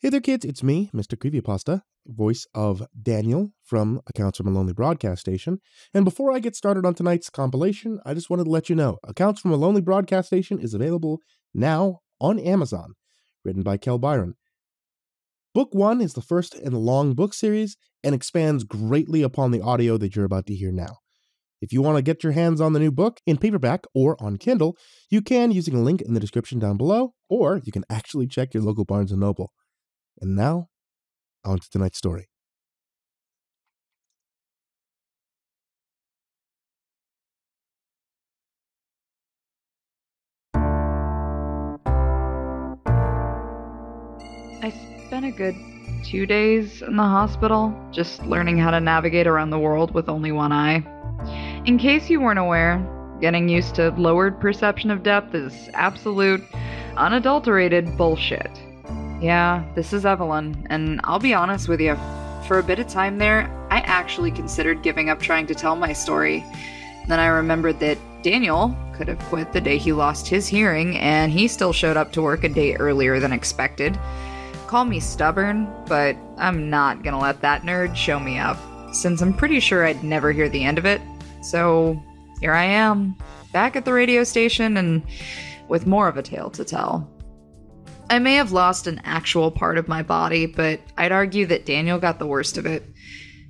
Hey there, kids. It's me, MrCreepyPasta, voice of Daniel from Accounts from a Lonely Broadcast Station. And before I get started on tonight's compilation, I just wanted to let you know, Accounts from a Lonely Broadcast Station is available now on Amazon, written by Kel Byron. Book 1 is the first in a long book series and expands greatly upon the audio that you're about to hear now. If you want to get your hands on the new book in paperback or on Kindle, you can using a link in the description down below, or you can actually check your local Barnes & Noble. And now, on to tonight's story. I spent a good 2 days in the hospital, just learning how to navigate around the world with only one eye. In case you weren't aware, getting used to lowered perception of depth is absolute, unadulterated bullshit. Yeah, this is Evelyn, and I'll be honest with you, for a bit of time there, I actually considered giving up trying to tell my story. Then I remembered that Daniel could have quit the day he lost his hearing, and he still showed up to work a day earlier than expected. Call me stubborn, but I'm not gonna let that nerd show me up, since I'm pretty sure I'd never hear the end of it. So here I am, back at the radio station, and with more of a tale to tell. I may have lost an actual part of my body, but I'd argue that Daniel got the worst of it.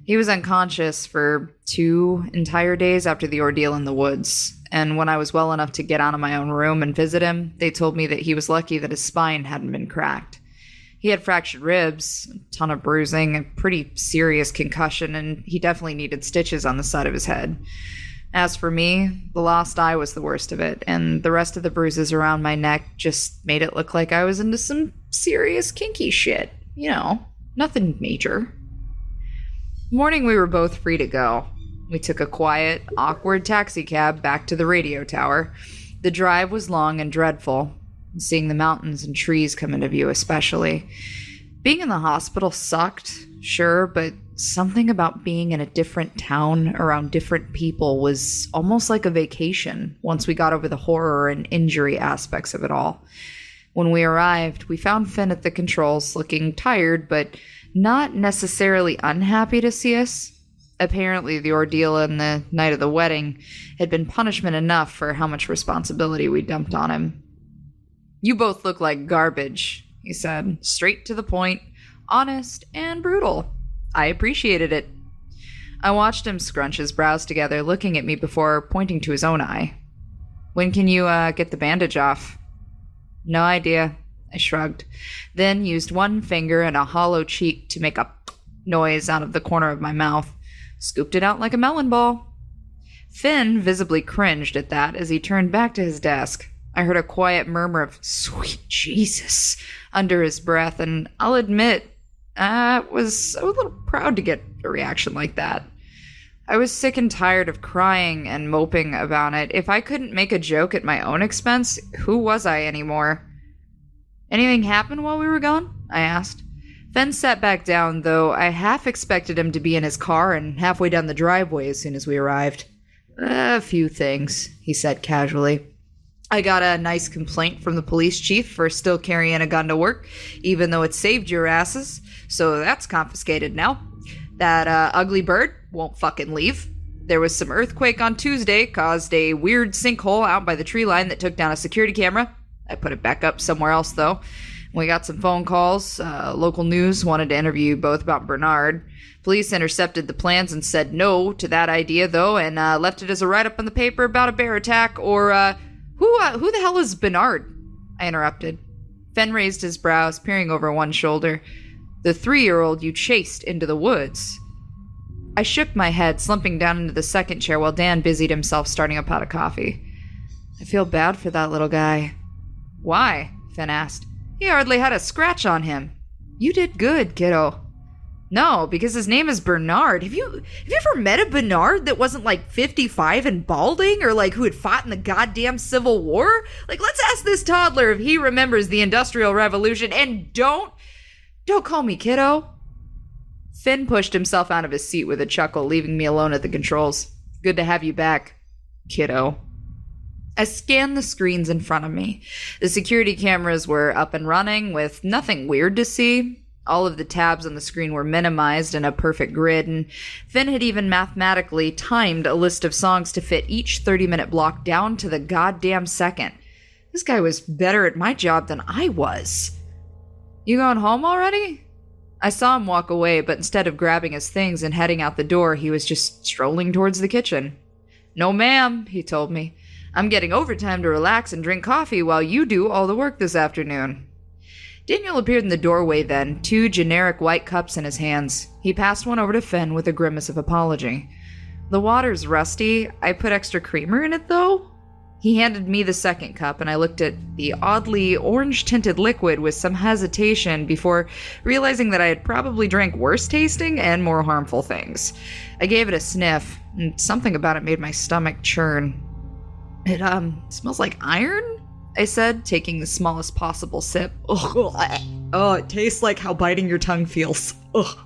He was unconscious for 2 entire days after the ordeal in the woods, and when I was well enough to get out of my own room and visit him, they told me that he was lucky that his spine hadn't been cracked. He had fractured ribs, a ton of bruising, a pretty serious concussion, and he definitely needed stitches on the side of his head. As for me, the lost eye was the worst of it, and the rest of the bruises around my neck just made it look like I was into some serious kinky shit. You know, nothing major. Morning we were both free to go. We took a quiet, awkward taxi cab back to the radio tower. The drive was long and dreadful, seeing the mountains and trees come into view especially. Being in the hospital sucked, sure, but something about being in a different town around different people was almost like a vacation once we got over the horror and injury aspects of it all. When we arrived, we found Finn at the controls looking tired, but not necessarily unhappy to see us. Apparently, the ordeal in the night of the wedding had been punishment enough for how much responsibility we dumped on him. "You both look like garbage," he said, straight to the point, honest and brutal. I appreciated it. I watched him scrunch his brows together, looking at me before pointing to his own eye. "When can you get the bandage off?" "No idea," I shrugged, then used one finger and a hollow cheek to make a noise out of the corner of my mouth, scooped it out like a melon ball. Finn visibly cringed at that as he turned back to his desk. I heard a quiet murmur of "sweet Jesus" under his breath, and I'll admit, I was a little proud to get a reaction like that. I was sick and tired of crying and moping about it. If I couldn't make a joke at my own expense, who was I anymore? "Anything happen while we were gone?" I asked. Fenn sat back down, though I half expected him to be in his car and halfway down the driveway as soon as we arrived. "A few things," he said casually. "I got a nice complaint from the police chief for still carrying a gun to work, even though it saved your asses, so that's confiscated now. That ugly bird won't fucking leave. There was some earthquake on Tuesday, caused a weird sinkhole out by the tree line that took down a security camera. I put it back up somewhere else, though. We got some phone calls. Local news wanted to interview you both about Bernard. Police intercepted the plans and said no to that idea, though, and left it as a write-up in the paper about a bear attack, or, Who the hell is Bernard?" I interrupted. Fenn raised his brows, peering over one shoulder. "The 3-year-old you chased into the woods." I shook my head, slumping down into the second chair while Dan busied himself starting a pot of coffee. "I feel bad for that little guy." "Why?" Fenn asked. "He hardly had a scratch on him." "You did good, kiddo." "No, because his name is Bernard. Have you ever met a Bernard that wasn't like 55 and balding, or like who had fought in the goddamn Civil War? Like, let's ask this toddler if he remembers the Industrial Revolution, and don't call me kiddo." Finn pushed himself out of his seat with a chuckle, leaving me alone at the controls. "Good to have you back, kiddo." I scanned the screens in front of me. The security cameras were up and running with nothing weird to see. All of the tabs on the screen were minimized in a perfect grid, and Finn had even mathematically timed a list of songs to fit each 30-minute block down to the goddamn second. This guy was better at my job than I was. You going home already? I saw him walk away, but instead of grabbing his things and heading out the door, he was just strolling towards the kitchen. No, ma'am, he told me. I'm getting overtime to relax and drink coffee while you do all the work this afternoon. Daniel appeared in the doorway then, 2 generic white cups in his hands. He passed one over to Finn with a grimace of apology. The water's rusty. I put extra creamer in it, though. He handed me the second cup, and I looked at the oddly orange-tinted liquid with some hesitation before realizing that I had probably drank worse tasting and more harmful things. I gave it a sniff, and something about it made my stomach churn. It, smells like iron? I said, taking the smallest possible sip. Oh, it tastes like how biting your tongue feels. Ugh.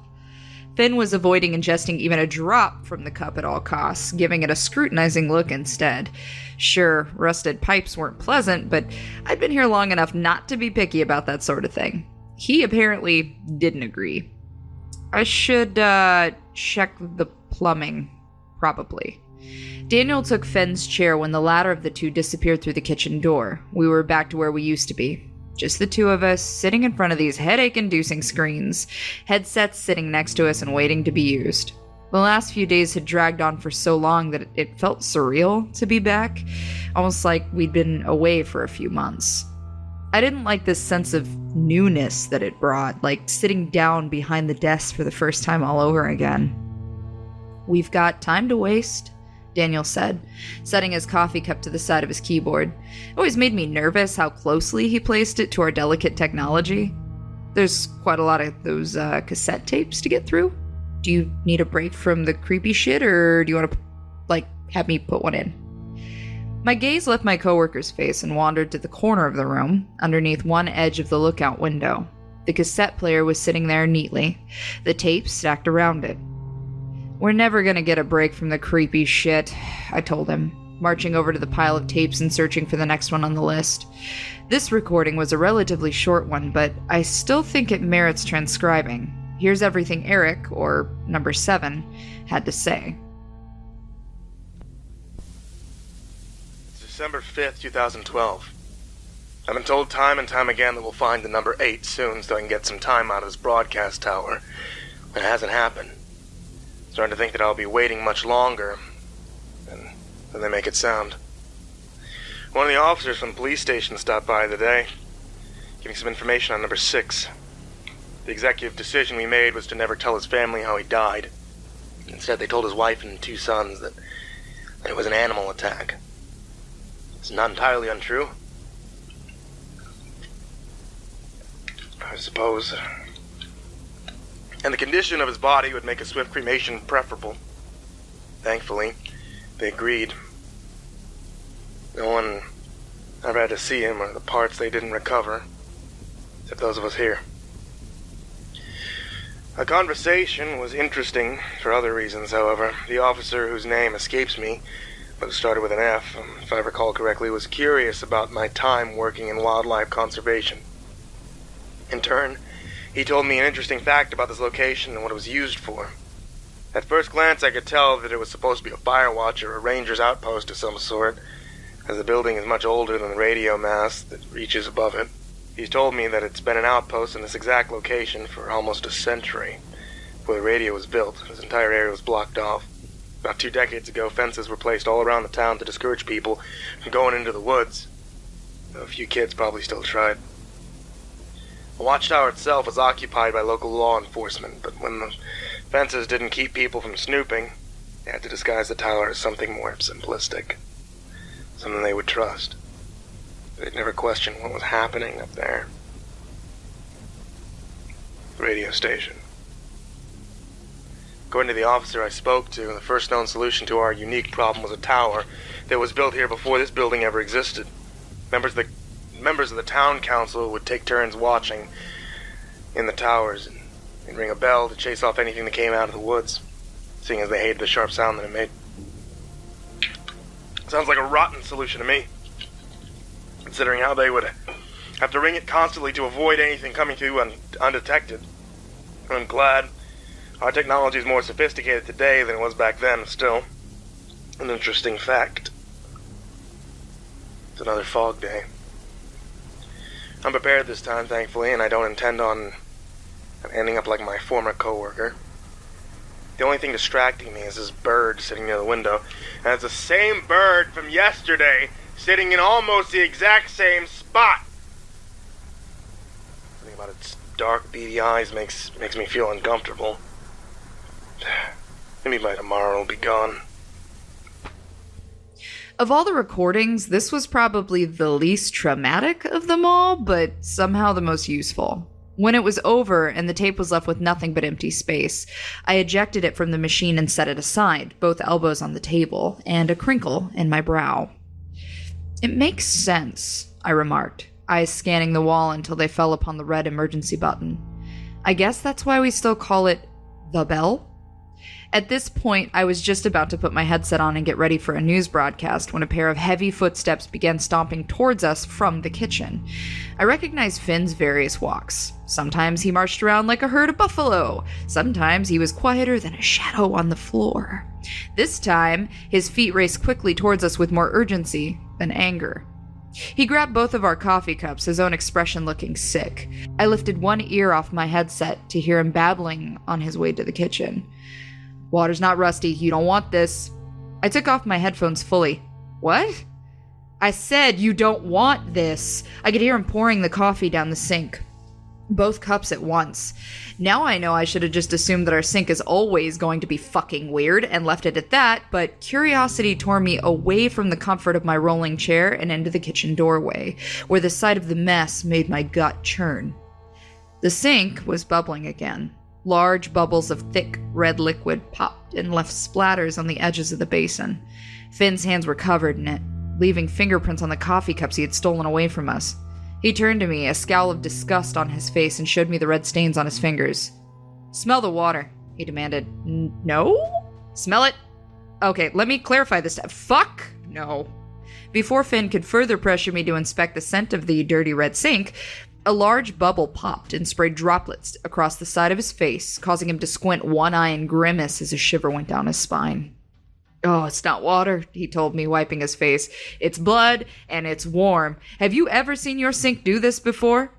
Finn was avoiding ingesting even a drop from the cup at all costs, giving it a scrutinizing look instead. Sure, rusted pipes weren't pleasant, but I'd been here long enough not to be picky about that sort of thing. He apparently didn't agree. I should, check the plumbing, probably. Daniel took Finn's chair when the latter of the two disappeared through the kitchen door. We were back to where we used to be. Just the two of us, sitting in front of these headache-inducing screens, headsets sitting next to us and waiting to be used. The last few days had dragged on for so long that it felt surreal to be back, almost like we'd been away for a few months. I didn't like this sense of newness that it brought, like sitting down behind the desk for the first time all over again. We've got time to waste, Daniel said, setting his coffee cup to the side of his keyboard. It always made me nervous how closely he placed it to our delicate technology. There's quite a lot of those cassette tapes to get through. Do you need a break from the creepy shit, or do you want to, have me put one in? My gaze left my coworker's face and wandered to the corner of the room, underneath one edge of the lookout window. The cassette player was sitting there neatly, the tapes stacked around it. We're never gonna get a break from the creepy shit, I told him, marching over to the pile of tapes and searching for the next one on the list. This recording was a relatively short one, but I still think it merits transcribing. Here's everything Eric, or number 7, had to say. It's December 5th, 2012. I've been told time and time again that we'll find the number 8 soon so I can get some time out of this broadcast tower. It hasn't happened. Starting to think that I'll be waiting much longer than they make it sound. One of the officers from the police station stopped by today, giving some information on number 6. The executive decision we made was to never tell his family how he died. Instead, they told his wife and 2 sons that it was an animal attack. It's not entirely untrue, I suppose. And the condition of his body would make a swift cremation preferable. Thankfully, they agreed. No one ever had to see him or the parts they didn't recover, except those of us here. Our conversation was interesting for other reasons, however. The officer, whose name escapes me, but it started with an F, if I recall correctly, was curious about my time working in wildlife conservation. In turn, he told me an interesting fact about this location and what it was used for. At first glance, I could tell that it was supposed to be a fire watch or a ranger's outpost of some sort, as the building is much older than the radio mast that reaches above it. He's told me that it's been an outpost in this exact location for almost a century. Before the radio was built, this entire area was blocked off. About 2 decades ago, fences were placed all around the town to discourage people from going into the woods. A few kids probably still tried. The watchtower itself was occupied by local law enforcement, but when the fences didn't keep people from snooping, they had to disguise the tower as something more simplistic. Something they would trust. They'd never question what was happening up there. The radio station. According to the officer I spoke to, the first known solution to our unique problem was a tower that was built here before this building ever existed. Members of the town council would take turns watching in the towers and ring a bell to chase off anything that came out of the woods, seeing as they hated the sharp sound that it made. Sounds like a rotten solution to me. considering how they would have to ring it constantly to avoid anything coming through undetected. I'm glad our technology is more sophisticated today than it was back then. Still, an interesting fact. It's another fog day. I'm prepared this time, thankfully, and I don't intend on ending up like my former coworker. The only thing distracting me is this bird sitting near the window, and it's the same bird from yesterday, sitting in almost the exact same spot. Something about its dark, beady eyes makes me feel uncomfortable. Maybe by tomorrow it'll be gone. Of all the recordings, this was probably the least traumatic of them all, but somehow the most useful. When it was over and the tape was left with nothing but empty space, I ejected it from the machine and set it aside, both elbows on the table, and a crinkle in my brow. It makes sense, I remarked, eyes scanning the wall until they fell upon the red emergency button. I guess that's why we still call it the bell? At this point, I was just about to put my headset on and get ready for a news broadcast when a pair of heavy footsteps began stomping towards us from the kitchen. I recognized Finn's various walks. Sometimes he marched around like a herd of buffalo. Sometimes he was quieter than a shadow on the floor. This time, his feet raced quickly towards us with more urgency than anger. He grabbed both of our coffee cups, his own expression looking sick. I lifted one ear off my headset to hear him babbling on his way to the kitchen. "Water's not rusty. You don't want this." I took off my headphones fully. "What?" "I said you don't want this." I could hear him pouring the coffee down the sink. Both cups at once. Now I know I should have just assumed that our sink is always going to be fucking weird and left it at that, but curiosity tore me away from the comfort of my rolling chair and into the kitchen doorway, where the sight of the mess made my gut churn. The sink was bubbling again. Large bubbles of thick, red liquid popped and left splatters on the edges of the basin. Finn's hands were covered in it, leaving fingerprints on the coffee cups he had stolen away from us. He turned to me, a scowl of disgust on his face, and showed me the red stains on his fingers. "Smell the water," he demanded. "No?" "Smell it." "Okay, let me clarify this. Fuck no." Before Finn could further pressure me to inspect the scent of the dirty red sink, a large bubble popped and sprayed droplets across the side of his face, causing him to squint one eye and grimace as a shiver went down his spine. "Oh, it's not water," he told me, wiping his face. "It's blood, and it's warm. Have you ever seen your sink do this before?"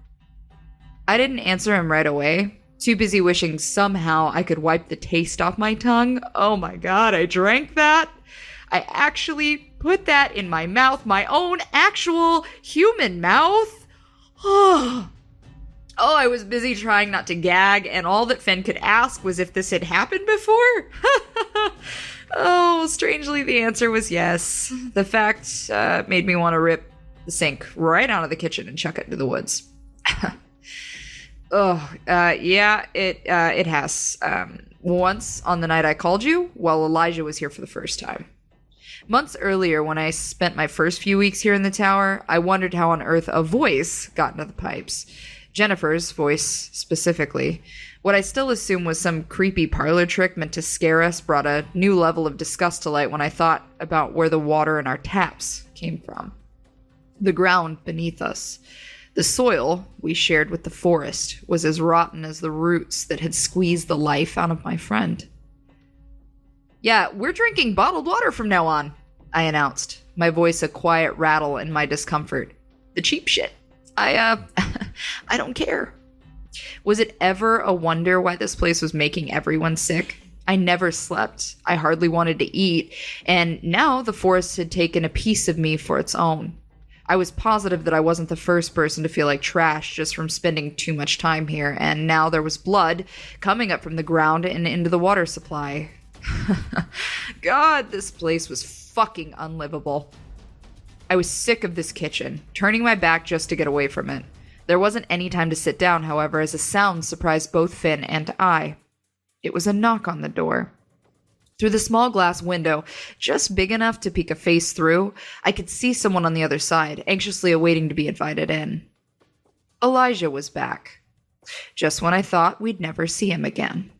I didn't answer him right away, too busy wishing somehow I could wipe the taste off my tongue. Oh my god, I drank that? I actually put that in my mouth, my own actual human mouth? Oh, I was busy trying not to gag, and all that Finn could ask was if this had happened before? Oh, strangely, the answer was yes. The fact made me want to rip the sink right out of the kitchen and chuck it into the woods. Yeah, it has. Once on the night I called you, while Elijah was here for the first time. Months earlier, when I spent my first few weeks here in the tower, I wondered how on earth a voice got into the pipes. Jennifer's voice, specifically. What I still assume was some creepy parlor trick meant to scare us brought a new level of disgust to light when I thought about where the water in our taps came from. The ground beneath us. The soil we shared with the forest was as rotten as the roots that had squeezed the life out of my friend. "Yeah, we're drinking bottled water from now on," I announced, my voice a quiet rattle in my discomfort. "The cheap shit. I don't care." Was it ever a wonder why this place was making everyone sick? I never slept. I hardly wanted to eat, and now the forest had taken a piece of me for its own. I was positive that I wasn't the first person to feel like trash just from spending too much time here, and now there was blood coming up from the ground and into the water supply. God, this place was fucking unlivable. I was sick of this kitchen, turning my back just to get away from it. There wasn't any time to sit down, however, as a sound surprised both Finn and I. It was a knock on the door. Through the small glass window, just big enough to peek a face through, I could see someone on the other side, anxiously awaiting to be invited in. Elijah was back. Just when I thought we'd never see him again.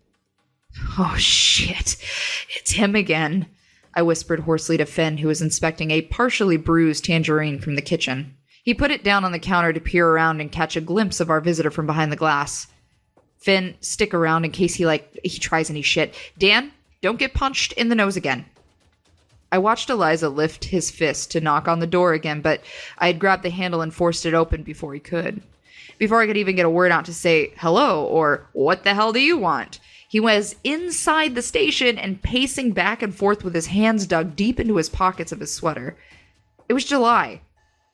"Oh, shit. It's him again," I whispered hoarsely to Finn, who was inspecting a partially bruised tangerine from the kitchen. He put it down on the counter to peer around and catch a glimpse of our visitor from behind the glass. Finn, stick around in case he tries any shit. Dan, don't get punched in the nose again. I watched Eliza lift his fist to knock on the door again, but I had grabbed the handle and forced it open before he could. Before I could even get a word out to say hello or what the hell do you want, he was inside the station and pacing back and forth with his hands dug deep into his pockets of his sweater. It was July.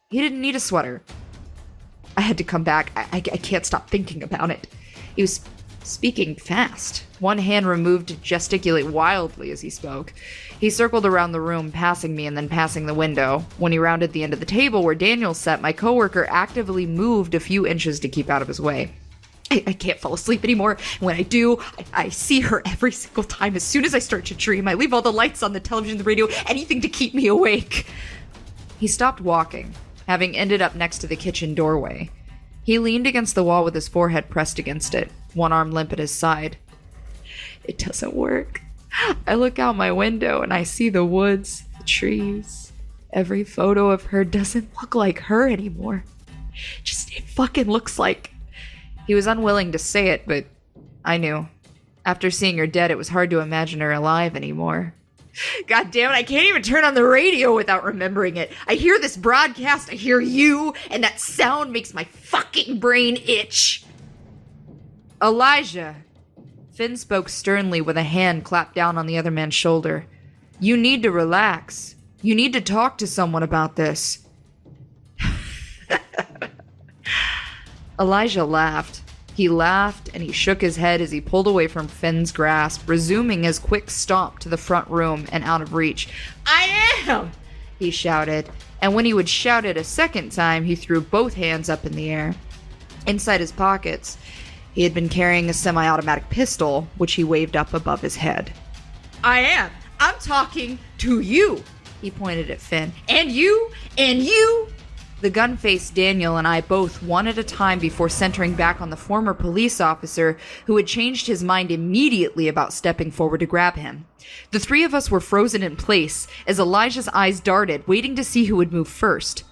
He didn't need a sweater. I had to come back. I can't stop thinking about it. He was speaking fast. One hand removed to gesticulate wildly as he spoke. He circled around the room, passing me and then passing the window. When he rounded the end of the table where Daniel sat, my coworker actively moved a few inches to keep out of his way. I can't fall asleep anymore. When I do, I see her every single time. As soon as I start to dream, I leave all the lights on, the television, the radio, anything to keep me awake. He stopped walking, having ended up next to the kitchen doorway. He leaned against the wall with his forehead pressed against it, one arm limp at his side. It doesn't work. I look out my window and I see the woods, the trees. Every photo of her doesn't look like her anymore. It fucking looks like... He was unwilling to say it, but I knew. After seeing her dead, it was hard to imagine her alive anymore. God damn it, I can't even turn on the radio without remembering it. I hear this broadcast, I hear you, and that sound makes my fucking brain itch. Elijah. Finn spoke sternly with a hand clapped down on the other man's shoulder. You need to relax. You need to talk to someone about this. Elijah laughed. He laughed and he shook his head as he pulled away from Finn's grasp, resuming his quick stomp to the front room and out of reach. I am! He shouted, and when he would shout it a second time, he threw both hands up in the air. Inside his pockets, he had been carrying a semi-automatic pistol, which he waved up above his head. I am! I'm talking to you! He pointed at Finn. And you! And you! The gun faced Daniel and I both one at a time before centering back on the former police officer who had changed his mind immediately about stepping forward to grab him. The three of us were frozen in place as Elijah's eyes darted, waiting to see who would move first.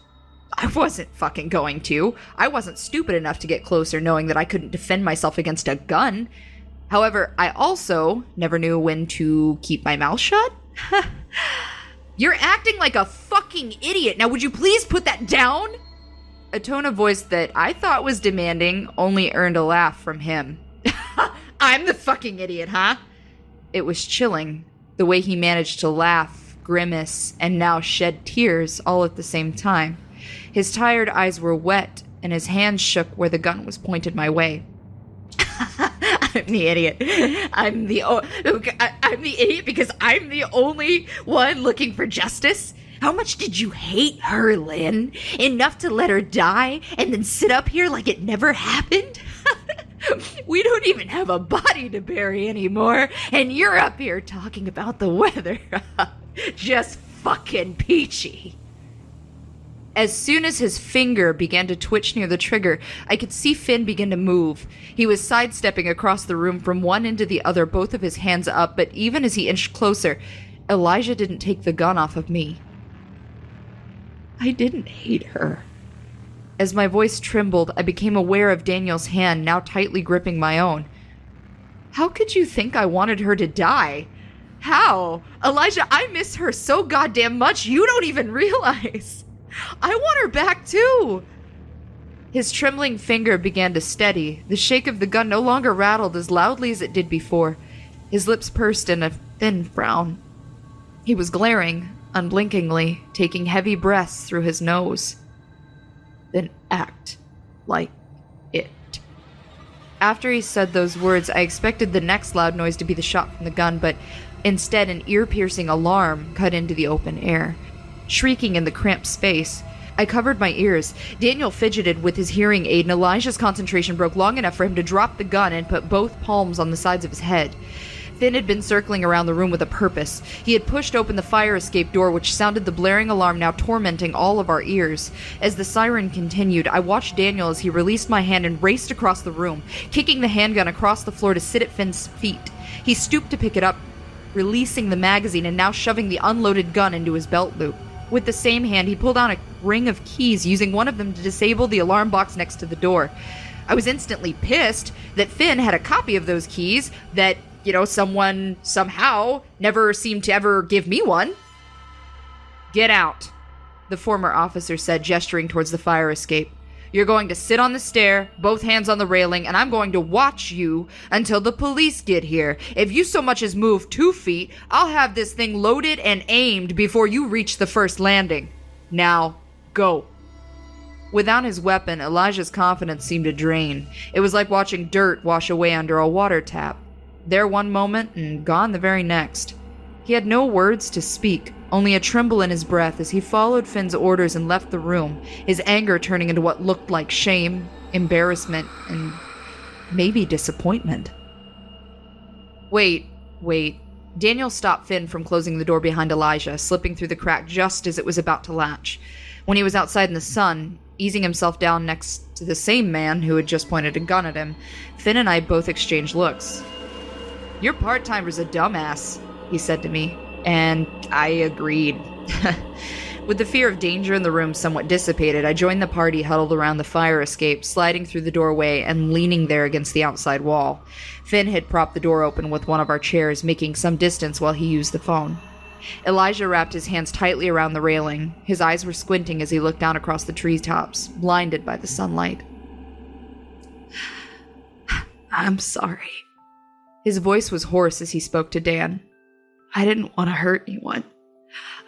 I wasn't fucking going to. I wasn't stupid enough to get closer knowing that I couldn't defend myself against a gun. However, I also never knew when to keep my mouth shut. You're acting like a fucking idiot. Now would you please put that down? A tone of voice that I thought was demanding only earned a laugh from him. I'm the fucking idiot, huh? It was chilling, the way he managed to laugh, grimace, and now shed tears all at the same time. His tired eyes were wet, and his hands shook where the gun was pointed my way. I'm the idiot. I'm the idiot because I'm the only one looking for justice. How much did you hate her, Lynn? Enough to let her die and then sit up here like it never happened? We don't even have a body to bury anymore, and you're up here talking about the weather. Just fucking peachy. As soon as his finger began to twitch near the trigger, I could see Finn begin to move. He was sidestepping across the room from one end to the other, both of his hands up, but even as he inched closer, Elijah didn't take the gun off of me. I didn't hate her. As my voice trembled, I became aware of Daniel's hand now tightly gripping my own. How could you think I wanted her to die? How? Elijah, I miss her so goddamn much you don't even realize. I want her back, too! His trembling finger began to steady. The shake of the gun no longer rattled as loudly as it did before. His lips pursed in a thin frown. He was glaring, unblinkingly, taking heavy breaths through his nose. Then act like it. After he said those words, I expected the next loud noise to be the shot from the gun, but instead an ear-piercing alarm cut into the open air. Shrieking in the cramped space, I covered my ears. Daniel fidgeted with his hearing aid, and Elijah's concentration broke long enough for him to drop the gun and put both palms on the sides of his head. Finn had been circling around the room with a purpose. He had pushed open the fire escape door, which sounded the blaring alarm now tormenting all of our ears. As the siren continued, I watched Daniel as he released my hand and raced across the room, kicking the handgun across the floor to sit at Finn's feet. He stooped to pick it up, releasing the magazine and now shoving the unloaded gun into his belt loop. With the same hand, he pulled out a ring of keys, using one of them to disable the alarm box next to the door. I was instantly pissed that Finn had a copy of those keys, that, someone somehow never seemed to ever give me one. "Get out," the former officer said, gesturing towards the fire escape. "You're going to sit on the stair, both hands on the railing, and I'm going to watch you until the police get here. If you so much as move 2 feet, I'll have this thing loaded and aimed before you reach the first landing. Now, go." Without his weapon, Elijah's confidence seemed to drain. It was like watching dirt wash away under a water tap. There one moment and gone the very next. He had no words to speak, only a tremble in his breath as he followed Finn's orders and left the room, his anger turning into what looked like shame, embarrassment, and maybe disappointment. Wait. Daniel stopped Finn from closing the door behind Elijah, slipping through the crack just as it was about to latch. When he was outside in the sun, easing himself down next to the same man who had just pointed a gun at him, Finn and I both exchanged looks. "Your part-timer's a dumbass," he said to me, and I agreed. With the fear of danger in the room somewhat dissipated, I joined the party huddled around the fire escape, sliding through the doorway and leaning there against the outside wall. Finn had propped the door open with one of our chairs, making some distance while he used the phone. Elijah wrapped his hands tightly around the railing. His eyes were squinting as he looked down across the treetops, blinded by the sunlight. "I'm sorry." His voice was hoarse as he spoke to Dan. "I didn't want to hurt anyone.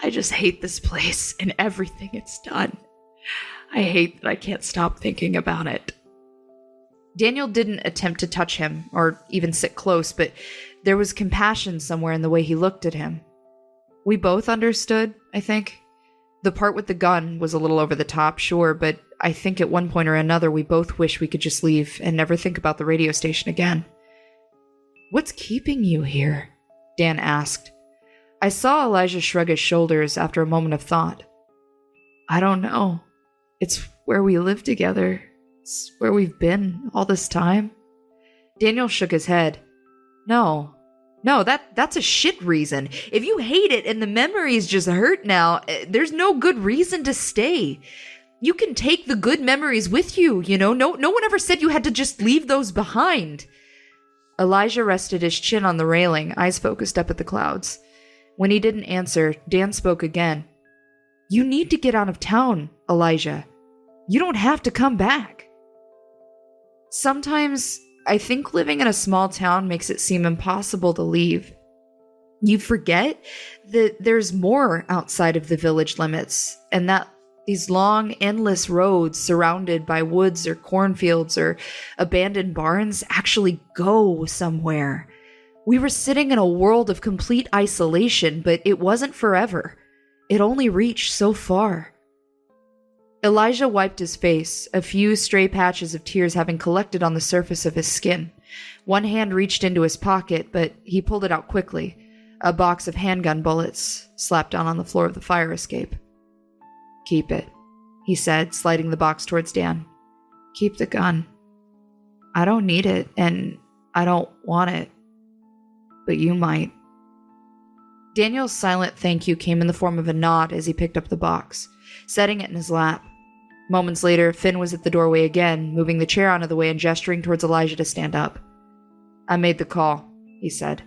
I just hate this place and everything it's done. I hate that I can't stop thinking about it." Daniel didn't attempt to touch him or even sit close, but there was compassion somewhere in the way he looked at him. We both understood, I think. The part with the gun was a little over the top, sure, but I think at one point or another we both wish we could just leave and never think about the radio station again. "What's keeping you here?" Dan asked. I saw Elijah shrug his shoulders after a moment of thought. "I don't know. It's where we live together. It's where we've been all this time." Daniel shook his head. No, that's a shit reason. If you hate it and the memories just hurt now, there's no good reason to stay. You can take the good memories with you, No one ever said you had to just leave those behind. Elijah rested his chin on the railing, eyes focused up at the clouds. When he didn't answer, Dan spoke again. "You need to get out of town, Elijah. You don't have to come back." Sometimes I think living in a small town makes it seem impossible to leave. You forget that there's more outside of the village limits, and that these long, endless roads surrounded by woods or cornfields or abandoned barns actually go somewhere. We were sitting in a world of complete isolation, but it wasn't forever. It only reached so far. Elijah wiped his face, a few stray patches of tears having collected on the surface of his skin. One hand reached into his pocket, but he pulled it out quickly. A box of handgun bullets slapped down on the floor of the fire escape. "Keep it," he said, sliding the box towards Dan. "Keep the gun. I don't need it, and I don't want it. But you might." Daniel's silent thank you came in the form of a nod as he picked up the box, setting it in his lap. Moments later, Finn was at the doorway again, moving the chair out of the way and gesturing towards Elijah to stand up. "I made the call," he said.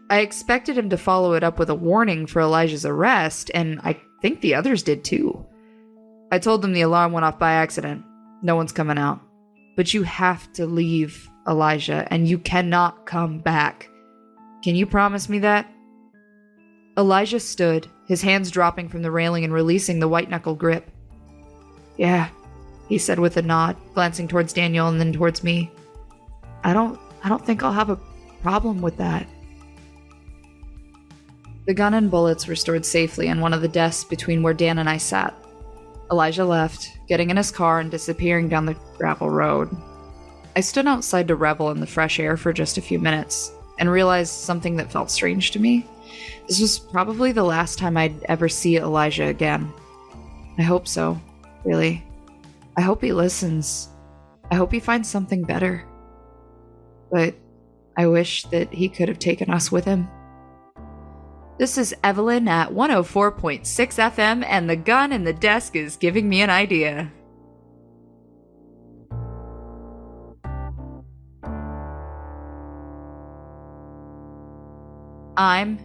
I expected him to follow it up with a warning for Elijah's arrest, and I think the others did too. I told them the alarm went off by accident. No one's coming out. But you have to leave, Elijah, and you cannot come back. Can you promise me that? Elijah stood, his hands dropping from the railing and releasing the white-knuckle grip. "Yeah," he said with a nod, glancing towards Daniel and then towards me. I don't think I'll have a problem with that." The gun and bullets were stored safely on one of the desks between where Dan and I sat. Elijah left, getting in his car and disappearing down the gravel road. I stood outside to revel in the fresh air for just a few minutes, and realized something that felt strange to me. This was probably the last time I'd ever see Elijah again. I hope so, really. I hope he listens. I hope he finds something better. But I wish that he could have taken us with him. This is Evelyn at 104.6 FM, and the gun in the desk is giving me an idea. I'm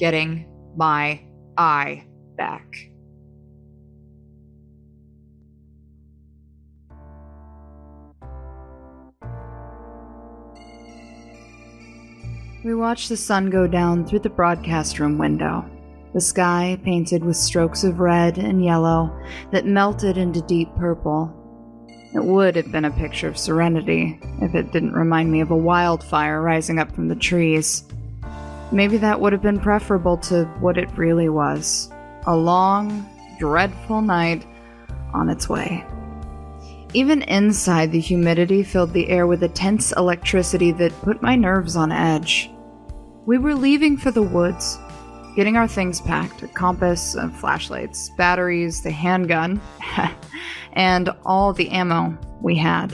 getting my eye back. We watched the sun go down through the broadcast room window, the sky painted with strokes of red and yellow that melted into deep purple. It would have been a picture of serenity if it didn't remind me of a wildfire rising up from the trees. Maybe that would have been preferable to what it really was, a long, dreadful night on its way. Even inside, the humidity filled the air with a tense electricity that put my nerves on edge. We were leaving for the woods, getting our things packed, a compass, flashlights, batteries, the handgun, and all the ammo we had.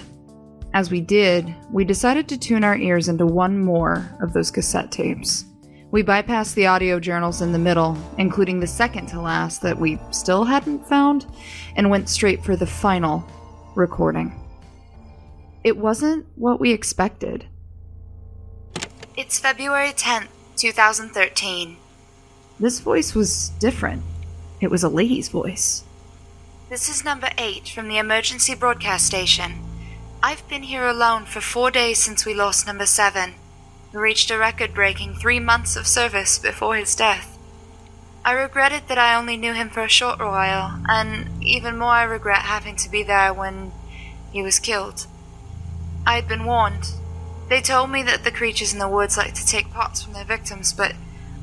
As we did, we decided to tune our ears into one more of those cassette tapes. We bypassed the audio journals in the middle, including the second to last that we still hadn't found, and went straight for the final recording. It wasn't what we expected. It's February 10th, 2013. This voice was different. It was a lady's voice. This is number 8 from the emergency broadcast station. I've been here alone for 4 days since we lost number 7. We reached a record-breaking 3 months of service before his death. I regretted that I only knew him for a short while, and even more I regret having to be there when he was killed. I had been warned. They told me that the creatures in the woods like to take parts from their victims, but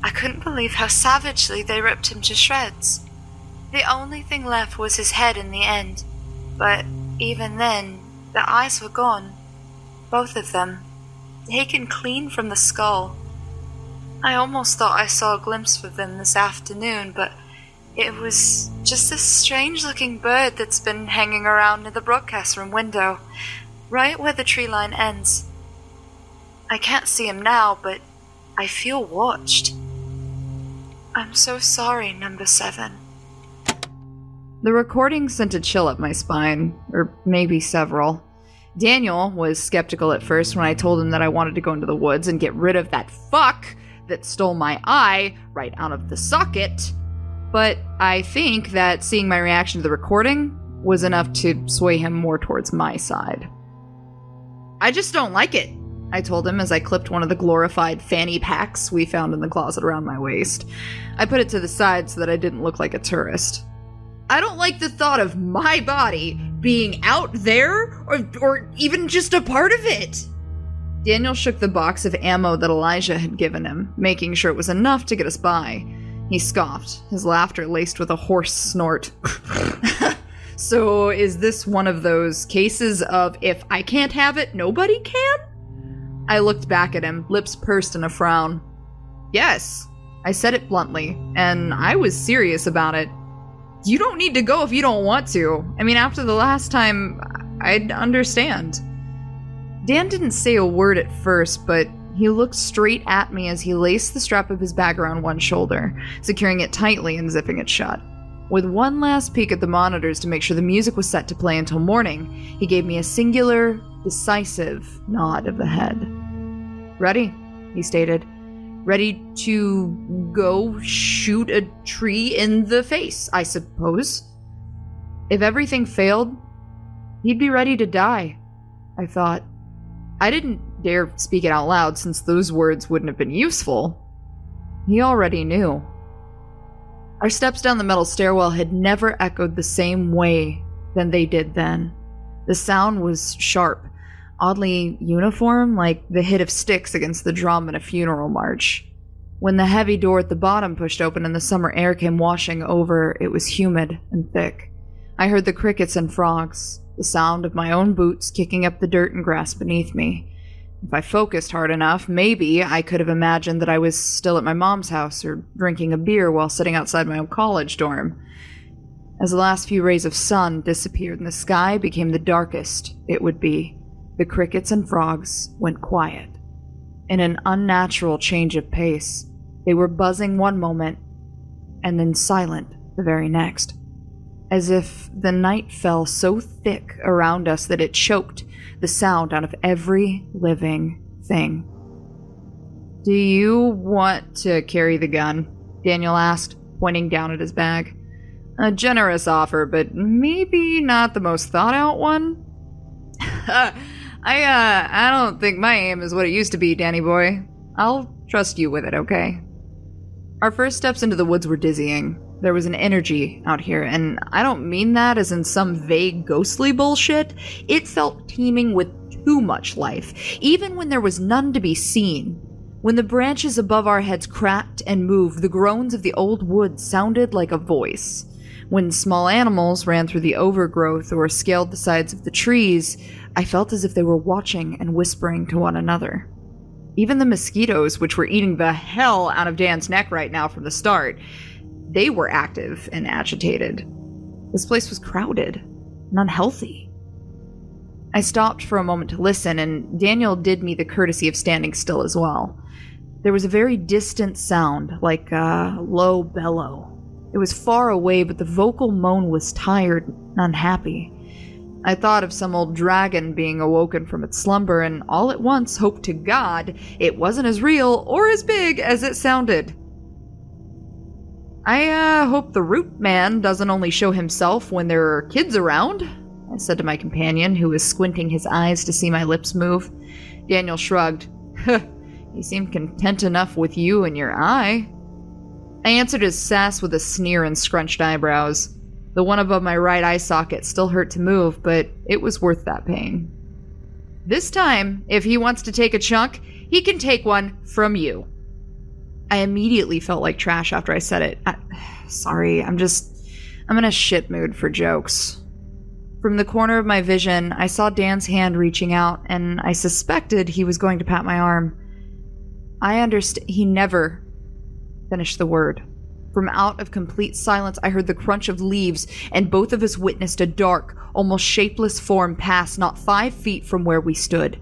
I couldn't believe how savagely they ripped him to shreds. The only thing left was his head in the end, but even then, the eyes were gone. Both of them, taken clean from the skull. I almost thought I saw a glimpse of them this afternoon, but it was just this strange-looking bird that's been hanging around near the broadcast room window, right where the tree line ends. I can't see him now, but I feel watched. I'm so sorry, number 7. The recording sent a chill up my spine, or maybe several. Daniel was skeptical at first when I told him that I wanted to go into the woods and get rid of that fuck that stole my eye right out of the socket. But I think that seeing my reaction to the recording was enough to sway him more towards my side. I just don't like it, I told him as I clipped one of the glorified fanny packs we found in the closet around my waist. I put it to the side so that I didn't look like a tourist. I don't like the thought of my body being out there, or even just a part of it. Daniel shook the box of ammo that Elijah had given him, making sure it was enough to get us by. He scoffed, his laughter laced with a hoarse snort. So is this one of those cases of if I can't have it, nobody can? I looked back at him, lips pursed in a frown. Yes, I said it bluntly, and I was serious about it. You don't need to go if you don't want to. I mean, after the last time, I'd understand. Dan didn't say a word at first, but he looked straight at me as he laced the strap of his bag around one shoulder, securing it tightly and zipping it shut. With one last peek at the monitors to make sure the music was set to play until morning, he gave me a singular, decisive nod of the head. Ready, he stated. Ready to go shoot a tree in the face, I suppose. If everything failed, he'd be ready to die, I thought. I didn't dare speak it out loud since those words wouldn't have been useful. He already knew. Our steps down the metal stairwell had never echoed the same way than they did then. The sound was sharp, oddly uniform, like the hit of sticks against the drum in a funeral march. When the heavy door at the bottom pushed open and the summer air came washing over, it was humid and thick. I heard the crickets and frogs, the sound of my own boots kicking up the dirt and grass beneath me. If I focused hard enough, maybe I could have imagined that I was still at my mom's house or drinking a beer while sitting outside my own college dorm. As the last few rays of sun disappeared and the sky became the darkest it would be, the crickets and frogs went quiet. In an unnatural change of pace, They were buzzing one moment, and then silent the very next, as if the night fell so thick around us that it choked the sound out of every living thing. "Do you want to carry the gun?" Daniel asked, pointing down at his bag. "A generous offer, but maybe not the most thought-out one." I don't think my aim is what it used to be, Danny boy. I'll trust you with it, okay? Our first steps into the woods were dizzying. There was an energy out here, and I don't mean that as in some vague ghostly bullshit. It felt teeming with too much life, even when there was none to be seen. When the branches above our heads cracked and moved, the groans of the old wood sounded like a voice. When small animals ran through the overgrowth or scaled the sides of the trees, I felt as if they were watching and whispering to one another. Even the mosquitoes, which were eating the hell out of Dan's neck right now from the start, they were active and agitated. This place was crowded and unhealthy. I stopped for a moment to listen, and Daniel did me the courtesy of standing still as well. There was a very distant sound, like a low bellow. It was far away, but the vocal moan was tired and unhappy. I thought of some old dragon being awoken from its slumber, and all at once hoped to God it wasn't as real or as big as it sounded. "I hope the root man doesn't only show himself when there are kids around," I said to my companion, who was squinting his eyes to see my lips move. Daniel shrugged. "He seemed content enough with you and your eye." I answered his sass with a sneer and scrunched eyebrows. The one above my right eye socket still hurt to move, but it was worth that pain. "This time, if he wants to take a chunk, he can take one from you." I immediately felt like trash after I said it. Sorry, I'm in a shit mood for jokes. From the corner of my vision, I saw Dan's hand reaching out, and I suspected he was going to pat my arm. He never finished the word. From out of complete silence, I heard the crunch of leaves, and both of us witnessed a dark, almost shapeless form pass not 5 feet from where we stood.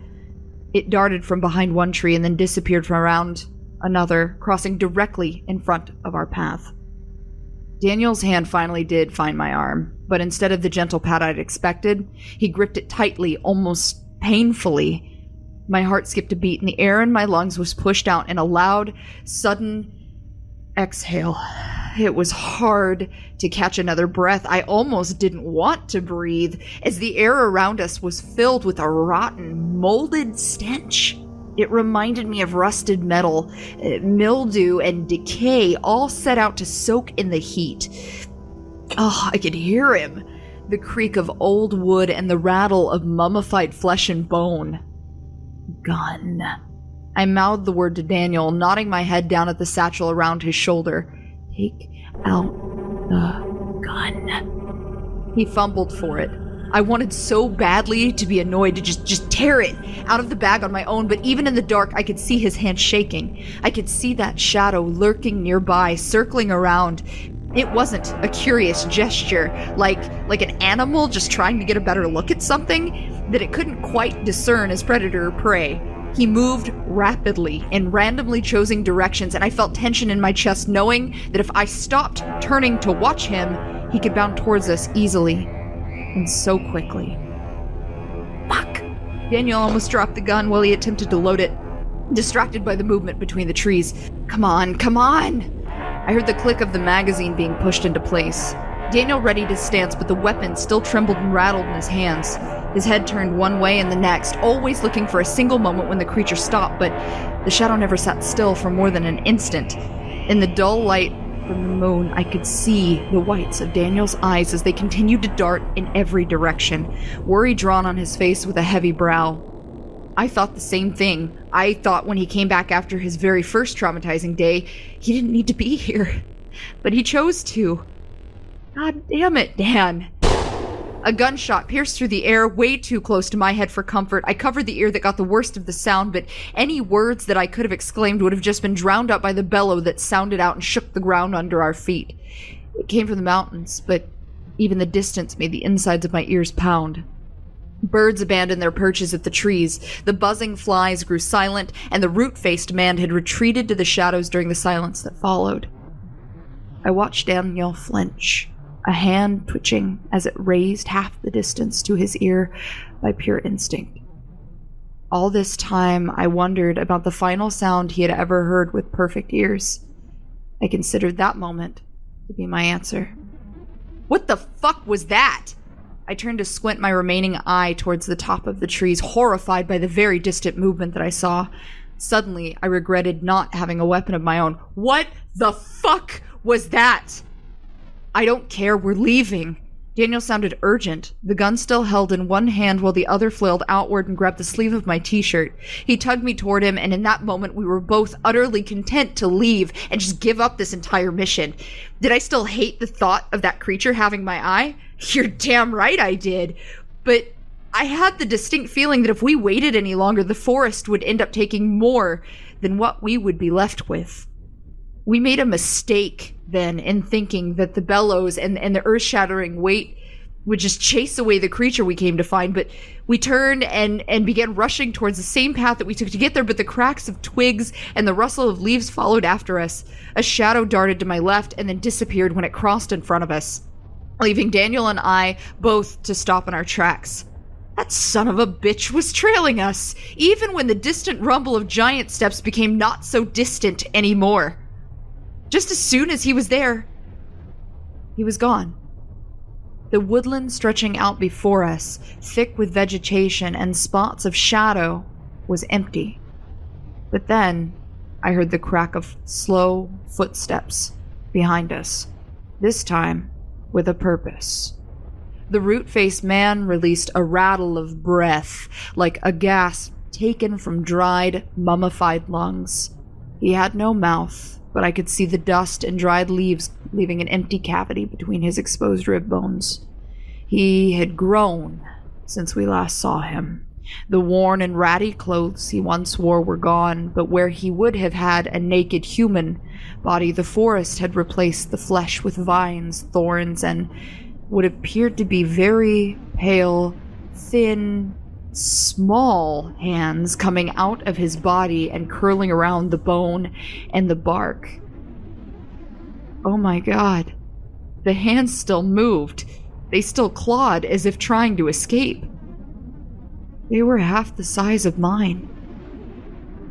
It darted from behind one tree and then disappeared from around another, crossing directly in front of our path. Daniel's hand finally did find my arm, but instead of the gentle pat I'd expected, he gripped it tightly, almost painfully. My heart skipped a beat, and the air in my lungs was pushed out in a loud, sudden exhale. It was hard to catch another breath. I almost didn't want to breathe, as the air around us was filled with a rotten, molded stench. It reminded me of rusted metal, mildew, and decay, all set out to soak in the heat. Oh, I could hear him. The creak of old wood and the rattle of mummified flesh and bone. Gun. I mouthed the word to Daniel, nodding my head down at the satchel around his shoulder. "Take out the gun." He fumbled for it. I wanted so badly to be annoyed to just tear it out of the bag on my own, but even in the dark, I could see his hand shaking. I could see that shadow lurking nearby, circling around. It wasn't a curious gesture, like an animal just trying to get a better look at something that it couldn't quite discern as predator or prey. He moved rapidly in randomly chosen directions, and I felt tension in my chest, knowing that if I stopped turning to watch him, he could bound towards us easily. And so quickly. Fuck! Daniel almost dropped the gun while he attempted to load it, distracted by the movement between the trees. Come on, come on! I heard the click of the magazine being pushed into place. Daniel readied his stance, but the weapon still trembled and rattled in his hands. His head turned one way and the next, always looking for a single moment when the creature stopped, but the shadow never sat still for more than an instant. In the dull light from the moon, I could see the whites of Daniel's eyes as they continued to dart in every direction, worry drawn on his face with a heavy brow. I thought the same thing. I thought when he came back after his very first traumatizing day, he didn't need to be here. But he chose to. God damn it, Dan. A gunshot pierced through the air way too close to my head for comfort. I covered the ear that got the worst of the sound, but any words that I could have exclaimed would have just been drowned out by the bellow that sounded out and shook the ground under our feet. It came from the mountains, but even the distance made the insides of my ears pound. Birds abandoned their perches at the trees, the buzzing flies grew silent, and the root-faced man had retreated to the shadows during the silence that followed. I watched Daniel flinch, a hand twitching as it raised half the distance to his ear by pure instinct. All this time, I wondered about the final sound he had ever heard with perfect ears. I considered that moment to be my answer. What the fuck was that? I turned to squint my remaining eye towards the top of the trees, horrified by the very distant movement that I saw. Suddenly, I regretted not having a weapon of my own. What the fuck was that? I don't care, we're leaving. Daniel sounded urgent, the gun still held in one hand while the other flailed outward and grabbed the sleeve of my t-shirt. He tugged me toward him, and in that moment we were both utterly content to leave and just give up this entire mission. Did I still hate the thought of that creature having my eye? You're damn right I did. But I had the distinct feeling that if we waited any longer, the forest would end up taking more than what we would be left with. We made a mistake then in thinking that the bellows and the earth-shattering weight would just chase away the creature we came to find, but we turned and began rushing towards the same path that we took to get there, but the cracks of twigs and the rustle of leaves followed after us. A shadow darted to my left and then disappeared when it crossed in front of us, leaving Daniel and I both to stop in our tracks. That son of a bitch was trailing us, even when the distant rumble of giant steps became not so distant anymore. Just as soon as he was there, he was gone. The woodland stretching out before us, thick with vegetation and spots of shadow, was empty. But then I heard the crack of slow footsteps behind us, this time with a purpose. The root-faced man released a rattle of breath, like a gasp taken from dried, mummified lungs. He had no mouth, but I could see the dust and dried leaves leaving an empty cavity between his exposed rib bones. He had grown since we last saw him. The worn and ratty clothes he once wore were gone, but where he would have had a naked human body, the forest had replaced the flesh with vines, thorns, and what appeared to be very pale, thin, small hands coming out of his body and curling around the bone and the bark. Oh my god. The hands still moved. They still clawed as if trying to escape. They were half the size of mine.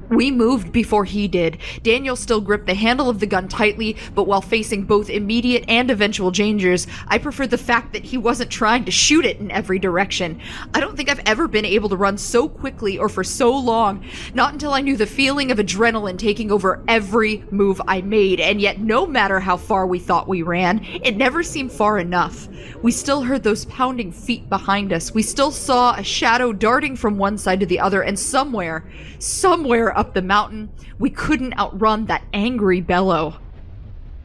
We moved before he did. Daniel still gripped the handle of the gun tightly, but while facing both immediate and eventual dangers, I preferred the fact that he wasn't trying to shoot it in every direction. I don't think I've ever been able to run so quickly or for so long, not until I knew the feeling of adrenaline taking over every move I made, and yet no matter how far we thought we ran, it never seemed far enough. We still heard those pounding feet behind us. We still saw a shadow darting from one side to the other, and somewhere up the mountain, we couldn't outrun that angry bellow.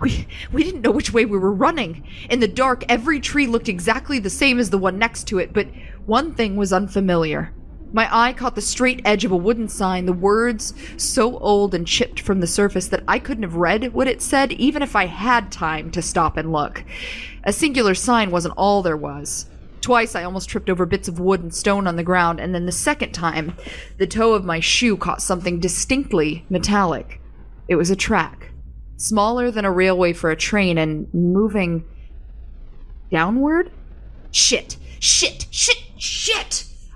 We didn't know which way we were running. In the dark, every tree looked exactly the same as the one next to it, but one thing was unfamiliar. My eye caught the straight edge of a wooden sign, the words so old and chipped from the surface that I couldn't have read what it said even if I had time to stop and look. A singular sign wasn't all there was. Twice I almost tripped over bits of wood and stone on the ground, and then the second time, the toe of my shoe caught something distinctly metallic. It was a track, smaller than a railway for a train and moving downward? Shit!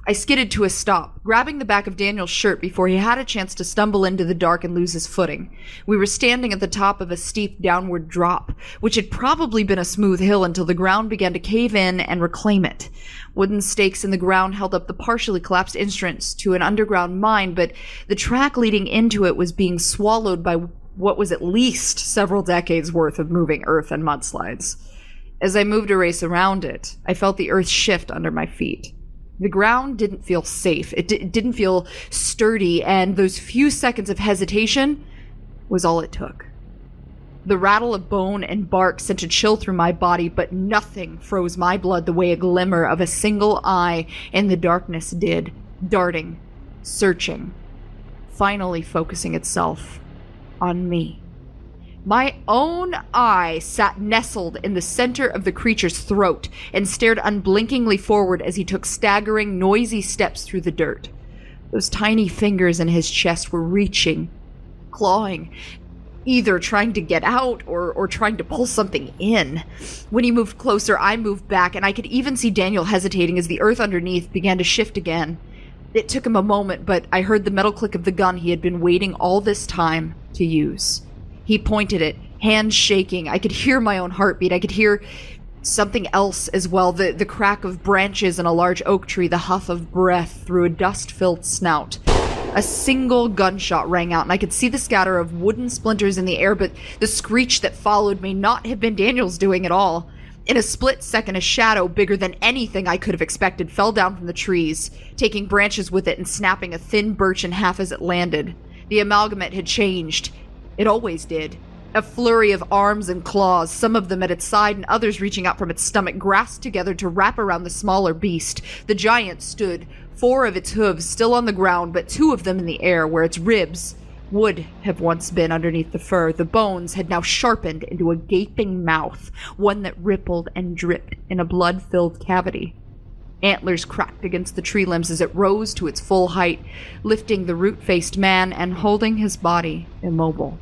I skidded to a stop, grabbing the back of Daniel's shirt before he had a chance to stumble into the dark and lose his footing. We were standing at the top of a steep downward drop, which had probably been a smooth hill until the ground began to cave in and reclaim it. Wooden stakes in the ground held up the partially collapsed entrance to an underground mine, but the track leading into it was being swallowed by what was at least several decades worth of moving earth and mudslides. As I moved a race around it, I felt the earth shift under my feet. The ground didn't feel safe. It didn't feel sturdy, and those few seconds of hesitation was all it took. The rattle of bone and bark sent a chill through my body, but nothing froze my blood the way a glimmer of a single eye in the darkness did, darting, searching, finally focusing itself on me. My own eye sat nestled in the center of the creature's throat and stared unblinkingly forward as he took staggering, noisy steps through the dirt. Those tiny fingers in his chest were reaching, clawing, either trying to get out or trying to pull something in. When he moved closer, I moved back, and I could even see Daniel hesitating as the earth underneath began to shift again. It took him a moment, but I heard the metal click of the gun he had been waiting all this time to use. He pointed it, hands shaking. I could hear my own heartbeat. I could hear something else as well, the crack of branches in a large oak tree, the huff of breath through a dust-filled snout. A single gunshot rang out, and I could see the scatter of wooden splinters in the air, but the screech that followed may not have been Daniel's doing at all. In a split second, a shadow bigger than anything I could have expected fell down from the trees, taking branches with it and snapping a thin birch in half as it landed. The amalgamate had changed. It always did. A flurry of arms and claws, some of them at its side and others reaching out from its stomach, grasped together to wrap around the smaller beast. The giant stood, 4 of its hooves still on the ground, but 2 of them in the air, where its ribs would have once been underneath the fur. The bones had now sharpened into a gaping mouth, one that rippled and dripped in a blood-filled cavity. Antlers cracked against the tree limbs as it rose to its full height, lifting the root-faced man and holding his body immobile.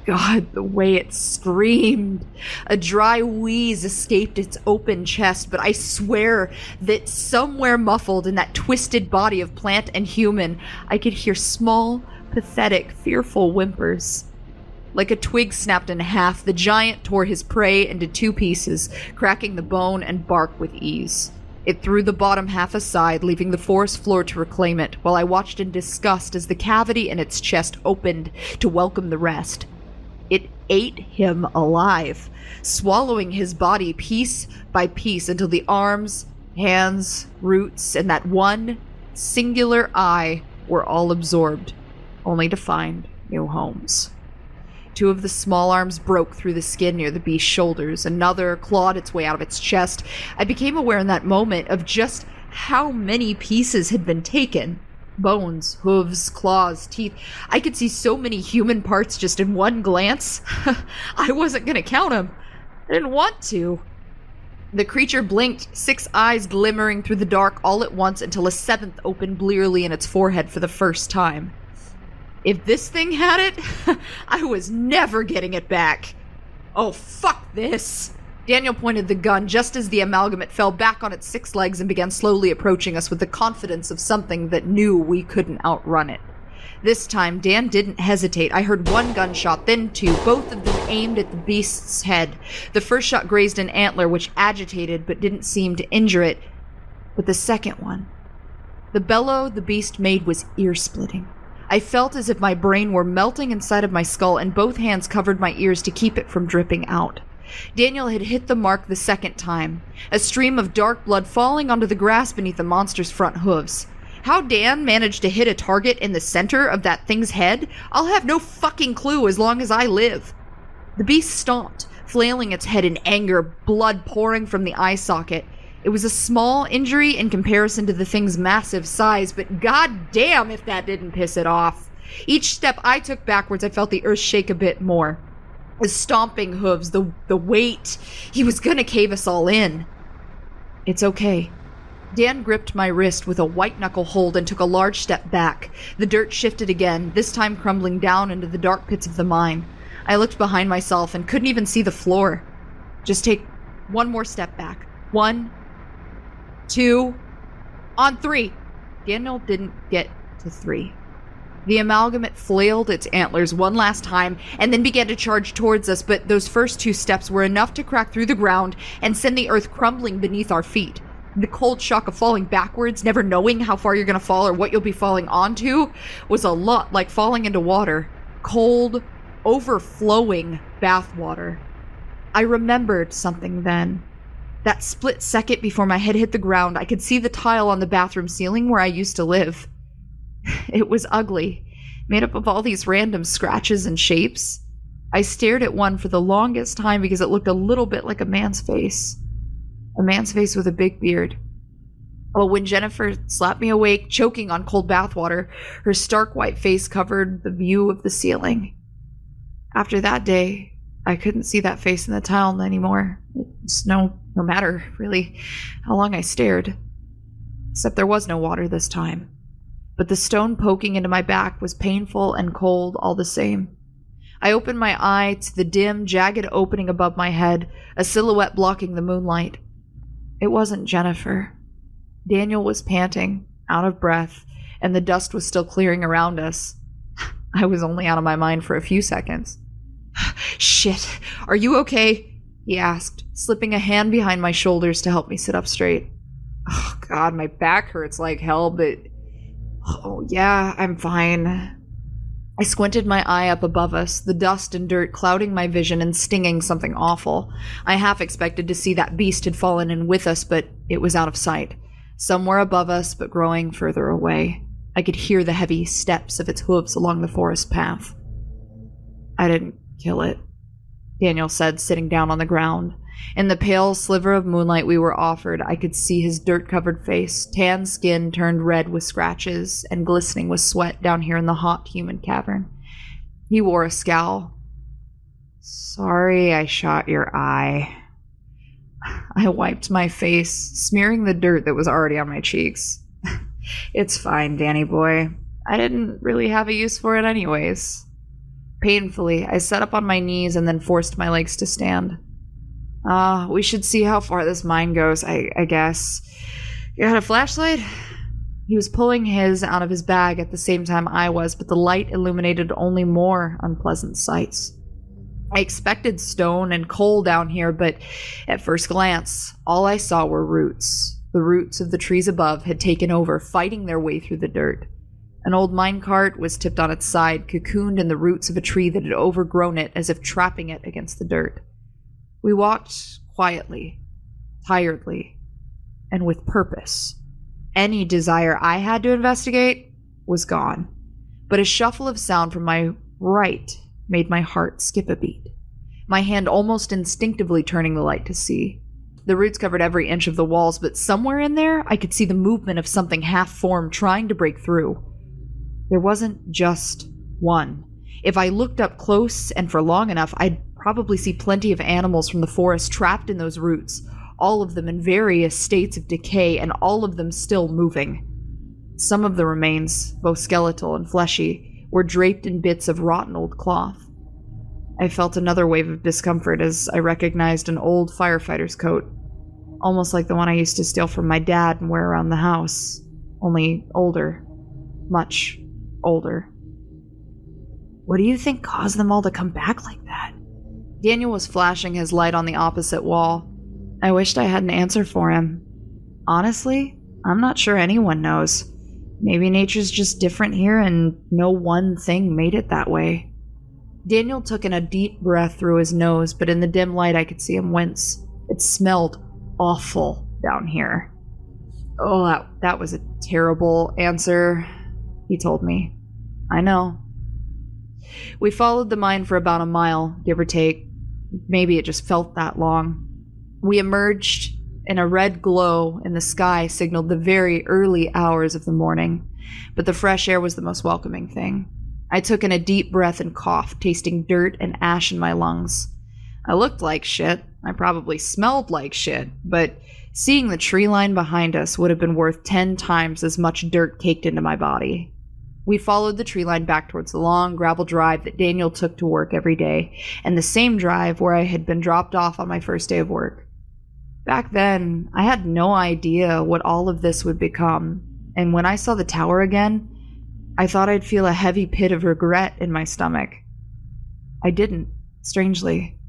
God, the way it screamed. A dry wheeze escaped its open chest, but I swear that somewhere muffled in that twisted body of plant and human, I could hear small, pathetic, fearful whimpers. Like a twig snapped in half, the giant tore his prey into 2 pieces, cracking the bone and bark with ease. It threw the bottom half aside, leaving the forest floor to reclaim it, while I watched in disgust as the cavity in its chest opened to welcome the rest. It ate him alive, swallowing his body piece by piece until the arms, hands, roots, and that one singular eye were all absorbed, only to find new homes. 2 of the small arms broke through the skin near the beast's shoulders. Another clawed its way out of its chest. I became aware in that moment of just how many pieces had been taken. Bones, hooves, claws, teeth. I could see so many human parts just in one glance. I wasn't going to count them. I didn't want to. The creature blinked, 6 eyes glimmering through the dark all at once until a 7th opened blearily in its forehead for the first time. If this thing had it, I was never getting it back. Oh, fuck this. Daniel pointed the gun just as the amalgamate fell back on its 6 legs and began slowly approaching us with the confidence of something that knew we couldn't outrun it. This time, Dan didn't hesitate. I heard 1 gunshot, then 2, both of them aimed at the beast's head. The first shot grazed an antler, which agitated but didn't seem to injure it. But the second one, the bellow the beast made was ear-splitting. I felt as if my brain were melting inside of my skull, and both hands covered my ears to keep it from dripping out. Daniel had hit the mark the second time, a stream of dark blood falling onto the grass beneath the monster's front hooves. How Dan managed to hit a target in the center of that thing's head, I'll have no fucking clue as long as I live. The beast stomped, flailing its head in anger, blood pouring from the eye socket. It was a small injury in comparison to the thing's massive size, but goddamn if that didn't piss it off. Each step I took backwards, I felt the earth shake a bit more. His stomping hooves, the weight, he was gonna cave us all in. It's okay. Dan gripped my wrist with a white-knuckle hold and took a large step back. The dirt shifted again, this time crumbling down into the dark pits of the mine. I looked behind myself and couldn't even see the floor. Just take 1 more step back. 1, 2, on 3. Daniel didn't get to 3. The amalgamate flailed its antlers 1 last time and then began to charge towards us, but those first 2 steps were enough to crack through the ground and send the earth crumbling beneath our feet. The cold shock of falling backwards, never knowing how far you're going to fall or what you'll be falling onto, was a lot like falling into water. Cold, overflowing bathwater. I remembered something then. That split second before my head hit the ground, I could see the tile on the bathroom ceiling where I used to live. It was ugly, made up of all these random scratches and shapes. I stared at one for the longest time because it looked a little bit like a man's face. A man's face with a big beard. Well, when Jennifer slapped me awake, choking on cold bathwater, her stark white face covered the view of the ceiling. After that day, I couldn't see that face in the tile anymore. It's no matter, really, how long I stared. Except there was no water this time. But the stone poking into my back was painful and cold all the same. I opened my eye to the dim, jagged opening above my head, a silhouette blocking the moonlight. It wasn't Jennifer. Daniel was panting, out of breath, and the dust was still clearing around us. I was only out of my mind for a few seconds. "Shit, are you okay?" he asked, slipping a hand behind my shoulders to help me sit up straight. "Oh God, my back hurts like hell, but... Oh yeah, I'm fine." I squinted my eye up above us, the dust and dirt clouding my vision and stinging something awful. I half expected to see that beast had fallen in with us, but it was out of sight. Somewhere above us, but growing further away. I could hear the heavy steps of its hooves along the forest path. "I didn't kill it," Daniel said, sitting down on the ground. In the pale sliver of moonlight we were offered, I could see his dirt-covered face, tan skin turned red with scratches and glistening with sweat down here in the hot human cavern. He wore a scowl. "Sorry I shot your eye." I wiped my face, smearing the dirt that was already on my cheeks. "It's fine, Danny boy. I didn't really have a use for it anyways." Painfully, I sat up on my knees and then forced my legs to stand. We should see how far this mine goes, I guess. You got a flashlight?" He was pulling his out of his bag at the same time I was, but the light illuminated only more unpleasant sights. I expected stone and coal down here, but at first glance, all I saw were roots. The roots of the trees above had taken over, fighting their way through the dirt. An old minecart was tipped on its side, cocooned in the roots of a tree that had overgrown it, as if trapping it against the dirt. We walked quietly, tiredly, and with purpose. Any desire I had to investigate was gone, but a shuffle of sound from my right made my heart skip a beat, my hand almost instinctively turning the light to see. The roots covered every inch of the walls, but somewhere in there I could see the movement of something half-formed trying to break through. There wasn't just one. If I looked up close and for long enough, I'd probably see plenty of animals from the forest trapped in those roots, all of them in various states of decay and all of them still moving. Some of the remains, both skeletal and fleshy, were draped in bits of rotten old cloth. I felt another wave of discomfort as I recognized an old firefighter's coat, almost like the one I used to steal from my dad and wear around the house, only older, much older. What do you think caused them all to come back like that? Daniel was flashing his light on the opposite wall. I wished I had an answer for him. Honestly, I'm not sure anyone knows. Maybe nature's just different here and no one thing made it that way. Daniel took in a deep breath through his nose, but in the dim light I could see him wince. It smelled awful down here. "Oh, that was a terrible answer," he told me. "I know." We followed the mine for about a mile, give or take. Maybe it just felt that long. We emerged, and a red glow in the sky signaled the very early hours of the morning, but the fresh air was the most welcoming thing. I took in a deep breath and coughed, tasting dirt and ash in my lungs. I looked like shit. I probably smelled like shit, but seeing the tree line behind us would have been worth 10 times as much dirt caked into my body. We followed the tree line back towards the long gravel drive that Daniel took to work every day, and the same drive where I had been dropped off on my first day of work. Back then, I had no idea what all of this would become, and when I saw the tower again, I thought I'd feel a heavy pit of regret in my stomach. I didn't, strangely.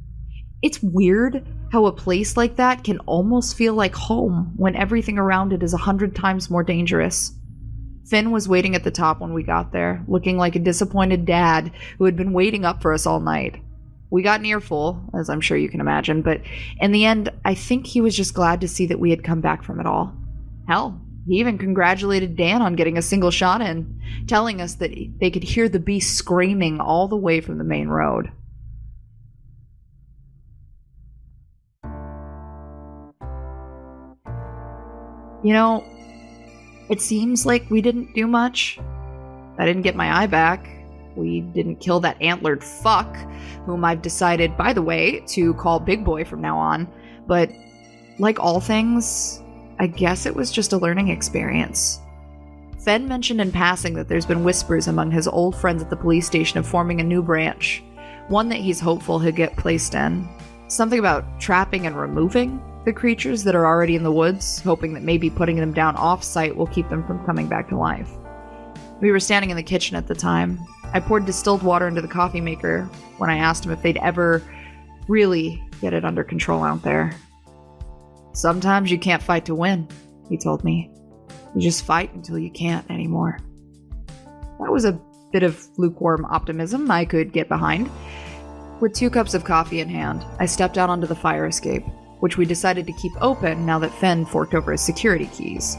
It's weird how a place like that can almost feel like home when everything around it is 100 times more dangerous. Finn was waiting at the top when we got there, looking like a disappointed dad who had been waiting up for us all night. We got near full, as I'm sure you can imagine, but in the end, I think he was just glad to see that we had come back from it all. Hell, he even congratulated Dan on getting a single shot in, telling us that they could hear the beast screaming all the way from the main road. You know, it seems like we didn't do much. I didn't get my eye back. we didn't kill that antlered fuck, whom I've decided, by the way, to call Big Boy from now on. But like all things, I guess it was just a learning experience. Fen mentioned in passing that there's been whispers among his old friends at the police station of forming a new branch, one that he's hopeful he'll get placed in. Something about trapping and removing the creatures that are already in the woods, hoping that maybe putting them down off-site will keep them from coming back to life. We were standing in the kitchen at the time. I poured distilled water into the coffee maker when I asked him if they'd ever really get it under control out there. "Sometimes you can't fight to win," he told me. "You just fight until you can't anymore." That was a bit of lukewarm optimism I could get behind. With 2 cups of coffee in hand, I stepped out onto the fire escape, which we decided to keep open now that Fen forked over his security keys.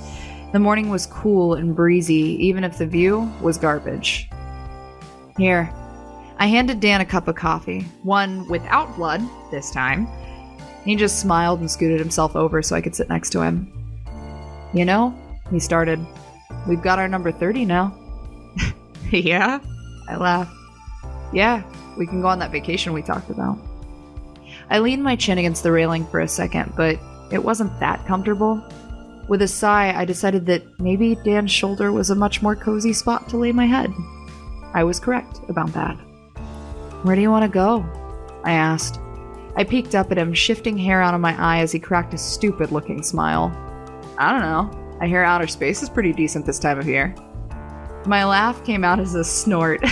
The morning was cool and breezy, even if the view was garbage. "Here." I handed Dan a cup of coffee, one without blood this time. He just smiled and scooted himself over so I could sit next to him. "You know," he started, "we've got our number 30 now." "Yeah?" I laughed. "Yeah, we can go on that vacation we talked about." I leaned my chin against the railing for a second, but it wasn't that comfortable. With a sigh, I decided that maybe Dan's shoulder was a much more cozy spot to lay my head. I was correct about that. "Where do you want to go?" I asked. I peeked up at him, shifting hair out of my eye as he cracked a stupid-looking smile. "I don't know. I hear outer space is pretty decent this time of year." My laugh came out as a snort.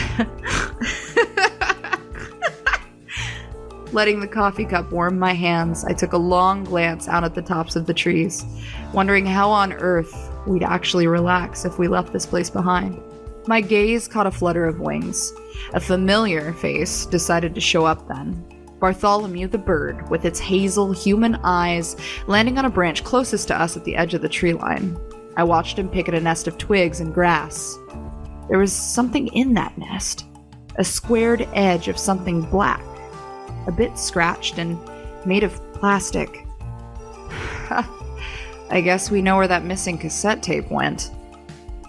Letting the coffee cup warm my hands, I took a long glance out at the tops of the trees, wondering how on earth we'd actually relax if we left this place behind. My gaze caught a flutter of wings. A familiar face decided to show up then. Bartholomew the bird, with its hazel human eyes, landing on a branch closest to us at the edge of the tree line. I watched him pick at a nest of twigs and grass. There was something in that nest. A squared edge of something black. A bit scratched and made of plastic. I guess we know where that missing cassette tape went.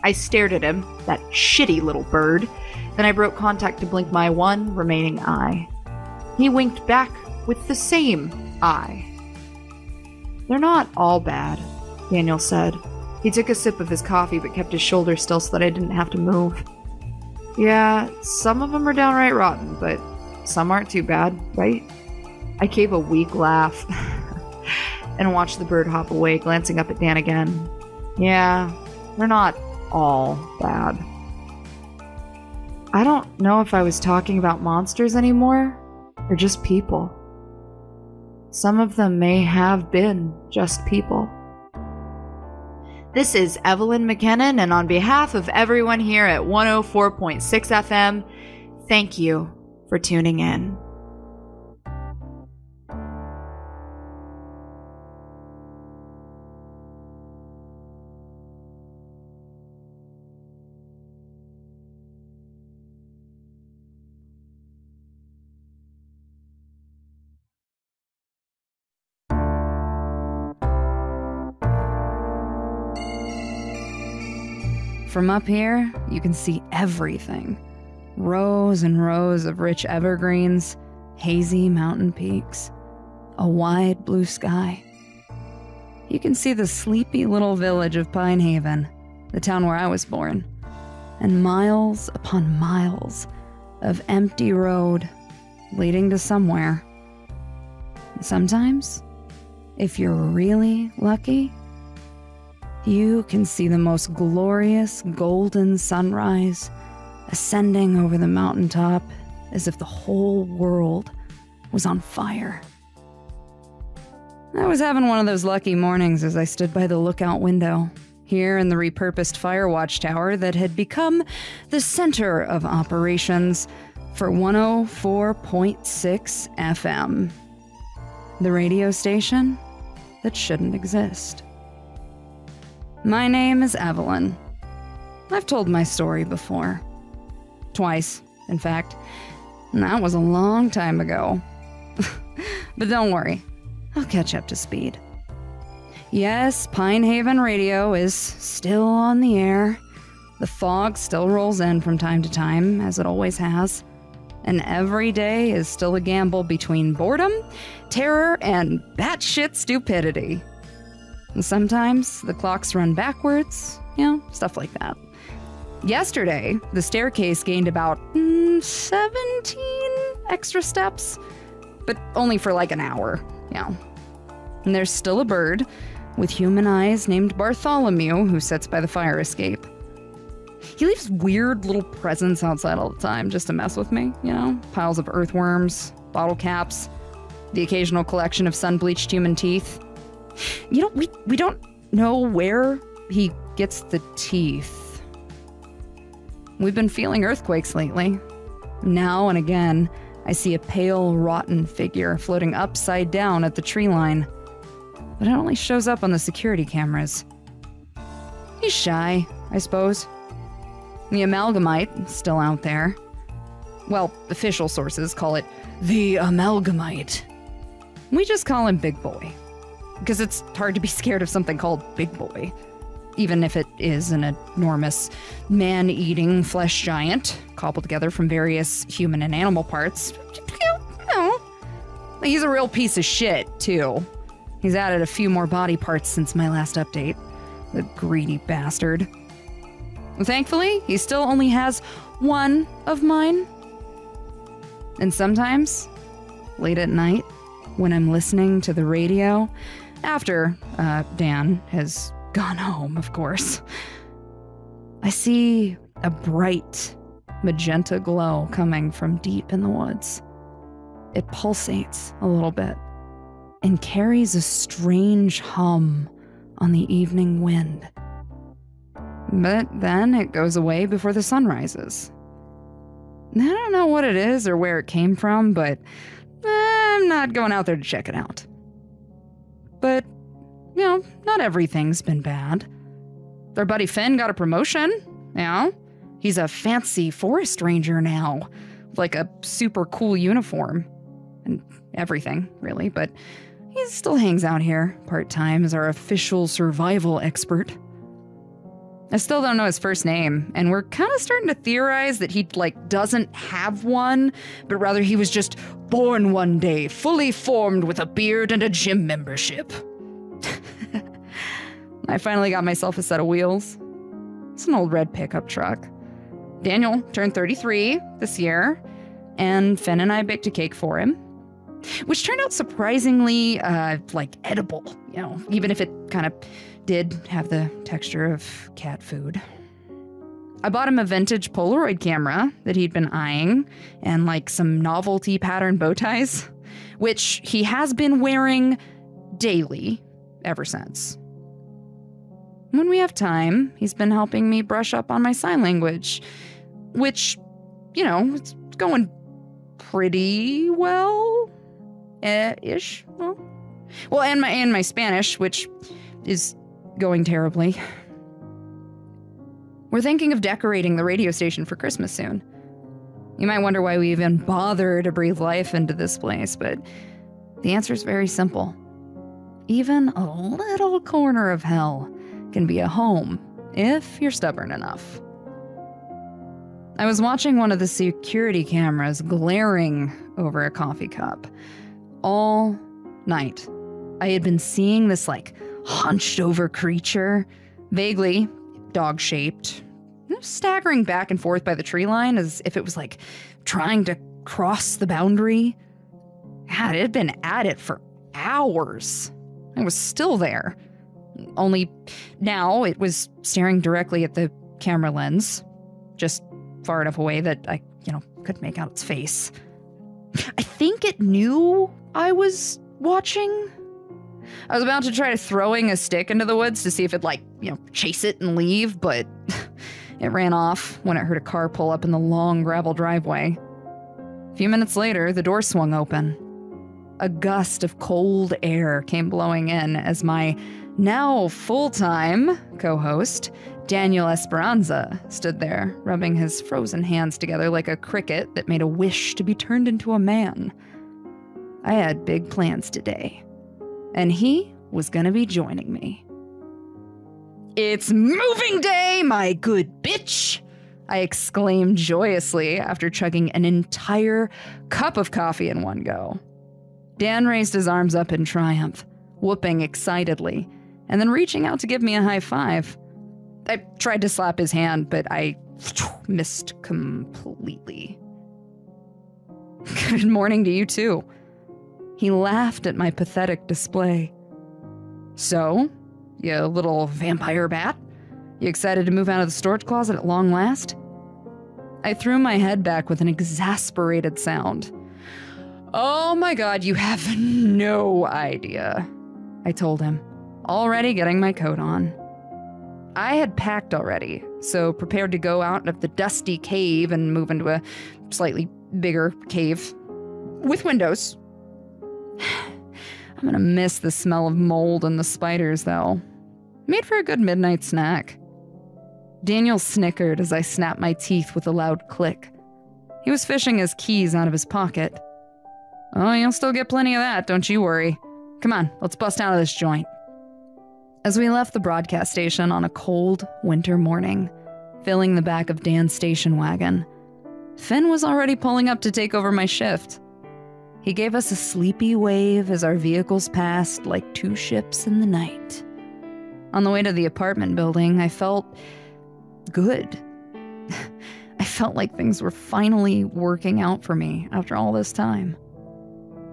I stared at him, that shitty little bird, then I broke contact to blink my one remaining eye. He winked back with the same eye. "They're not all bad," Daniel said. He took a sip of his coffee but kept his shoulder still so that I didn't have to move. "Yeah, some of them are downright rotten, but some aren't too bad, right?" I gave a weak laugh and watched the bird hop away, glancing up at Dan again. "Yeah, they're not all bad." I don't know if I was talking about monsters anymore, or just people. Some of them may have been just people. This is Evelyn McKinnon, and on behalf of everyone here at 104.6 FM, thank you for tuning in. From up here, you can see everything. Rows and rows of rich evergreens, hazy mountain peaks, a wide blue sky. You can see the sleepy little village of Pine Haven, the town where I was born, and miles upon miles of empty road leading to somewhere. And sometimes, if you're really lucky, you can see the most glorious golden sunrise ascending over the mountaintop as if the whole world was on fire. I was having one of those lucky mornings as I stood by the lookout window, here in the repurposed fire watchtower that had become the center of operations for 104.6 FM, the radio station that shouldn't exist. My name is Evelyn. I've told my story before. Twice, in fact. And that was a long time ago. But don't worry, I'll catch up to speed. Yes, Pine Haven Radio is still on the air. The fog still rolls in from time to time, as it always has. And every day is still a gamble between boredom, terror, and batshit stupidity. And sometimes the clocks run backwards, stuff like that. Yesterday, the staircase gained about 17 extra steps, but only for like an hour, And there's still a bird with human eyes named Bartholomew who sits by the fire escape. He leaves weird little presents outside all the time just to mess with me, Piles of earthworms, bottle caps, the occasional collection of sun-bleached human teeth. We don't know where he gets the teeth. We've been feeling earthquakes lately. Now and again, I see a pale, rotten figure floating upside down at the tree line. But it only shows up on the security cameras. He's shy, I suppose. The Amalgamite is still out there. Well, official sources call it the Amalgamite. We just call him Big Boy. Because it's hard to be scared of something called Big Boy. Even if it is an enormous man-eating flesh giant, cobbled together from various human and animal parts. He's a real piece of shit, too. He's added a few more body parts since my last update. The greedy bastard. Thankfully, he still only has one of mine. And sometimes, late at night, when I'm listening to the radio, after Dan has gone home, of course, I see a bright magenta glow coming from deep in the woods. It pulsates a little bit and carries a strange hum on the evening wind. But then it goes away before the sun rises. I don't know what it is or where it came from, but I'm not going out there to check it out. But, not everything's been bad. Their buddy Finn got a promotion, He's a fancy forest ranger now, with like a super cool uniform. And everything, really, but he still hangs out here part-time as our official survival expert. I still don't know his first name, and we're kind of starting to theorize that he, doesn't have one, but rather he was just born one day, fully formed with a beard and a gym membership. I finally got myself a set of wheels. It's an old red pickup truck. Daniel turned 33 this year, and Finn and I baked a cake for him, which turned out surprisingly, edible, even if it kind of did have the texture of cat food. I bought him a vintage Polaroid camera that he'd been eyeing and some novelty pattern bow ties, which he has been wearing daily ever since. When we have time, he's been helping me brush up on my sign language, which, it's going pretty well, ish. Well, and my Spanish, which is going terribly. We're thinking of decorating the radio station for Christmas soon. You might wonder why we even bother to breathe life into this place, but the answer is very simple. Even a little corner of hell can be a home if you're stubborn enough. I was watching one of the security cameras glaring over a coffee cup all night. I had been seeing this hunched over creature, vaguely dog-shaped, staggering back and forth by the tree line as if it was trying to cross the boundary. God, it had been at it for hours. It was still there. Only now it was staring directly at the camera lens, just far enough away that I, could make out its face. I think it knew I was watching. I was about to try throwing a stick into the woods to see if it'd chase it and leave, but it ran off when it heard a car pull up in the long gravel driveway. A few minutes later, the door swung open. A gust of cold air came blowing in as my now full-time co-host, Daniel Esperanza, stood there, rubbing his frozen hands together like a cricket that made a wish to be turned into a man. I had big plans today, and he was gonna be joining me. It's moving day, my good bitch! I exclaimed joyously after chugging an entire cup of coffee in one go. Dan raised his arms up in triumph, whooping excitedly, and then reaching out to give me a high five. I tried to slap his hand, but I missed completely. Good morning to you too. He laughed at my pathetic display. So, you little vampire bat? You excited to move out of the storage closet at long last? I threw my head back with an exasperated sound. Oh my god, you have no idea, I told him, already getting my coat on. I had packed already, so prepared to go out of the dusty cave and move into a slightly bigger cave with windows. I'm gonna miss the smell of mold and the spiders, though. Made for a good midnight snack. Daniel snickered as I snapped my teeth with a loud click. He was fishing his keys out of his pocket. Oh, you'll still get plenty of that, don't you worry. Come on, let's bust out of this joint. As we left the broadcast station on a cold winter morning, filling the back of Dan's station wagon, Finn was already pulling up to take over my shift. He gave us a sleepy wave as our vehicles passed like two ships in the night. On the way to the apartment building, I felt good. I felt like things were finally working out for me after all this time.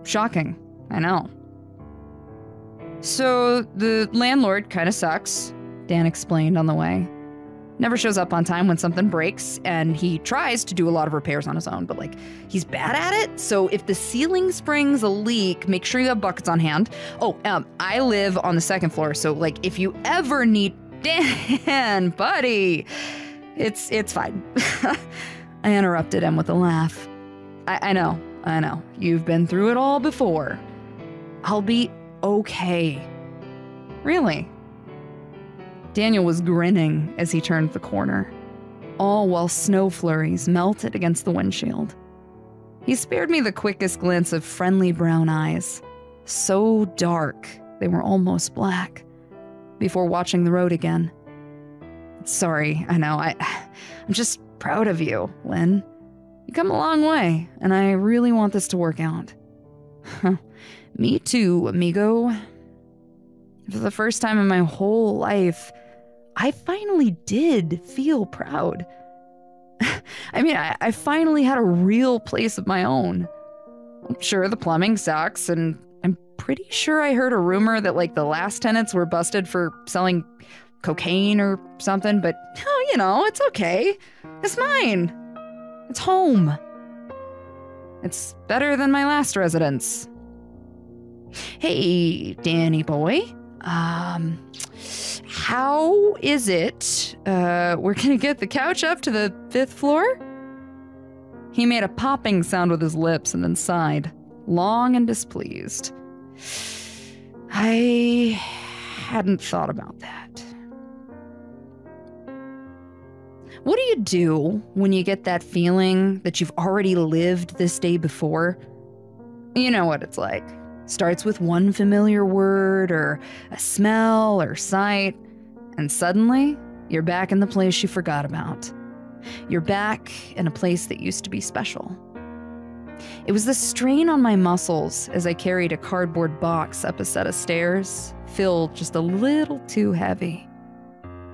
Shocking, I know. So, the landlord kinda sucks, Dan explained on the way. Never shows up on time when something breaks, and he tries to do a lot of repairs on his own, but he's bad at it, so if the ceiling springs a leak, make sure you have buckets on hand. Oh, I live on the second floor, so if you ever need Dan, buddy, it's fine. I interrupted him with a laugh. I know, you've been through it all before. I'll be okay. Really? Daniel was grinning as he turned the corner, all while snow flurries melted against the windshield. He spared me the quickest glance of friendly brown eyes, so dark they were almost black, before watching the road again. Sorry, I know, I'm just proud of you, Lynn. You come a long way, and I really want this to work out. Me too, amigo. For the first time in my whole life, I finally did feel proud. I finally had a real place of my own. I'm sure the plumbing sucks, and I'm pretty sure I heard a rumor that the last tenants were busted for selling cocaine or something, but it's okay. It's mine. It's home. It's better than my last residence. Hey, Danny boy. How is it, we're gonna get the couch up to the 5th floor? He made a popping sound with his lips and then sighed, long and displeased. I hadn't thought about that. What do you do when you get that feeling that you've already lived this day before? You know what it's like. Starts with one familiar word or a smell or sight, and suddenly you're back in the place you forgot about. You're back in a place that used to be special. It was the strain on my muscles as I carried a cardboard box up a set of stairs, filled just a little too heavy.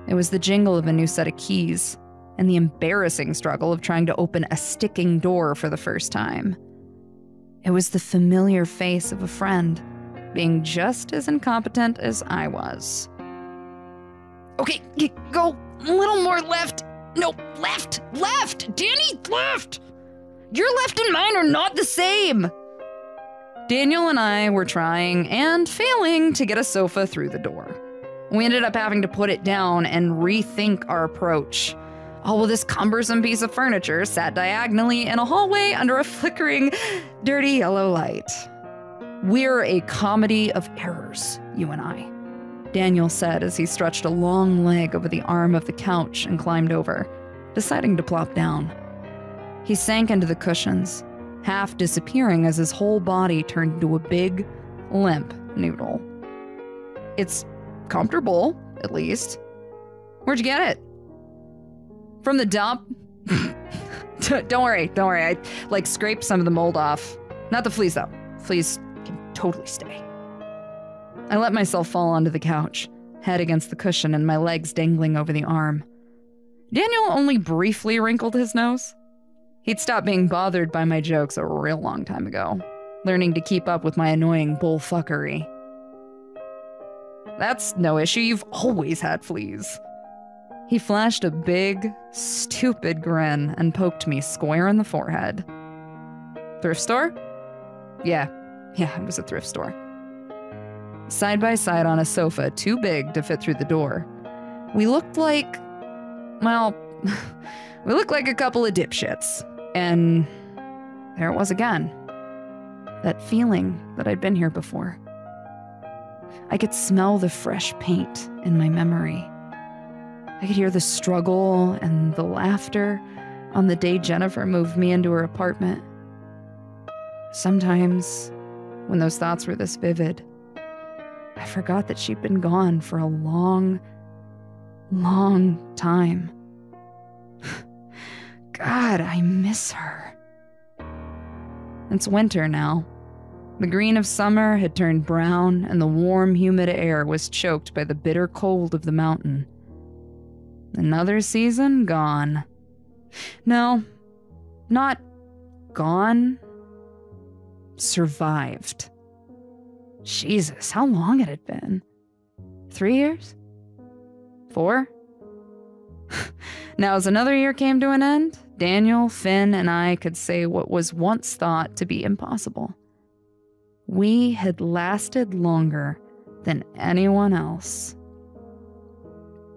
It was the jingle of a new set of keys, and the embarrassing struggle of trying to open a sticking door for the first time. It was the familiar face of a friend, being just as incompetent as I was. Okay, go a little more left. No, left! Danny, left! Your left and mine are not the same! Daniel and I were trying and failing to get a sofa through the door. We ended up having to put it down and rethink our approach. All of this cumbersome piece of furniture sat diagonally in a hallway under a flickering, dirty yellow light. We're a comedy of errors, you and I, Daniel said as he stretched a long leg over the arm of the couch and climbed over, deciding to plop down. He sank into the cushions, half disappearing as his whole body turned into a big, limp noodle. It's comfortable, at least. Where'd you get it? From the dump? Don't worry. I, scraped some of the mold off. Not the fleas, though. Fleas can totally stay. I let myself fall onto the couch, head against the cushion and my legs dangling over the arm. Daniel only briefly wrinkled his nose. He'd stopped being bothered by my jokes a real long time ago, learning to keep up with my annoying bullfuckery. That's no issue, you've always had fleas. He flashed a big, stupid grin and poked me square in the forehead. Thrift store? Yeah, it was a thrift store. Side by side on a sofa too big to fit through the door, we looked like, well, we looked like a couple of dipshits. And there it was again. That feeling that I'd been here before. I could smell the fresh paint in my memory. I could hear the struggle and the laughter on the day Jennifer moved me into her apartment. Sometimes, when those thoughts were this vivid, I forgot that she'd been gone for a long, long time. God, I miss her. It's winter now. The green of summer had turned brown, and the warm, humid air was choked by the bitter cold of the mountain. Another season gone. No, not gone. Survived. Jesus, how long had it been? 3 years? 4? Now, as another year came to an end, Daniel, Finn, and I could say what was once thought to be impossible. We had lasted longer than anyone else.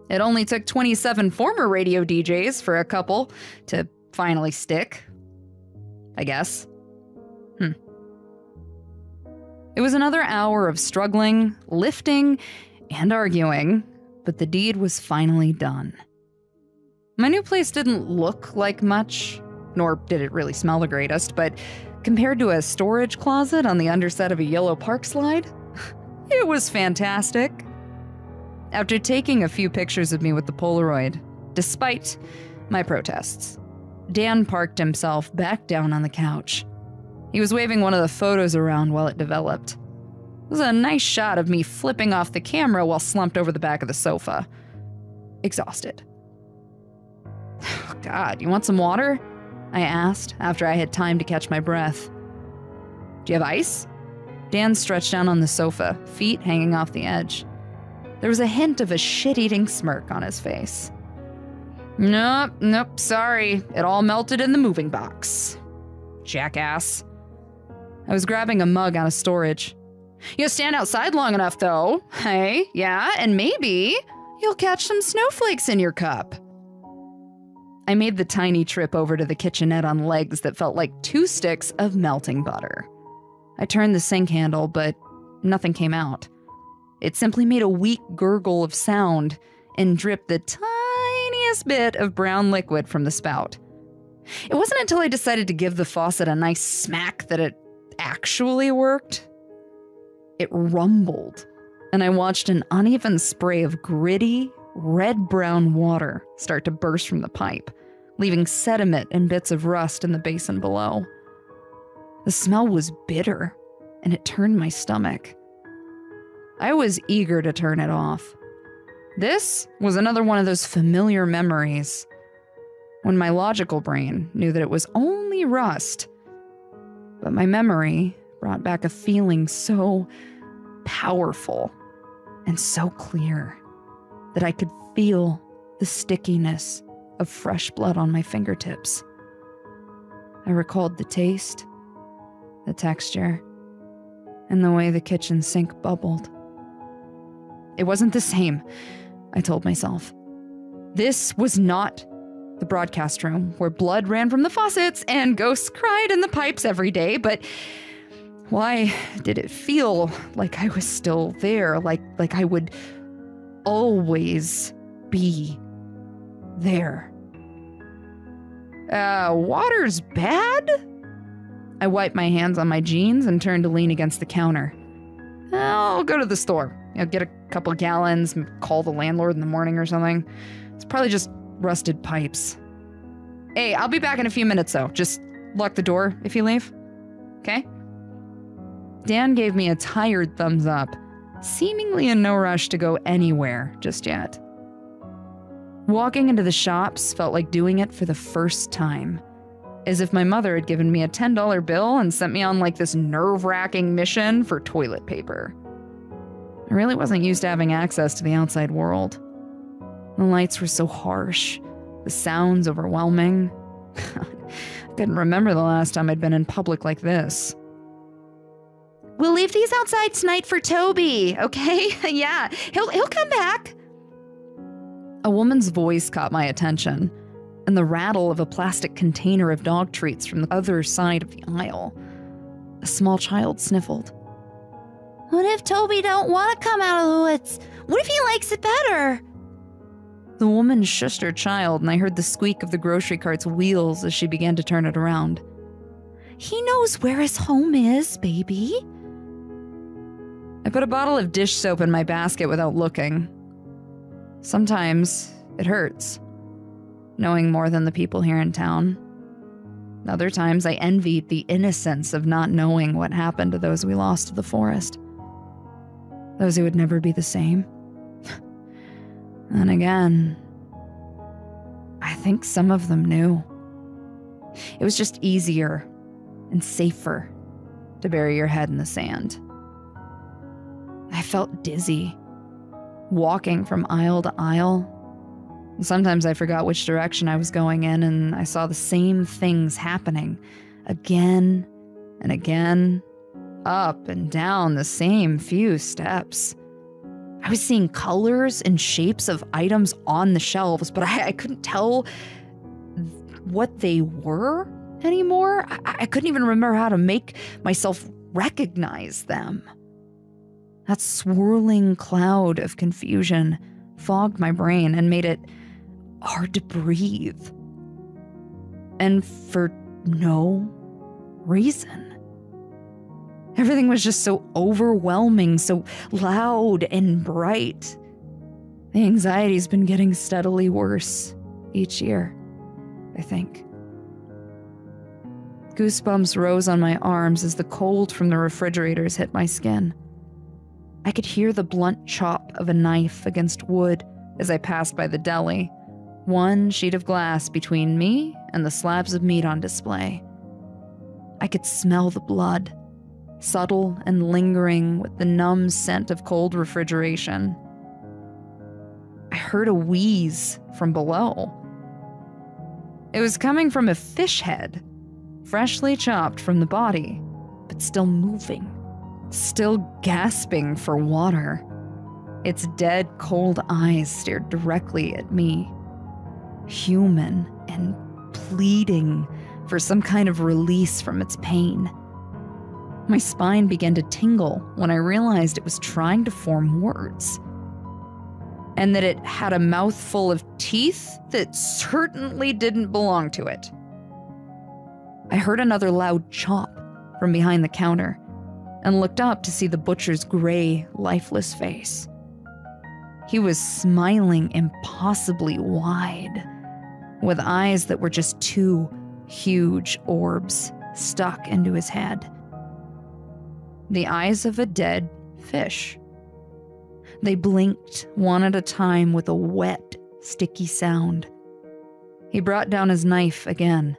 It only took 27 former radio DJs for a couple to finally stick, I guess. It was another hour of struggling, lifting, and arguing, but the deed was finally done. My new place didn't look like much, nor did it really smell the greatest, but compared to a storage closet on the underset of a yellow park slide, it was fantastic. After taking a few pictures of me with the Polaroid, despite my protests, Dan parked himself back down on the couch. He was waving one of the photos around while it developed. It was a nice shot of me flipping off the camera while slumped over the back of the sofa. Exhausted. God, you want some water? I asked after I had time to catch my breath. Do you have ice? Dan stretched down on the sofa, feet hanging off the edge. There was a hint of a shit-eating smirk on his face. Nope, sorry. It all melted in the moving box. Jackass. I was grabbing a mug out of storage. You'll stand outside long enough, though. Hey, yeah, and maybe you'll catch some snowflakes in your cup. I made the tiny trip over to the kitchenette on legs that felt like 2 sticks of melting butter. I turned the sink handle, but nothing came out. It simply made a weak gurgle of sound and dripped the tiniest bit of brown liquid from the spout. It wasn't until I decided to give the faucet a nice smack that it actually worked. It rumbled, and I watched an uneven spray of gritty, red-brown water start to burst from the pipe, leaving sediment and bits of rust in the basin below. The smell was bitter, and it turned my stomach. I was eager to turn it off. This was another one of those familiar memories, when my logical brain knew that it was only rust. But my memory brought back a feeling so powerful and so clear that I could feel the stickiness of fresh blood on my fingertips. I recalled the taste, the texture, and the way the kitchen sink bubbled. It wasn't the same, I told myself. This was not the broadcast room where blood ran from the faucets and ghosts cried in the pipes every day, but why did it feel like I was still there, like I would always be there? Water's bad? I wiped my hands on my jeans and turned to lean against the counter. I'll go to the store. Get a couple of gallons, call the landlord in the morning or something. It's probably just rusted pipes. Hey, I'll be back in a few minutes though. Just lock the door if you leave. Okay? Dan gave me a tired thumbs up, seemingly in no rush to go anywhere just yet. Walking into the shops felt like doing it for the first time, as if my mother had given me a $10 bill and sent me on like this nerve-wracking mission for toilet paper. I really wasn't used to having access to the outside world. The lights were so harsh, the sounds overwhelming. I couldn't remember the last time I'd been in public like this. We'll leave these outside tonight for Toby, okay? Yeah, he'll come back. A woman's voice caught my attention, and the rattle of a plastic container of dog treats from the other side of the aisle. A small child sniffled. What if Toby don't want to come out of the woods? What if he likes it better? The woman shushed her child, and I heard the squeak of the grocery cart's wheels as she began to turn it around. He knows where his home is, baby. I put a bottle of dish soap in my basket without looking. Sometimes it hurts, knowing more than the people here in town. Other times I envied the innocence of not knowing what happened to those we lost to the forest. Those who would never be the same. And again, I think some of them knew. It was just easier and safer to bury your head in the sand. I felt dizzy, walking from aisle to aisle. Sometimes I forgot which direction I was going in, and I saw the same things happening again and again, up and down the same few steps. I was seeing colors and shapes of items on the shelves, but I couldn't tell what they were anymore. I couldn't even remember how to make myself recognize them. That swirling cloud of confusion fogged my brain and made it hard to breathe. And for no reason. Everything was just so overwhelming, so loud and bright. The anxiety's been getting steadily worse each year, I think. Goosebumps rose on my arms as the cold from the refrigerators hit my skin. I could hear the blunt chop of a knife against wood as I passed by the deli, one sheet of glass between me and the slabs of meat on display. I could smell the blood, subtle and lingering with the numb scent of cold refrigeration. I heard a wheeze from below. It was coming from a fish head, freshly chopped from the body, but still moving. Still gasping for water. Its dead, cold eyes stared directly at me, human and pleading for some kind of release from its pain. My spine began to tingle when I realized it was trying to form words, and that it had a mouthful of teeth that certainly didn't belong to it. I heard another loud chop from behind the counter, and looked up to see the butcher's gray, lifeless face. He was smiling impossibly wide, with eyes that were just two huge orbs stuck into his head. The eyes of a dead fish. They blinked one at a time with a wet, sticky sound. He brought down his knife again,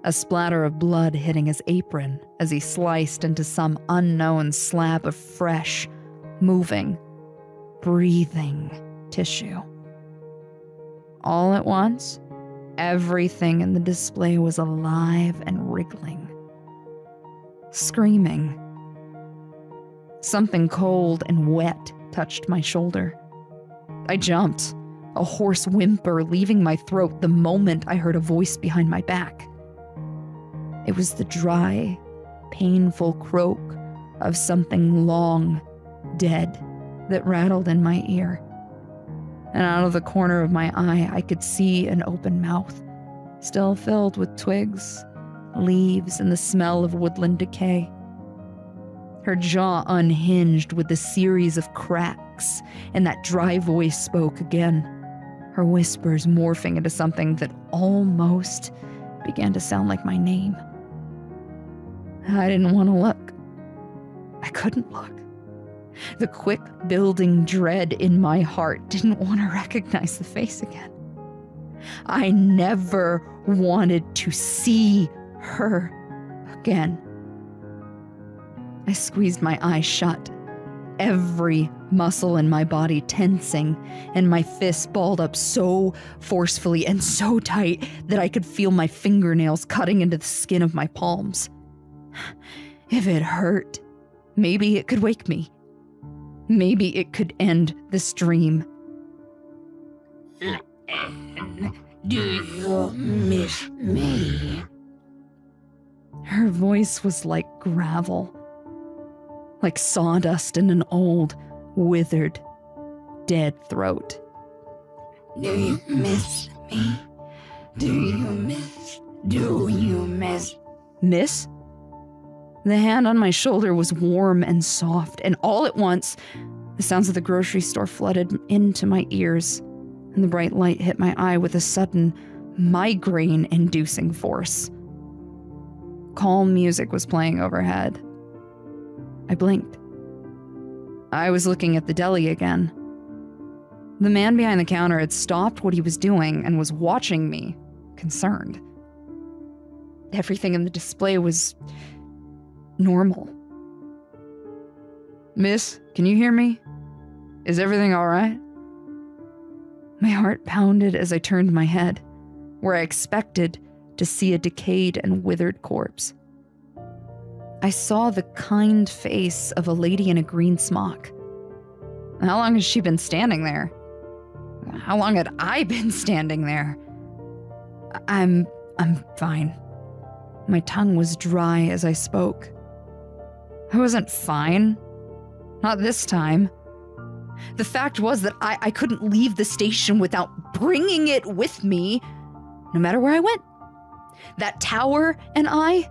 a splatter of blood hitting his apron as he sliced into some unknown slab of fresh, moving, breathing tissue. All at once, everything in the display was alive and wriggling, screaming. Something cold and wet touched my shoulder. I jumped, a hoarse whimper leaving my throat the moment I heard a voice behind my back. It was the dry, painful croak of something long dead that rattled in my ear. And out of the corner of my eye, I could see an open mouth, still filled with twigs, leaves, and the smell of woodland decay. Her jaw unhinged with a series of cracks, and that dry voice spoke again, her whispers morphing into something that almost began to sound like my name. I didn't want to look. I couldn't look. The quick building dread in my heart didn't want to recognize the face again. I never wanted to see her again. I squeezed my eyes shut, every muscle in my body tensing, and my fists balled up so forcefully and so tight that I could feel my fingernails cutting into the skin of my palms. If it hurt, maybe it could wake me. Maybe it could end this dream. Do you miss me? Her voice was like gravel, like sawdust in an old, withered, dead throat. Do you miss me? Do you miss? Miss? The hand on my shoulder was warm and soft, and all at once, the sounds of the grocery store flooded into my ears, and the bright light hit my eye with a sudden, migraine-inducing force. Calm music was playing overhead. I blinked. I was looking at the deli again. The man behind the counter had stopped what he was doing and was watching me, concerned. Everything in the display was normal. Miss, can you hear me? Is everything all right? My heart pounded as I turned my head, where I expected to see a decayed and withered corpse. I saw the kind face of a lady in a green smock. How long has she been standing there? How long had I been standing there? I'm fine. My tongue was dry as I spoke. I wasn't fine. Not this time. The fact was that I couldn't leave the station without bringing it with me, no matter where I went. That tower and I,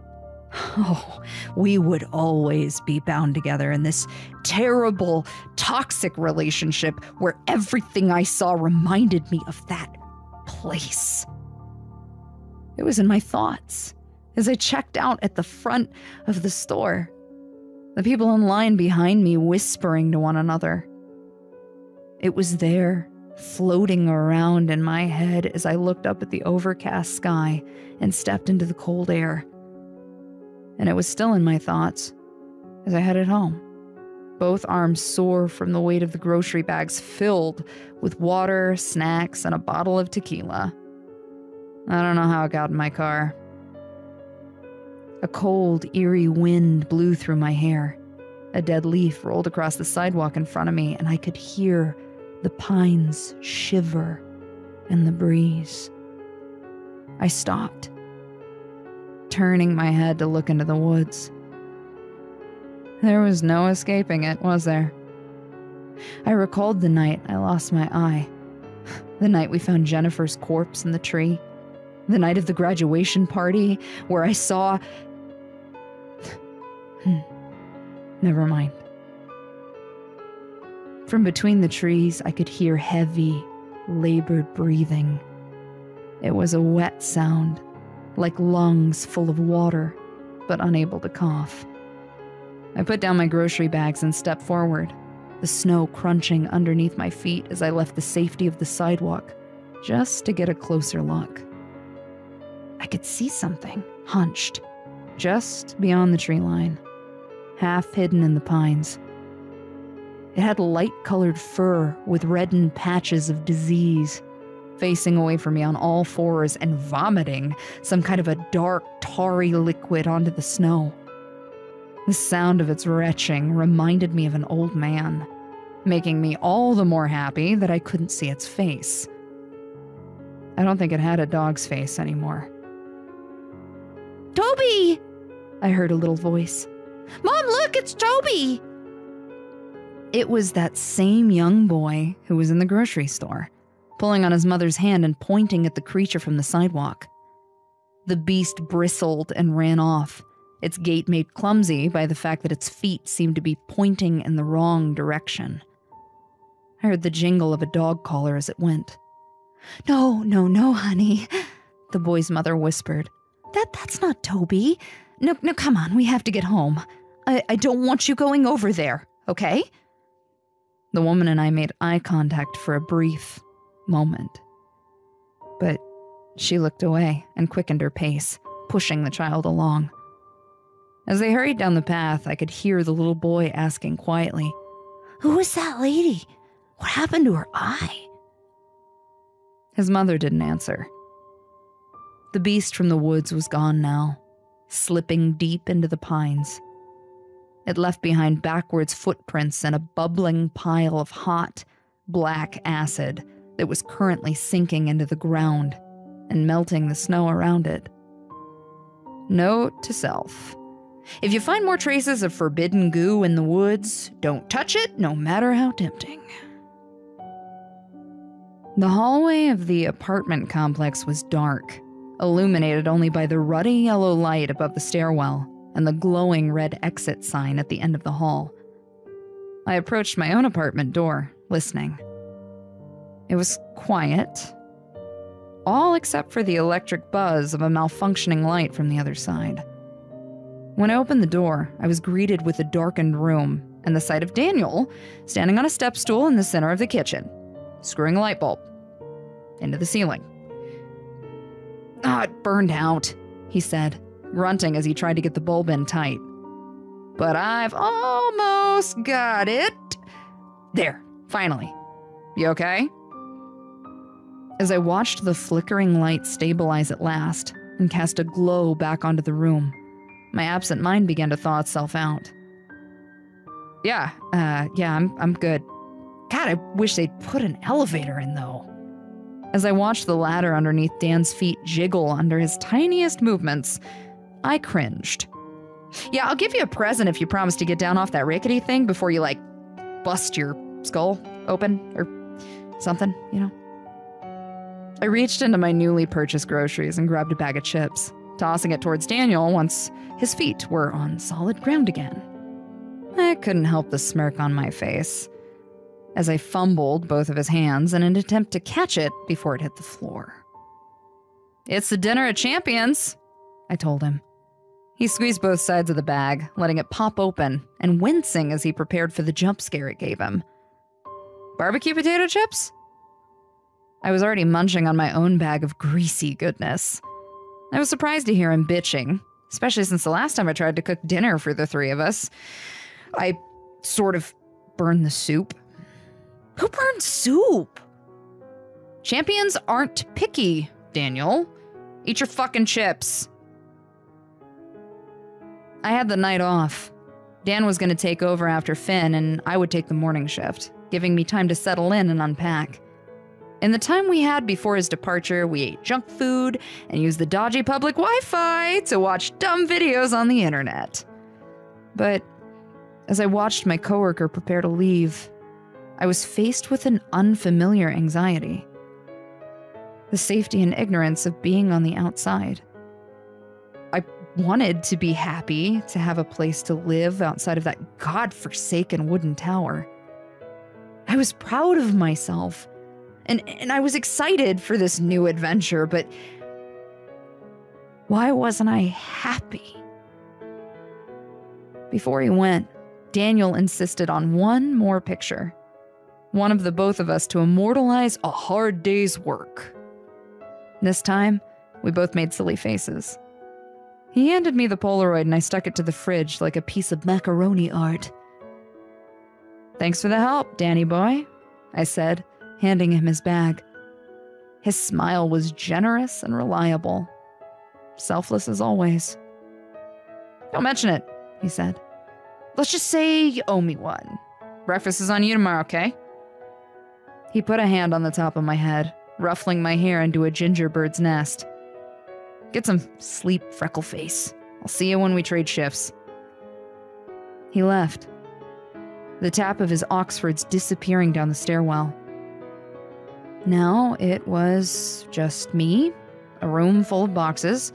we would always be bound together in this terrible, toxic relationship where everything I saw reminded me of that place. It was in my thoughts as I checked out at the front of the store, the people in line behind me whispering to one another. It was there, floating around in my head as I looked up at the overcast sky and stepped into the cold air. And it was still in my thoughts as I headed home, both arms sore from the weight of the grocery bags filled with water, snacks, and a bottle of tequila. I don't know how it got in my car. A cold, eerie wind blew through my hair. A dead leaf rolled across the sidewalk in front of me, and I could hear the pines shiver in the breeze. I stopped, turning my head to look into the woods. There was no escaping it, was there? I recalled the night I lost my eye. The night we found Jennifer's corpse in the tree. The night of the graduation party where I saw... Never mind. From between the trees, I could hear heavy, labored breathing. It was a wet sound, like lungs full of water, but unable to cough. I put down my grocery bags and stepped forward, the snow crunching underneath my feet as I left the safety of the sidewalk, just to get a closer look. I could see something, hunched, just beyond the tree line, half hidden in the pines. It had light-colored fur with reddened patches of disease, facing away from me on all fours and vomiting some kind of a dark, tarry liquid onto the snow. The sound of its retching reminded me of an old man, making me all the more happy that I couldn't see its face. I don't think it had a dog's face anymore. "Toby!" I heard a little voice. "Mom, look, it's Toby!" It was that same young boy who was in the grocery store, pulling on his mother's hand and pointing at the creature from the sidewalk. The beast bristled and ran off, its gait made clumsy by the fact that its feet seemed to be pointing in the wrong direction. I heard the jingle of a dog collar as it went. No, honey, the boy's mother whispered. That's not Toby. No, come on, we have to get home. I don't want you going over there, okay? The woman and I made eye contact for a brief moment. But she looked away and quickened her pace, pushing the child along. As they hurried down the path, I could hear the little boy asking quietly, "Who is that lady? What happened to her eye?" His mother didn't answer. The beast from the woods was gone now, slipping deep into the pines. It left behind backwards footprints and a bubbling pile of hot, black acid that was currently sinking into the ground and melting the snow around it. Note to self. If you find more traces of forbidden goo in the woods, don't touch it, no matter how tempting. The hallway of the apartment complex was dark, illuminated only by the ruddy yellow light above the stairwell and the glowing red exit sign at the end of the hall. I approached my own apartment door, listening. It was quiet, all except for the electric buzz of a malfunctioning light from the other side. When I opened the door, I was greeted with a darkened room and the sight of Daniel standing on a step stool in the center of the kitchen, screwing a light bulb into the ceiling. It burned out, he said, grunting as he tried to get the bulb in tight. But I've almost got it. There, finally. You okay? As I watched the flickering light stabilize at last and cast a glow back onto the room, my absent mind began to thaw itself out. Yeah, I'm good. God, I wish they'd put an elevator in, though. As I watched the ladder underneath Dan's feet jiggle under his tiniest movements, I cringed. Yeah, I'll give you a present if you promise to get down off that rickety thing before you, bust your skull open or something, you know? I reached into my newly purchased groceries and grabbed a bag of chips, tossing it towards Daniel once his feet were on solid ground again. I couldn't help the smirk on my face as I fumbled both of his hands in an attempt to catch it before it hit the floor. It's the dinner at Champions, I told him. He squeezed both sides of the bag, letting it pop open and wincing as he prepared for the jump scare it gave him. Barbecue potato chips? I was already munching on my own bag of greasy goodness. I was surprised to hear him bitching, especially since the last time I tried to cook dinner for the three of us, I sort of burned the soup. Who burns soup? Champions aren't picky, Daniel. Eat your fucking chips. I had the night off. Dan was going to take over after Finn, and I would take the morning shift, giving me time to settle in and unpack. In the time we had before his departure, we ate junk food and used the dodgy public Wi-Fi to watch dumb videos on the internet. But as I watched my coworker prepare to leave, I was faced with an unfamiliar anxiety. The safety and ignorance of being on the outside. I wanted to be happy to have a place to live outside of that godforsaken wooden tower. I was proud of myself, and I was excited for this new adventure, but why wasn't I happy? Before he went, Daniel insisted on one more picture. One of the both of us to immortalize a hard day's work. This time, we both made silly faces. He handed me the Polaroid and I stuck it to the fridge like a piece of macaroni art. Thanks for the help, Danny boy, I said, handing him his bag. His smile was generous and reliable, selfless as always. Don't mention it, he said. Let's just say you owe me one. Breakfast is on you tomorrow, okay? He put a hand on the top of my head, ruffling my hair into a gingerbird's nest. Get some sleep, freckle face. I'll see you when we trade shifts. He left, the tap of his Oxfords disappearing down the stairwell. Now it was just me, a room full of boxes,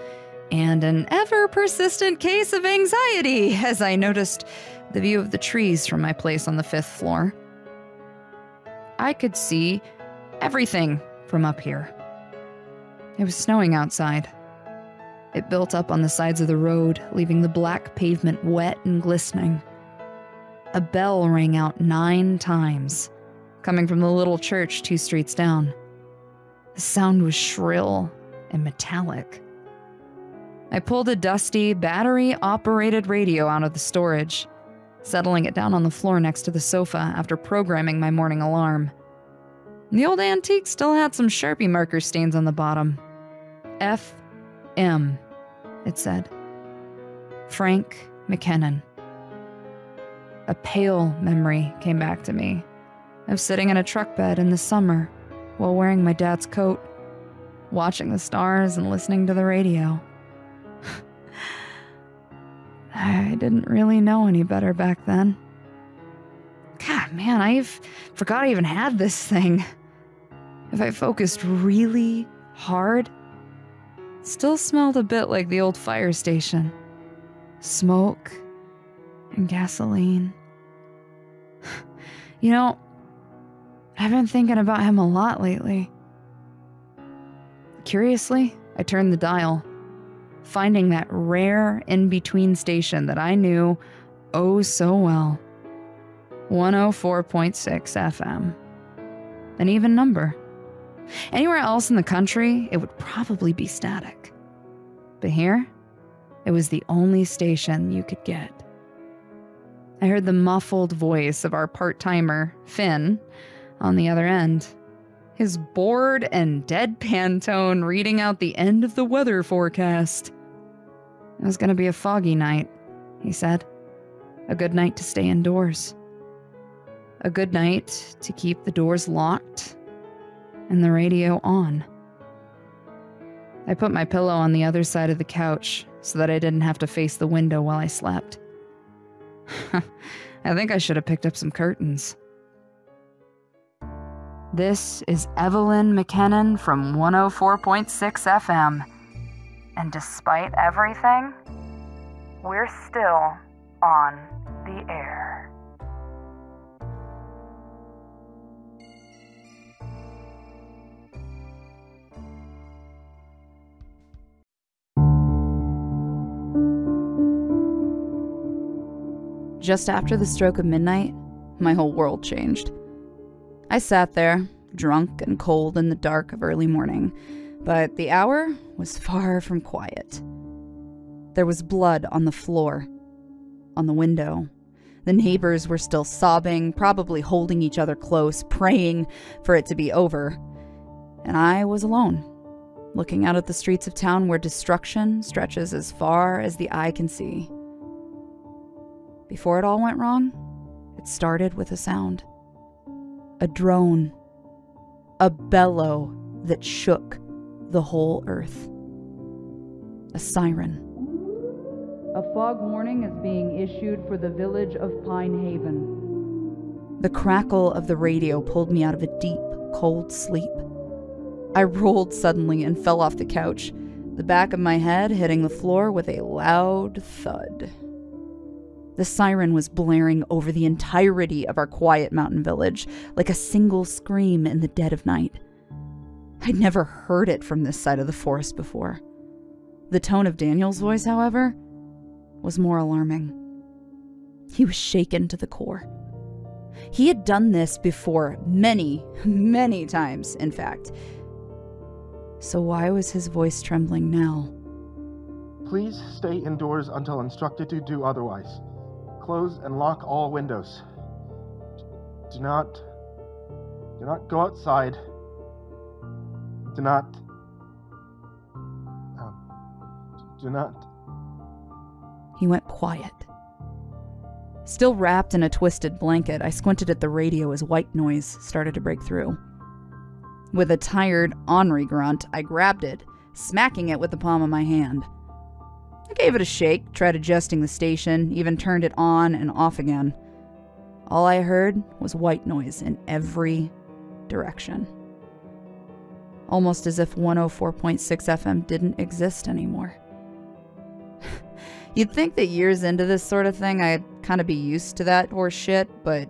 and an ever-persistent case of anxiety as I noticed the view of the trees from my place on the 5th floor. I could see everything from up here. It was snowing outside. It built up on the sides of the road, leaving the black pavement wet and glistening. A bell rang out 9 times, coming from the little church 2 streets down. The sound was shrill and metallic. I pulled a dusty, battery-operated radio out of the storage, settling it down on the floor next to the sofa after programming my morning alarm. The old antique still had some Sharpie marker stains on the bottom. F.M., it said. Frank McKinnon. A pale memory came back to me of sitting in a truck bed in the summer while wearing my dad's coat, watching the stars and listening to the radio. I didn't really know any better back then. God, man, I forgot I even had this thing. If I focused really hard, it still smelled a bit like the old fire station. Smoke and gasoline. You know, I've been thinking about him a lot lately. Curiously, I turned the dial, finding that rare in-between station that I knew oh so well. 104.6 FM. An even number. Anywhere else in the country, it would probably be static. But here, it was the only station you could get. I heard the muffled voice of our part-timer, Finn, on the other end. His bored and deadpan tone reading out the end of the weather forecast. It was going to be a foggy night, he said. A good night to stay indoors. A good night to keep the doors locked and the radio on. I put my pillow on the other side of the couch so that I didn't have to face the window while I slept. I think I should have picked up some curtains. This is Evelyn McKinnon from 104.6 FM. And despite everything, we're still on the air. Just after the stroke of midnight, my whole world changed. I sat there, drunk and cold in the dark of early morning, but the hour was far from quiet. There was blood on the floor, on the window. The neighbors were still sobbing, probably holding each other close, praying for it to be over. And I was alone, looking out at the streets of town where destruction stretches as far as the eye can see. Before it all went wrong, it started with a sound. A drone. A bellow that shook the whole earth. A siren. A fog warning is being issued for the village of Pine Haven. The crackle of the radio pulled me out of a deep, cold sleep. I rolled suddenly and fell off the couch, the back of my head hitting the floor with a loud thud. The siren was blaring over the entirety of our quiet mountain village, like a single scream in the dead of night. I'd never heard it from this side of the forest before. The tone of Daniel's voice, however, was more alarming. He was shaken to the core. He had done this before many, many times, in fact. So why was his voice trembling now? Please stay indoors until instructed to do otherwise. Close and lock all windows. Do not go outside. Do not. He went quiet. Still wrapped in a twisted blanket, I squinted at the radio as white noise started to break through. With a tired, ornery grunt, I grabbed it, smacking it with the palm of my hand. I gave it a shake, tried adjusting the station, even turned it on and off again. All I heard was white noise in every direction. Almost as if 104.6 FM didn't exist anymore. You'd think that years into this sort of thing, I'd kind of be used to that horse shit, but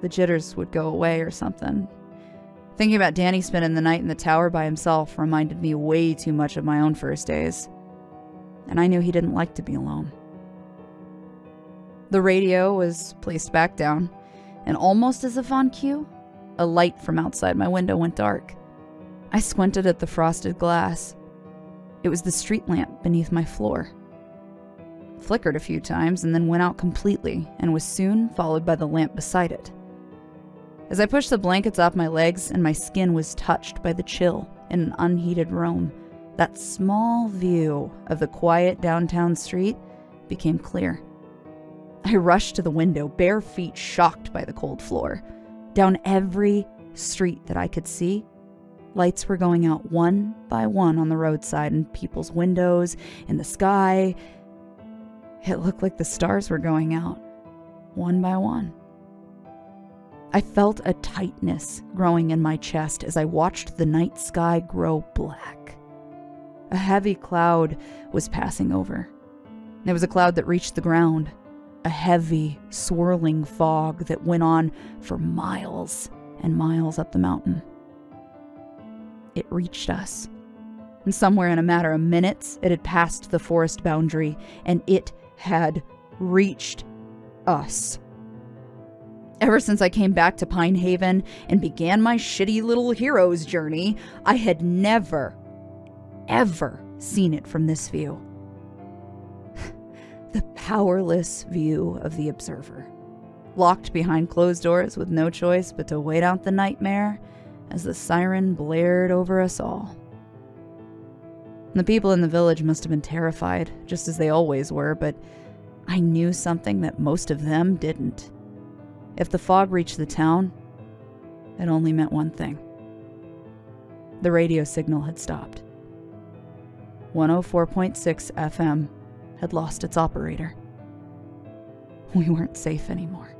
the jitters would go away or something. Thinking about Danny spending the night in the tower by himself reminded me way too much of my own first days. And I knew he didn't like to be alone. The radio was placed back down, and almost as if on cue, a light from outside my window went dark. I squinted at the frosted glass. It was the street lamp beneath my floor. It flickered a few times and then went out completely, and was soon followed by the lamp beside it. As I pushed the blankets off my legs and my skin was touched by the chill in an unheated room, that small view of the quiet downtown street became clear. I rushed to the window, bare feet shocked by the cold floor. Down every street that I could see, lights were going out one by one on the roadside, in people's windows, in the sky. It looked like the stars were going out, one by one. I felt a tightness growing in my chest as I watched the night sky grow black. A heavy cloud was passing over. There was a cloud that reached the ground, a heavy, swirling fog that went on for miles and miles up the mountain. It reached us, and somewhere in a matter of minutes, it had passed the forest boundary, and it had reached us. Ever since I came back to Pine Haven and began my shitty little hero's journey, I had never, ever seen it from this view. The powerless view of the observer, locked behind closed doors with no choice but to wait out the nightmare as the siren blared over us all. The people in the village must have been terrified, just as they always were, but I knew something that most of them didn't. If the fog reached the town, it only meant one thing. The radio signal had stopped. 104.6 FM had lost its operator. We weren't safe anymore.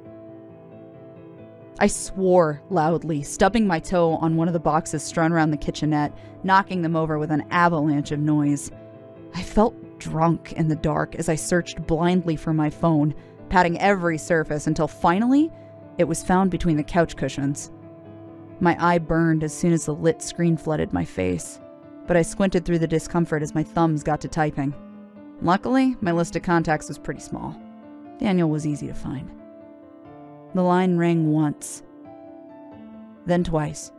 I swore loudly, stubbing my toe on one of the boxes strewn around the kitchenette, knocking them over with an avalanche of noise. I felt drunk in the dark as I searched blindly for my phone, patting every surface until finally it was found between the couch cushions. My eye burned as soon as the lit screen flooded my face, but I squinted through the discomfort as my thumbs got to typing. Luckily, my list of contacts was pretty small. Daniel was easy to find. The line rang once, then twice.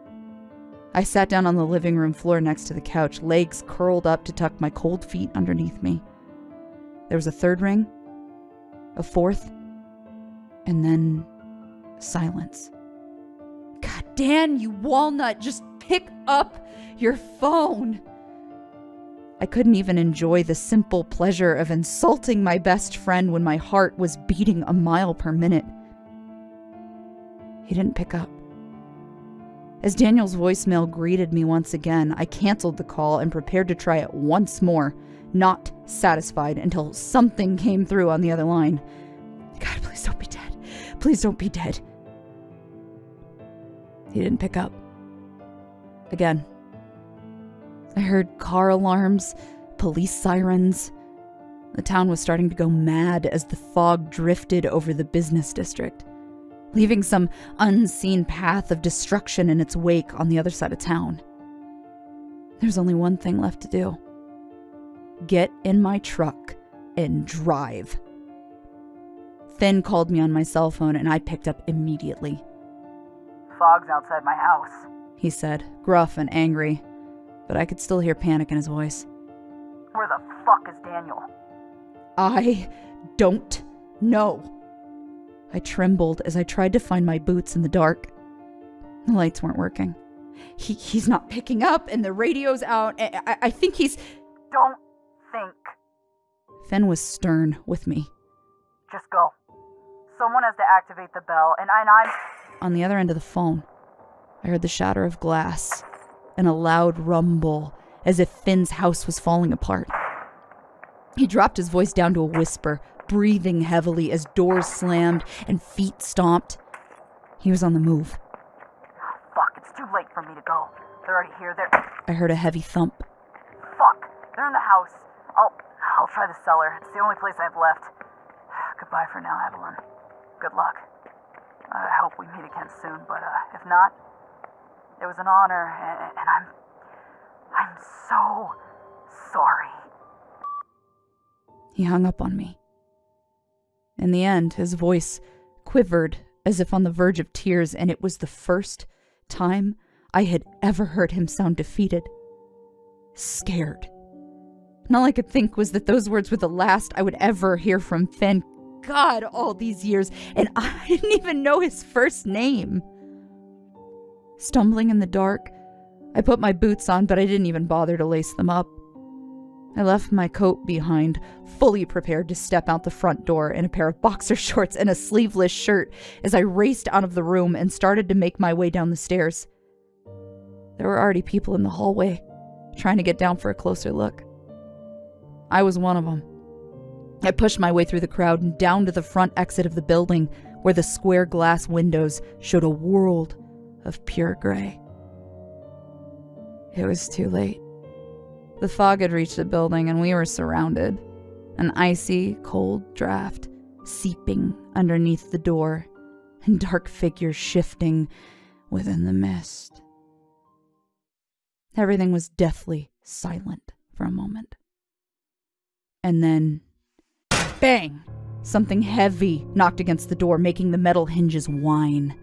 I sat down on the living room floor next to the couch, legs curled up to tuck my cold feet underneath me. There was a third ring, a fourth, and then silence. God, Dan, you walnut, just pick up your phone. I couldn't even enjoy the simple pleasure of insulting my best friend when my heart was beating a mile per minute. He didn't pick up. As Daniel's voicemail greeted me once again, I canceled the call and prepared to try it once more, not satisfied until something came through on the other line. God, please don't be dead. Please don't be dead. He didn't pick up. Again. I heard car alarms, police sirens. The town was starting to go mad as the fog drifted over the business district, leaving some unseen path of destruction in its wake on the other side of town. There's only one thing left to do. Get in my truck and drive. Finn called me on my cell phone and I picked up immediately. Fog's outside my house, he said, gruff and angry, but I could still hear panic in his voice. Where the fuck is Daniel? I don't know. I trembled as I tried to find my boots in the dark. The lights weren't working. He's not picking up and the radio's out. I think he's... Don't think. Finn was stern with me. Just go. Someone has to activate the bell and I'm... On the other end of the phone, I heard the shatter of glass and a loud rumble as if Finn's house was falling apart. He dropped his voice down to a whisper, breathing heavily as doors slammed and feet stomped. He was on the move. Fuck, it's too late for me to go. They're already here. I heard a heavy thump. Fuck, they're in the house. I'll I'll try the cellar. It's the only place I've left. Goodbye for now, Evelyn. Good luck. I hope we meet again soon, but if not, it was an honor, and I'm so sorry. He hung up on me. In the end, his voice quivered as if on the verge of tears, and it was the first time I had ever heard him sound defeated. Scared. And all I could think was that those words were the last I would ever hear from Fen. God, all these years, and I didn't even know his first name. Stumbling in the dark, I put my boots on, but I didn't even bother to lace them up. I left my coat behind, fully prepared to step out the front door in a pair of boxer shorts and a sleeveless shirt as I raced out of the room and started to make my way down the stairs. There were already people in the hallway, trying to get down for a closer look. I was one of them. I pushed my way through the crowd and down to the front exit of the building, where the square glass windows showed a world of pure gray. It was too late. The fog had reached the building and we were surrounded. An icy, cold draft seeping underneath the door and dark figures shifting within the mist. Everything was deathly silent for a moment. And then, bang! Something heavy knocked against the door, making the metal hinges whine.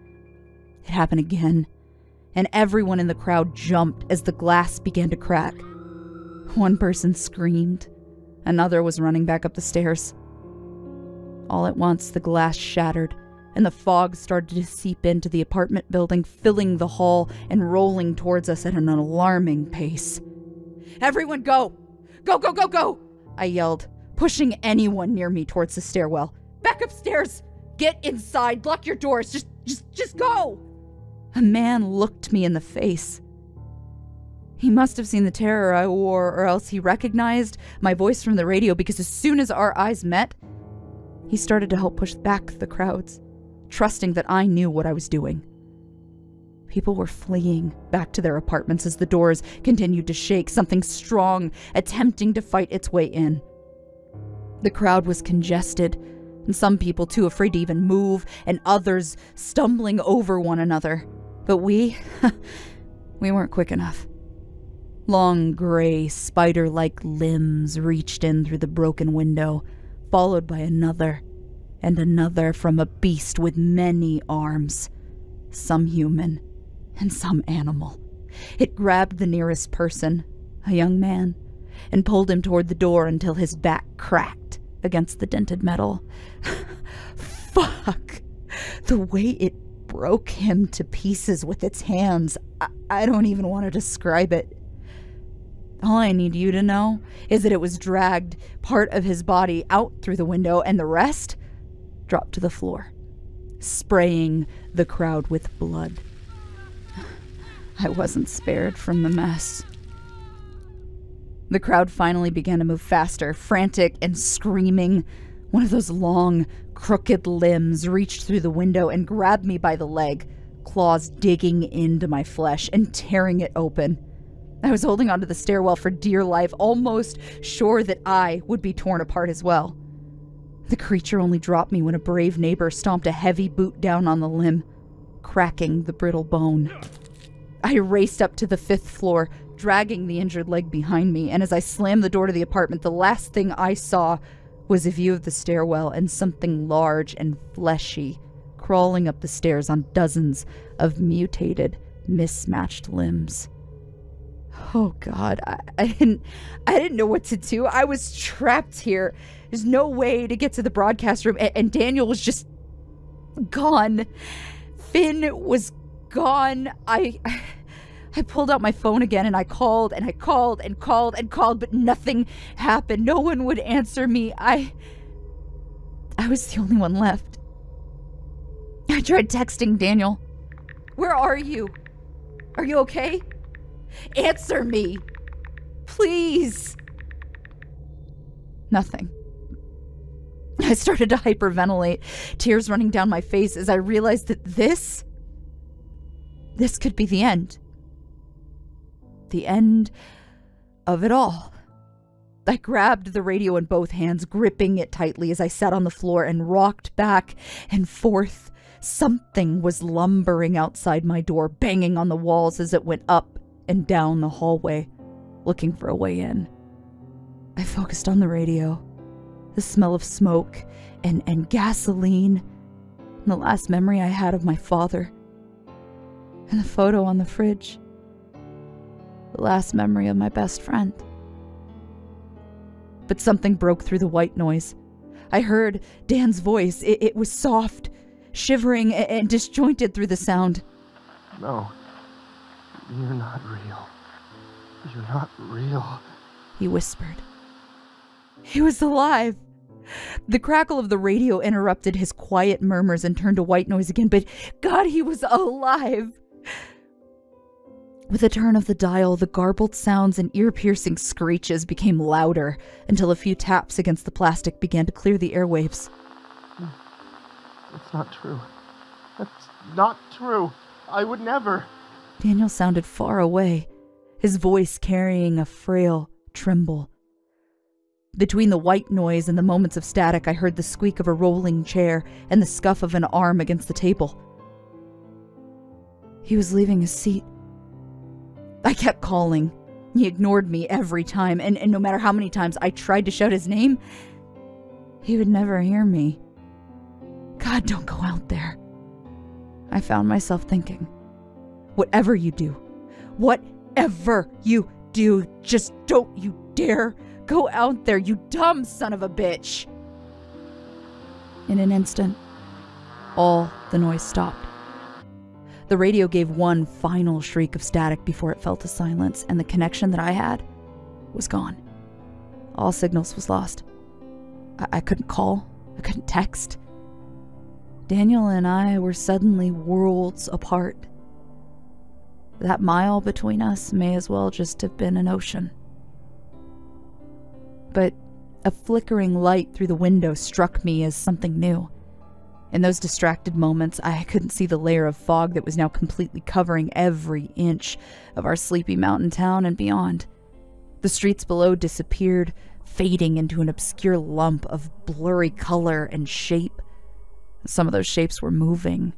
It happened again, and everyone in the crowd jumped as the glass began to crack. One person screamed. Another was running back up the stairs. All at once, the glass shattered, and the fog started to seep into the apartment building, filling the hall and rolling towards us at an alarming pace. "Everyone go! Go, go, go, go!" I yelled, pushing anyone near me towards the stairwell. "Back upstairs! Get inside! Lock your doors! Just go!" A man looked me in the face. He must have seen the terror I wore, or else he recognized my voice from the radio, because as soon as our eyes met, he started to help push back the crowds, trusting that I knew what I was doing. People were fleeing back to their apartments as the doors continued to shake, something strong attempting to fight its way in. The crowd was congested, and some people too afraid to even move, and others stumbling over one another. But we weren't quick enough. Long, gray, spider-like limbs reached in through the broken window, followed by another and another from a beast with many arms, some human and some animal. It grabbed the nearest person, a young man, and pulled him toward the door until his back cracked against the dented metal. Fuck! The way it broke him to pieces with its hands, I don't even want to describe it. All I need you to know is that it was dragged part of his body out through the window, and the rest dropped to the floor, spraying the crowd with blood. I wasn't spared from the mess. The crowd finally began to move faster, frantic and screaming. One of those long, crooked limbs reached through the window and grabbed me by the leg, claws digging into my flesh and tearing it open. I was holding onto the stairwell for dear life, almost sure that I would be torn apart as well. The creature only dropped me when a brave neighbor stomped a heavy boot down on the limb, cracking the brittle bone. I raced up to the 5th floor, dragging the injured leg behind me, and as I slammed the door to the apartment, the last thing I saw was a view of the stairwell and something large and fleshy crawling up the stairs on dozens of mutated, mismatched limbs. Oh God, I didn't know what to do. I was trapped here. There's no way to get to the broadcast room, and Daniel was just gone. Finn was gone. I pulled out my phone again and I called and I called and called and called, but nothing happened. No one would answer me. I was the only one left. I tried texting Daniel. "Where are you? Are you okay? Answer me, please." Nothing. I started to hyperventilate, tears running down my face as I realized that this could be the end. The end of it all. I grabbed the radio in both hands, gripping it tightly as I sat on the floor and rocked back and forth. Something was lumbering outside my door, banging on the walls as it went up and down the hallway, looking for a way in. I focused on the radio, the smell of smoke and gasoline, and the last memory I had of my father, and the photo on the fridge, the last memory of my best friend. But something broke through the white noise. I heard Dan's voice. It was soft, shivering, and disjointed through the sound. No, you're not real. You're not real, he whispered. He was alive. The crackle of the radio interrupted his quiet murmurs and turned to white noise again, but God, he was alive. With a turn of the dial, the garbled sounds and ear-piercing screeches became louder until a few taps against the plastic began to clear the airwaves. It's not true. That's not true. I would never. Daniel sounded far away, his voice carrying a frail tremble. Between the white noise and the moments of static, I heard the squeak of a rolling chair and the scuff of an arm against the table. He was leaving his seat. I kept calling. He ignored me every time, and no matter how many times I tried to shout his name, he would never hear me. God, don't go out there. I found myself thinking, whatever you do, just don't you dare go out there, you dumb son of a bitch. In an instant, all the noise stopped. The radio gave one final shriek of static before it fell to silence, and the connection that I had was gone. All signals was lost. I couldn't call. I couldn't text. Daniel and I were suddenly worlds apart. That mile between us may as well just have been an ocean. But a flickering light through the window struck me as something new. In those distracted moments, I couldn't see the layer of fog that was now completely covering every inch of our sleepy mountain town and beyond. The streets below disappeared, fading into an obscure lump of blurry color and shape. Some of those shapes were moving,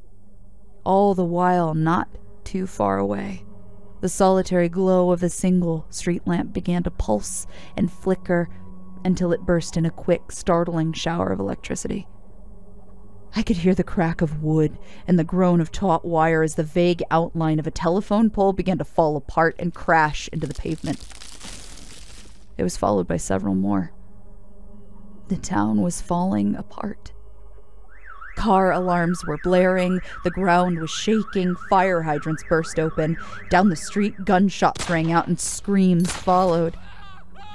all the while not too far away. The solitary glow of a single street lamp began to pulse and flicker until it burst in a quick, startling shower of electricity. I could hear the crack of wood and the groan of taut wire as the vague outline of a telephone pole began to fall apart and crash into the pavement. It was followed by several more. The town was falling apart. Car alarms were blaring, the ground was shaking, fire hydrants burst open. Down the street, gunshots rang out and screams followed.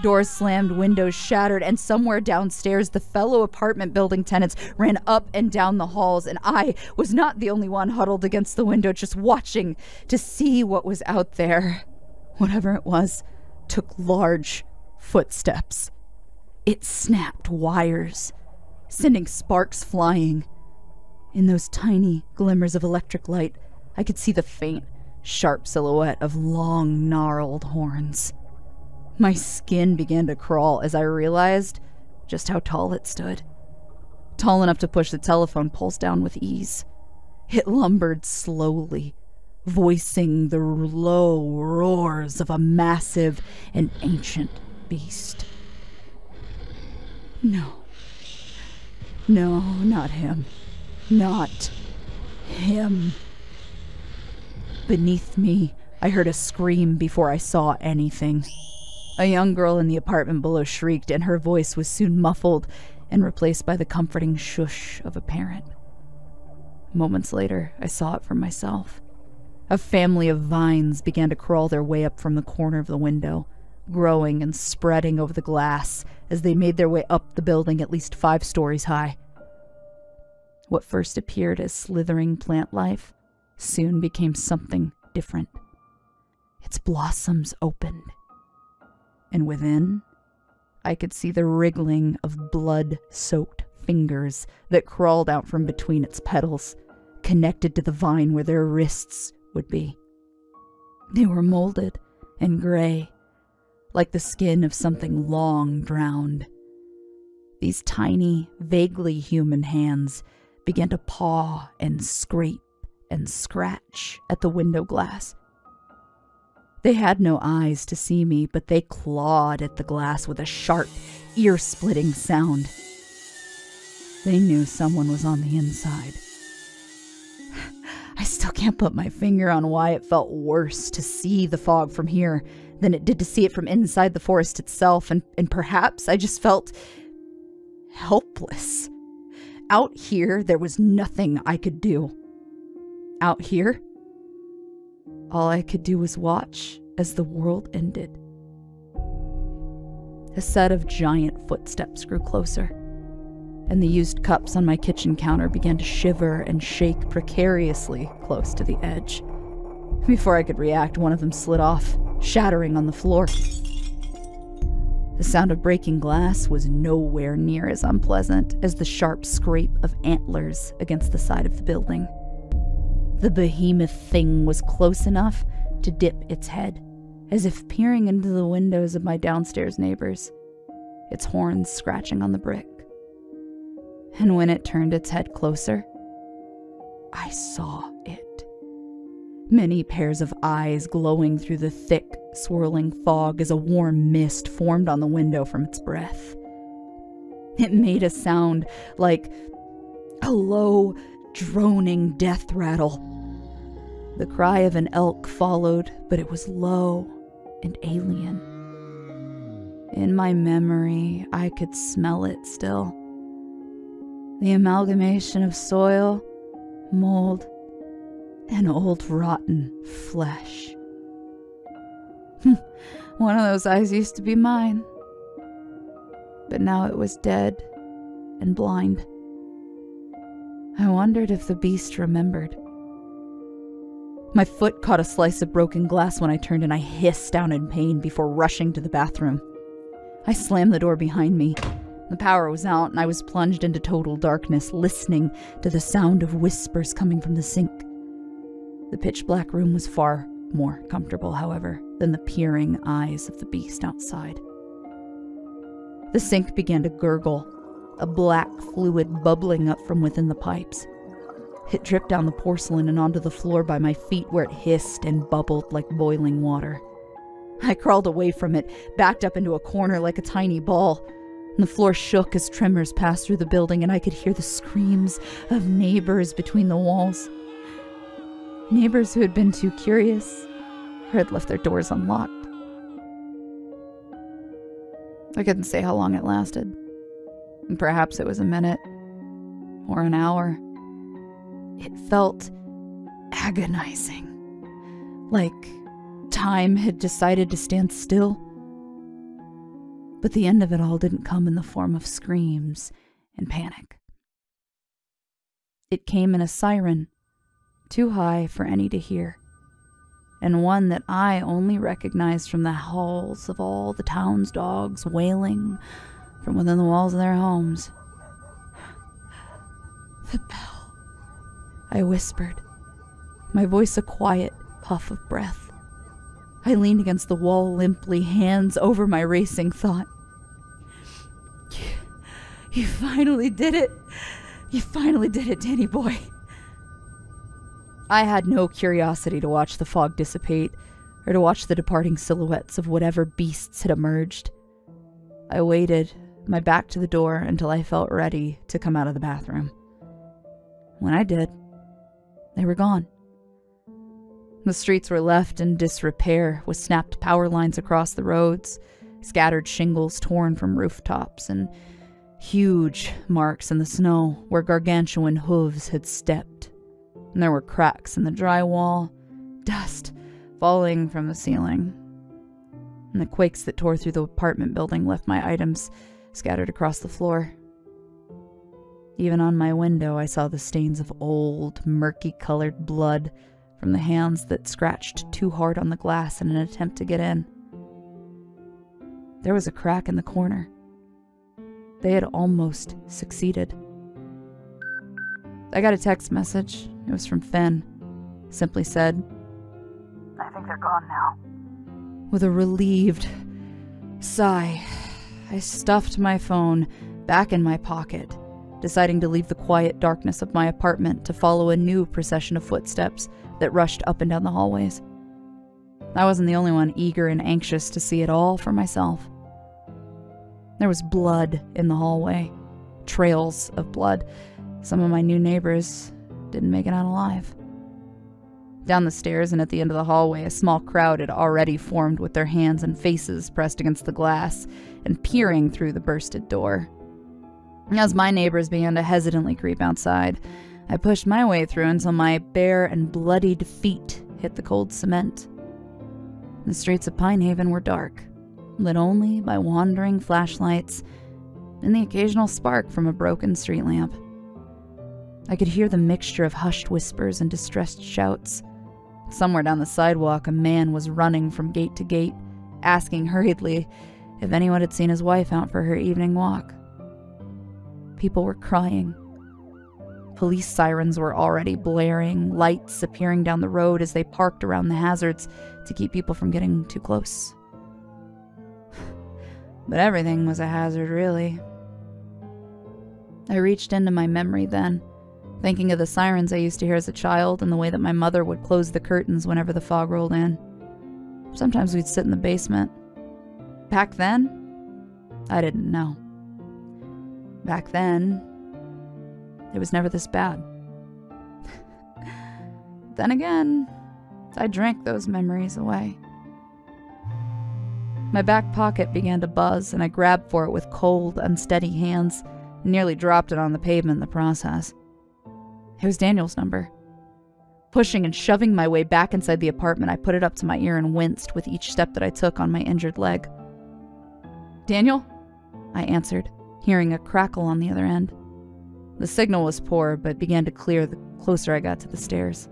Doors slammed, windows shattered, and somewhere downstairs, the fellow apartment building tenants ran up and down the halls, and I was not the only one huddled against the window, just watching to see what was out there. Whatever it was, took large footsteps. It snapped wires, sending sparks flying. In those tiny glimmers of electric light, I could see the faint, sharp silhouette of long, gnarled horns. My skin began to crawl as I realized just how tall it stood. Tall enough to push the telephone poles down with ease. It lumbered slowly, voicing the low roars of a massive and ancient beast. No, not him. Not him. Beneath me, I heard a scream before I saw anything. A young girl in the apartment below shrieked, and her voice was soon muffled and replaced by the comforting shush of a parent. Moments later, I saw it for myself. A family of vines began to crawl their way up from the corner of the window, growing and spreading over the glass as they made their way up the building at least 5 stories high. What first appeared as slithering plant life soon became something different. Its blossoms opened, and within, I could see the wriggling of blood-soaked fingers that crawled out from between its petals, connected to the vine where their wrists would be. They were molded and gray. like the skin of something long drowned. These tiny, vaguely human hands began to paw and scrape and scratch at the window glass. They had no eyes to see me, but they clawed at the glass with a sharp, ear-splitting sound. They knew someone was on the inside. I still can't put my finger on why it felt worse to see the fog from here than it did to see it from inside the forest itself, and perhaps I just felt helpless. Out here, there was nothing I could do. Out here, all I could do was watch as the world ended. A set of giant footsteps grew closer, and the used cups on my kitchen counter began to shiver and shake precariously close to the edge. Before I could react, one of them slid off, shattering on the floor. The sound of breaking glass was nowhere near as unpleasant as the sharp scrape of antlers against the side of the building. The behemoth thing was close enough to dip its head, as if peering into the windows of my downstairs neighbors, its horns scratching on the brick. And when it turned its head closer, I saw it. Many pairs of eyes glowing through the thick, swirling fog as a warm mist formed on the window from its breath. It made a sound like a low, droning death rattle. The cry of an elk followed, but it was low and alien. In my memory, I could smell it still. The amalgamation of soil, mold, and old rotten flesh. One of those eyes used to be mine, but now it was dead and blind. I wondered if the beast remembered. My foot caught a slice of broken glass when I turned, and I hissed down in pain before rushing to the bathroom. I slammed the door behind me. The power was out, and I was plunged into total darkness, listening to the sound of whispers coming from the sink. The pitch-black room was far more comfortable, however, than the peering eyes of the beast outside. The sink began to gurgle, a black fluid bubbling up from within the pipes. It dripped down the porcelain and onto the floor by my feet, where it hissed and bubbled like boiling water. I crawled away from it, backed up into a corner like a tiny ball. And the floor shook as tremors passed through the building, and I could hear the screams of neighbors between the walls. Neighbors who had been too curious or had left their doors unlocked. I couldn't say how long it lasted. Perhaps it was a minute or an hour. It felt agonizing, like time had decided to stand still. But the end of it all didn't come in the form of screams and panic. It came in a siren, too high for any to hear, and one that I only recognized from the howls of all the town's dogs wailing from within the walls of their homes. The bell, I whispered, my voice a quiet puff of breath. I leaned against the wall limply, hands over my racing thought. You finally did it. You finally did it, Danny boy. I had no curiosity to watch the fog dissipate or to watch the departing silhouettes of whatever beasts had emerged. I waited, my back to the door, until I felt ready to come out of the bathroom. When I did, they were gone. The streets were left in disrepair, with snapped power lines across the roads, scattered shingles torn from rooftops, and huge marks in the snow where gargantuan hooves had stepped. And there were cracks in the drywall, dust falling from the ceiling. And the quakes that tore through the apartment building left my items scattered across the floor. Even on my window, I saw the stains of old, murky-colored blood from the hands that scratched too hard on the glass in an attempt to get in. There was a crack in the corner. They had almost succeeded. I got a text message. It was from Fen. Simply said, I think they're gone now. With a relieved, Sigh. I stuffed my phone back in my pocket, deciding to leave the quiet darkness of my apartment to follow a new procession of footsteps that rushed up and down the hallways. I wasn't the only one eager and anxious to see it all for myself. There was blood in the hallway. Trails of blood. Some of my new neighbors didn't make it out alive. Down the stairs and at the end of the hallway, a small crowd had already formed with their hands and faces pressed against the glass and peering through the bursted door. As my neighbors began to hesitantly creep outside, I pushed my way through until my bare and bloodied feet hit the cold cement. The streets of Pinehaven were dark, lit only by wandering flashlights and the occasional spark from a broken street lamp. I could hear the mixture of hushed whispers and distressed shouts. Somewhere down the sidewalk, a man was running from gate to gate, asking hurriedly if anyone had seen his wife out for her evening walk. People were crying. Police sirens were already blaring, lights appearing down the road as they parked around the hazards to keep people from getting too close. But everything was a hazard, really. I reached into my memory then, thinking of the sirens I used to hear as a child and the way that my mother would close the curtains whenever the fog rolled in. Sometimes we'd sit in the basement. Back then, I didn't know. Back then, it was never this bad. Then again, I drank those memories away. My back pocket began to buzz, and I grabbed for it with cold, unsteady hands, and nearly dropped it on the pavement in the process. It was Daniel's number. Pushing and shoving my way back inside the apartment, I put it up to my ear and winced with each step that I took on my injured leg. "Daniel?" I answered, hearing a crackle on the other end. The signal was poor, but began to clear the closer I got to the stairs.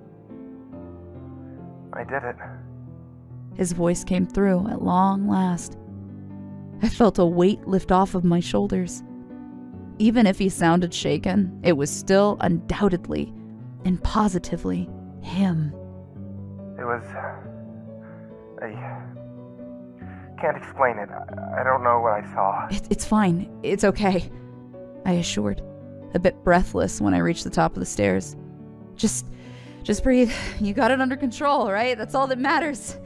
I did it. His voice came through at long last. I felt a weight lift off of my shoulders. Even if he sounded shaken, it was still undoubtedly and positively him. It was... I can't explain it. I don't know what I saw. It's fine. It's okay, I assured, a bit breathless when I reached the top of the stairs. Just breathe. You got it under control, right? That's all that matters.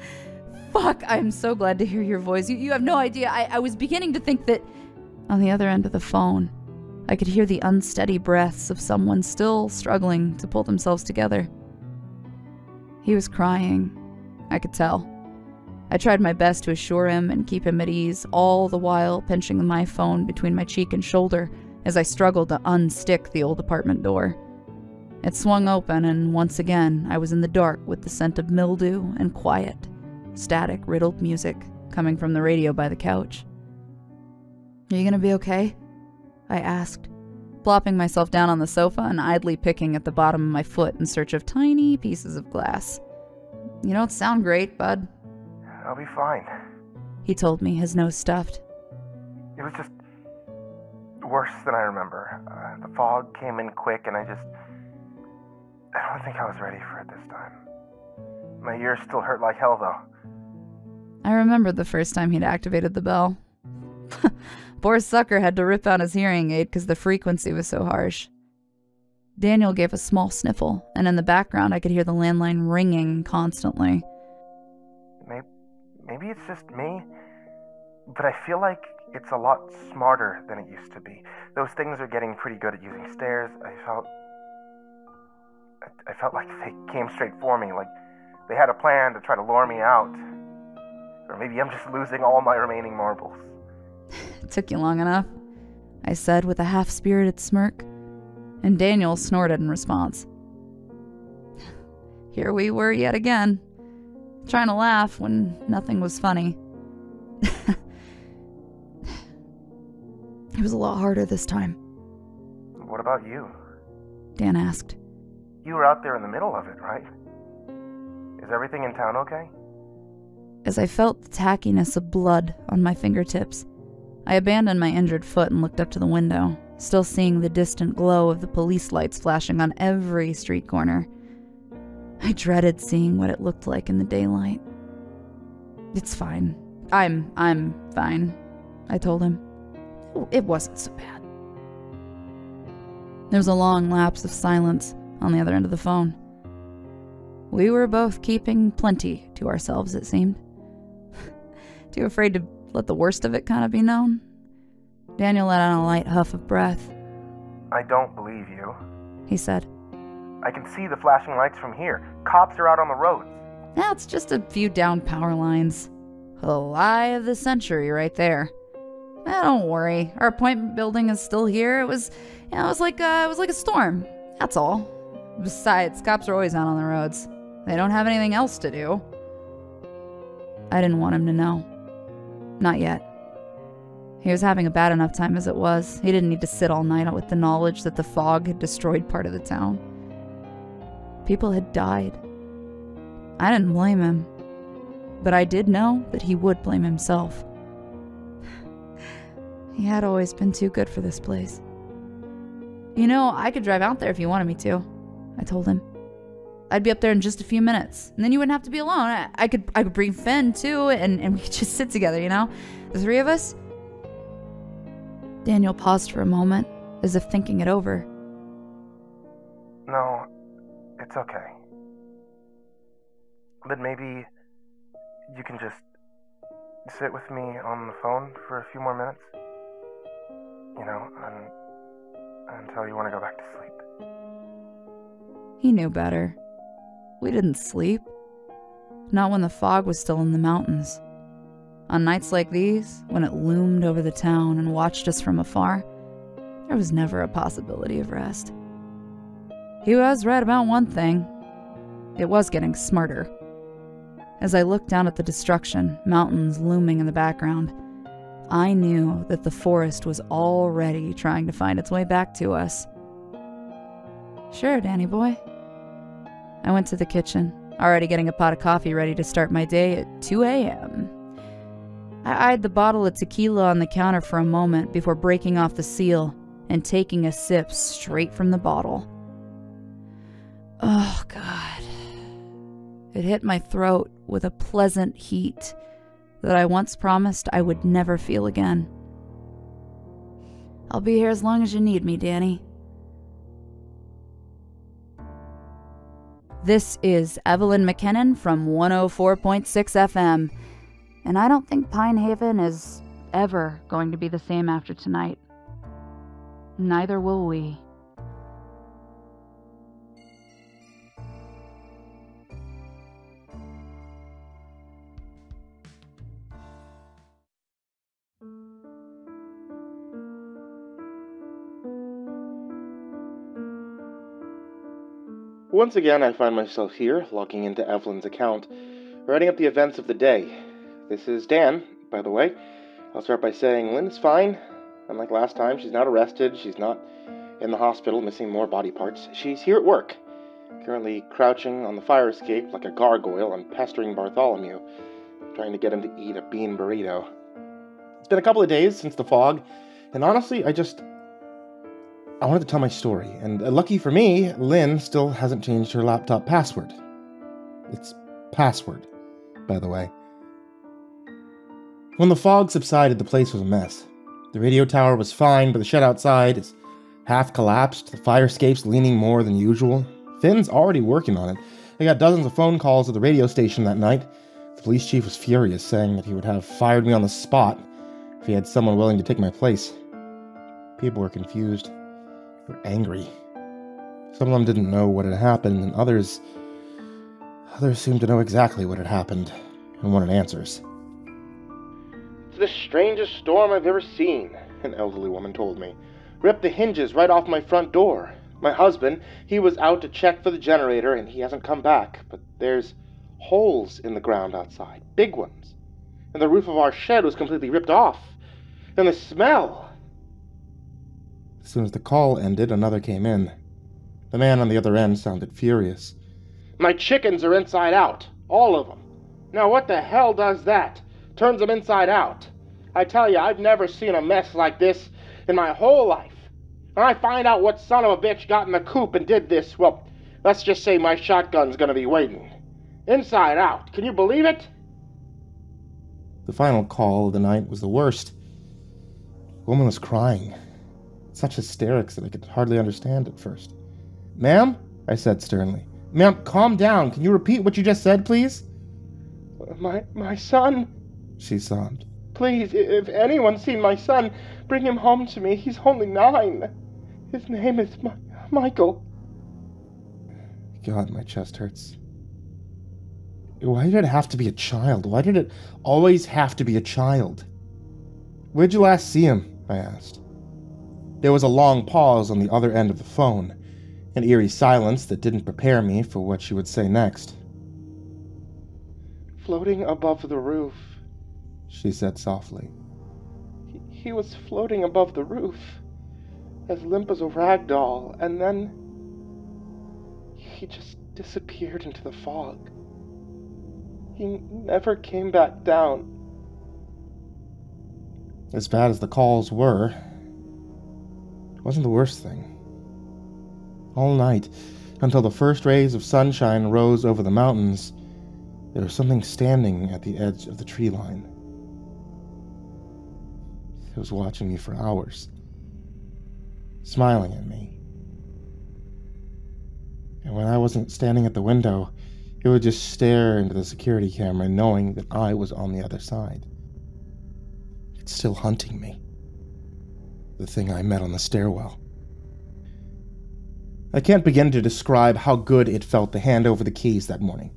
Fuck, I'm so glad to hear your voice. You have no idea. I was beginning to think that... On the other end of the phone, I could hear the unsteady breaths of someone still struggling to pull themselves together. He was crying. I could tell. I tried my best to assure him and keep him at ease, all the while pinching my phone between my cheek and shoulder as I struggled to unstick the old apartment door. It swung open, and once again I was in the dark with the scent of mildew and quiet, static-riddled music coming from the radio by the couch. "Are you gonna be okay?" I asked, plopping myself down on the sofa and idly picking at the bottom of my foot in search of tiny pieces of glass. "You don't sound great, bud." I'll be fine. He told me, his nose stuffed. It was just worse than I remember. The fog came in quick and I don't think I was ready for it this time. My ears still hurt like hell, though. I remembered the first time he'd activated the bell. Poor sucker had to rip out his hearing aid because the frequency was so harsh. Daniel gave a small sniffle, and in the background I could hear the landline ringing constantly. Maybe it's just me, but I feel like it's a lot smarter than it used to be. Those things are getting pretty good at using stairs. I felt like they came straight for me, like they had a plan to try to lure me out. Or maybe I'm just losing all my remaining marbles. It took you long enough, I said with a half-spirited smirk, and Daniel snorted in response. Here we were yet again, trying to laugh when nothing was funny. It was a lot harder this time. What about you? Dan asked. You were out there in the middle of it, right? Is everything in town okay? As I felt the tackiness of blood on my fingertips, I abandoned my injured foot and looked up to the window, still seeing the distant glow of the police lights flashing on every street corner. I dreaded seeing what it looked like in the daylight. "It's fine. I'm fine, I told him. It wasn't so bad. There was a long lapse of silence on the other end of the phone. We were both keeping plenty to ourselves, it seemed. Too afraid to let the worst of it kind of be known. Daniel let out a light huff of breath. I don't believe you, he said. I can see the flashing lights from here. Cops are out on the roads. Now it's just a few down power lines. The lie of the century right there. Don't worry. Our appointment building is still here. It was like a storm. That's all. Besides, cops are always out on the roads. They don't have anything else to do. I didn't want him to know. Not yet. He was having a bad enough time as it was. He didn't need to sit all night with the knowledge that the fog had destroyed part of the town. People had died. I didn't blame him. But I did know that he would blame himself. He had always been too good for this place. I could drive out there if you wanted me to, I told him. I'd be up there in just a few minutes, and then you wouldn't have to be alone. I could bring Fen, too, and we could just sit together, The three of us. Daniel paused for a moment, as if thinking it over. No, it's okay. But maybe you can just sit with me on the phone for a few more minutes? Until you want to go back to sleep. He knew better. We didn't sleep. Not when the fog was still in the mountains. On nights like these, when it loomed over the town and watched us from afar, there was never a possibility of rest. He was right about one thing. It was getting smarter. As I looked down at the destruction, mountains looming in the background, I knew that the forest was already trying to find its way back to us. Sure, Danny boy. I went to the kitchen, already getting a pot of coffee ready to start my day at 2 a.m. I eyed the bottle of tequila on the counter for a moment before breaking off the seal and taking a sip straight from the bottle. Oh, God. It hit my throat with a pleasant heat that I once promised I would never feel again. I'll be here as long as you need me, Danny. This is Evelyn McKinnon from 104.6 FM, and I don't think Pine Haven is ever going to be the same after tonight. Neither will we. Once again, I find myself here, logging into Evelyn's account, writing up the events of the day. This is Dan, by the way. I'll start by saying Lynn is fine. Unlike last time, she's not arrested, she's not in the hospital missing more body parts. She's here at work, currently crouching on the fire escape like a gargoyle and pestering Bartholomew, trying to get him to eat a bean burrito. It's been a couple of days since the fog, and honestly, I wanted to tell my story, and lucky for me, Lynn still hasn't changed her laptop password. It's password, by the way. When the fog subsided, the place was a mess. The radio tower was fine, but the shed outside is half collapsed, the fire escape's leaning more than usual. Finn's already working on it. They got dozens of phone calls at the radio station that night. The police chief was furious, saying that he would have fired me on the spot if he had someone willing to take my place. People were confused. Were angry. Some of them didn't know what had happened, and others seemed to know exactly what had happened and wanted answers. It's the strangest storm I've ever seen, an elderly woman told me. Ripped the hinges right off my front door. My husband, he was out to check for the generator, and he hasn't come back, but there's holes in the ground outside, big ones. And the roof of our shed was completely ripped off. And the smell! As soon as the call ended, another came in. The man on the other end sounded furious. My chickens are inside out. All of them. Now what the hell does that? Turns them inside out. I tell you, I've never seen a mess like this in my whole life. When I find out what son of a bitch got in the coop and did this, well, let's just say my shotgun's gonna be waiting. Inside out. Can you believe it? The final call of the night was the worst. The woman was crying. Such hysterics that I could hardly understand at first. "Ma'am?" I said sternly. "Ma'am, calm down. Can you repeat what you just said, please?" My son," she sobbed. "Please, if anyone's seen my son, bring him home to me. He's only 9. His name is Michael." God, my chest hurts. Why did it have to be a child? Why did it always have to be a child? "Where'd you last see him?" I asked. There was a long pause on the other end of the phone, an eerie silence that didn't prepare me for what she would say next. "Floating above the roof," she said softly. He was floating above the roof, as limp as a rag doll, and then he just disappeared into the fog. He never came back down." As bad as the calls were, it wasn't the worst thing. All night, until the first rays of sunshine rose over the mountains, there was something standing at the edge of the tree line. It was watching me for hours, smiling at me. And when I wasn't standing at the window, it would just stare into the security camera, knowing that I was on the other side. It's still hunting me. The thing I met on the stairwell. I can't begin to describe how good it felt to hand over the keys that morning.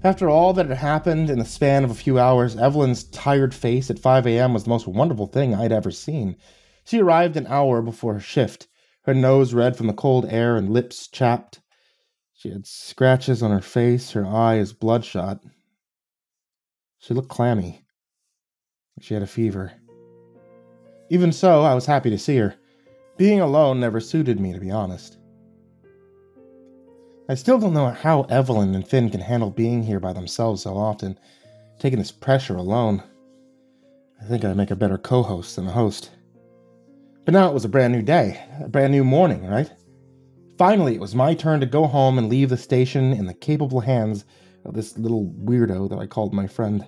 After all that had happened in the span of a few hours, Evelyn's tired face at 5 a.m. was the most wonderful thing I'd ever seen. She arrived an hour before her shift, her nose red from the cold air and lips chapped. She had scratches on her face, her eye is bloodshot. She looked clammy. She had a fever. Even so, I was happy to see her. Being alone never suited me, to be honest. I still don't know how Evelyn and Finn can handle being here by themselves so often, taking this pressure alone. I think I'd make a better co-host than a host. But now it was a brand new day, a brand new morning, right? Finally, it was my turn to go home and leave the station in the capable hands of this little weirdo that I called my friend.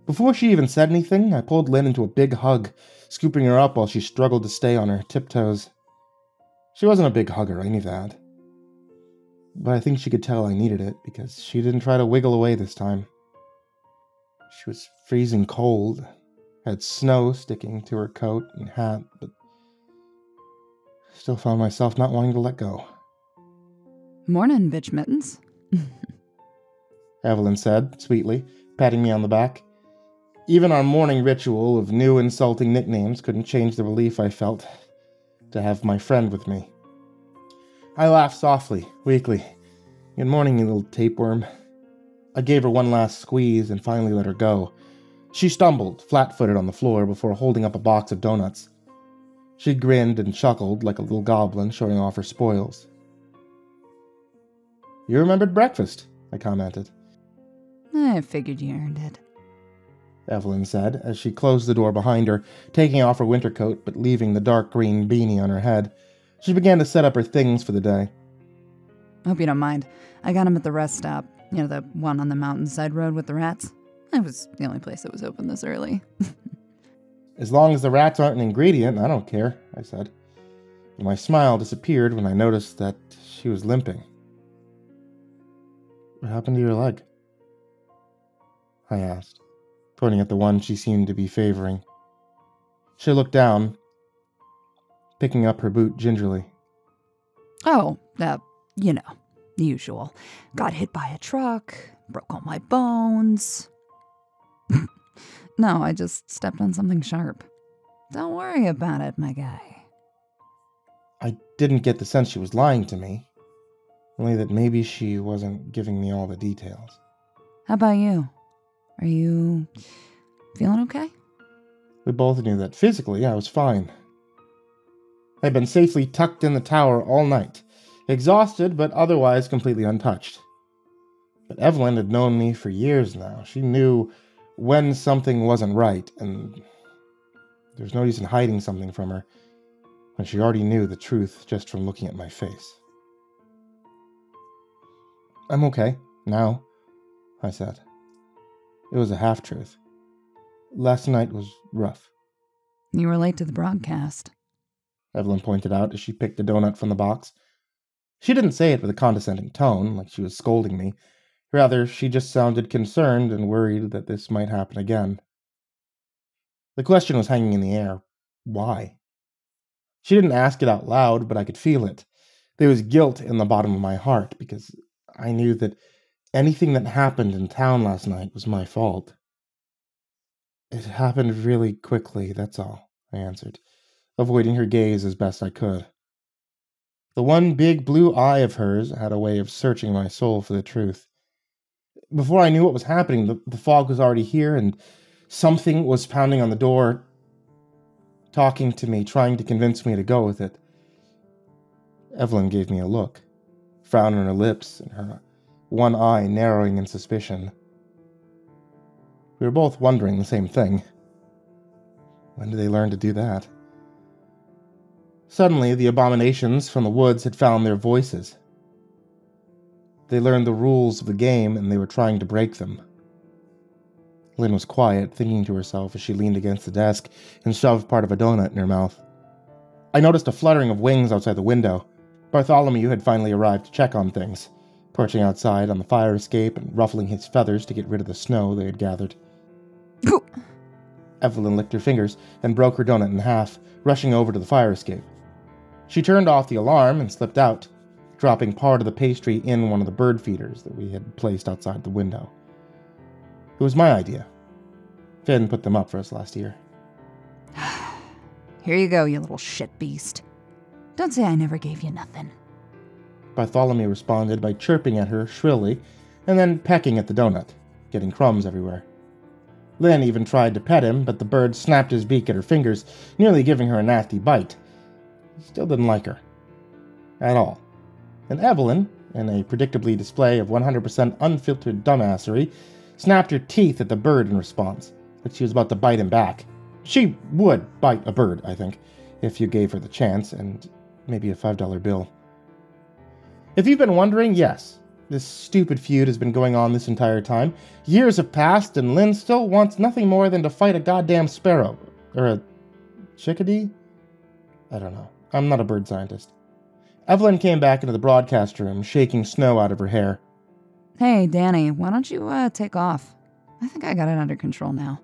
Before she even said anything, I pulled Lynn into a big hug, scooping her up while she struggled to stay on her tiptoes. She wasn't a big hugger, I knew that. But I think she could tell I needed it, because she didn't try to wiggle away this time. She was freezing cold, had snow sticking to her coat and hat, but I still found myself not wanting to let go. "Morning, bitch mittens," Evelyn said, sweetly, patting me on the back. Even our morning ritual of new insulting nicknames couldn't change the relief I felt to have my friend with me. I laughed softly, weakly. "Good morning, you little tapeworm." I gave her one last squeeze and finally let her go. She stumbled, flat-footed on the floor, before holding up a box of donuts. She grinned and chuckled like a little goblin showing off her spoils. "You remembered breakfast," I commented. "I figured you earned it," Evelyn said, as she closed the door behind her, taking off her winter coat but leaving the dark green beanie on her head. She began to set up her things for the day. "Hope you don't mind. I got him at the rest stop. You know, the one on the mountainside road with the rats. It was the only place that was open this early." "As long as the rats aren't an ingredient, I don't care," I said. And my smile disappeared when I noticed that she was limping. "What happened to your leg?" I asked, pointing at the one she seemed to be favoring. She looked down, picking up her boot gingerly. "Oh, you know, the usual. Got hit by a truck, broke all my bones." "No, I just stepped on something sharp. Don't worry about it, my guy." I didn't get the sense she was lying to me, only that maybe she wasn't giving me all the details. "How about you? Are you feeling okay?" We both knew that physically I was fine. I'd been safely tucked in the tower all night, exhausted but otherwise completely untouched. But Evelyn had known me for years now. She knew when something wasn't right, and there's no use in hiding something from her when she already knew the truth just from looking at my face. "I'm okay, now," I said. It was a half-truth. Last night was rough. You were late to the broadcast, Evelyn pointed out as she picked a donut from the box. She didn't say it with a condescending tone, like she was scolding me. Rather, she just sounded concerned and worried that this might happen again. The question was hanging in the air. Why? She didn't ask it out loud, but I could feel it. There was guilt in the bottom of my heart, because I knew that anything that happened in town last night was my fault. It happened really quickly, that's all, I answered, avoiding her gaze as best I could. The one big blue eye of hers had a way of searching my soul for the truth. Before I knew what was happening, the fog was already here, and something was pounding on the door, talking to me, trying to convince me to go with it. Evelyn gave me a look, frown on her lips, and her one eye narrowing in suspicion. We were both wondering the same thing. When did they learn to do that? Suddenly, the abominations from the woods had found their voices. They learned the rules of the game, and they were trying to break them. Lynn was quiet, thinking to herself as she leaned against the desk and shoved part of a donut in her mouth. I noticed a fluttering of wings outside the window. Bartholomew had finally arrived to check on things, perching outside on the fire escape and ruffling his feathers to get rid of the snow they had gathered. Evelyn licked her fingers and broke her donut in half, rushing over to the fire escape. She turned off the alarm and slipped out, dropping part of the pastry in one of the bird feeders that we had placed outside the window. It was my idea. Finn put them up for us last year. Here you go, you little shit beast. Don't say I never gave you nothing. Bartholomew responded by chirping at her shrilly and then pecking at the donut, getting crumbs everywhere. Lynn even tried to pet him, but the bird snapped his beak at her fingers, nearly giving her a nasty bite. He still didn't like her. At all. And Evelyn, in a predictably display of 100% unfiltered dumbassery, snapped her teeth at the bird in response, like she was about to bite him back. She would bite a bird, I think, if you gave her the chance, and maybe a $5 bill. If you've been wondering, yes, this stupid feud has been going on this entire time. Years have passed, and Lynn still wants nothing more than to fight a goddamn sparrow. Or a chickadee? I don't know. I'm not a bird scientist. Evelyn came back into the broadcast room, shaking snow out of her hair. Hey, Danny, why don't you take off? I think I got it under control now.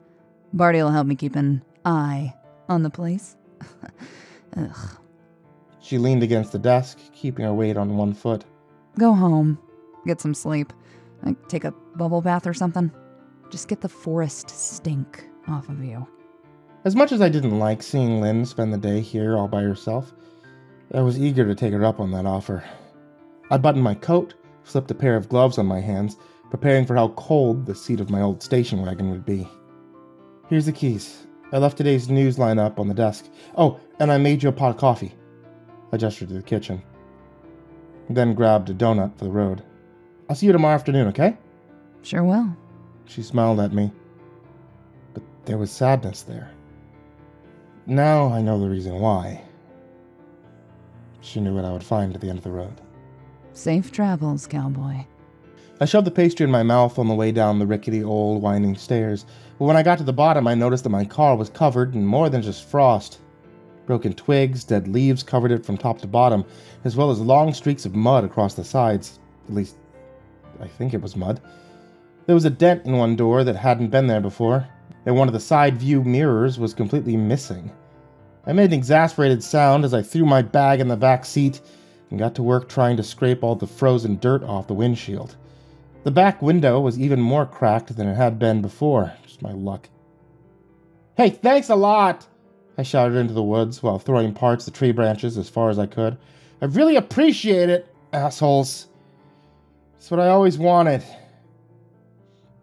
Barty will help me keep an eye on the place. Ugh. She leaned against the desk, keeping her weight on one foot. Go home. Get some sleep. Like, take a bubble bath or something. Just get the forest stink off of you. As much as I didn't like seeing Lynn spend the day here all by herself, I was eager to take her up on that offer. I buttoned my coat, slipped a pair of gloves on my hands, preparing for how cold the seat of my old station wagon would be. Here's the keys. I left today's news line up on the desk. Oh, and I made you a pot of coffee. I gestured to the kitchen. Then grabbed a donut for the road. I'll see you tomorrow afternoon, okay? Sure will. She smiled at me. But there was sadness there. Now I know the reason why. She knew what I would find at the end of the road. Safe travels, cowboy. I shoved the pastry in my mouth on the way down the rickety old winding stairs, but when I got to the bottom I noticed that my car was covered in more than just frost. Broken twigs, dead leaves covered it from top to bottom, as well as long streaks of mud across the sides. At least, I think it was mud. There was a dent in one door that hadn't been there before, and one of the side view mirrors was completely missing. I made an exasperated sound as I threw my bag in the back seat and got to work trying to scrape all the frozen dirt off the windshield. The back window was even more cracked than it had been before, just my luck. Hey, thanks a lot! I shouted into the woods while throwing parts of the tree branches as far as I could. I really appreciate it, assholes. It's what I always wanted.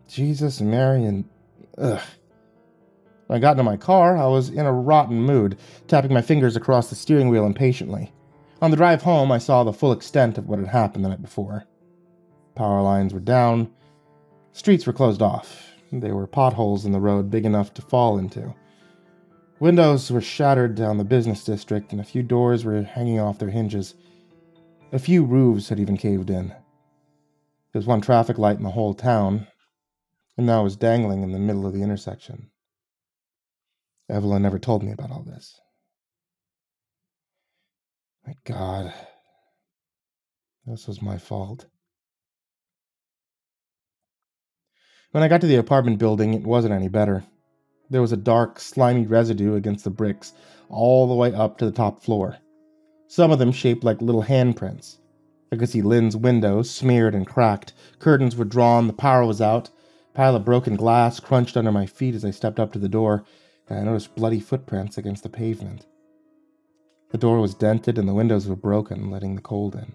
Jesus, Mary, and... ugh. When I got into my car, I was in a rotten mood, tapping my fingers across the steering wheel impatiently. On the drive home, I saw the full extent of what had happened the night before. Power lines were down. Streets were closed off. There were potholes in the road big enough to fall into. Windows were shattered down the business district, and a few doors were hanging off their hinges. A few roofs had even caved in. There was one traffic light in the whole town, and now it was dangling in the middle of the intersection. Evelyn never told me about all this. My God. This was my fault. When I got to the apartment building, it wasn't any better. There was a dark, slimy residue against the bricks all the way up to the top floor. Some of them shaped like little handprints. I could see Lynn's windows, smeared and cracked. Curtains were drawn, the power was out. A pile of broken glass crunched under my feet as I stepped up to the door, and I noticed bloody footprints against the pavement. The door was dented and the windows were broken, letting the cold in.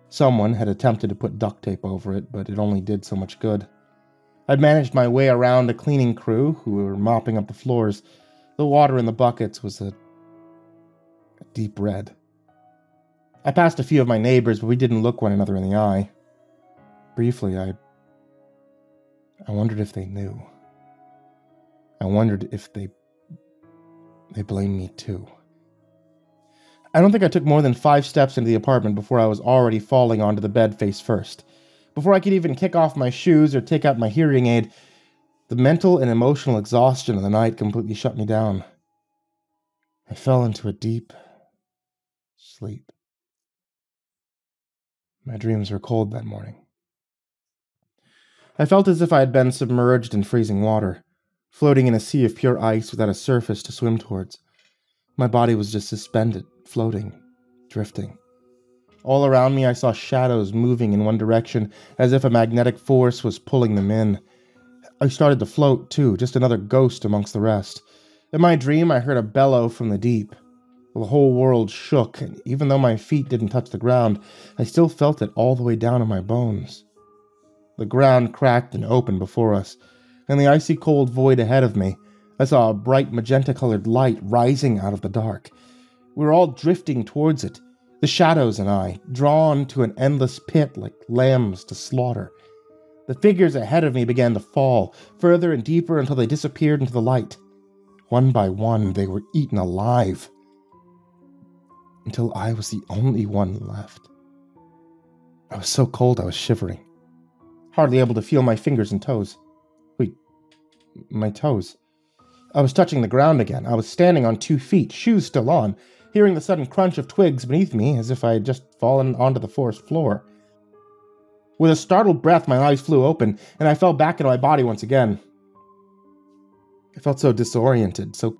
Someone had attempted to put duct tape over it, but it only did so much good. I'd managed my way around a cleaning crew who were mopping up the floors. The water in the buckets was a deep red. I passed a few of my neighbors, but we didn't look one another in the eye. Briefly, I wondered if they knew. I wondered if they blamed me too. I don't think I took more than 5 steps into the apartment before I was already falling onto the bed face first. Before I could even kick off my shoes or take out my hearing aid, the mental and emotional exhaustion of the night completely shut me down. I fell into a deep sleep. My dreams were cold that morning. I felt as if I had been submerged in freezing water, floating in a sea of pure ice without a surface to swim towards. My body was just suspended, floating, drifting. All around me I saw shadows moving in one direction, as if a magnetic force was pulling them in. I started to float, too, just another ghost amongst the rest. In my dream I heard a bellow from the deep. The whole world shook, and even though my feet didn't touch the ground, I still felt it all the way down in my bones. The ground cracked and opened before us. In the icy cold void ahead of me, I saw a bright magenta-colored light rising out of the dark. We were all drifting towards it, the shadows and I, drawn to an endless pit like lambs to slaughter. The figures ahead of me began to fall, further and deeper until they disappeared into the light. One by one, they were eaten alive, until I was the only one left. I was so cold I was shivering, hardly able to feel my fingers and toes. Wait, my toes. I was touching the ground again. I was standing on 2 feet, shoes still on, hearing the sudden crunch of twigs beneath me as if I had just fallen onto the forest floor. With a startled breath, my eyes flew open, and I fell back into my body once again. I felt so disoriented, so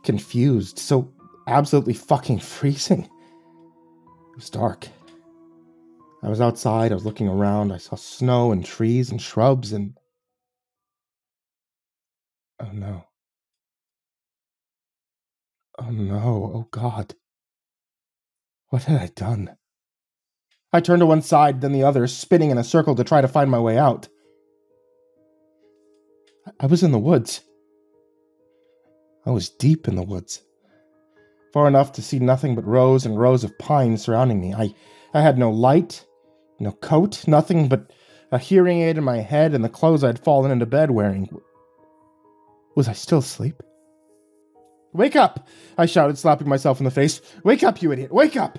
confused, so absolutely fucking freezing. It was dark. I was outside, I was looking around, I saw snow and trees and shrubs and... Oh no. Oh no, oh God. What had I done? I turned to one side, then the other, spinning in a circle to try to find my way out. I was in the woods. I was deep in the woods. Far enough to see nothing but rows and rows of pines surrounding me. I had no light, no coat, nothing but a hearing aid in my head and the clothes I'd fallen into bed wearing. Was I still asleep? Wake up! I shouted, slapping myself in the face. Wake up, you idiot! Wake up!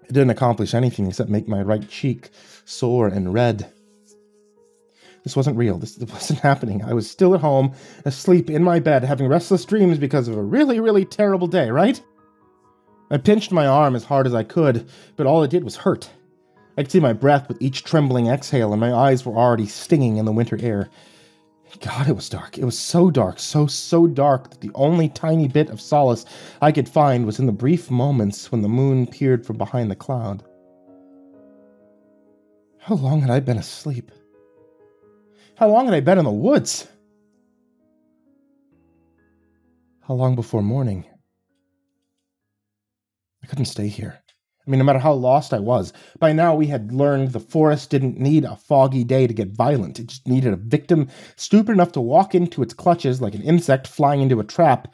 It didn't accomplish anything except make my right cheek sore and red. This wasn't real. This wasn't happening. I was still at home, asleep in my bed, having restless dreams because of a really, really terrible day, right? I pinched my arm as hard as I could, but all it did was hurt. I could see my breath with each trembling exhale, and my eyes were already stinging in the winter air. God, it was dark. It was so dark, so dark that the only tiny bit of solace I could find was in the brief moments when the moon peered from behind the cloud. How long had I been asleep? How long had I been in the woods? How long before morning? I couldn't stay here. I mean, no matter how lost I was, by now we had learned the forest didn't need a foggy day to get violent. It just needed a victim stupid enough to walk into its clutches like an insect flying into a trap.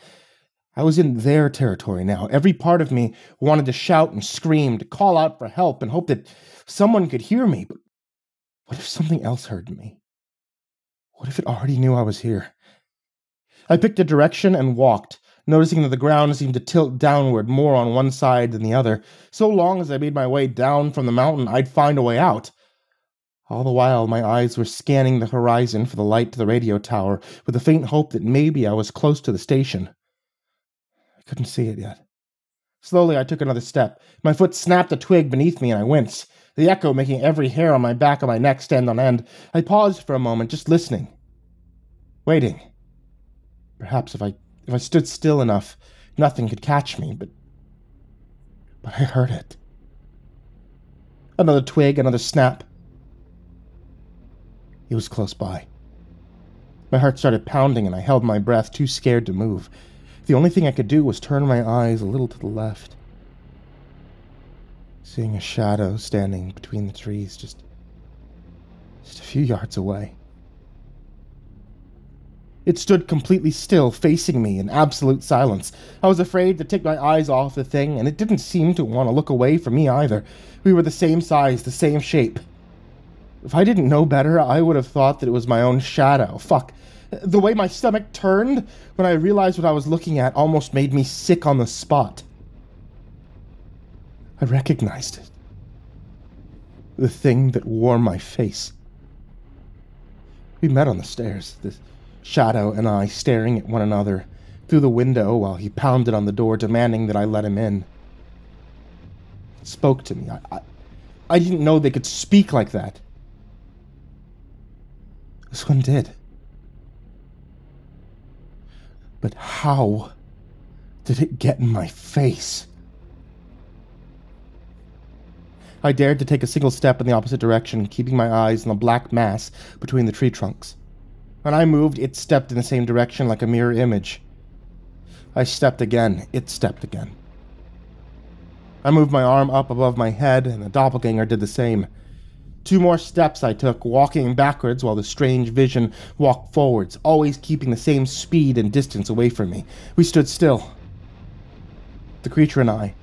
I was in their territory now. Every part of me wanted to shout and scream, to call out for help and hope that someone could hear me. But what if something else heard me? What if it already knew I was here? I picked a direction and walked, noticing that the ground seemed to tilt downward more on one side than the other. So long as I made my way down from the mountain, I'd find a way out. All the while, my eyes were scanning the horizon for the light to the radio tower, with a faint hope that maybe I was close to the station. I couldn't see it yet. Slowly, I took another step. My foot snapped a twig beneath me, and I winced, the echo making every hair on my back of my neck stand on end. I paused for a moment, just listening. Waiting. Perhaps if I stood still enough, nothing could catch me, but I heard it. Another twig, another snap. It was close by. My heart started pounding, and I held my breath, too scared to move. The only thing I could do was turn my eyes a little to the left, seeing a shadow standing between the trees just a few yards away. It stood completely still, facing me in absolute silence. I was afraid to take my eyes off the thing, and it didn't seem to want to look away from me either. We were the same size, the same shape. If I didn't know better, I would have thought that it was my own shadow. Fuck. The way my stomach turned when I realized what I was looking at almost made me sick on the spot. I recognized it. The thing that wore my face. We met on the stairs, this shadow and I staring at one another through the window while he pounded on the door, demanding that I let him in. It spoke to me. I didn't know they could speak like that. This one did. But how did it get in my face? I dared to take a single step in the opposite direction, keeping my eyes on the black mass between the tree trunks. When I moved, it stepped in the same direction like a mirror image. I stepped again. It stepped again. I moved my arm up above my head, and the doppelganger did the same. 2 more steps I took, walking backwards while the strange vision walked forwards, always keeping the same speed and distance away from me. We stood still. The creature and I,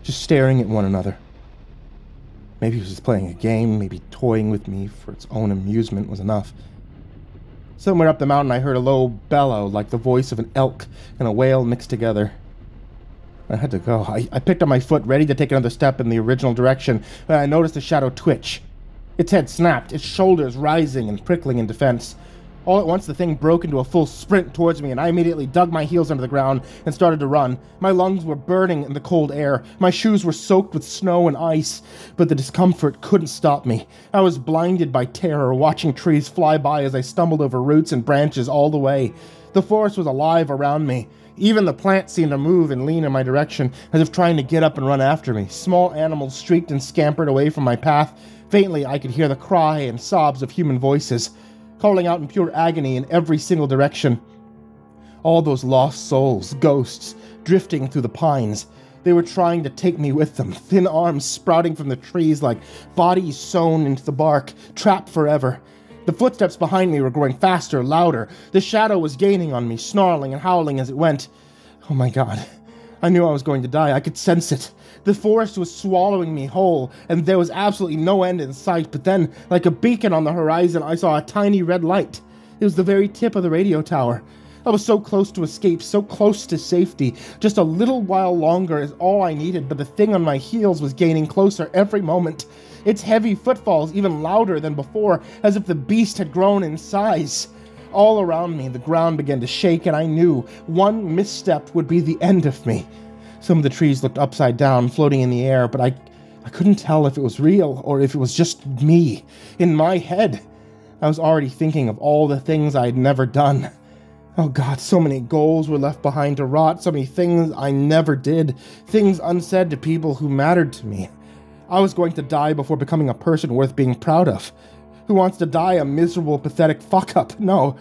just staring at one another. Maybe it was playing a game, maybe toying with me for its own amusement was enough. Somewhere up the mountain I heard a low bellow, like the voice of an elk and a whale mixed together. I had to go. I picked up my foot, ready to take another step in the original direction, when I noticed the shadow twitch. Its head snapped, its shoulders rising and prickling in defense. All at once, the thing broke into a full sprint towards me, and I immediately dug my heels under the ground and started to run. My lungs were burning in the cold air. My shoes were soaked with snow and ice, but the discomfort couldn't stop me. I was blinded by terror, watching trees fly by as I stumbled over roots and branches all the way. The forest was alive around me. Even the plants seemed to move and lean in my direction, as if trying to get up and run after me. Small animals streaked and scampered away from my path. Faintly, I could hear the cry and sobs of human voices, calling out in pure agony in every single direction. All those lost souls, ghosts, drifting through the pines. They were trying to take me with them, thin arms sprouting from the trees like bodies sewn into the bark, trapped forever. The footsteps behind me were growing faster, louder. The shadow was gaining on me, snarling and howling as it went. Oh my God. I knew I was going to die. I could sense it. The forest was swallowing me whole, and there was absolutely no end in sight. But then, like a beacon on the horizon, I saw a tiny red light. It was the very tip of the radio tower. I was so close to escape, so close to safety. Just a little while longer is all I needed, but the thing on my heels was gaining closer every moment. Its heavy footfalls even louder than before, as if the beast had grown in size. All around me, the ground began to shake, and I knew one misstep would be the end of me. Some of the trees looked upside down, floating in the air, but I couldn't tell if it was real or if it was just me. In my head, I was already thinking of all the things I had never done. Oh God, so many goals were left behind to rot, so many things I never did, things unsaid to people who mattered to me. I was going to die before becoming a person worth being proud of. Who wants to die a miserable, pathetic fuck-up? No,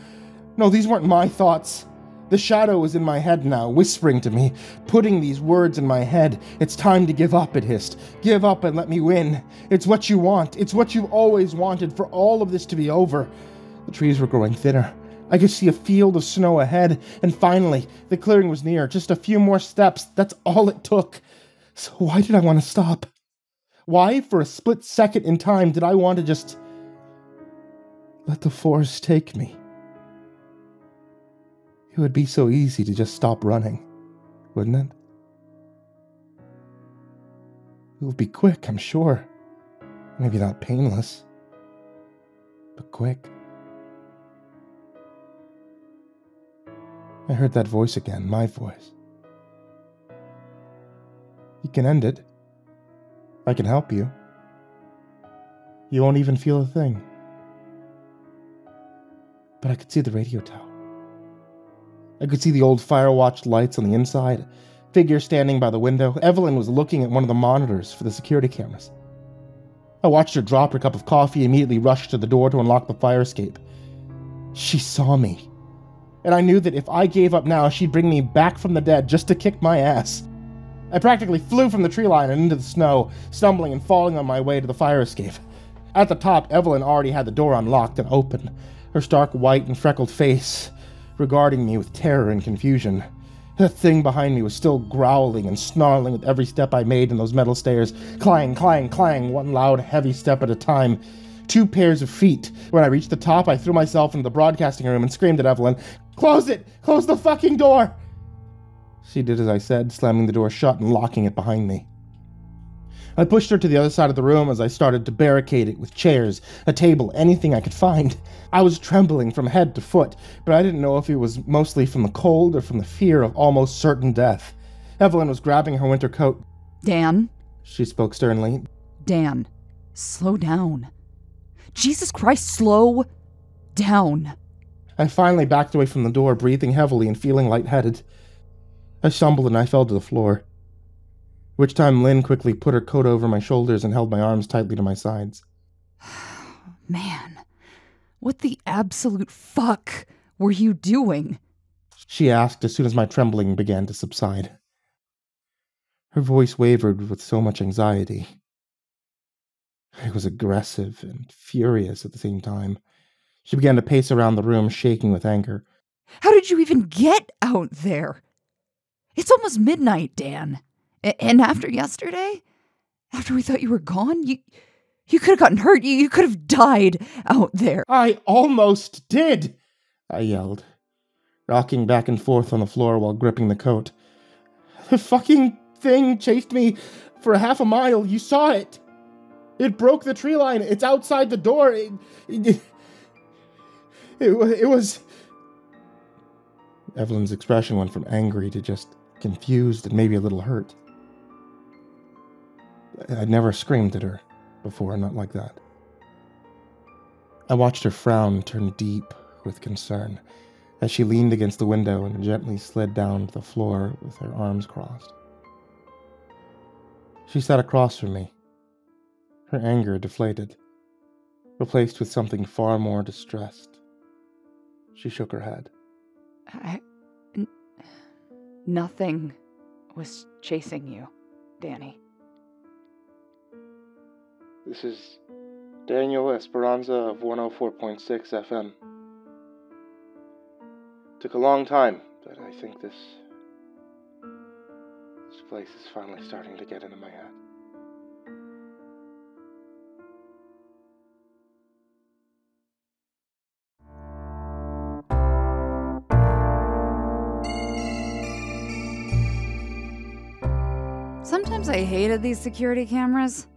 these weren't my thoughts. The shadow was in my head now, whispering to me, putting these words in my head. It's time to give up, it hissed. Give up and let me win. It's what you want. It's what you've always wanted, for all of this to be over. The trees were growing thinner. I could see a field of snow ahead, and finally, the clearing was near. Just a few more steps. That's all it took. So why did I want to stop? Why, for a split second in time, did I want to just let the forest take me? It would be so easy to just stop running, wouldn't it? It would be quick, I'm sure. Maybe not painless, but quick. I heard that voice again, my voice. You can end it. I can help you. You won't even feel a thing. But I could see the radio tower. I could see the old fire-watched lights on the inside, figure standing by the window. Evelyn was looking at one of the monitors for the security cameras. I watched her drop her cup of coffee, immediately rush to the door to unlock the fire escape. She saw me. And I knew that if I gave up now, she'd bring me back from the dead just to kick my ass. I practically flew from the tree line and into the snow, stumbling and falling on my way to the fire escape. At the top, Evelyn already had the door unlocked and open, her stark white and freckled face regarding me with terror and confusion. That thing behind me was still growling and snarling with every step I made in those metal stairs. Clang, clang, clang, one loud, heavy step at a time. 2 pairs of feet. When I reached the top, I threw myself into the broadcasting room and screamed at Evelyn, "Close it! Close the fucking door!" She did as I said, slamming the door shut and locking it behind me. I pushed her to the other side of the room as I started to barricade it with chairs, a table, anything I could find. I was trembling from head to foot, but I didn't know if it was mostly from the cold or from the fear of almost certain death. Evelyn was grabbing her winter coat. Dan? She spoke sternly. Dan, slow down. Jesus Christ, slow down. I finally backed away from the door, breathing heavily and feeling lightheaded. I stumbled and I fell to the floor. Which time Lynn quickly put her coat over my shoulders and held my arms tightly to my sides. Man, what the absolute fuck were you doing? She asked as soon as my trembling began to subside. Her voice wavered with so much anxiety. It was aggressive and furious at the same time. She began to pace around the room, shaking with anger. How did you even get out there? It's almost midnight, Dan. And after yesterday? After we thought you were gone? You could have gotten hurt. You could have died out there. I almost did, I yelled, rocking back and forth on the floor while gripping the coat. The fucking thing chased me for half a mile. You saw it. It broke the tree line. It's outside the door. It was... Evelyn's expression went from angry to just confused and maybe a little hurt. I'd never screamed at her before, not like that. I watched her frown turn deep with concern as she leaned against the window and gently slid down to the floor with her arms crossed. She sat across from me, her anger deflated, replaced with something far more distressed. She shook her head. Nothing was chasing you, Danny. This is Daniel Esperanza of 104.6 FM. Took a long time, but I think this place is finally starting to get into my head. Sometimes I hated these security cameras.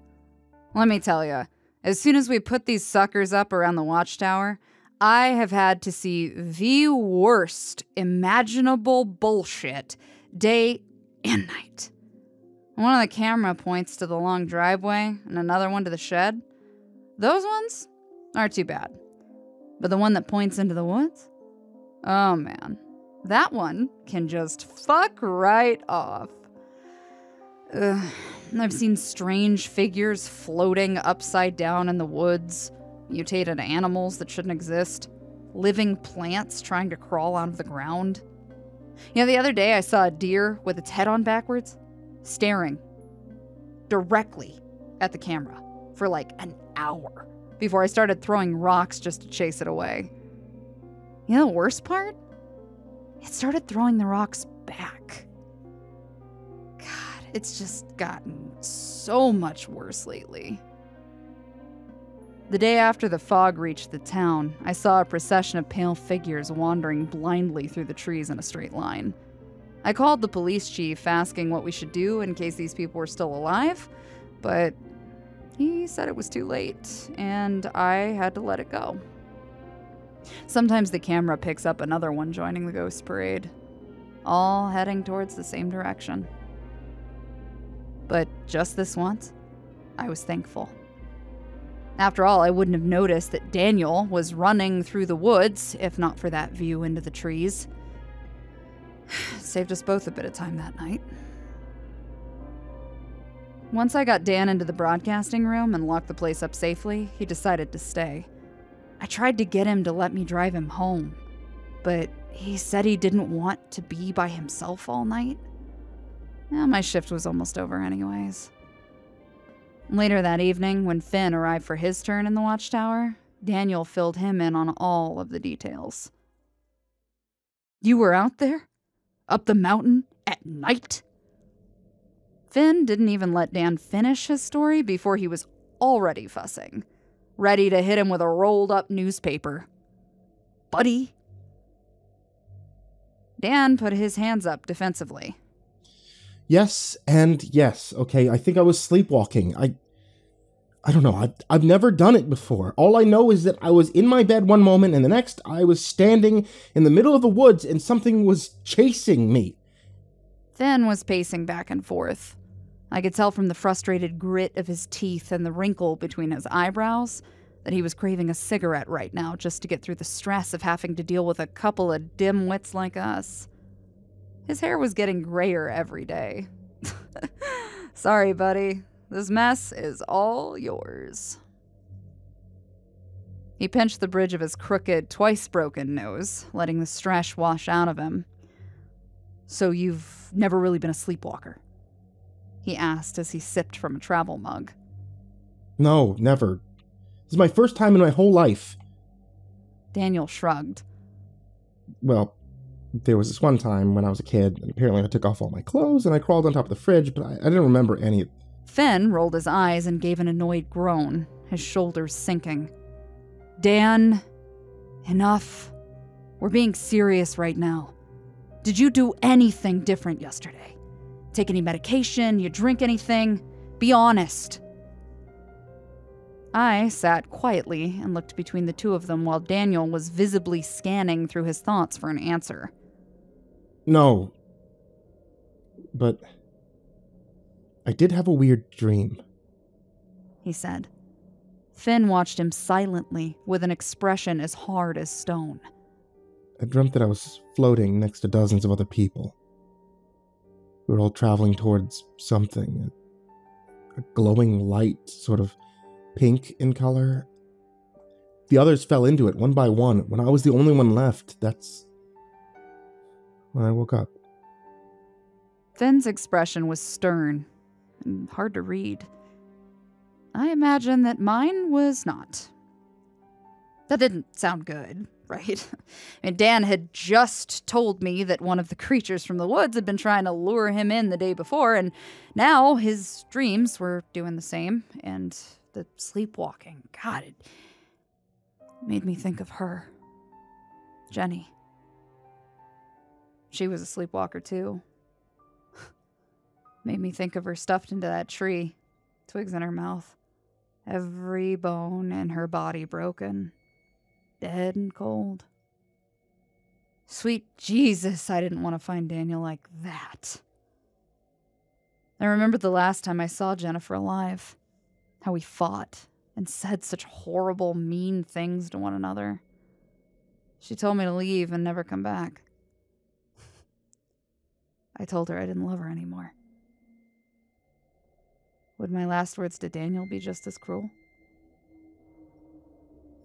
Let me tell you, as soon as we put these suckers up around the watchtower, I have had to see the worst imaginable bullshit day and night. One of the camera points to the long driveway and another one to the shed. Those ones aren't too bad. But the one that points into the woods? Oh man, that one can just fuck right off. I've seen strange figures floating upside down in the woods, mutated animals that shouldn't exist, living plants trying to crawl out of the ground. You know, the other day I saw a deer with its head on backwards, staring directly at the camera for like an hour before I started throwing rocks just to chase it away. You know the worst part? It started throwing the rocks back. It's just gotten so much worse lately. The day after the fog reached the town, I saw a procession of pale figures wandering blindly through the trees in a straight line. I called the police chief asking what we should do in case these people were still alive, but He said it was too late, and I had to let it go. Sometimes the camera picks up another one joining the ghost parade, all heading towards the same direction. But just this once, I was thankful. After all, I wouldn't have noticed that Daniel was running through the woods if not for that view into the trees. It saved us both a bit of time that night. Once I got Dan into the broadcasting room and locked the place up safely, he decided to stay. I tried to get him to let me drive him home, but he said he didn't want to be by himself all night. My shift was almost over anyways. Later that evening, when Finn arrived for his turn in the watchtower, Daniel filled him in on all of the details. "You were out there? Up the mountain? At night?" Finn didn't even let Dan finish his story before he was already fussing, ready to hit him with a rolled-up newspaper. "Buddy?" Dan put his hands up defensively. Yes and yes. Okay, I think I was sleepwalking. I don't know. I've never done it before. All I know is that I was in my bed one moment and the next I was standing in the middle of the woods and something was chasing me. Finn was pacing back and forth. I could tell from the frustrated grit of his teeth and the wrinkle between his eyebrows that he was craving a cigarette right now just to get through the stress of having to deal with a couple of dim-wits like us. His hair was getting grayer every day. "Sorry, buddy. This mess is all yours." He pinched the bridge of his crooked, twice-broken nose, letting the stress wash out of him. "So you've never really been a sleepwalker?" he asked as he sipped from a travel mug. "No, never. This is my first time in my whole life." Daniel shrugged. "Well, there was this one time when I was a kid, and apparently I took off all my clothes and I crawled on top of the fridge, but I didn't remember any." Finn rolled his eyes and gave an annoyed groan, his shoulders sinking. "Dan, enough. We're being serious right now. Did you do anything different yesterday? Take any medication? You drink anything? Be honest." I sat quietly and looked between the two of them while Daniel was visibly scanning through his thoughts for an answer. "No. But I did have a weird dream," he said. Finn watched him silently with an expression as hard as stone. "I dreamt that I was floating next to dozens of other people. We were all traveling towards something, a glowing light, sort of pink in color. The others fell into it one by one. When I was the only one left, that's when I woke up." Finn's expression was stern and hard to read. I imagine that mine was not. That didn't sound good, right? I mean, Dan had just told me that one of the creatures from the woods had been trying to lure him in the day before, and now his dreams were doing the same, and the sleepwalking, God, it made me think of her. Jenny. She was a sleepwalker too. Made me think of her stuffed into that tree, twigs in her mouth, every bone in her body broken, dead and cold. Sweet Jesus, I didn't want to find Daniel like that. I remembered the last time I saw Jennifer alive, how we fought and said such horrible, mean things to one another. She told me to leave and never come back. I told her I didn't love her anymore. Would my last words to Daniel be just as cruel?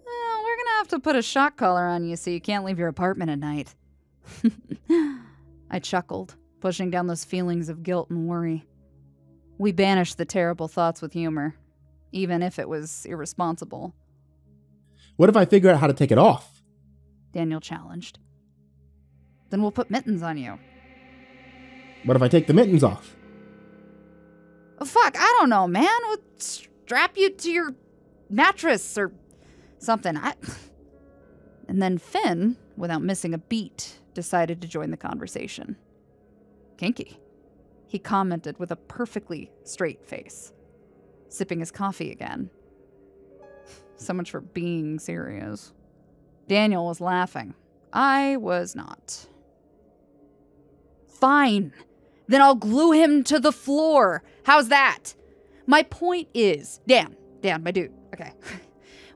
Well, we're gonna have to put a shock collar on you so you can't leave your apartment at night. I chuckled, pushing down those feelings of guilt and worry. We banished the terrible thoughts with humor, even if it was irresponsible. "What if I figure out how to take it off?" Daniel challenged. "Then we'll put mittens on you." "What if I take the mittens off?" Oh, fuck, I don't know, man. We'll strap you to your mattress or something. And then Finn, without missing a beat, decided to join the conversation. "Kinky," he commented with a perfectly straight face. sipping his coffee again. So much for being serious. Daniel was laughing. I was not. Fine. Then I'll glue him to the floor. How's that? My point is, Dan, my dude, okay.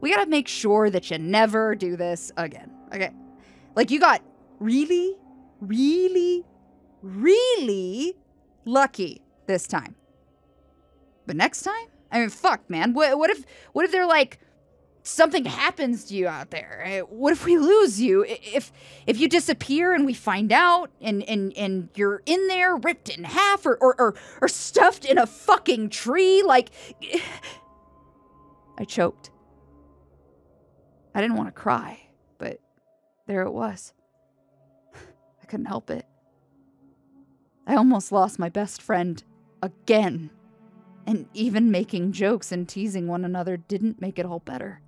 We gotta make sure that you never do this again, okay? Like, you got really, really, really lucky this time. But next time? I mean, fuck, man. What if they're like, something happens to you out there? What if we lose you? If you disappear and we find out and you're in there ripped in half or stuffed in a fucking tree, like... I choked. I didn't want to cry, but there it was. I couldn't help it. I almost lost my best friend again. And even making jokes and teasing one another didn't make it all better.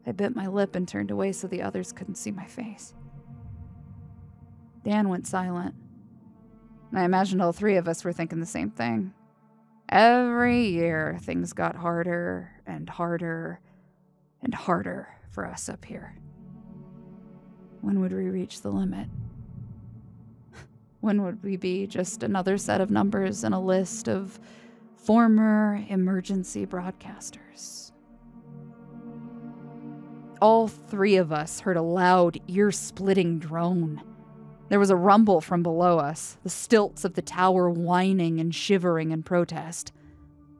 I bit my lip and turned away so the others couldn't see my face. Dan went silent. I imagined all three of us were thinking the same thing. Every year, things got harder and harder and harder for us up here. When would we reach the limit? When would we be just another set of numbers in a list of former emergency broadcasters? All three of us heard a loud, ear-splitting drone. There was a rumble from below us, the stilts of the tower whining and shivering in protest.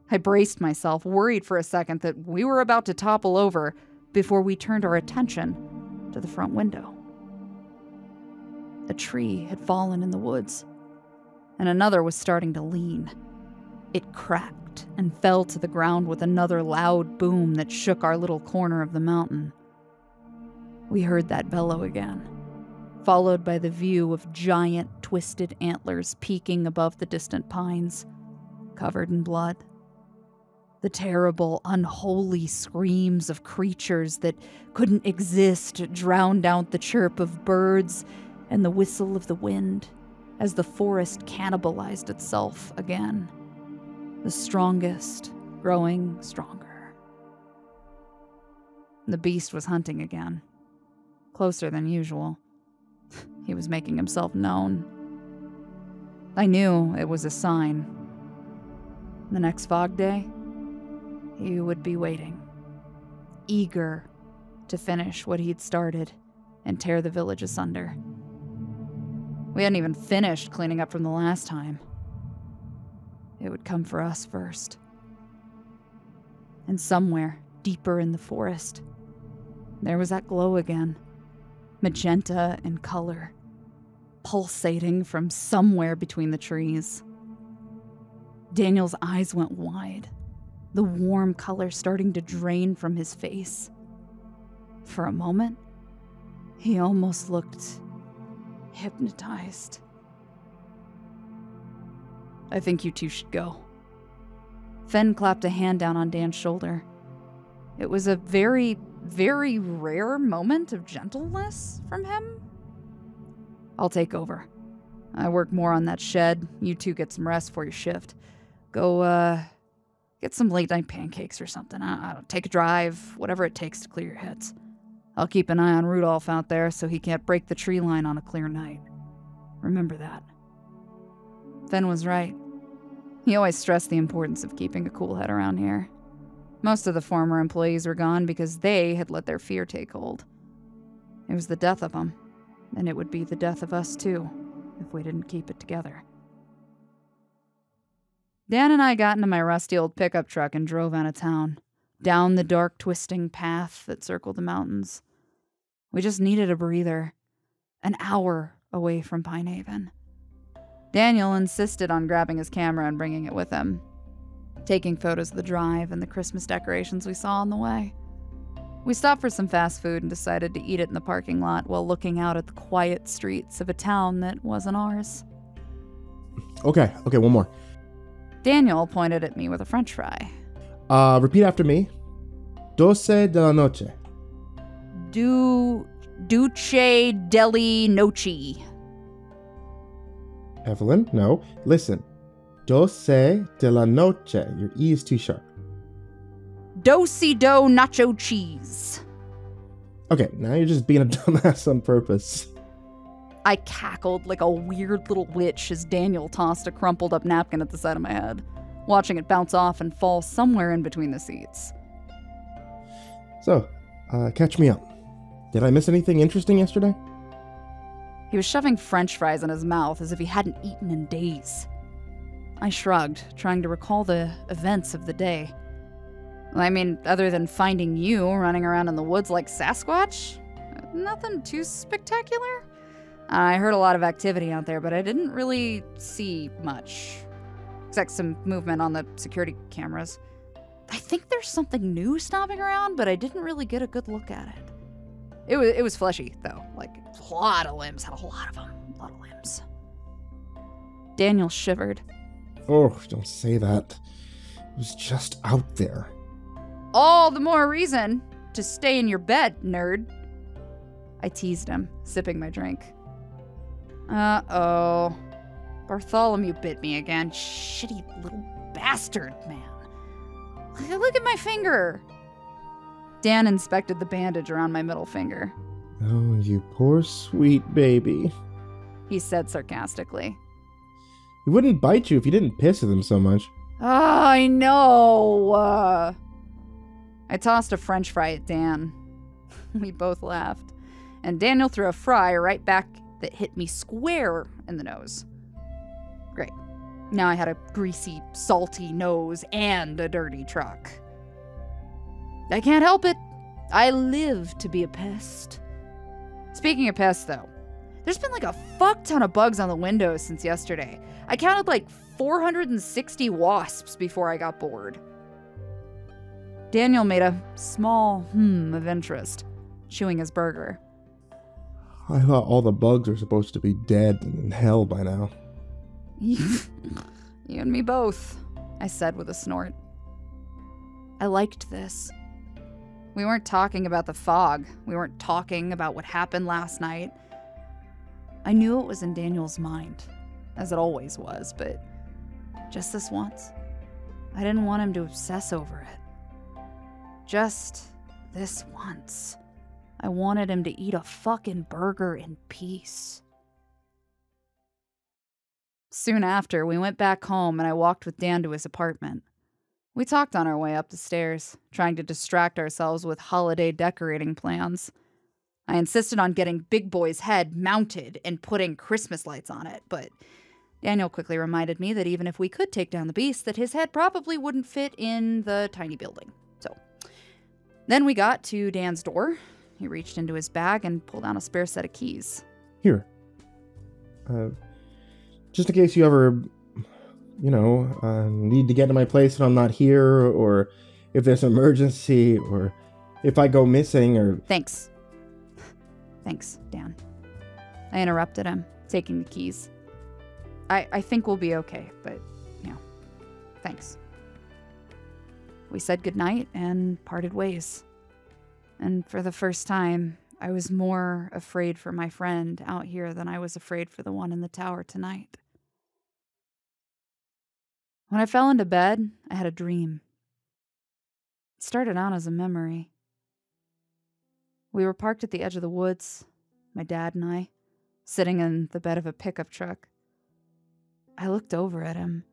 I braced myself, worried for a second that we were about to topple over before we turned our attention to the front window. A tree had fallen in the woods, and another was starting to lean. It cracked and fell to the ground with another loud boom that shook our little corner of the mountain. We heard that bellow again, followed by the view of giant twisted antlers peeking above the distant pines, covered in blood. The terrible, unholy screams of creatures that couldn't exist drowned out the chirp of birds and the whistle of the wind as the forest cannibalized itself again, the strongest growing stronger. The beast was hunting again, closer than usual. He was making himself known. I knew it was a sign. The next fog day, he would be waiting, eager to finish what he'd started and tear the village asunder. We hadn't even finished cleaning up from the last time. It would come for us first. And somewhere, deeper in the forest, there was that glow again, magenta in color, pulsating from somewhere between the trees. Daniel's eyes went wide, the warm color starting to drain from his face. For a moment, he almost looked hypnotized. I think you two should go. Fen clapped a hand down on Dan's shoulder. It was a very, very rare moment of gentleness from him. I'll take over. I work more on that shed. You two get some rest for your shift. Go, get some late-night pancakes or something. I don't take a drive, whatever it takes to clear your heads. I'll keep an eye on Rudolph out there so he can't break the tree line on a clear night. Remember that. Fen was right. He always stressed the importance of keeping a cool head around here. Most of the former employees were gone because they had let their fear take hold. It was the death of them, and it would be the death of us too, if we didn't keep it together. Dan and I got into my rusty old pickup truck and drove out of town, down the dark, twisting path that circled the mountains. We just needed a breather, an hour away from Pine Haven. Daniel insisted on grabbing his camera and bringing it with him, taking photos of the drive and the Christmas decorations we saw on the way. We stopped for some fast food and decided to eat it in the parking lot while looking out at the quiet streets of a town that wasn't ours. Okay, one more. Daniel pointed at me with a french fry. Repeat after me. 12 de la noche. Duce deli noci. Evelyn, no. Listen. 12 de la noche. Your E is too sharp. Do-si-do nacho cheese. Okay, now you're just being a dumbass on purpose. I cackled like a weird little witch as Daniel tossed a crumpled up napkin at the side of my head, watching it bounce off and fall somewhere in between the seats. So, catch me up. Did I miss anything interesting yesterday? He was shoving French fries in his mouth as if he hadn't eaten in days. I shrugged, trying to recall the events of the day. I mean, other than finding you running around in the woods like Sasquatch, nothing too spectacular. I heard a lot of activity out there, but I didn't really see much. Except some movement on the security cameras. I think there's something new stomping around, but I didn't really get a good look at it. It was fleshy, though. Like, a lot of limbs. Had a lot of them. A lot of limbs. Daniel shivered. Oh, don't say that. It was just out there. All the more reason to stay in your bed, nerd. I teased him, sipping my drink. Uh-oh. Bartholomew bit me again. Shitty little bastard, man. Look at my finger. Dan inspected the bandage around my middle finger. Oh, you poor sweet baby. He said sarcastically. He wouldn't bite you if you didn't piss at him so much. Oh, I know. I tossed a French fry at Dan. We both laughed. And Daniel threw a fry right back that hit me square in the nose. Great. Now I had a greasy, salty nose and a dirty truck. I can't help it. I live to be a pest. Speaking of pests, though, there's been like a fuck ton of bugs on the windows since yesterday. I counted like 460 wasps before I got bored. Daniel made a small of interest, chewing his burger. I thought all the bugs are supposed to be dead and in hell by now. You and me both, I said with a snort. I liked this. We weren't talking about the fog. We weren't talking about what happened last night. I knew it was in Daniel's mind, as it always was, but just this once, I didn't want him to obsess over it. Just this once, I wanted him to eat a fucking burger in peace. Soon after, we went back home and I walked with Dan to his apartment. We talked on our way up the stairs, trying to distract ourselves with holiday decorating plans. I insisted on getting Big Boy's head mounted and putting Christmas lights on it, but Daniel quickly reminded me that even if we could take down the beast, that his head probably wouldn't fit in the tiny building. So, then we got to Dan's door. He reached into his bag and pulled out a spare set of keys. Here. Just in case you ever, need to get to my place when I'm not here, or if there's an emergency, or if I go missing, or... Thanks. Thanks, Dan. I interrupted him, taking the keys. I think we'll be okay, but, thanks. We said goodnight and parted ways. And for the first time, I was more afraid for my friend out here than I was afraid for the one in the tower tonight. When I fell into bed, I had a dream. It started out as a memory. We were parked at the edge of the woods, my dad and I, sitting in the bed of a pickup truck. I looked over at him.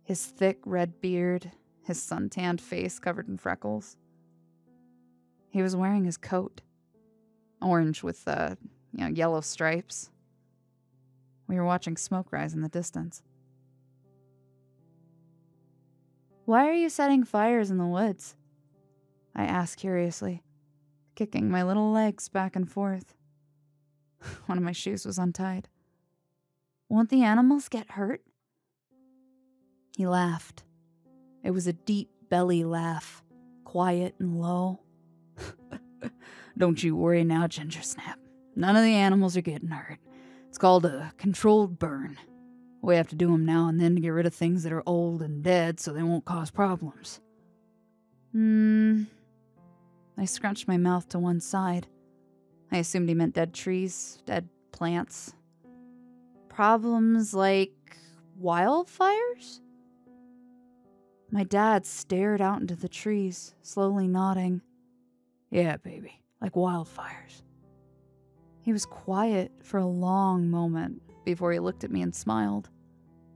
His thick red beard, his suntanned face covered in freckles. He was wearing his coat, orange with, yellow stripes. We were watching smoke rise in the distance. Why are you setting fires in the woods? I asked curiously, kicking my little legs back and forth. One of my shoes was untied. Won't the animals get hurt? He laughed. It was a deep belly laugh, quiet and low. Don't you worry now, Ginger Snap. None of the animals are getting hurt. It's called a controlled burn. We have to do them now and then to get rid of things that are old and dead so they won't cause problems. I scrunched my mouth to one side. I assumed he meant dead trees, dead plants. Problems like Wildfires? My dad stared out into the trees, slowly nodding. Yeah, baby, like wildfires. He was quiet for a long moment before he looked at me and smiled.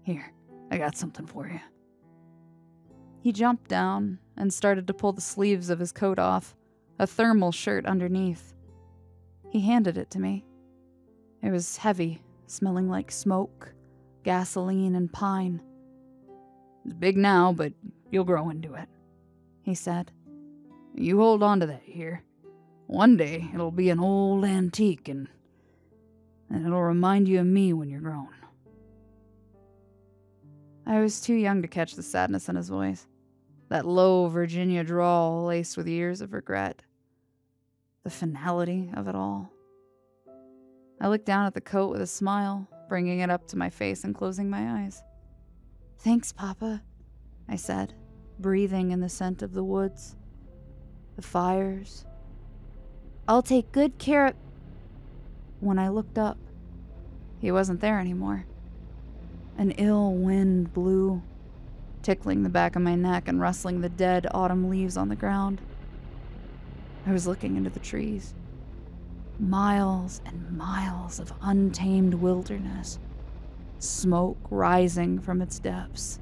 Here, I got something for you. He jumped down and started to pull the sleeves of his coat off, a thermal shirt underneath. He handed it to me. It was heavy, smelling like smoke, gasoline, and pine. It's big now, but you'll grow into it, he said. You hold on to that here. One day, it'll be an old antique, and it'll remind you of me when you're grown. I was too young to catch the sadness in his voice, that low Virginia drawl laced with years of regret. The finality of it all. I looked down at the coat with a smile, bringing it up to my face and closing my eyes. Thanks, Papa, I said, breathing in the scent of the woods, the fires. I'll take good care of... When I looked up, he wasn't there anymore. An ill wind blew, tickling the back of my neck and rustling the dead autumn leaves on the ground. I was looking into the trees. Miles and miles of untamed wilderness, smoke rising from its depths.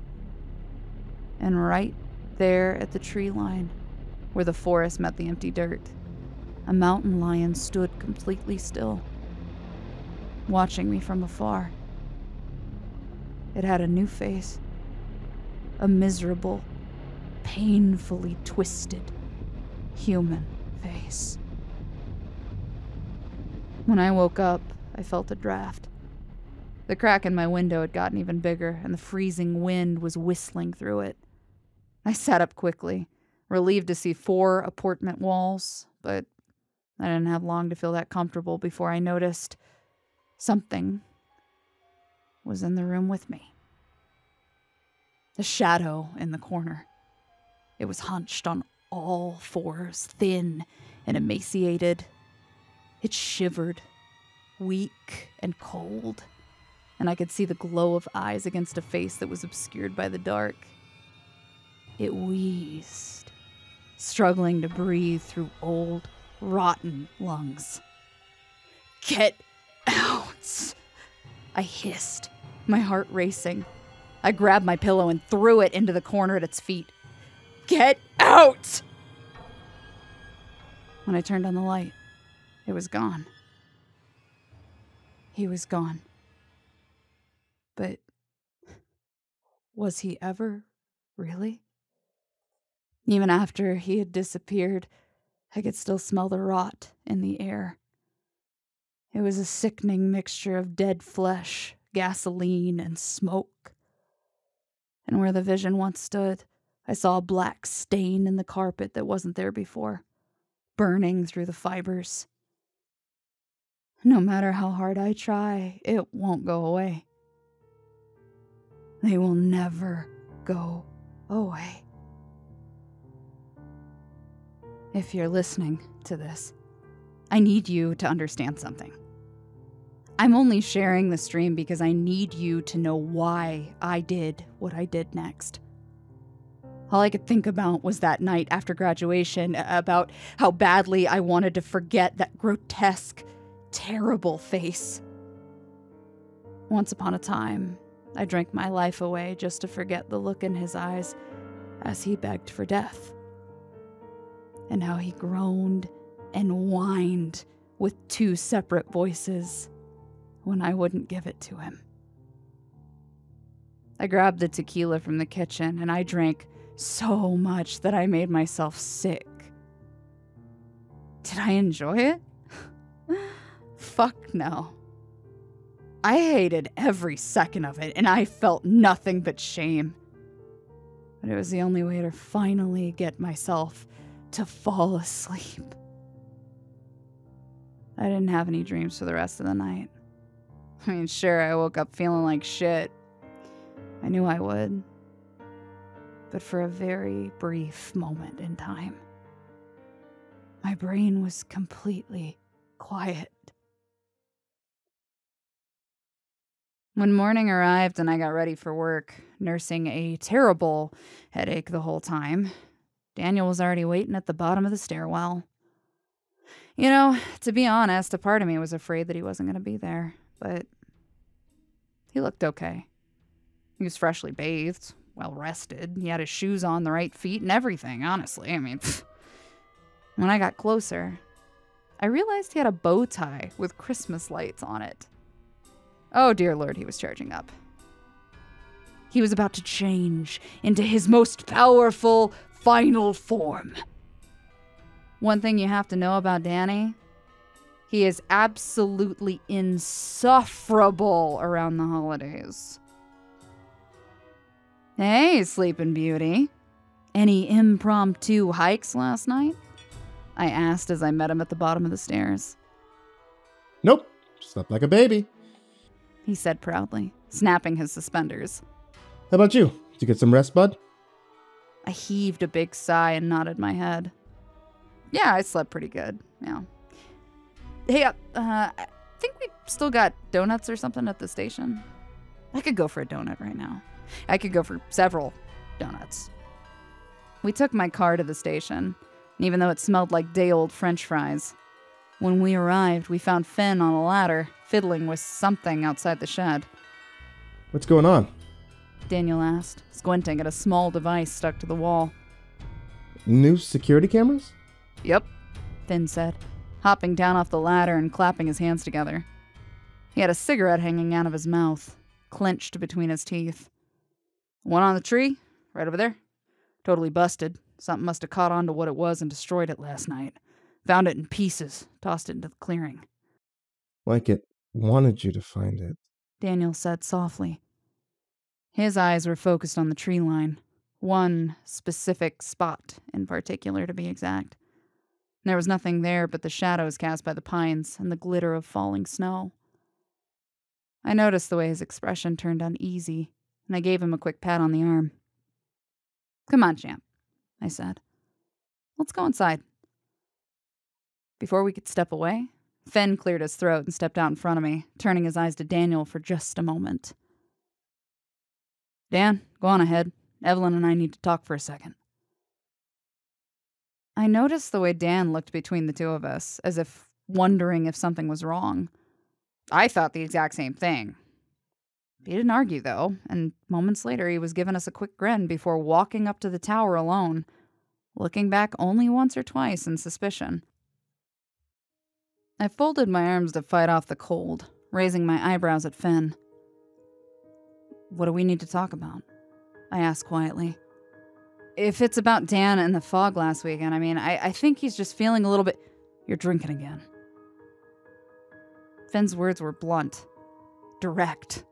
And right there at the tree line, where the forest met the empty dirt, a mountain lion stood completely still, watching me from afar. It had a new face, a miserable, painfully twisted, human face. When I woke up, I felt a draft. The crack in my window had gotten even bigger, and the freezing wind was whistling through it. I sat up quickly, relieved to see 4 apartment walls, but I didn't have long to feel that comfortable before I noticed something was in the room with me. The shadow in the corner. It was hunched on all 4s, thin and emaciated. It shivered, weak and cold, and I could see the glow of eyes against a face that was obscured by the dark. It wheezed, struggling to breathe through old, rotten lungs. Get out! I hissed, my heart racing. I grabbed my pillow and threw it into the corner at its feet. Get out! When I turned on the light, it was gone. He was gone. But was he ever really? Even after he had disappeared, I could still smell the rot in the air. It was a sickening mixture of dead flesh, gasoline, and smoke. And where the vision once stood, I saw a black stain in the carpet that wasn't there before, burning through the fibers. No matter how hard I try, it won't go away. They will never go away. If you're listening to this, I need you to understand something. I'm only sharing the stream because I need you to know why I did what I did next. All I could think about was that night after graduation, about how badly I wanted to forget that grotesque, terrible face. Once upon a time, I drank my life away just to forget the look in his eyes as he begged for death. And how he groaned and whined with 2 separate voices when I wouldn't give it to him. I grabbed the tequila from the kitchen and I drank so much that I made myself sick. Did I enjoy it? Fuck no. I hated every second of it and I felt nothing but shame. But it was the only way to finally get myself to fall asleep. I didn't have any dreams for the rest of the night. I mean, sure, I woke up feeling like shit. I knew I would. But for a very brief moment in time, my brain was completely quiet. When morning arrived and I got ready for work, nursing a terrible headache the whole time, Daniel was already waiting at the bottom of the stairwell. You know, to be honest, a part of me was afraid that he wasn't going to be there, but he looked okay. He was freshly bathed, well rested. He had his shoes on, the right feet, and everything, honestly. I mean, when I got closer, I realized he had a bow tie with Christmas lights on it. Oh, dear Lord, he was charging up. He was about to change into his most powerful final form. One thing you have to know about Danny, he is absolutely insufferable around the holidays. Hey, Sleeping Beauty. Any impromptu hikes last night? I asked as I met him at the bottom of the stairs. Nope. Slept like a baby. He said proudly, snapping his suspenders. How about you? Did you get some rest, bud? I heaved a big sigh and nodded my head. Yeah, I slept pretty good. Yeah. Hey, I think we still got donuts or something at the station. I could go for a donut right now. I could go for several donuts. We took my car to the station, and even though it smelled like day-old French fries, when we arrived, we found Finn on a ladder, fiddling with something outside the shed. What's going on? Daniel asked, squinting at a small device stuck to the wall. New security cameras? Yep, Finn said, hopping down off the ladder and clapping his hands together. He had a cigarette hanging out of his mouth, clenched between his teeth. One on the tree, right over there. Totally busted. Something must have caught on to what it was and destroyed it last night. Found it in pieces, tossed it into the clearing. Like it wanted you to find it. Daniel said softly. His eyes were focused on the tree line. One specific spot in particular, to be exact. There was nothing there but the shadows cast by the pines and the glitter of falling snow. I noticed the way his expression turned uneasy, and I gave him a quick pat on the arm. Come on, champ, I said. Let's go inside. Before we could step away, Fenn cleared his throat and stepped out in front of me, turning his eyes to Daniel for just a moment. Dan, go on ahead. Evelyn and I need to talk for a second. I noticed the way Dan looked between the two of us, as if wondering if something was wrong. I thought the exact same thing. He didn't argue, though, and moments later he was giving us a quick grin before walking up to the tower alone, looking back only once or twice in suspicion. I folded my arms to fight off the cold, raising my eyebrows at Fenn. What do we need to talk about? I asked quietly. If it's about Dan and the fog last weekend, I think he's just feeling a little bit... You're drinking again. Fenn's words were blunt, direct,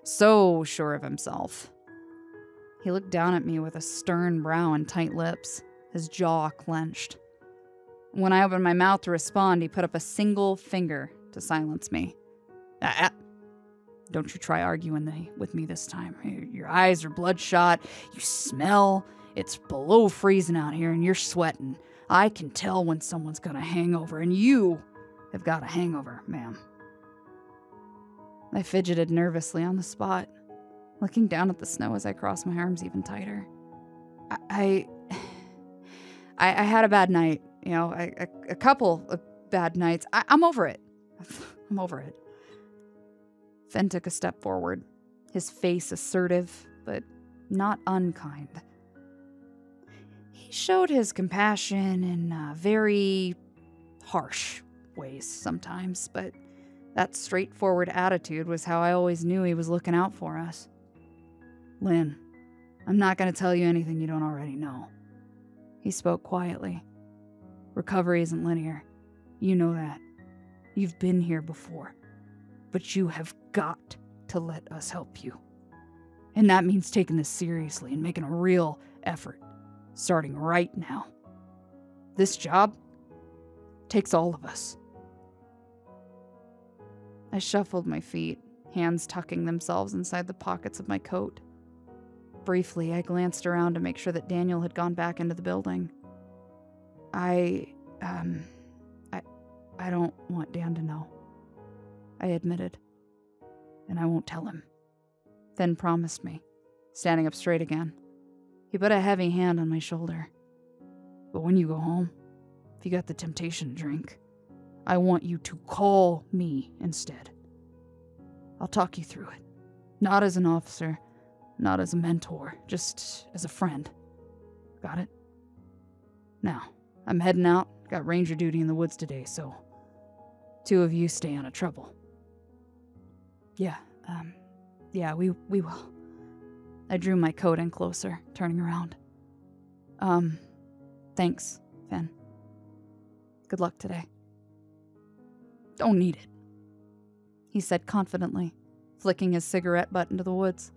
so sure of himself. He looked down at me with a stern brow and tight lips, his jaw clenched. When I opened my mouth to respond, he put up a single finger to silence me. Don't you try arguing with me this time. Your eyes are bloodshot. You smell. It's below freezing out here and you're sweating. I can tell when someone's got a hangover, and you have got a hangover, ma'am. I fidgeted nervously on the spot, looking down at the snow as I crossed my arms even tighter. I had a bad night, a couple of bad nights. I'm over it. I'm over it. Fenn took a step forward, his face assertive, but not unkind. He showed his compassion in very harsh ways sometimes, but that straightforward attitude was how I always knew he was looking out for us. Lynn, I'm not going to tell you anything you don't already know. He spoke quietly. Recovery isn't linear. You know that. You've been here before. But you have got to let us help you. And that means taking this seriously and making a real effort, starting right now. This job takes all of us. I shuffled my feet, hands tucking themselves inside the pockets of my coat. Briefly, I glanced around to make sure that Daniel had gone back into the building. I don't want Dan to know, I admitted. And I won't tell him. Fen promised me, standing up straight again. He put a heavy hand on my shoulder. But when you go home, if you got the temptation to drink, I want you to call me instead. I'll talk you through it. Not as an officer, not as a mentor, just as a friend. Got it? Now, I'm heading out. Got ranger duty in the woods today, so 2 of you stay out of trouble. Yeah, we will. I drew my coat in closer, turning around. Thanks, Fen. Good luck today. Don't need it, he said confidently, flicking his cigarette butt into the woods.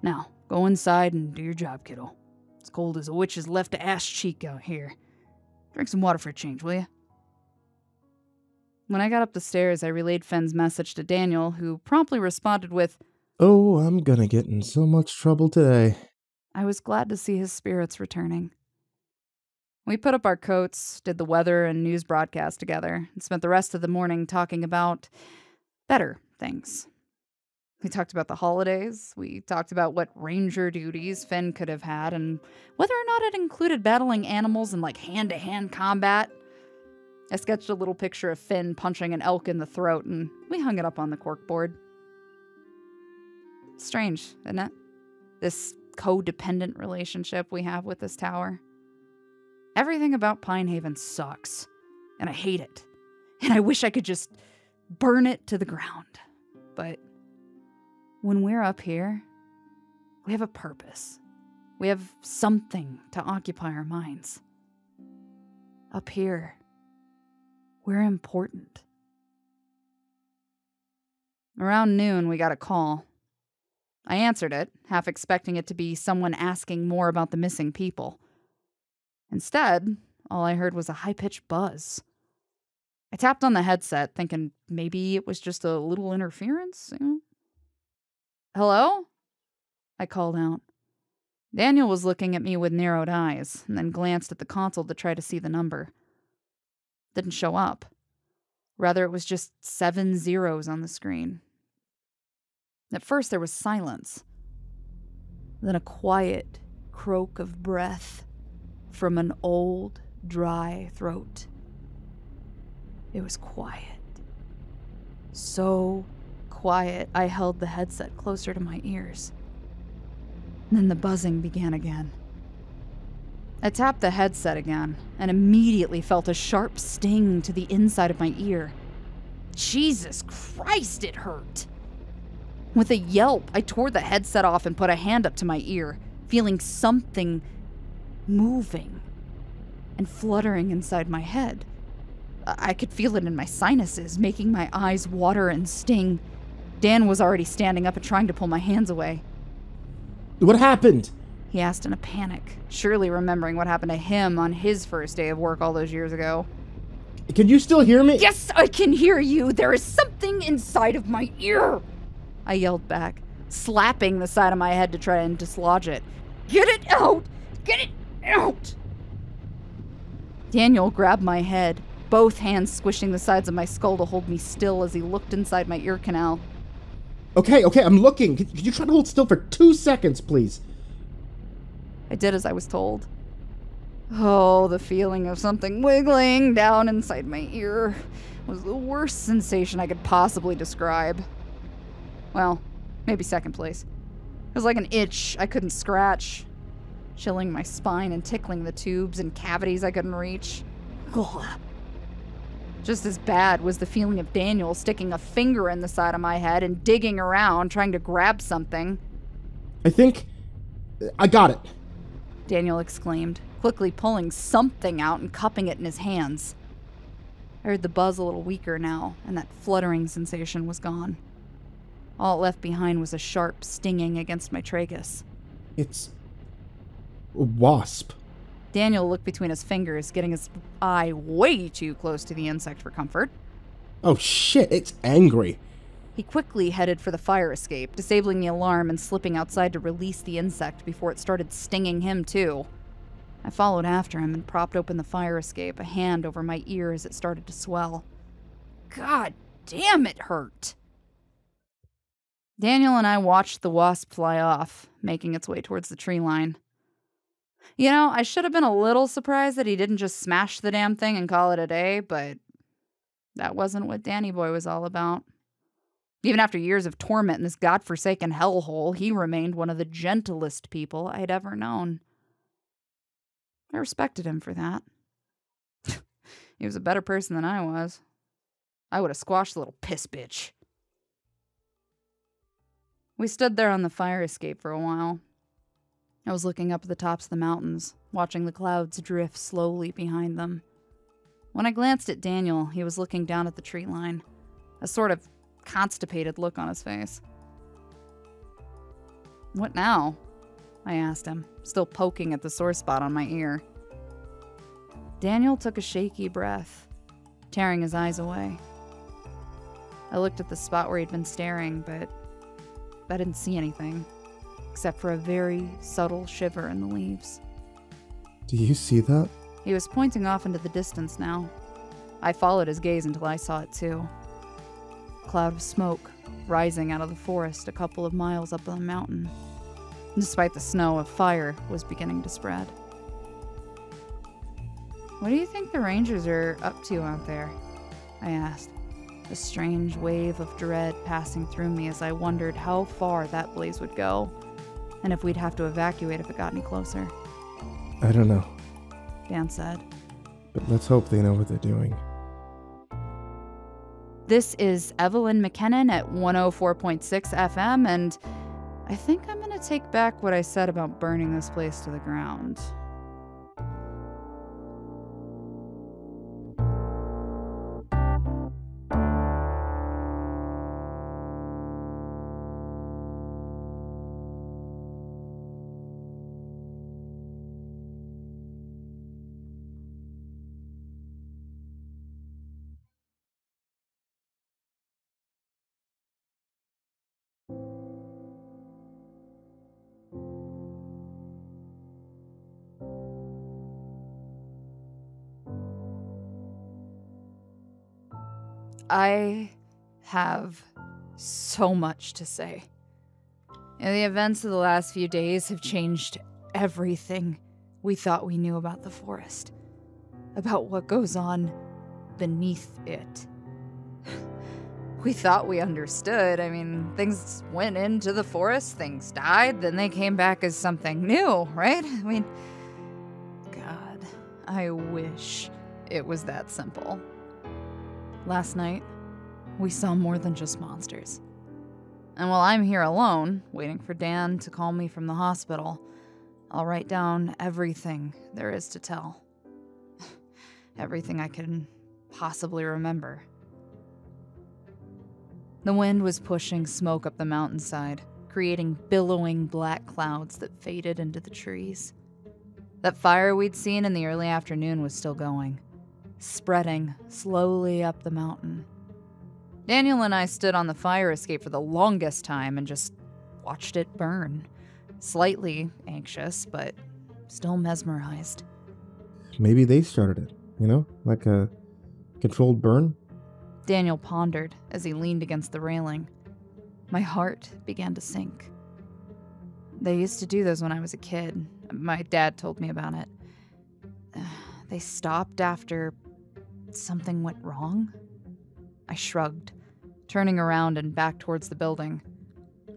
Now, go inside and do your job, kiddo. It's cold as a witch's left ass cheek out here. Drink some water for a change, will ya? When I got up the stairs, I relayed Fen's message to Daniel, who promptly responded with, Oh, I'm gonna get in so much trouble today. I was glad to see his spirits returning. We put up our coats, did the weather and news broadcast together, and spent the rest of the morning talking about better things. We talked about the holidays, we talked about what ranger duties Fen could have had, and whether or not it included battling animals in hand-to-hand combat. I sketched a little picture of Fen punching an elk in the throat, and we hung it up on the corkboard. Strange, isn't it? This codependent relationship we have with this tower. Everything about Pine Haven sucks, and I hate it. And I wish I could just burn it to the ground. But when we're up here, we have a purpose. We have something to occupy our minds. Up here, we're important. Around noon, we got a call. I answered it, half expecting it to be someone asking more about the missing people. Instead, all I heard was a high-pitched buzz. I tapped on the headset, thinking maybe it was just a little interference. Hello? I called out. Daniel was looking at me with narrowed eyes, and then glanced at the console to try to see the number. Didn't show up. Rather, it was just 7 zeros on the screen. At first, there was silence. Then a quiet croak of breath from an old, dry throat. It was quiet. So quiet, I held the headset closer to my ears. Then the buzzing began again. I tapped the headset again, and immediately felt a sharp sting to the inside of my ear. Jesus Christ, it hurt! With a yelp, I tore the headset off and put a hand up to my ear, feeling something moving and fluttering inside my head. I could feel it in my sinuses, making my eyes water and sting. Dan was already standing up and trying to pull my hands away. What happened? He asked in a panic, surely remembering what happened to him on his first day of work all those years ago. Can you still hear me? Yes, I can hear you. There is something inside of my ear, I yelled back, slapping the side of my head to try and dislodge it. Get it out! Get it out! Daniel grabbed my head, both hands squishing the sides of my skull to hold me still as he looked inside my ear canal. Okay, I'm looking. Could you try to hold still for 2 seconds, please? I did as I was told. Oh, the feeling of something wiggling down inside my ear was the worst sensation I could possibly describe. Well, maybe second place. It was like an itch I couldn't scratch, chilling my spine and tickling the tubes and cavities I couldn't reach. Ugh. Just as bad was the feeling of Daniel sticking a finger in the side of my head and digging around, trying to grab something. I think I got it, Daniel exclaimed, quickly pulling something out and cupping it in his hands. I heard the buzz a little weaker now, and that fluttering sensation was gone. All it left behind was a sharp stinging against my tragus. It's a wasp. Daniel looked between his fingers, getting his eye way too close to the insect for comfort. Oh shit, it's angry. He quickly headed for the fire escape, disabling the alarm and slipping outside to release the insect before it started stinging him too. I followed after him and propped open the fire escape, a hand over my ear as it started to swell. God damn, it hurt! Daniel and I watched the wasp fly off, making its way towards the tree line. You know, I should have been a little surprised that he didn't just smash the damn thing and call it a day, but that wasn't what Danny Boy was all about. Even after years of torment in this godforsaken hellhole, he remained one of the gentlest people I'd ever known. I respected him for that. He was a better person than I was. I would have squashed the little piss bitch. We stood there on the fire escape for a while. I was looking up at the tops of the mountains, watching the clouds drift slowly behind them. When I glanced at Daniel, he was looking down at the tree line, a sort of constipated look on his face. "What now?" I asked him, still poking at the sore spot on my ear. Daniel took a shaky breath, tearing his eyes away. I looked at the spot where he'd been staring, but I didn't see anything, except for a very subtle shiver in the leaves. Do you see that? He was pointing off into the distance now. I followed his gaze until I saw it too. A cloud of smoke rising out of the forest a couple of miles up the mountain. Despite the snow, a fire was beginning to spread. "What do you think the Rangers are up to out there?" I asked, a strange wave of dread passing through me as I wondered how far that blaze would go, and if we'd have to evacuate if it got any closer. I don't know, Dan said. but let's hope they know what they're doing. This is Evelyn McKinnon at 104.6 FM, and I think I'm going to take back what I said about burning this place to the ground. I have so much to say. And the events of the last few days have changed everything we thought we knew about the forest, about what goes on beneath it. We thought we understood. I mean, things went into the forest, things died, then they came back as something new, right? I mean, God, I wish it was that simple. Last night, we saw more than just monsters. And while I'm here alone, waiting for Dan to call me from the hospital, I'll write down everything there is to tell. Everything I can possibly remember. The wind was pushing smoke up the mountainside, creating billowing black clouds that faded into the trees. That fire we'd seen in the early afternoon was still going, spreading slowly up the mountain. Daniel and I stood on the fire escape for the longest time and just watched it burn. Slightly anxious, but still mesmerized. Maybe they started it, you know? Like a controlled burn? Daniel pondered as he leaned against the railing. My heart began to sink. They used to do those when I was a kid. My dad told me about it. They stopped after something went wrong? I shrugged, turning around and back towards the building.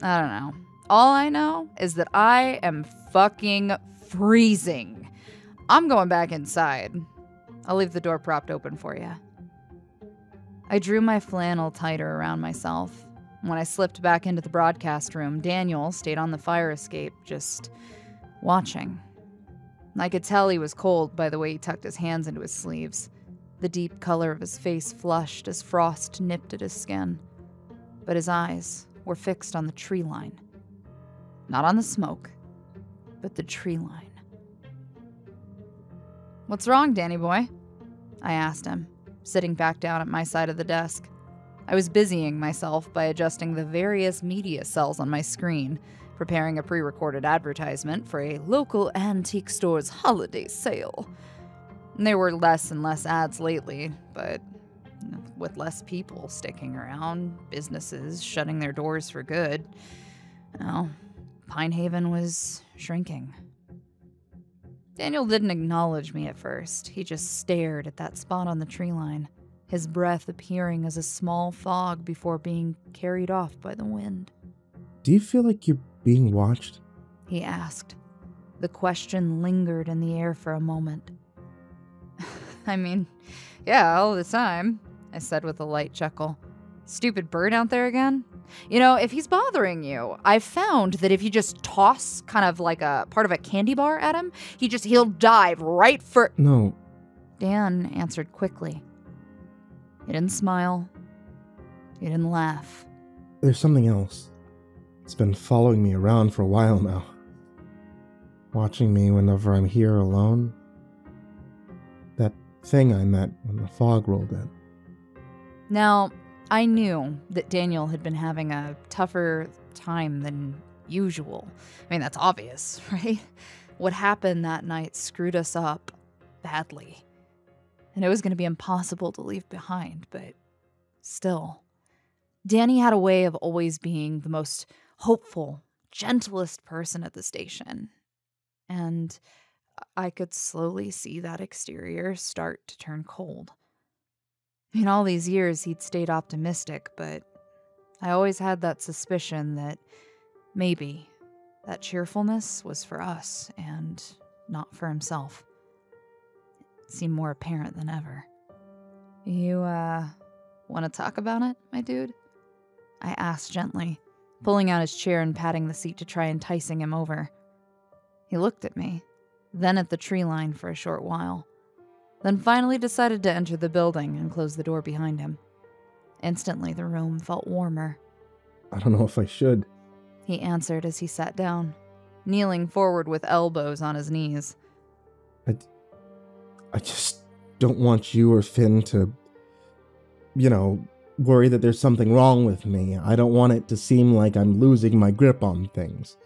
I don't know. All I know is that I am fucking freezing. I'm going back inside. I'll leave the door propped open for you. I drew my flannel tighter around myself. When I slipped back into the broadcast room, Daniel stayed on the fire escape, just watching. I could tell he was cold by the way he tucked his hands into his sleeves. The deep color of his face flushed as frost nipped at his skin. But his eyes were fixed on the tree line. Not on the smoke, but the tree line. "What's wrong, Danny boy?" I asked him, sitting back down at my side of the desk. I was busying myself by adjusting the various media cells on my screen, preparing a pre-recorded advertisement for a local antique store's holiday sale. There were less and less ads lately, but with less people sticking around, businesses shutting their doors for good, well, Pine Haven was shrinking. Daniel didn't acknowledge me at first. He just stared at that spot on the tree line, his breath appearing as a small fog before being carried off by the wind. Do you feel like you're being watched? He asked. The question lingered in the air for a moment. I mean, yeah, all the time, I said with a light chuckle. Stupid bird out there again? You know, if he's bothering you, I've found that if you just toss kind of like a part of a candy bar at him, he'll dive right for... No. Dan answered quickly. He didn't smile. He didn't laugh. There's something else. It's been following me around for a while now. Watching me whenever I'm here alone. That thing I met when the fog rolled in. Now, I knew that Daniel had been having a tougher time than usual. I mean, that's obvious, right? What happened that night screwed us up badly. And it was going to be impossible to leave behind, but still. Danny had a way of always being the most hopeful, gentlest person at the station. And I could slowly see that exterior start to turn cold. In all these years, he'd stayed optimistic, but I always had that suspicion that maybe that cheerfulness was for us and not for himself. It seemed more apparent than ever. You, want to talk about it, my dude? I asked gently, pulling out his chair and patting the seat to try enticing him over. He looked at me, then at the tree line for a short while, then finally decided to enter the building and close the door behind him. Instantly, the room felt warmer. I don't know if I should, he answered as he sat down, kneeling forward with elbows on his knees. I just don't want you or Finn to, worry that there's something wrong with me. I don't want it to seem like I'm losing my grip on things.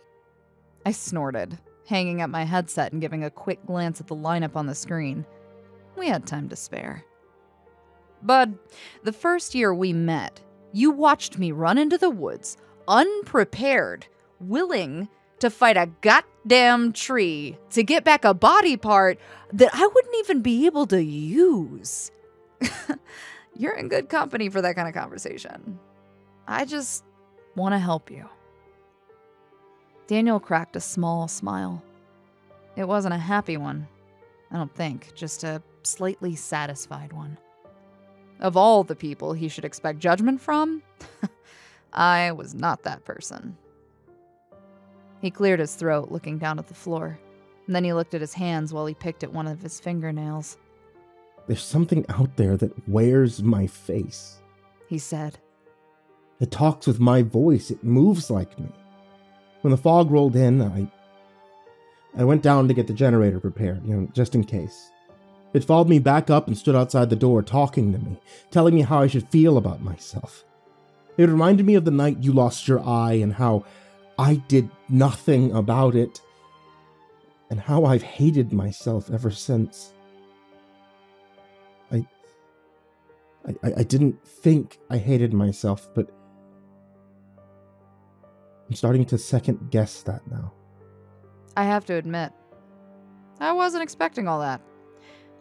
I snorted, hanging up my headset and giving a quick glance at the lineup on the screen. We had time to spare. Bud, the first year we met, you watched me run into the woods, unprepared, willing to fight a goddamn tree to get back a body part that I wouldn't even be able to use. You're in good company for that kind of conversation. I just want to help you. Daniel cracked a small smile. It wasn't a happy one, I don't think, just a slightly satisfied one. Of all the people he should expect judgment from, I was not that person. He cleared his throat, looking down at the floor, and then he looked at his hands while he picked at one of his fingernails. There's something out there that wears my face, he said. It talks with my voice. It moves like me. When the fog rolled in, I went down to get the generator prepared, just in case. It followed me back up and stood outside the door talking to me, telling me how I should feel about myself. It reminded me of the night you lost your eye and how I did nothing about it, and how I've hated myself ever since. I didn't think I hated myself, but I'm starting to second guess that now. I have to admit, I wasn't expecting all that.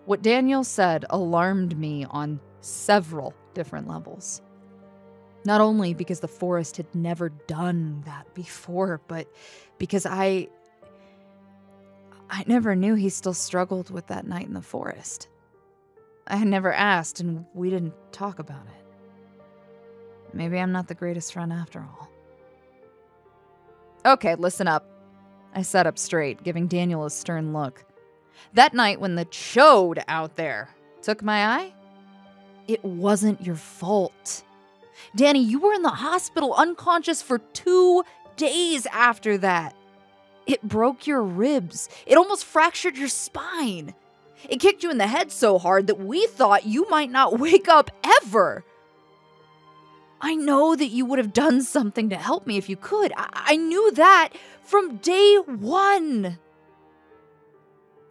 What Daniel said alarmed me on several different levels. Not only because the forest had never done that before, but because I never knew he still struggled with that night in the forest. I had never asked, and we didn't talk about it. Maybe I'm not the greatest friend after all. Okay, listen up. I sat up straight, giving Daniel a stern look. That night when the chode out there took my eye, it wasn't your fault. Danny, you were in the hospital unconscious for 2 days after that. It broke your ribs. It almost fractured your spine. It kicked you in the head so hard that we thought you might not wake up ever. I know that you would have done something to help me if you could. I knew that from day one.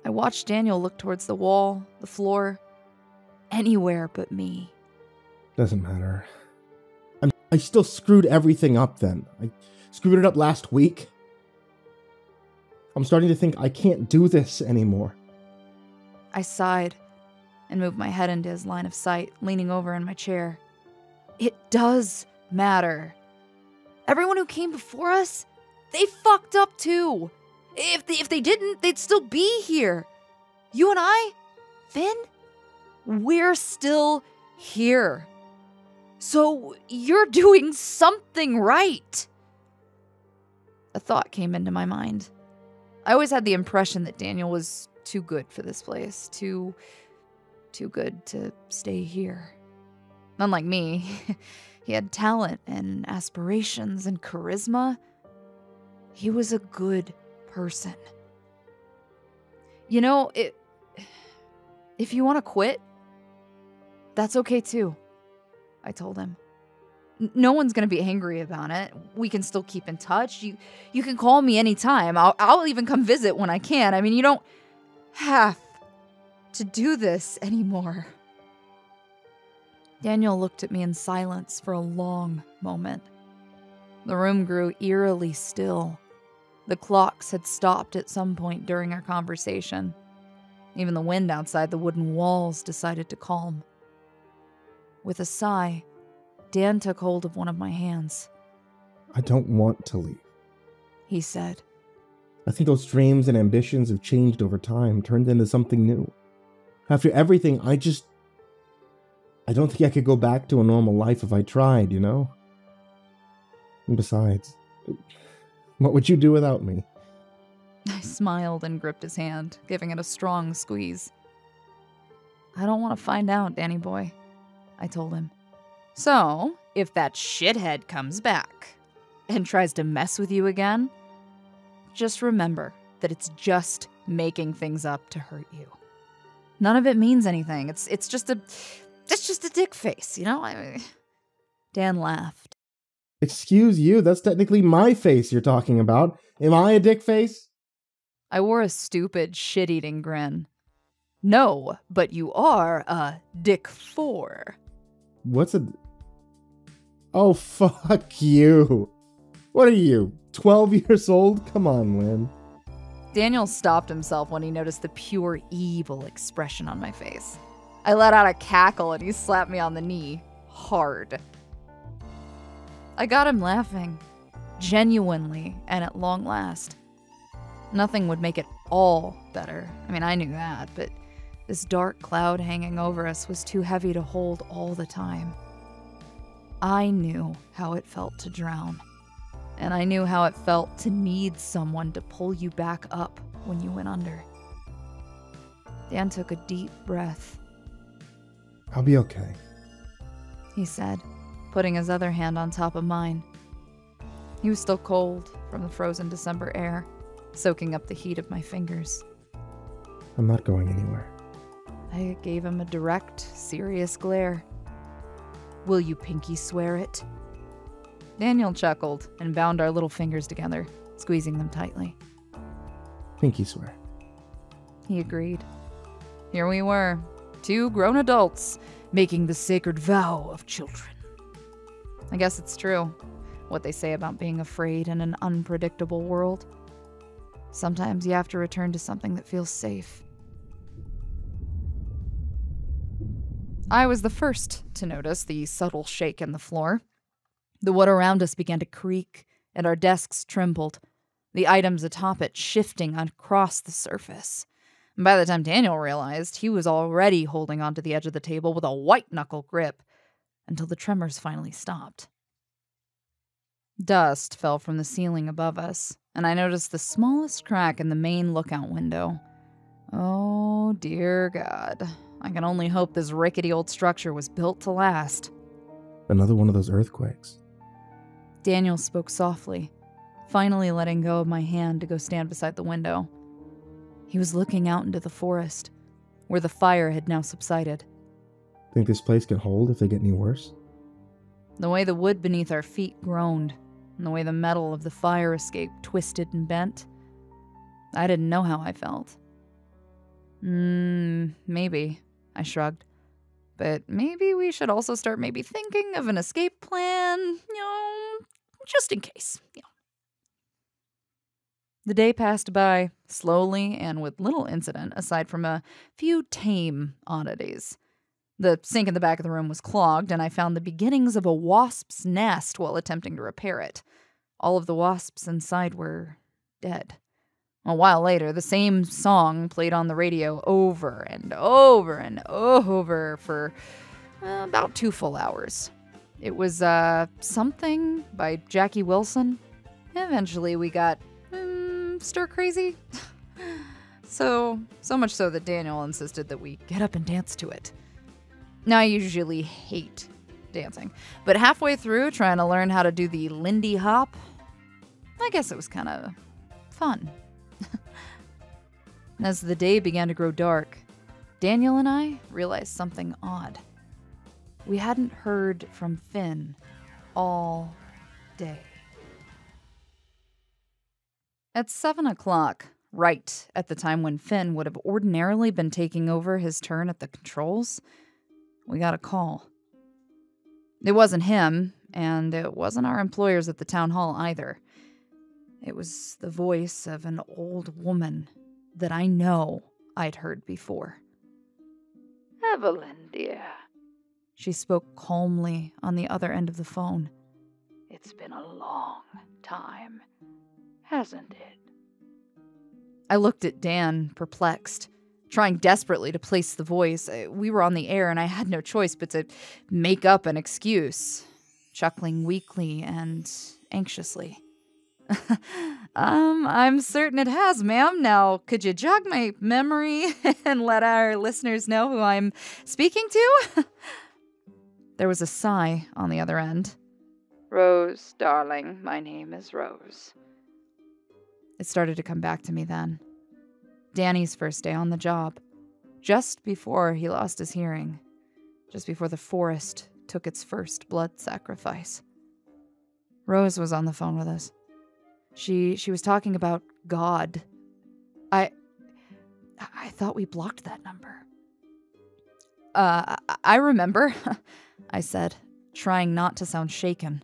I watched Daniel look towards the wall, the floor, anywhere but me. Doesn't matter. I still screwed everything up then. I screwed it up last week. I'm starting to think I can't do this anymore. I sighed and moved my head into his line of sight, leaning over in my chair. It does matter. Everyone who came before us, they fucked up too. If they didn't, they'd still be here. You and I, Finn, we're still here. So you're doing something right. A thought came into my mind. I always had the impression that Daniel was too good for this place, too good to stay here. Unlike me, he had talent and aspirations and charisma. He was a good person. You know, if you want to quit, that's okay too, I told him. No one's going to be angry about it. We can still keep in touch. You can call me anytime. I'll even come visit when I can. I mean, you don't have to do this anymore. Daniel looked at me in silence for a long moment. The room grew eerily still. The clocks had stopped at some point during our conversation. Even the wind outside the wooden walls decided to calm. With a sigh, Dan took hold of one of my hands. I don't want to leave, he said. I think those dreams and ambitions have changed over time, turned into something new. After everything, I don't think I could go back to a normal life if I tried, you know? And besides, what would you do without me? I smiled and gripped his hand, giving it a strong squeeze. I don't want to find out, Danny boy, I told him. So, if that shithead comes back and tries to mess with you again, just remember that it's just making things up to hurt you. None of it means anything. It's just a dick face, you know? Dan laughed. Excuse you, that's technically my face you're talking about. Am I a dick face? I wore a stupid, shit-eating grin. No, but you are a dick 4. What's a... Oh, fuck you. What are you, 12 years old? Come on, Lynn. Daniel stopped himself when he noticed the pure evil expression on my face. I let out a cackle and he slapped me on the knee. Hard. I got him laughing. Genuinely, and at long last. Nothing would make it all better. I mean, I knew that, but this dark cloud hanging over us was too heavy to hold all the time. I knew how it felt to drown. And I knew how it felt to need someone to pull you back up when you went under. Dan took a deep breath. I'll be okay, he said, putting his other hand on top of mine. He was still cold from the frozen December air, soaking up the heat of my fingers. I'm not going anywhere. I gave him a direct, serious glare. Will you pinky swear it? Daniel chuckled and bound our little fingers together, squeezing them tightly. Pinky swear. He agreed. Here we were, 2 grown adults, making the sacred vow of children. I guess it's true, what they say about being afraid in an unpredictable world. Sometimes you have to return to something that feels safe. I was the first to notice the subtle shake in the floor. The wood around us began to creak, and our desks trembled, the items atop it shifting across the surface. And by the time Daniel realized, he was already holding onto the edge of the table with a white-knuckle grip, until the tremors finally stopped. Dust fell from the ceiling above us, and I noticed the smallest crack in the main lookout window. Oh, dear God. I can only hope this rickety old structure was built to last. Another one of those earthquakes. Daniel spoke softly, finally letting go of my hand to go stand beside the window. He was looking out into the forest, where the fire had now subsided. Think this place can hold if they get any worse? The way the wood beneath our feet groaned, and the way the metal of the fire escape twisted and bent, I didn't know how I felt. Maybe, I shrugged. but maybe we should also start thinking of an escape plan, just in case, The day passed by, slowly and with little incident, aside from a few tame oddities. The sink in the back of the room was clogged, and I found the beginnings of a wasp's nest while attempting to repair it. All of the wasps inside were dead. A while later, the same song played on the radio over and over and over for about 2 full hours. It was something by Jackie Wilson. Eventually, we got stir crazy. so much so that Daniel insisted that we get up and dance to it. Now, I usually hate dancing, but halfway through trying to learn how to do the Lindy Hop, I guess it was kind of fun. As the day began to grow dark, Daniel and I realized something odd. We hadn't heard from Finn all day. At 7 o'clock, right at the time when Finn would have ordinarily been taking over his turn at the controls, we got a call. It wasn't him, and it wasn't our employers at the town hall either. It was the voice of an old woman that I know I'd heard before. Evelyn, dear. She spoke calmly on the other end of the phone. It's been a long time, hasn't it? I looked at Dan, perplexed, trying desperately to place the voice. We were on the air, and I had no choice but to make up an excuse, chuckling weakly and anxiously. I'm certain it has, ma'am. Now, could you jog my memory and let our listeners know who I'm speaking to? There was a sigh on the other end. Rose, darling, my name is Rose. It started to come back to me then. Danny's first day on the job. Just before he lost his hearing. Just before the forest took its first blood sacrifice. Rose was on the phone with us. She was talking about God. I thought we blocked that number. I remember, I said, trying not to sound shaken.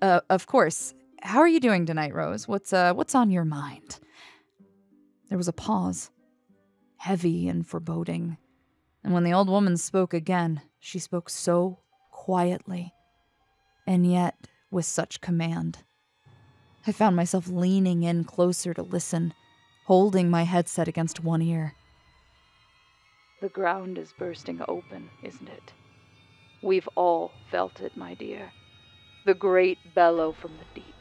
Of course. How are you doing tonight, Rose? What's on your mind? There was a pause, heavy and foreboding. And when the old woman spoke again, she spoke so quietly, and yet with such command. I found myself leaning in closer to listen, holding my headset against one ear. The ground is bursting open, isn't it? We've all felt it, my dear. The great bellow from the deep.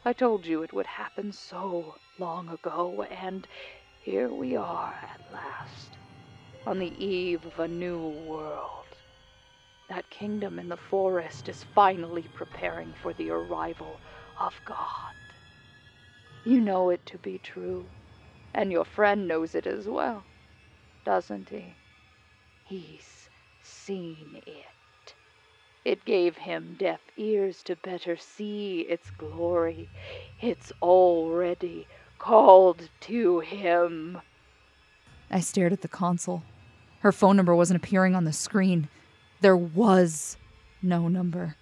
I told you it would happen so long ago, and here we are at last, on the eve of a new world. That kingdom in the forest is finally preparing for the arrival of God. You know it to be true, and your friend knows it as well, doesn't he? He's seen it. It gave him deaf ears to better see its glory. It's already called to him. I stared at the console. Her phone number wasn't appearing on the screen. There was no number.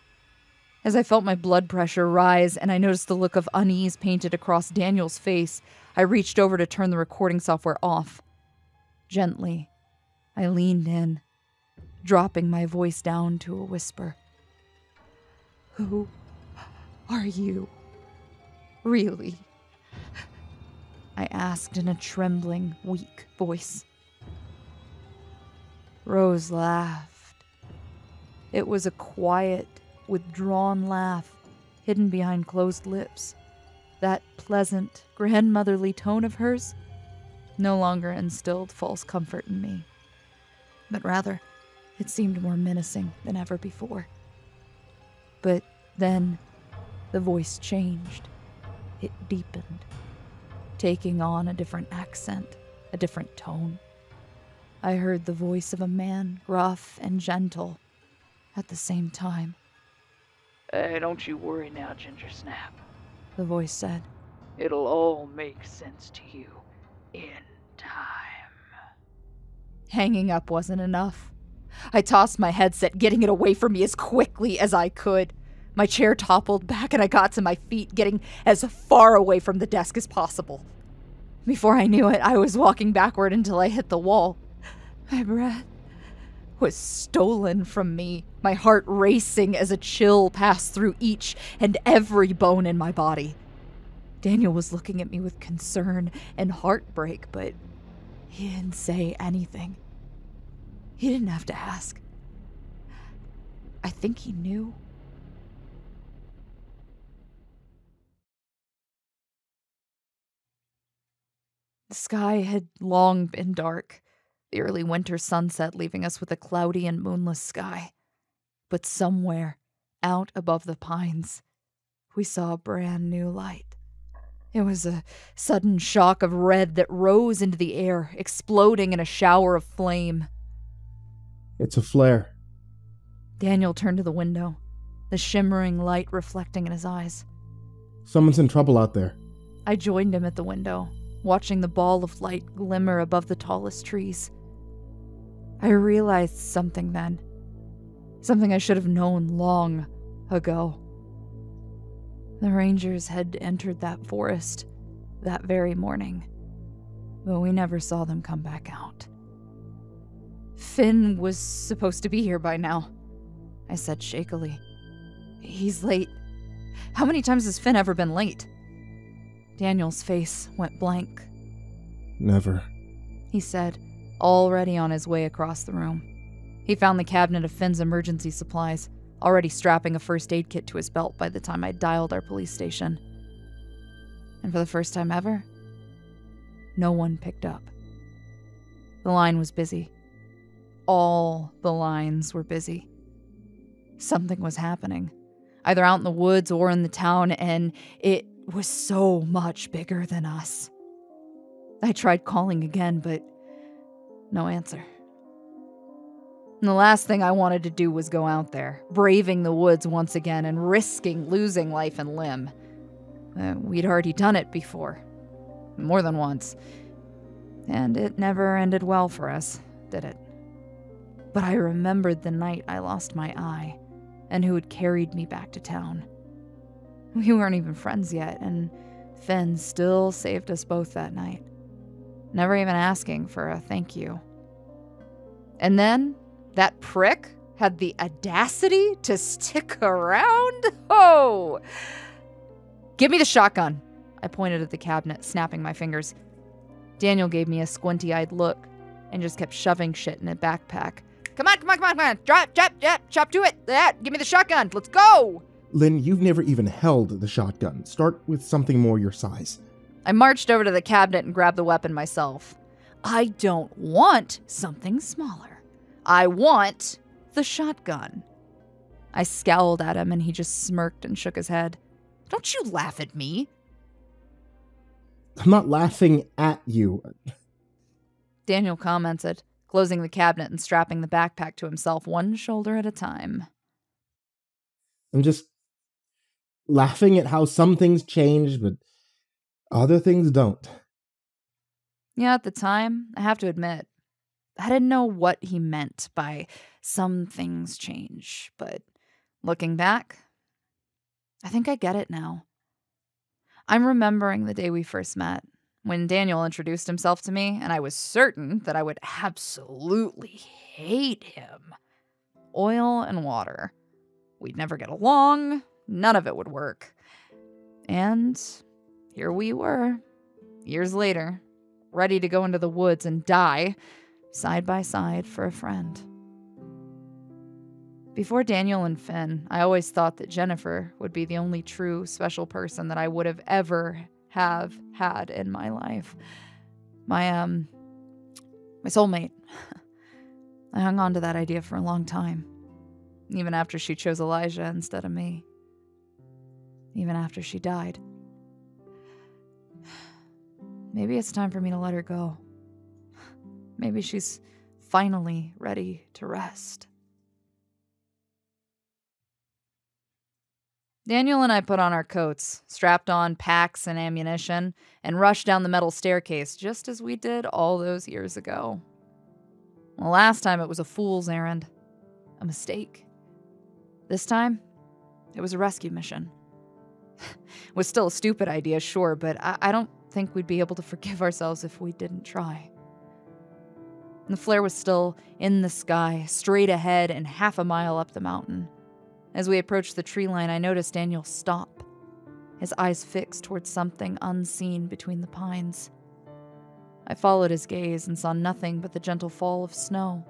As I felt my blood pressure rise and I noticed the look of unease painted across Daniel's face, I reached over to turn the recording software off. Gently, I leaned in, dropping my voice down to a whisper. Who are you? Really? I asked in a trembling, weak voice. Rose laughed. It was a quiet, withdrawn laugh, hidden behind closed lips. That pleasant, grandmotherly tone of hers no longer instilled false comfort in me, but rather, it seemed more menacing than ever before. But then, the voice changed. It deepened, taking on a different accent, a different tone. I heard the voice of a man, gruff and gentle, at the same time. Hey, don't you worry now, Ginger Snap, the voice said. It'll all make sense to you in time. Hanging up wasn't enough. I tossed my headset, getting it away from me as quickly as I could. My chair toppled back and I got to my feet, getting as far away from the desk as possible. Before I knew it, I was walking backward until I hit the wall. My breath was stolen from me, my heart racing as a chill passed through each and every bone in my body. Daniel was looking at me with concern and heartbreak, but he didn't say anything. He didn't have to ask. I think he knew. The sky had long been dark, the early winter sunset leaving us with a cloudy and moonless sky. But somewhere, out above the pines, we saw a brand new light. It was a sudden shock of red that rose into the air, exploding in a shower of flame. It's a flare. Daniel turned to the window, the shimmering light reflecting in his eyes. Someone's in trouble out there. I joined him at the window, watching the ball of light glimmer above the tallest trees. I realized something then. Something I should have known long ago. The Rangers had entered that forest that very morning, but we never saw them come back out. Finn was supposed to be here by now, I said shakily. He's late. How many times has Finn ever been late? Daniel's face went blank. Never, he said, already on his way across the room. He found the cabinet of Finn's emergency supplies, already strapping a first aid kit to his belt by the time I dialed our police station. And for the first time ever, no one picked up. The line was busy. All the lines were busy. Something was happening, either out in the woods or in the town, and it was so much bigger than us. I tried calling again, but no answer. And the last thing I wanted to do was go out there, braving the woods once again and risking losing life and limb. We'd already done it before, more than once, and it never ended well for us, did it? But I remembered the night I lost my eye, and who had carried me back to town. We weren't even friends yet, and Finn still saved us both that night, never even asking for a thank you. And then that prick had the audacity to stick around? Oh! Give me the shotgun. I pointed at the cabinet, snapping my fingers. Daniel gave me a squinty-eyed look and just kept shoving shit in a backpack. Come on. Drop to it. Give me the shotgun. Let's go. Lynn, you've never even held the shotgun. Start with something more your size. I marched over to the cabinet and grabbed the weapon myself. I don't want something smaller. I want the shotgun. I scowled at him and he just smirked and shook his head. Don't you laugh at me. I'm not laughing at you. Daniel commented, closing the cabinet and strapping the backpack to himself one shoulder at a time. I'm just laughing at how some things change, but other things don't. Yeah, at the time, I have to admit, I didn't know what he meant by some things change, but looking back, I think I get it now. I'm remembering the day we first met, when Daniel introduced himself to me, and I was certain that I would absolutely hate him. Oil and water. We'd never get along, none of it would work. And here we were, years later, ready to go into the woods and die, side by side for a friend. Before Daniel and Finn, I always thought that Jennifer would be the only true special person that I would have ever have had in my life. My soulmate. I hung on to that idea for a long time. Even after she chose Elijah instead of me. Even after she died. Maybe it's time for me to let her go. Maybe she's finally ready to rest. Daniel and I put on our coats, strapped on packs and ammunition, and rushed down the metal staircase just as we did all those years ago. The last time it was a fool's errand. A mistake. This time, it was a rescue mission. It was still a stupid idea, sure, but I don't think we'd be able to forgive ourselves if we didn't try. The flare was still in the sky, straight ahead and half a mile up the mountain. As we approached the tree line, I noticed Daniel stop, his eyes fixed towards something unseen between the pines. I followed his gaze and saw nothing but the gentle fall of snow.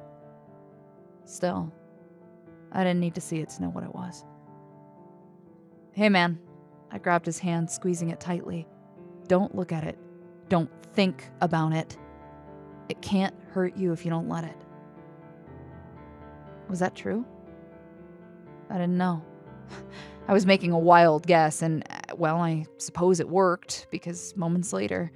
Still, I didn't need to see it to know what it was. "Hey, man." I grabbed his hand, squeezing it tightly. "Don't look at it. Don't think about it. It can't hurt you if you don't let it." Was that true? I didn't know. I was making a wild guess, and, well, I suppose it worked, because moments later,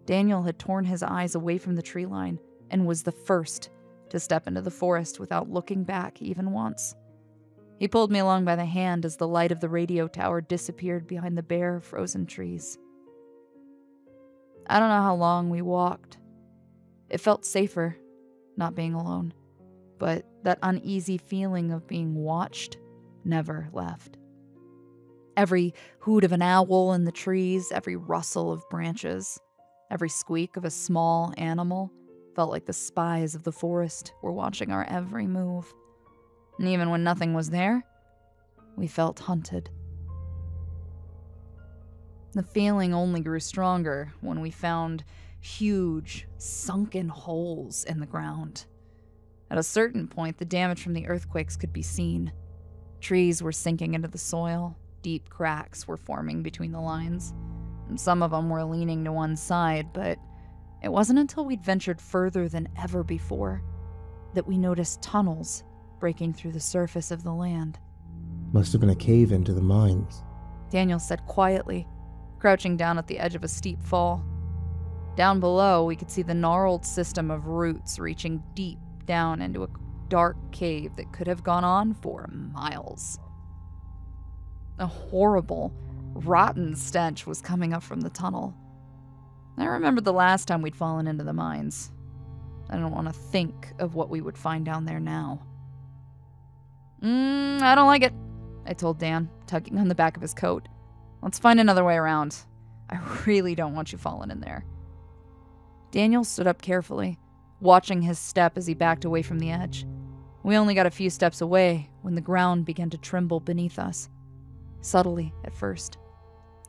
Daniel had torn his eyes away from the tree line and was the first to step into the forest without looking back even once. He pulled me along by the hand as the light of the radio tower disappeared behind the bare, frozen trees. I don't know how long we walked. It felt safer, not being alone, but that uneasy feeling of being watched never left. Every hoot of an owl in the trees, every rustle of branches, every squeak of a small animal felt like the spies of the forest were watching our every move. And even when nothing was there, we felt hunted. The feeling only grew stronger when we found huge, sunken holes in the ground. At a certain point, the damage from the earthquakes could be seen. Trees were sinking into the soil, deep cracks were forming between the lines, and some of them were leaning to one side, but it wasn't until we'd ventured further than ever before that we noticed tunnels breaking through the surface of the land. Must have been a cave into the mines. Daniel said quietly, crouching down at the edge of a steep fall. Down below, we could see the gnarled system of roots reaching deep down into a dark cave that could have gone on for miles. A horrible, rotten stench was coming up from the tunnel. I remembered the last time we'd fallen into the mines. I don't want to think of what we would find down there now. I don't like it, I told Dan, tugging on the back of his coat. Let's find another way around. I really don't want you falling in there. Daniel stood up carefully, watching his step as he backed away from the edge. We only got a few steps away when the ground began to tremble beneath us. Subtly at first.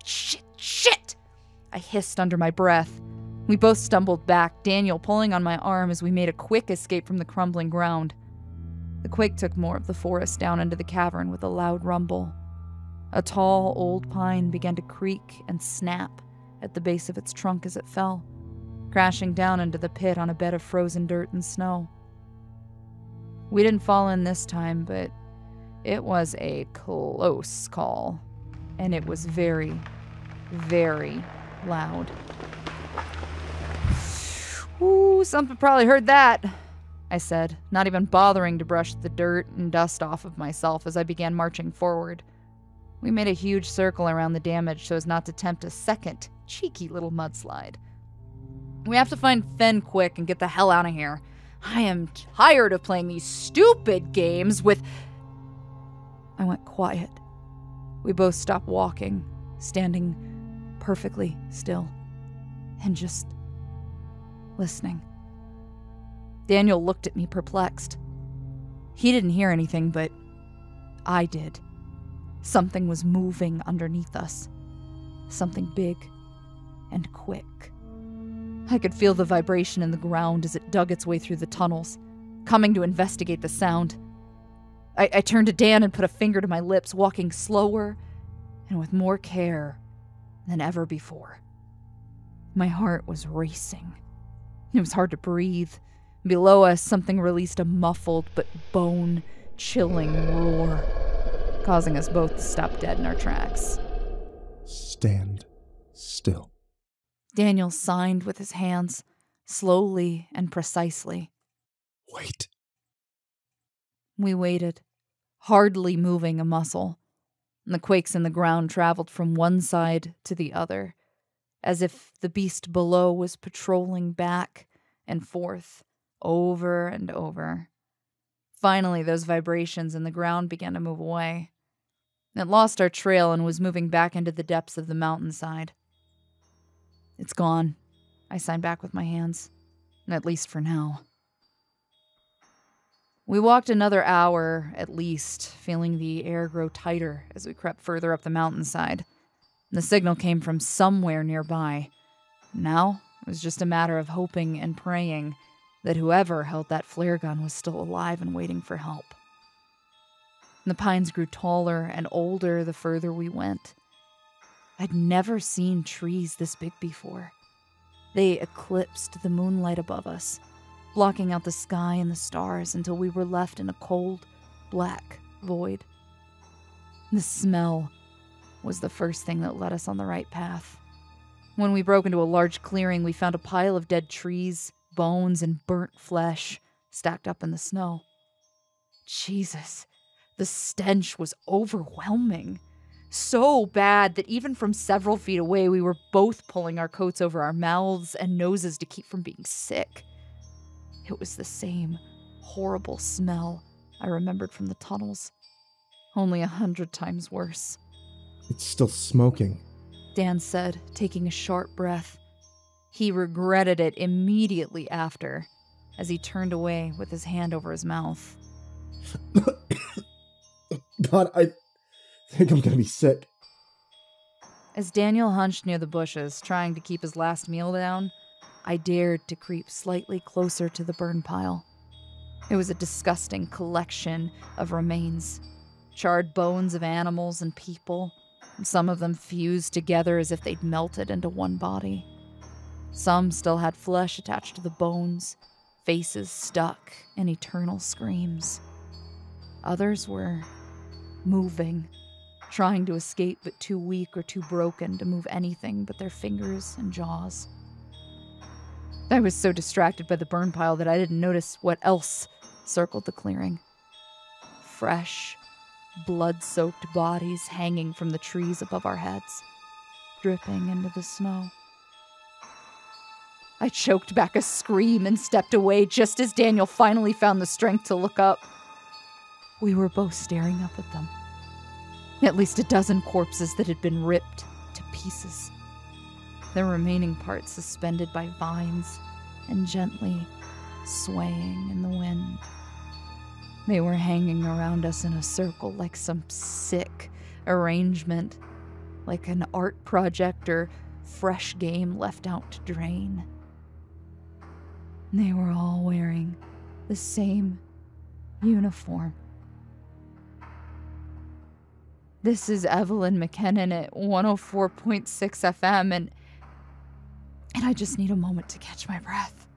Shit! I hissed under my breath. We both stumbled back, Daniel pulling on my arm as we made a quick escape from the crumbling ground. The quake took more of the forest down into the cavern with a loud rumble. A tall, old pine began to creak and snap at the base of its trunk as it fell, crashing down into the pit on a bed of frozen dirt and snow. We didn't fall in this time, but it was a close call, and it was very, very loud. Ooh, something probably heard that, I said, not even bothering to brush the dirt and dust off of myself as I began marching forward. We made a huge circle around the damage so as not to tempt a second cheeky little mudslide. We have to find Fen quick and get the hell out of here. I am tired of playing these stupid games with... I went quiet. We both stopped walking, standing perfectly still, and just listening. Daniel looked at me perplexed. He didn't hear anything, but I did. Something was moving underneath us. Something big and quick. I could feel the vibration in the ground as it dug its way through the tunnels, coming to investigate the sound. I turned to Dan and put a finger to my lips, walking slower and with more care than ever before. My heart was racing. It was hard to breathe. Below us, something released a muffled but bone-chilling roar, causing us both to stop dead in our tracks. Stand still. Daniel signed with his hands, slowly and precisely. Wait. We waited, hardly moving a muscle. The quakes in the ground traveled from one side to the other, as if the beast below was patrolling back and forth, over and over. Finally, those vibrations in the ground began to move away. It lost our trail and was moving back into the depths of the mountainside. It's gone, I signed back with my hands, at least for now. We walked another hour, at least, feeling the air grow tighter as we crept further up the mountainside. The signal came from somewhere nearby. Now, it was just a matter of hoping and praying that whoever held that flare gun was still alive and waiting for help. The pines grew taller and older the further we went. I'd never seen trees this big before. They eclipsed the moonlight above us, blocking out the sky and the stars until we were left in a cold, black void. The smell was the first thing that led us on the right path. When we broke into a large clearing, we found a pile of dead trees, bones, and burnt flesh stacked up in the snow. Jesus, the stench was overwhelming. So bad that even from several feet away, we were both pulling our coats over our mouths and noses to keep from being sick. It was the same horrible smell I remembered from the tunnels, only 100 times worse. It's still smoking, Dan said, taking a sharp breath. He regretted it immediately after, as he turned away with his hand over his mouth. God, I think I'm gonna be sick. As Daniel hunched near the bushes, trying to keep his last meal down, I dared to creep slightly closer to the burn pile. It was a disgusting collection of remains, charred bones of animals and people. Some of them fused together as if they'd melted into one body. Some still had flesh attached to the bones, faces stuck in eternal screams. Others were moving, trying to escape but too weak or too broken to move anything but their fingers and jaws. I was so distracted by the burn pile that I didn't notice what else circled the clearing. Fresh, blood-soaked bodies hanging from the trees above our heads, dripping into the snow. I choked back a scream and stepped away just as Daniel finally found the strength to look up. We were both staring up at them. At least a dozen corpses that had been ripped to pieces. Their remaining parts suspended by vines and gently swaying in the wind. They were hanging around us in a circle like some sick arrangement, like an art project or fresh game left out to drain. They were all wearing the same uniform. This is Evelyn McKinnon at 104.6 FM, and I just need a moment to catch my breath.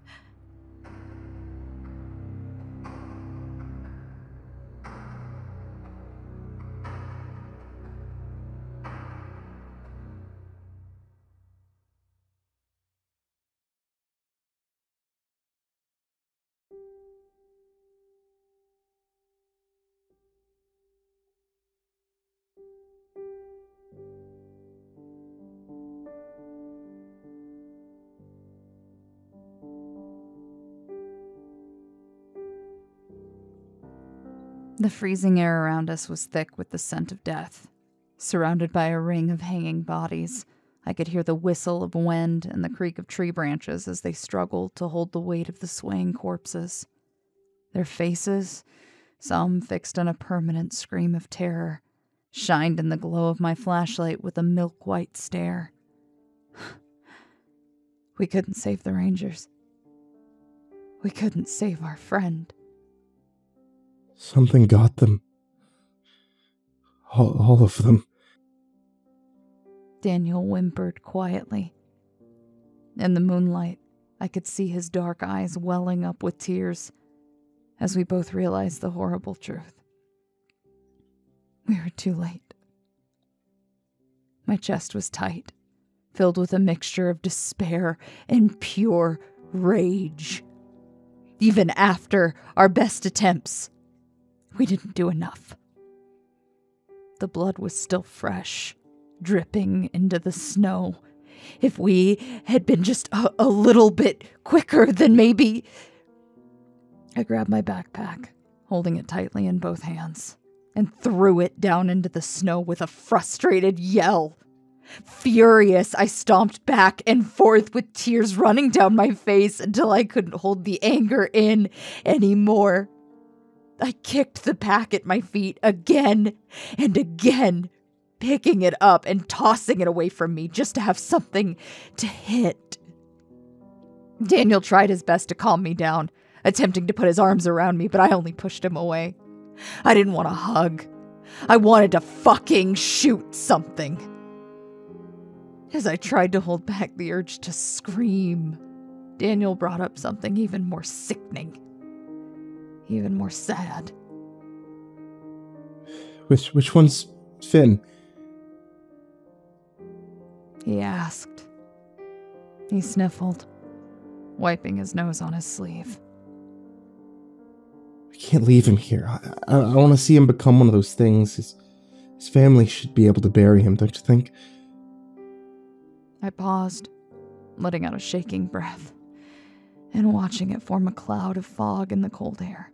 The freezing air around us was thick with the scent of death. Surrounded by a ring of hanging bodies, I could hear the whistle of wind and the creak of tree branches as they struggled to hold the weight of the swaying corpses. Their faces, some fixed in a permanent scream of terror, shined in the glow of my flashlight with a milk-white stare. We couldn't save the Rangers. We couldn't save our friend. Something got them. All of them. Daniel whimpered quietly. In the moonlight, I could see his dark eyes welling up with tears as we both realized the horrible truth. We were too late. My chest was tight, filled with a mixture of despair and pure rage. Even after our best attempts, we didn't do enough. The blood was still fresh, dripping into the snow. If we had been just a little bit quicker, then maybe... I grabbed my backpack, holding it tightly in both hands, and threw it down into the snow with a frustrated yell. Furious, I stomped back and forth with tears running down my face until I couldn't hold the anger in anymore. I kicked the pack at my feet again and again, picking it up and tossing it away from me just to have something to hit. Daniel tried his best to calm me down, attempting to put his arms around me, but I only pushed him away. I didn't want a hug. I wanted to fucking shoot something. As I tried to hold back the urge to scream, Daniel brought up something even more sickening, even more sad. Which one's Finn? He asked. He sniffled, wiping his nose on his sleeve. I can't leave him here. I want to see him become one of those things. His family should be able to bury him, don't you think? I paused, letting out a shaking breath, and watching it form a cloud of fog in the cold air.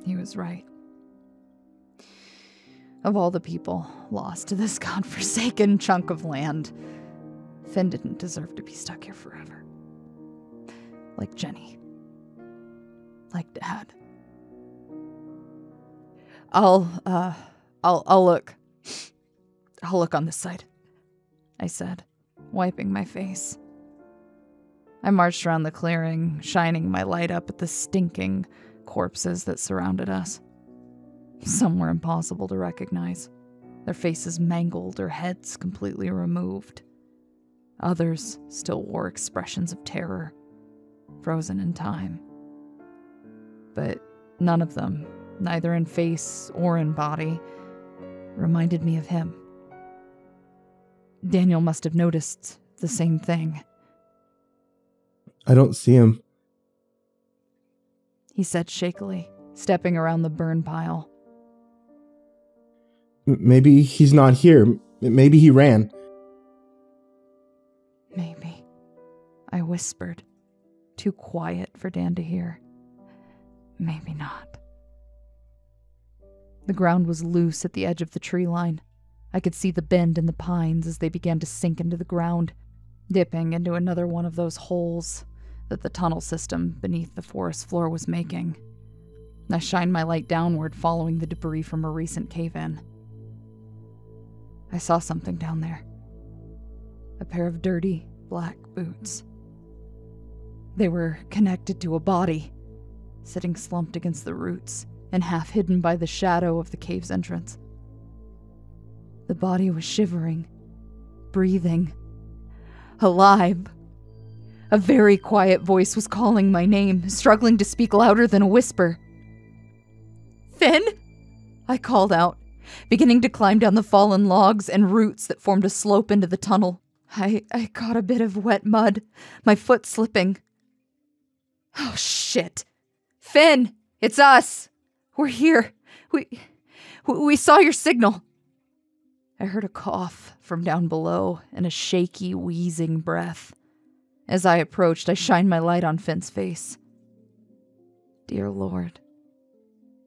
He was right. Of all the people lost to this godforsaken chunk of land, Finn didn't deserve to be stuck here forever. Like Jenny. Like Dad. I'll look. I'll look on this side, I said, wiping my face. I marched around the clearing, shining my light up at the stinking corpses that surrounded us. Some were impossible to recognize, their faces mangled or heads completely removed. Others still wore expressions of terror, frozen in time. But none of them, neither in face or in body, reminded me of him. Daniel must have noticed the same thing. I don't see him, he said shakily, stepping around the burn pile. Maybe he's not here. Maybe he ran. Maybe, I whispered, too quiet for Dan to hear. Maybe not. The ground was loose at the edge of the tree line. I could see the bend in the pines as they began to sink into the ground, dipping into another one of those holes that the tunnel system beneath the forest floor was making. I shined my light downward, following the debris from a recent cave-in. I saw something down there. A pair of dirty, black boots. They were connected to a body, sitting slumped against the roots and half hidden by the shadow of the cave's entrance. The body was shivering, breathing, alive. A very quiet voice was calling my name, struggling to speak louder than a whisper. "Finn?" I called out, beginning to climb down the fallen logs and roots that formed a slope into the tunnel. I caught a bit of wet mud, my foot slipping. "Oh, shit. Finn, it's us. We're here. We saw your signal." I heard a cough from down below and a shaky, wheezing breath. As I approached, I shined my light on Finn's face. Dear Lord.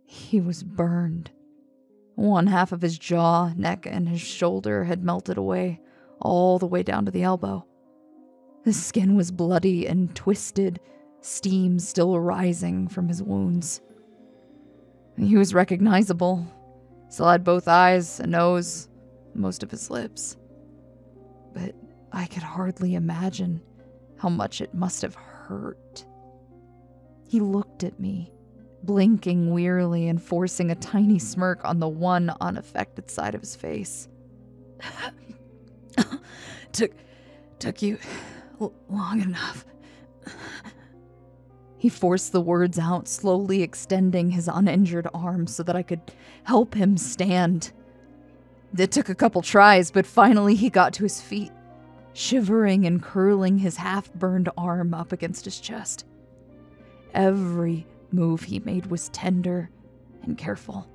He was burned. One half of his jaw, neck, and his shoulder had melted away, all the way down to the elbow. His skin was bloody and twisted, steam still rising from his wounds. He was recognizable. Still had both eyes, a nose, most of his lips. But I could hardly imagine how much it must have hurt. He looked at me, blinking wearily and forcing a tiny smirk on the one unaffected side of his face. Took you long enough. He forced the words out, slowly extending his uninjured arms so that I could help him stand. It took a couple tries, but finally he got to his feet, shivering and curling his half-burned arm up against his chest. Every move he made was tender and careful.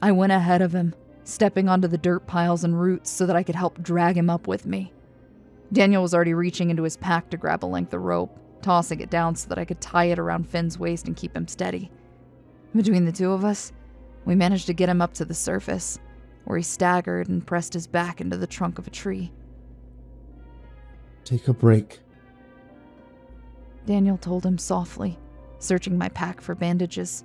I went ahead of him, stepping onto the dirt piles and roots so that I could help drag him up with me. Daniel was already reaching into his pack to grab a length of rope, tossing it down so that I could tie it around Finn's waist and keep him steady. Between the two of us, we managed to get him up to the surface, where he staggered and pressed his back into the trunk of a tree. Take a break. Daniel told him softly, searching my pack for bandages.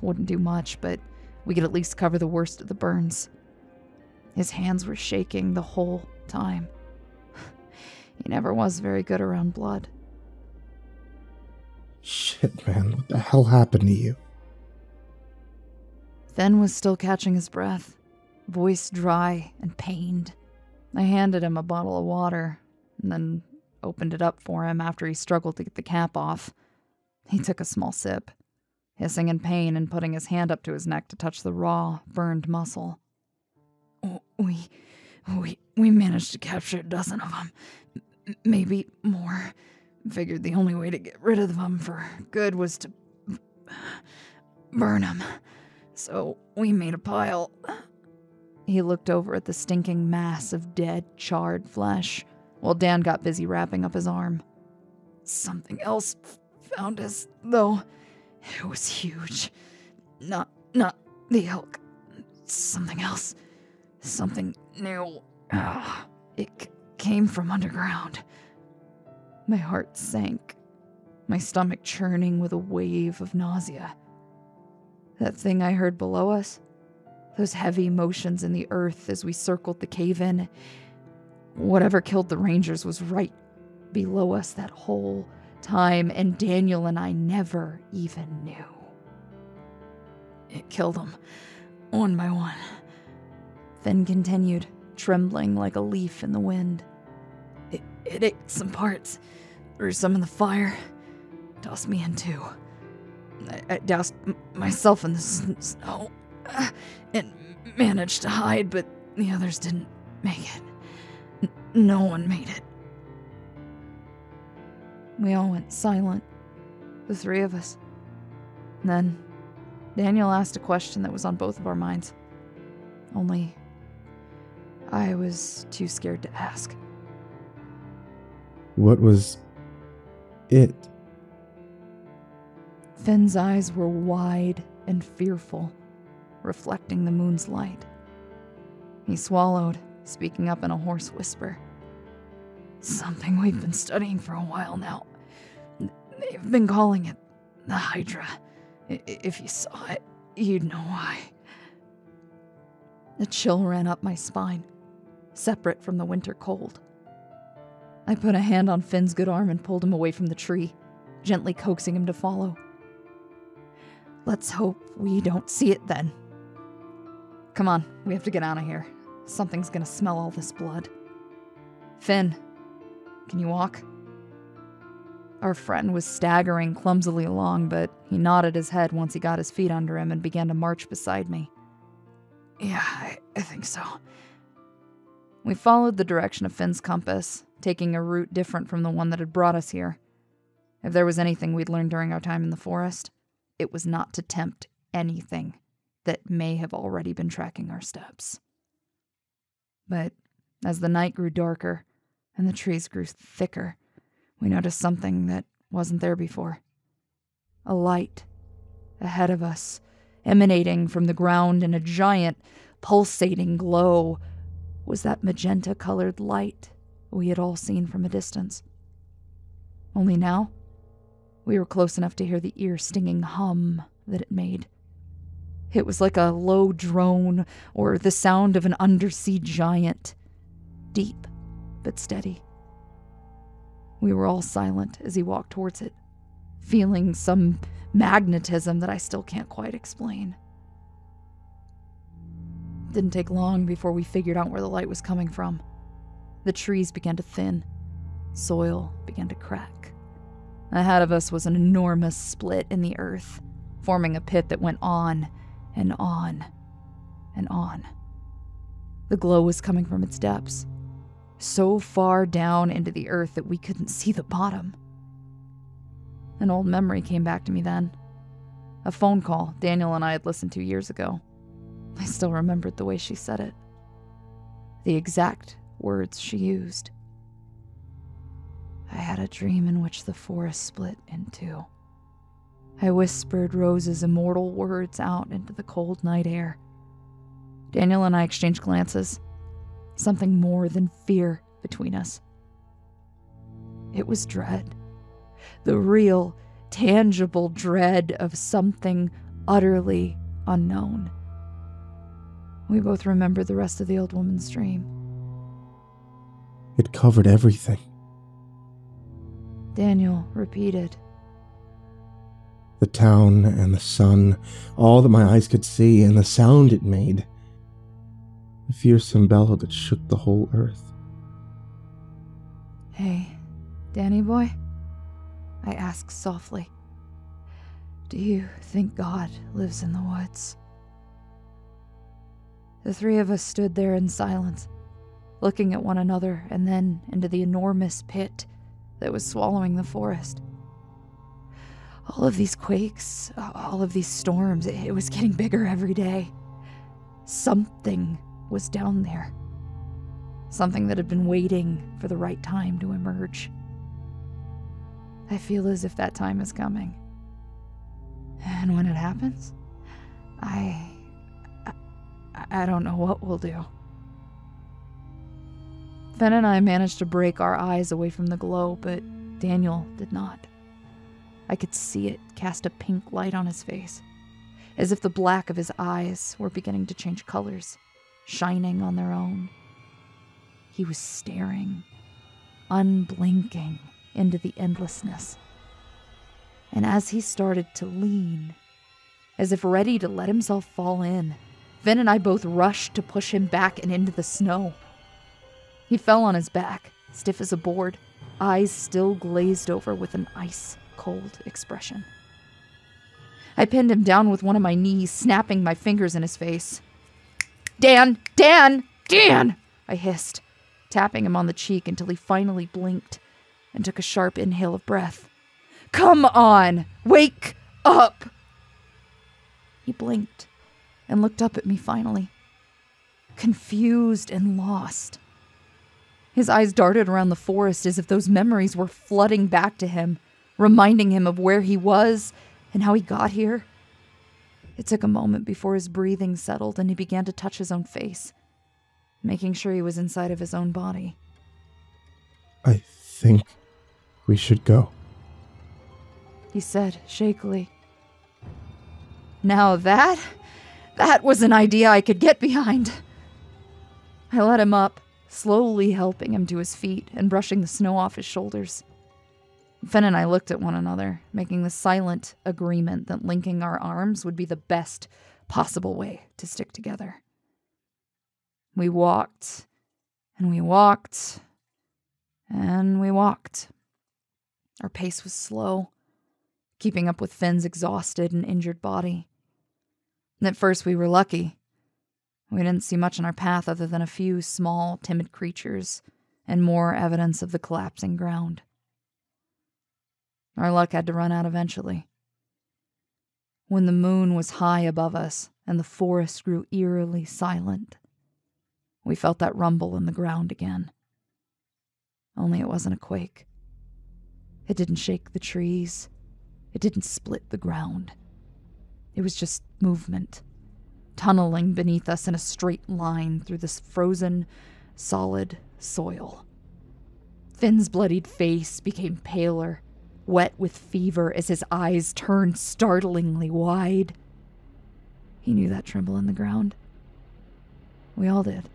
Wouldn't do much, but we could at least cover the worst of the burns. His hands were shaking the whole time. He never was very good around blood. Shit, man, what the hell happened to you? Fenn was still catching his breath, voice dry and pained. I handed him a bottle of water, and then opened it up for him after he struggled to get the cap off. He took a small sip, hissing in pain and putting his hand up to his neck to touch the raw, burned muscle. We managed to capture a dozen of them. Maybe more. Figured the only way to get rid of them for good was to burn them. So we made a pile. He looked over at the stinking mass of dead, charred flesh, while Dan got busy wrapping up his arm. Something else found us, though. It was huge. Not the elk. Something else. Something new. It came from underground. My heart sank, my stomach churning with a wave of nausea. That thing I heard below us, those heavy motions in the earth as we circled the cave-in, whatever killed the Rangers was right below us that whole time, and Daniel and I never even knew. It killed them, one by one. Fenn continued, trembling like a leaf in the wind. It ate some parts, threw some in the fire, tossed me in too. I doused myself in the snow and managed to hide, but the others didn't make it. No one made it. We all went silent, the three of us. Then Daniel asked a question that was on both of our minds. Only I was too scared to ask. What was it? Fenn's eyes were wide and fearful, reflecting the moon's light. He swallowed, speaking up in a hoarse whisper. Something we've been studying for a while now. They've been calling it the Hydra. If you saw it, you'd know why. A chill ran up my spine, separate from the winter cold. I put a hand on Finn's good arm and pulled him away from the tree, gently coaxing him to follow. Let's hope we don't see it then. Come on, we have to get out of here. Something's gonna smell all this blood. Finn, can you walk? Our friend was staggering clumsily along, but he nodded his head once he got his feet under him and began to march beside me. Yeah, I think so. We followed the direction of Finn's compass, taking a route different from the one that had brought us here. If there was anything we'd learned during our time in the forest, it was not to tempt anything that may have already been tracking our steps. But as the night grew darker and the trees grew thicker, we noticed something that wasn't there before. A light ahead of us, emanating from the ground in a giant, pulsating glow, was that magenta-colored light we had all seen from a distance. Only now, we were close enough to hear the ear-stinging hum that it made. It was like a low drone or the sound of an undersea giant, deep but steady. We were all silent as he walked towards it, feeling some magnetism that I still can't quite explain. Didn't take long before we figured out where the light was coming from. The trees began to thin. Soil began to crack. Ahead of us was an enormous split in the earth, forming a pit that went on and on and on. The glow was coming from its depths, so far down into the earth that we couldn't see the bottom. An old memory came back to me then. A phone call Daniel and I had listened to years ago. I still remembered the way she said it. The exact words she used. I had a dream in which the forest split in two. I whispered Rose's immortal words out into the cold night air. Daniel and I exchanged glances. Something more than fear between us. It was dread. The real, tangible dread of something utterly unknown. We both remembered the rest of the old woman's dream. It covered everything. Daniel repeated. The town and the sun, all that my eyes could see, and the sound it made. A fearsome bellow that shook the whole earth. Hey, Danny boy? I asked softly. Do you think God lives in the woods? The three of us stood there in silence, looking at one another and then into the enormous pit that was swallowing the forest. All of these quakes, all of these storms, it was getting bigger every day. Something was down there. Something that had been waiting for the right time to emerge. I feel as if that time is coming. And when it happens, I don't know what we'll do. Fen and I managed to break our eyes away from the glow, but Daniel did not. I could see it cast a pink light on his face, as if the black of his eyes were beginning to change colors, shining on their own. He was staring, unblinking, into the endlessness. And as he started to lean, as if ready to let himself fall in, Fen and I both rushed to push him back and into the snow. He fell on his back, stiff as a board, eyes still glazed over with an ice-cold expression. I pinned him down with one of my knees, snapping my fingers in his face. Dan! Dan! Dan! I hissed, tapping him on the cheek until he finally blinked and took a sharp inhale of breath. Come on! Wake up! He blinked and looked up at me finally, confused and lost. His eyes darted around the forest as if those memories were flooding back to him, reminding him of where he was and how he got here. It took a moment before his breathing settled and he began to touch his own face, making sure he was inside of his own body. I think we should go, he said shakily. Now that was an idea I could get behind. I let him up, slowly helping him to his feet and brushing the snow off his shoulders. Fen and I looked at one another, making the silent agreement that linking our arms would be the best possible way to stick together. We walked, and we walked, and we walked. Our pace was slow, keeping up with Fenn's exhausted and injured body. And at first we were lucky. We didn't see much in our path other than a few small, timid creatures and more evidence of the collapsing ground. Our luck had to run out eventually. When the moon was high above us and the forest grew eerily silent, we felt that rumble in the ground again. Only it wasn't a quake. It didn't shake the trees. It didn't split the ground. It was just movement, tunneling beneath us in a straight line through this frozen, solid soil. Finn's bloodied face became paler, wet with fever as his eyes turned startlingly wide. He knew that tremble in the ground. We all did.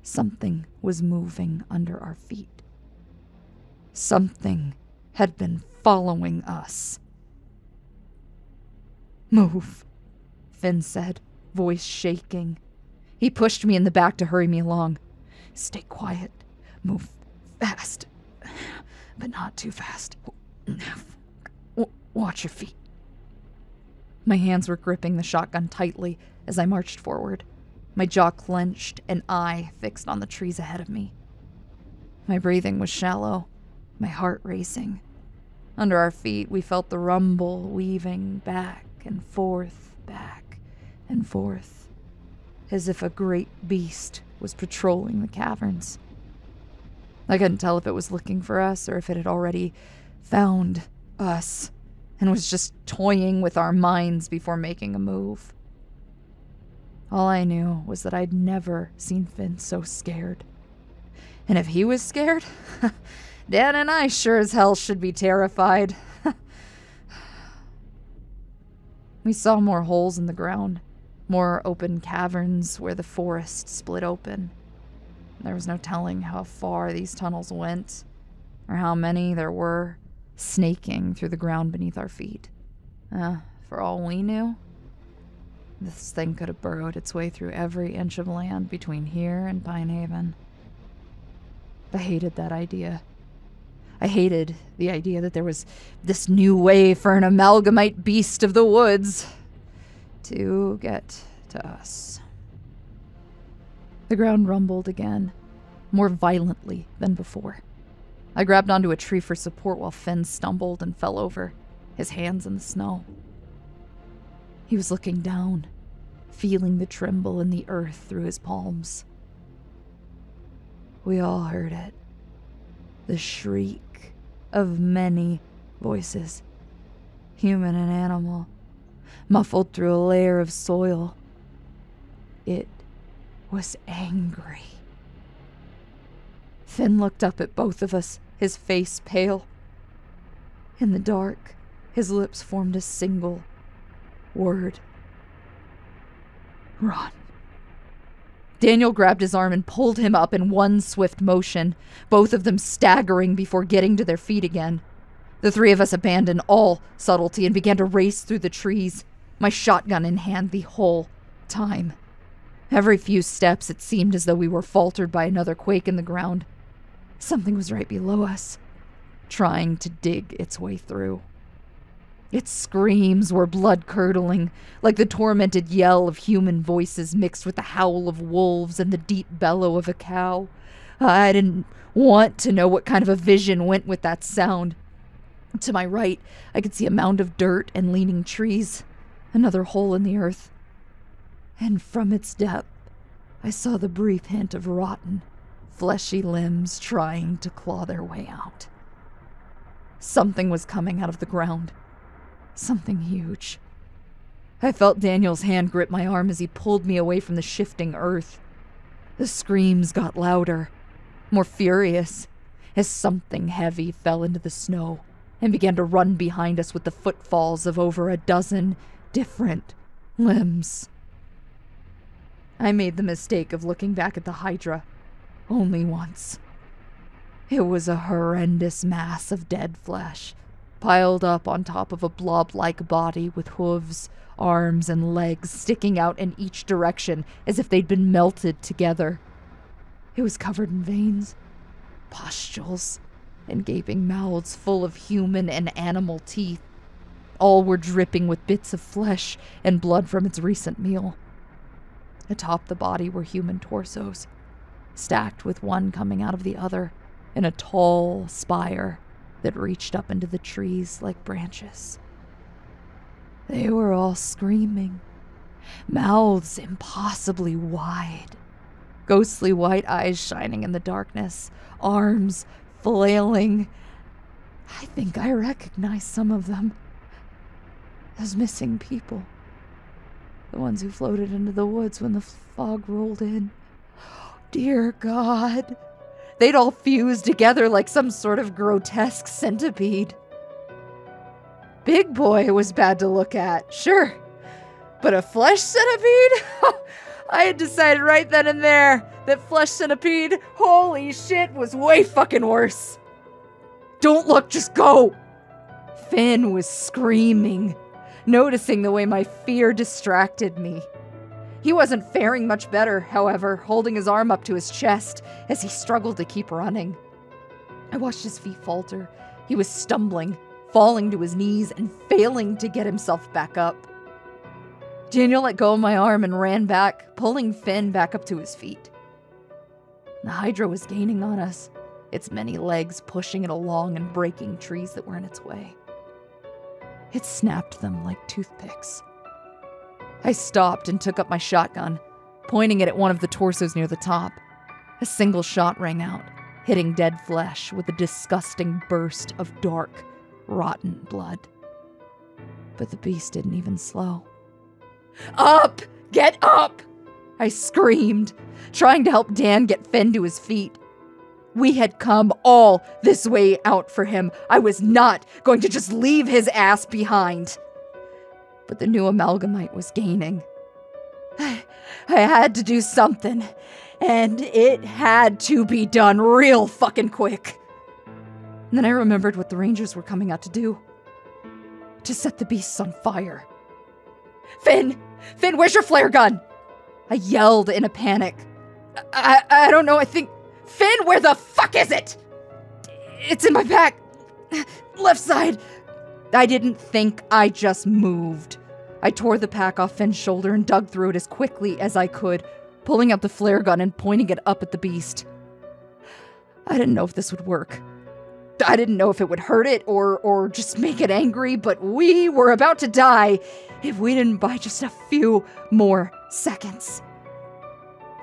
Something was moving under our feet. Something had been following us. Move, Finn said, voice shaking. He pushed me in the back to hurry me along. Stay quiet. Move fast, but not too fast. Watch your feet. My hands were gripping the shotgun tightly as I marched forward, my jaw clenched and eye fixed on the trees ahead of me. My breathing was shallow, my heart racing. Under our feet, we felt the rumble weaving back and forth, as if a great beast was patrolling the caverns. I couldn't tell if it was looking for us or if it had already found us and was just toying with our minds before making a move. All I knew was that I'd never seen Finn so scared. And if he was scared, Dan and I sure as hell should be terrified. We saw more holes in the ground, more open caverns where the forest split open. There was no telling how far these tunnels went, or how many there were, snaking through the ground beneath our feet. For all we knew, this thing could have burrowed its way through every inch of land between here and Pine Haven. I hated that idea. I hated the idea that there was this new way for an amalgamite beast of the woods to get to us. The ground rumbled again, more violently than before. I grabbed onto a tree for support while Finn stumbled and fell over, his hands in the snow. He was looking down, feeling the tremble in the earth through his palms. We all heard it. The shriek of many voices, human and animal, muffled through a layer of soil. It was angry. Finn looked up at both of us, his face pale. In the dark, his lips formed a single word. Run. Daniel grabbed his arm and pulled him up in one swift motion, both of them staggering before getting to their feet again. The three of us abandoned all subtlety and began to race through the trees, my shotgun in hand the whole time. Every few steps it seemed as though we were faltered by another quake in the ground. Something was right below us, trying to dig its way through. Its screams were blood-curdling, like the tormented yell of human voices mixed with the howl of wolves and the deep bellow of a cow. I didn't want to know what kind of a vision went with that sound. To my right, I could see a mound of dirt and leaning trees, another hole in the earth. And from its depth, I saw the brief hint of rotten, fleshy limbs trying to claw their way out. Something was coming out of the ground. Something huge. I felt Daniel's hand grip my arm as he pulled me away from the shifting earth. The screams got louder, more furious, as something heavy fell into the snow and began to run behind us with the footfalls of over a dozen different limbs. I made the mistake of looking back at the Hydra only once. It was a horrendous mass of dead flesh, piled up on top of a blob-like body with hooves, arms, and legs sticking out in each direction as if they'd been melted together. It was covered in veins, pustules, and gaping mouths full of human and animal teeth. All were dripping with bits of flesh and blood from its recent meal. Atop the body were human torsos, stacked with one coming out of the other in a tall spire that reached up into the trees like branches. They were all screaming, mouths impossibly wide, ghostly white eyes shining in the darkness, arms flailing. I think I recognize some of them as missing people, the ones who floated into the woods when the fog rolled in. Dear God. They'd all fused together like some sort of grotesque centipede. Big Boy was bad to look at, sure. But a flesh centipede? I had decided right then and there that flesh centipede, holy shit, was way fucking worse. Don't look, just go. Finn was screaming, noticing the way my fear distracted me. He wasn't faring much better, however, holding his arm up to his chest as he struggled to keep running. I watched his feet falter. He was stumbling, falling to his knees, and failing to get himself back up. Daniel let go of my arm and ran back, pulling Finn back up to his feet. The Hydra was gaining on us, its many legs pushing it along and breaking trees that were in its way. It snapped them like toothpicks. I stopped and took up my shotgun, pointing it at one of the torsos near the top. A single shot rang out, hitting dead flesh with a disgusting burst of dark, rotten blood. But the beast didn't even slow. "Up! Get up!" I screamed, trying to help Dan get Fen to his feet. We had come all this way out for him. I was not going to just leave his ass behind. But the new amalgamite was gaining. I had to do something, and it had to be done real fucking quick. And then I remembered what the Rangers were coming out to do. To set the beasts on fire. Finn, where's your flare gun?" I yelled in a panic. I don't know, I think... Finn, where the fuck is it? It's in my pack. Left side. I didn't think, I just moved. I tore the pack off Finn's shoulder and dug through it as quickly as I could, pulling out the flare gun and pointing it up at the beast. I didn't know if this would work. I didn't know if it would hurt it or just make it angry, but we were about to die if we didn't buy just a few more seconds.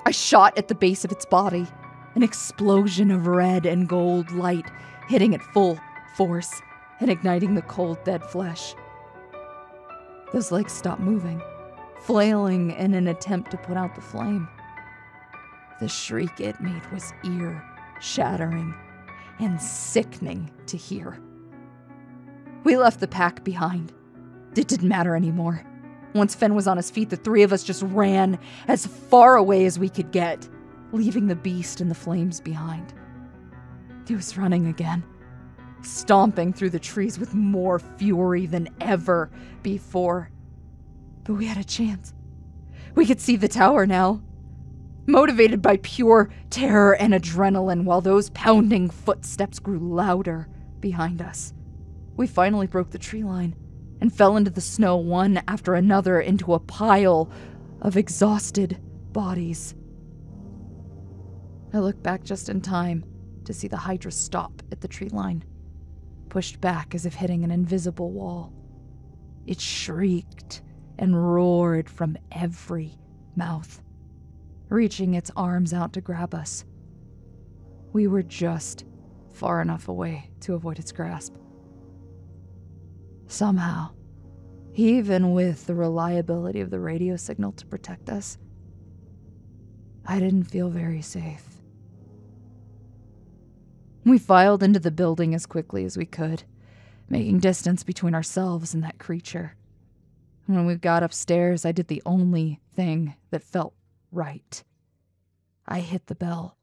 I shot at the base of its body, an explosion of red and gold light hitting it full force and igniting the cold, dead flesh. Those legs stopped moving, flailing in an attempt to put out the flame. The shriek it made was ear-shattering and sickening to hear. We left the pack behind. It didn't matter anymore. Once Fen was on his feet, the three of us just ran as far away as we could get, leaving the beast and the flames behind. He was running again, stomping through the trees with more fury than ever before. But we had a chance. We could see the tower now, motivated by pure terror and adrenaline, while those pounding footsteps grew louder behind us. We finally broke the tree line and fell into the snow one after another into a pile of exhausted bodies. I looked back just in time to see the Hydra stop at the tree line, pushed back as if hitting an invisible wall. It shrieked and roared from every mouth, reaching its arms out to grab us. We were just far enough away to avoid its grasp. Somehow, even with the reliability of the radio signal to protect us, I didn't feel very safe. We filed into the building as quickly as we could, making distance between ourselves and that creature. When we got upstairs, I did the only thing that felt right. I hit the bell,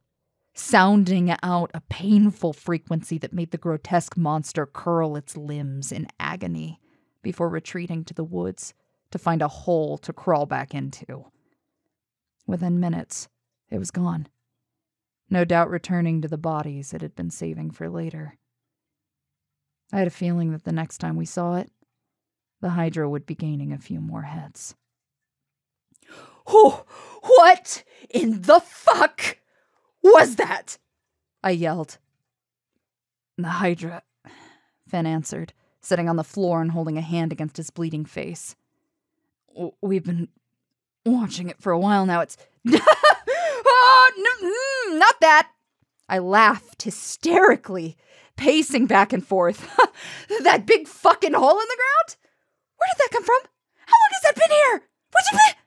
sounding out a painful frequency that made the grotesque monster curl its limbs in agony before retreating to the woods to find a hole to crawl back into. Within minutes, it was gone, no doubt returning to the bodies it had been saving for later. I had a feeling that the next time we saw it, the Hydra would be gaining a few more heads. "Oh, what in the fuck was that?" I yelled. "The Hydra," Fen answered, sitting on the floor and holding a hand against his bleeding face. "We've been watching it for a while now. It's..." "Oh, no, not that!" I laughed hysterically, pacing back and forth. "That big fucking hole in the ground? Where did that come from? How long has that been here? What'd you be..."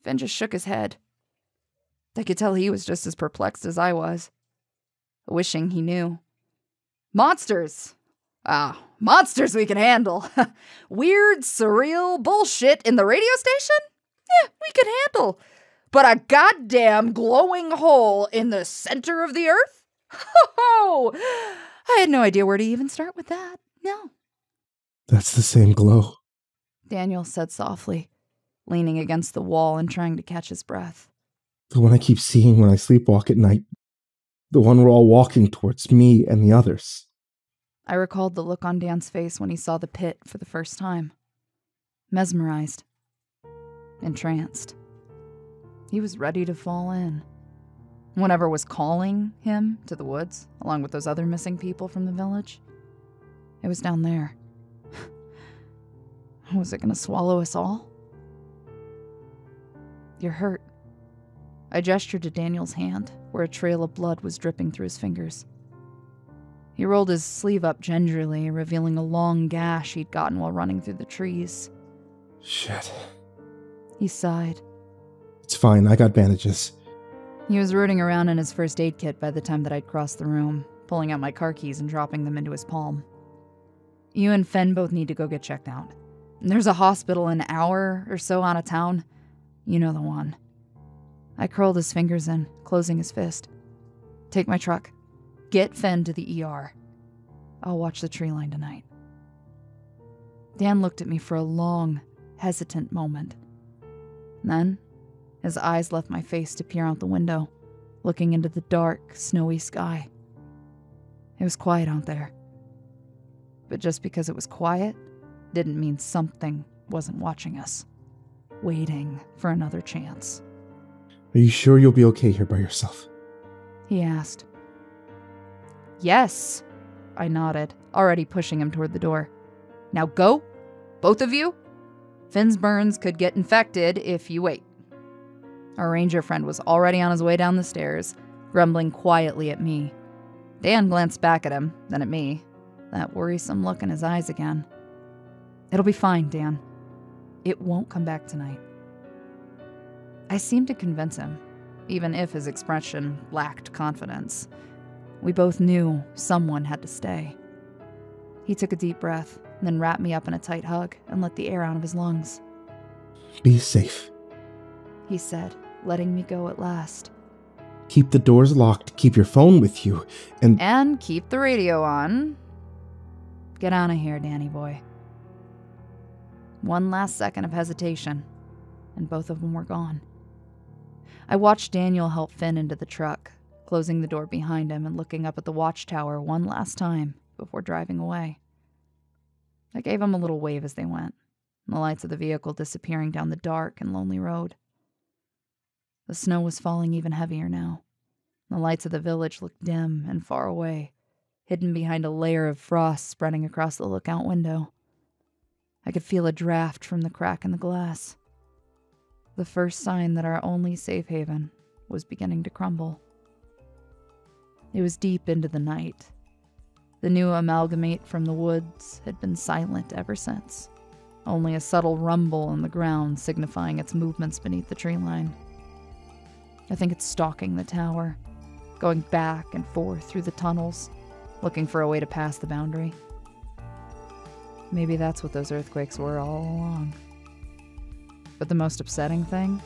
Fen just shook his head. I could tell he was just as perplexed as I was, wishing he knew. "Monsters! Monsters we can handle. Weird, surreal bullshit in the radio station? Yeah, we could handle. But a goddamn glowing hole in the center of the earth? Ho-ho! I had no idea where to even start with that. No." "That's the same glow," Daniel said softly, leaning against the wall and trying to catch his breath. "The one I keep seeing when I sleepwalk at night. The one we're all walking towards, me and the others." I recalled the look on Dan's face when he saw the pit for the first time. Mesmerized. Entranced. He was ready to fall in. Whatever was calling him to the woods, along with those other missing people from the village, it was down there. Was it going to swallow us all? "You're hurt." I gestured to Daniel's hand, where a trail of blood was dripping through his fingers. He rolled his sleeve up gingerly, revealing a long gash he'd gotten while running through the trees. Shit. He sighed. It's fine, I got bandages. He was rooting around in his first aid kit by the time that I'd crossed the room, pulling out my car keys and dropping them into his palm. You and Fen both need to go get checked out. There's a hospital an hour or so out of town. You know the one. I curled his fingers in, closing his fist. Take my truck. Get Fen to the ER. I'll watch the tree line tonight. Dan looked at me for a long, hesitant moment. Then, his eyes left my face to peer out the window, looking into the dark, snowy sky. It was quiet out there. But just because it was quiet didn't mean something wasn't watching us, waiting for another chance. Are you sure you'll be okay here by yourself? He asked. Yes, I nodded, already pushing him toward the door. Now go, both of you. Finn's burns could get infected if you wait. Our ranger friend was already on his way down the stairs, grumbling quietly at me. Dan glanced back at him, then at me, that worrisome look in his eyes again. It'll be fine, Dan. It won't come back tonight. I seemed to convince him, even if his expression lacked confidence. We both knew someone had to stay. He took a deep breath, then wrapped me up in a tight hug and let the air out of his lungs. Be safe, he said, letting me go at last. Keep the doors locked, keep your phone with you, and keep the radio on. Get out of here, Danny boy. One last second of hesitation, and both of them were gone. I watched Daniel help Finn into the truck, closing the door behind him and looking up at the watchtower one last time before driving away. I gave him a little wave as they went, the lights of the vehicle disappearing down the dark and lonely road. The snow was falling even heavier now. The lights of the village looked dim and far away, hidden behind a layer of frost spreading across the lookout window. I could feel a draft from the crack in the glass. The first sign that our only safe haven was beginning to crumble. It was deep into the night. The new amalgamate from the woods had been silent ever since, only a subtle rumble in the ground signifying its movements beneath the tree line. I think it's stalking the tower, going back and forth through the tunnels, looking for a way to pass the boundary. Maybe that's what those earthquakes were all along. But the most upsetting thing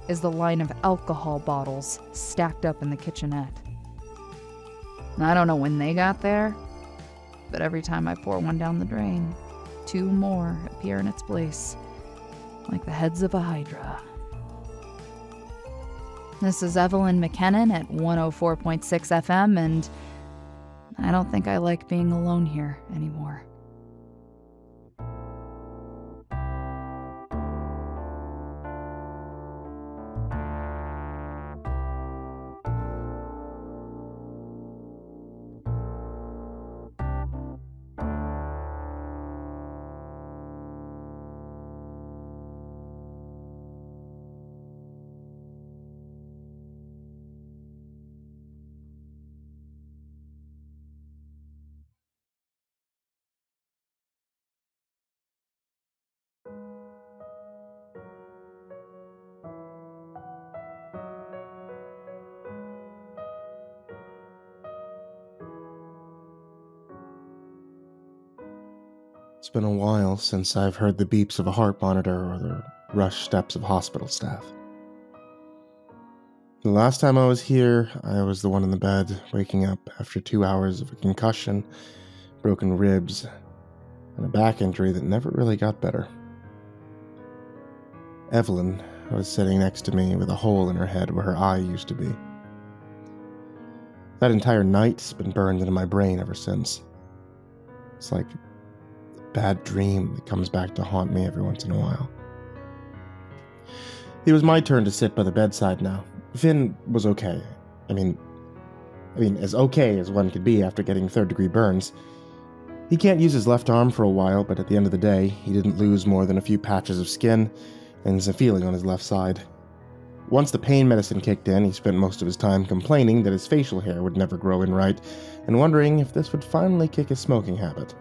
is the line of alcohol bottles stacked up in the kitchenette. I don't know when they got there, but every time I pour one down the drain, 2 more appear in its place, like the heads of a hydra. This is Evelyn McKinnon at 104.6 FM, and I don't think I like being alone here anymore. It's been a while since I've heard the beeps of a heart monitor or the rushed steps of hospital staff. The last time I was here, I was the one in the bed, waking up after 2 hours of a concussion, broken ribs, and a back injury that never really got better. Evelyn was sitting next to me with a hole in her head where her eye used to be. That entire night's been burned into my brain ever since. It's like bad dream that comes back to haunt me every once in a while. It was my turn to sit by the bedside now. Finn was okay. I mean, as okay as one could be after getting 3rd-degree burns. He can't use his left arm for a while, but at the end of the day, he didn't lose more than a few patches of skin and some feeling on his left side. Once the pain medicine kicked in, he spent most of his time complaining that his facial hair would never grow in right, and wondering if this would finally kick his smoking habit.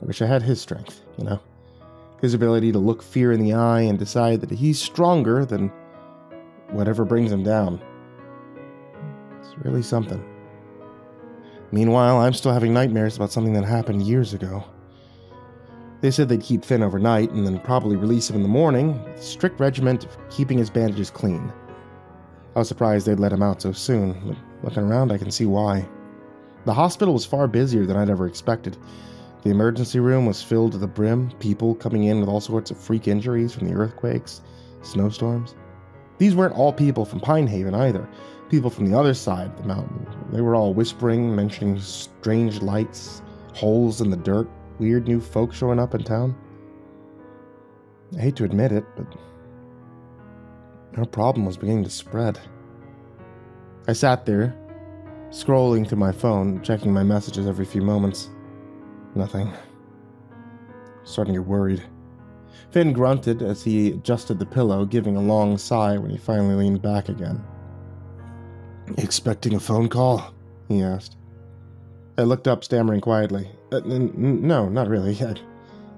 I wish I had his strength, you know? His ability to look fear in the eye and decide that he's stronger than whatever brings him down. It's really something. Meanwhile, I'm still having nightmares about something that happened years ago. They said they'd keep Finn overnight and then probably release him in the morning, with a strict regiment of keeping his bandages clean. I was surprised they'd let him out so soon, but looking around I can see why. The hospital was far busier than I'd ever expected. The emergency room was filled to the brim, people coming in with all sorts of freak injuries from the earthquakes, snowstorms. These weren't all people from Pine Haven either. People from the other side of the mountain. They were all whispering, mentioning strange lights, holes in the dirt, weird new folk showing up in town. I hate to admit it, but our problem was beginning to spread. I sat there, scrolling through my phone, checking my messages every few moments. Nothing. Starting to get worried. Finn grunted as he adjusted the pillow, giving a long sigh when he finally leaned back again. "Expecting a phone call?" he asked. I looked up, stammering quietly. No, not really, I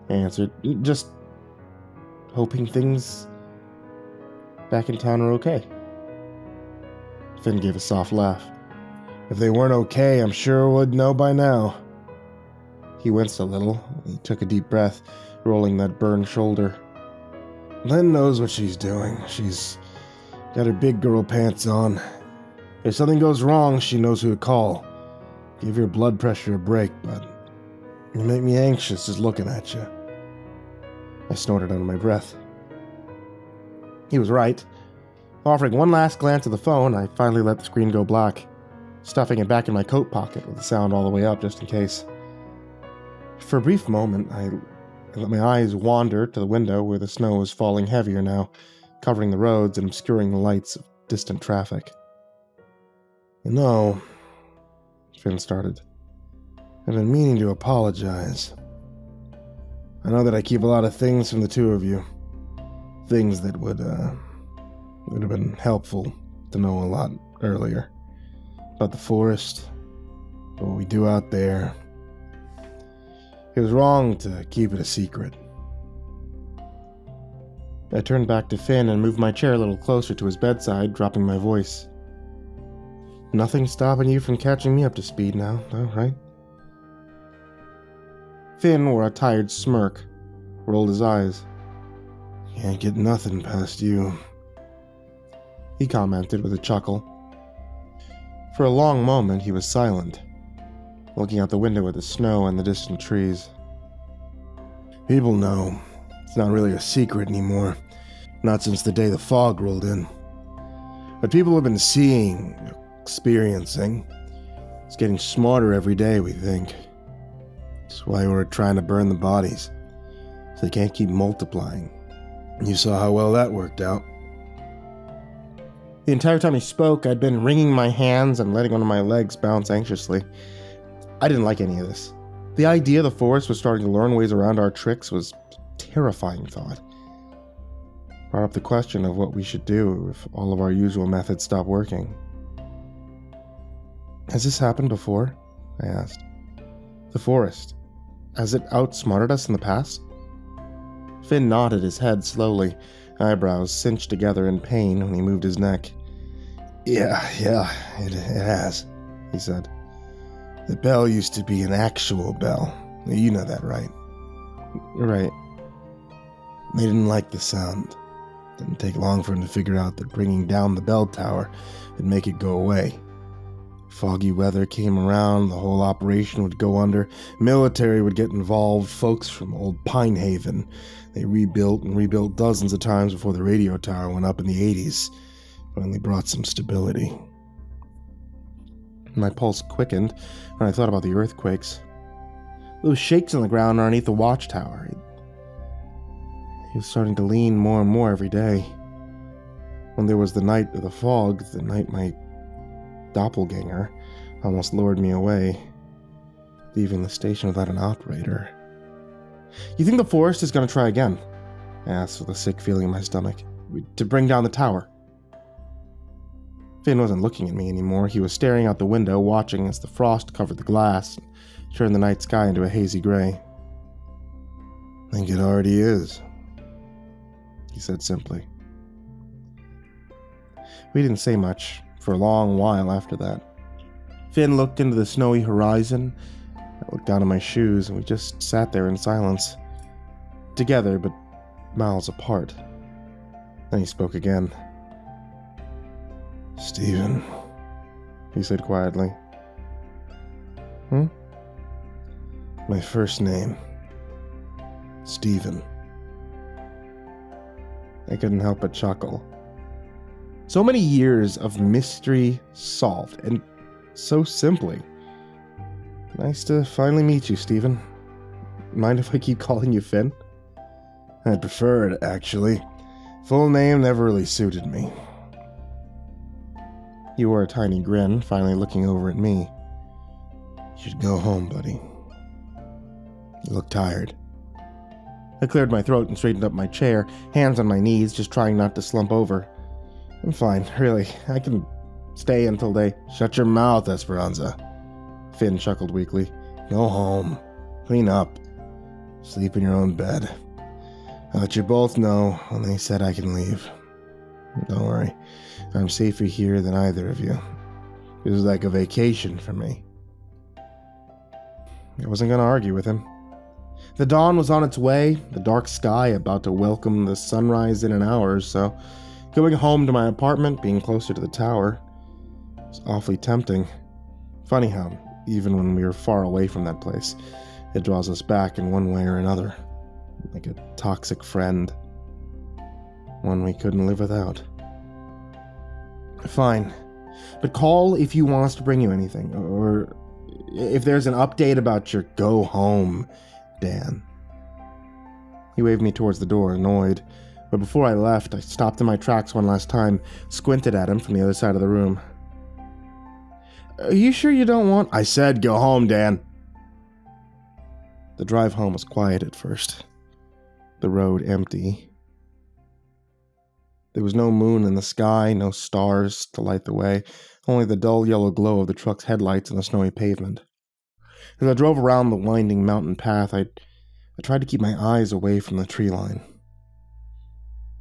answered. Just hoping things back in town are okay. Finn gave a soft laugh. "If they weren't okay, I'm sure would know by now." He winced a little. He took a deep breath, rolling that burned shoulder. "Lynn knows what she's doing. She's got her big girl pants on. If something goes wrong, she knows who to call. Give your blood pressure a break, but you make me anxious just looking at you." I snorted under my breath. He was right. Offering one last glance at the phone, I finally let the screen go black, stuffing it back in my coat pocket with the sound all the way up just in case. For a brief moment, I let my eyes wander to the window where the snow was falling heavier now, covering the roads and obscuring the lights of distant traffic. "You know," Finn started, "I've been meaning to apologize. I know that I keep a lot of things from the two of you. Things that would have been helpful to know a lot earlier. About the forest, what we do out there. It was wrong to keep it a secret." I turned back to Finn and moved my chair a little closer to his bedside, dropping my voice. "Nothing stopping you from catching me up to speed now, though, right?" Finn wore a tired smirk, rolled his eyes. "Can't get nothing past you," he commented with a chuckle. For a long moment he was silent, looking out the window at the snow and the distant trees. "People know. It's not really a secret anymore. Not since the day the fog rolled in. But people have been seeing, experiencing. It's getting smarter every day, we think. That's why we're trying to burn the bodies, so they can't keep multiplying. You saw how well that worked out." The entire time he spoke, I'd been wringing my hands and letting one of my legs bounce anxiously. I didn't like any of this. The idea the forest was starting to learn ways around our tricks was a terrifying thought. Brought up the question of what we should do if all of our usual methods stopped working. "Has this happened before?" I asked. "The forest. Has it outsmarted us in the past?" Finn nodded his head slowly, eyebrows cinched together in pain when he moved his neck. Yeah, it has," he said. "The bell used to be an actual bell. You know that, right?" "Right." "They didn't like the sound. Didn't take long for them to figure out that bringing down the bell tower would make it go away. Foggy weather came around, the whole operation would go under, military would get involved, folks from old Pine Haven. They rebuilt and rebuilt dozens of times before the radio tower went up in the 80s. Finally brought some stability." My pulse quickened when I thought about the earthquakes. Those shakes on the ground underneath the watchtower. He was starting to lean more and more every day. When there was the night of the fog, the night my doppelganger almost lured me away, leaving the station without an operator. "You think the forest is going to try again?" I asked with a sick feeling in my stomach. To bring down the tower. Finn wasn't looking at me anymore. He was staring out the window, watching as the frost covered the glass and turned the night sky into a hazy gray. "I think it already is," he said simply. We didn't say much for a long while after that. Finn looked into the snowy horizon. I looked down at my shoes, and we just sat there in silence. Together, but miles apart. Then he spoke again. "Stephen," he said quietly. "My first name. Stephen." I couldn't help but chuckle. So many years of mystery solved, and so simply. Nice to finally meet you, Stephen. Mind if I keep calling you Finn? I'd prefer it, actually. Full name never really suited me. He wore a tiny grin, finally looking over at me. "You should go home, buddy. You look tired." I cleared my throat and straightened up my chair, hands on my knees, just trying not to slump over. I'm fine, really. I can stay until they... "Shut your mouth, Esperanza." Finn chuckled weakly. "Go home. Clean up. Sleep in your own bed. I'll let you both know when they said I can leave. Don't worry. I'm safer here than either of you. This is like a vacation for me." I wasn't going to argue with him. The dawn was on its way, the dark sky about to welcome the sunrise in an hour or so. Going home to my apartment, being closer to the tower, was awfully tempting. Funny how, even when we were far away from that place, it draws us back in one way or another. Like a toxic friend. One we couldn't live without. Fine. But call if you want us to bring you anything, or if there's an update about your go home, Dan. He waved me towards the door, annoyed, but before I left, I stopped in my tracks one last time, squinted at him from the other side of the room. "Are you sure you don't want—" "I said go home, Dan." The drive home was quiet at first. The road empty. There was no moon in the sky, no stars to light the way, only the dull yellow glow of the truck's headlights on the snowy pavement. As I drove around the winding mountain path, I tried to keep my eyes away from the tree line.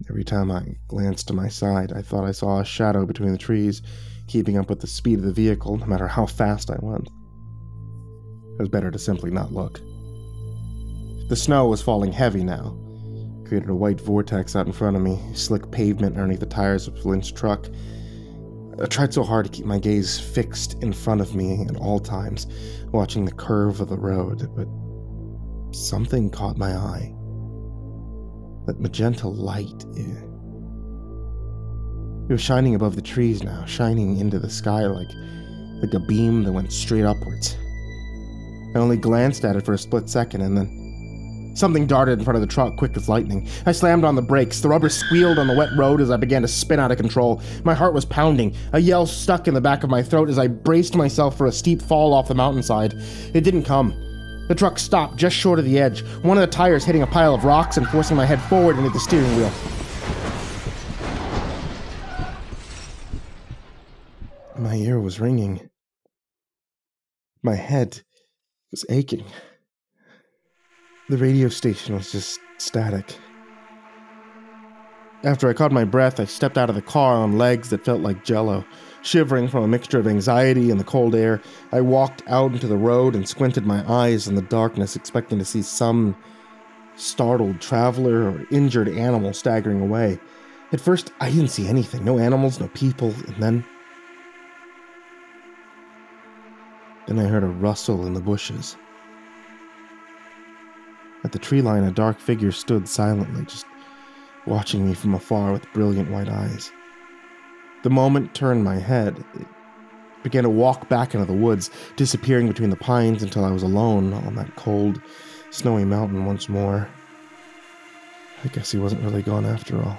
Every time I glanced to my side, I thought I saw a shadow between the trees, keeping up with the speed of the vehicle, no matter how fast I went. It was better to simply not look. The snow was falling heavy now. It created a white vortex out in front of me, slick pavement underneath the tires of Flint's truck. I tried so hard to keep my gaze fixed in front of me at all times, watching the curve of the road, but something caught my eye. That magenta light. It was shining above the trees now, shining into the sky like a beam that went straight upwards. I only glanced at it for a split second, and then something darted in front of the truck, quick as lightning. I slammed on the brakes. The rubber squealed on the wet road as I began to spin out of control. My heart was pounding. A yell stuck in the back of my throat as I braced myself for a steep fall off the mountainside. It didn't come. The truck stopped just short of the edge, one of the tires hitting a pile of rocks and forcing my head forward into the steering wheel. My ear was ringing. My head was aching. The radio station was just static. After I caught my breath, I stepped out of the car on legs that felt like jello. Shivering from a mixture of anxiety and the cold air, I walked out into the road and squinted my eyes in the darkness, expecting to see some startled traveler or injured animal staggering away. At first, I didn't see anything. No animals, no people, and then I heard a rustle in the bushes. At the tree line, a dark figure stood silently, just watching me from afar with brilliant white eyes. The moment turned my head, it began to walk back into the woods, disappearing between the pines until I was alone on that cold, snowy mountain once more. I guess he wasn't really gone after all.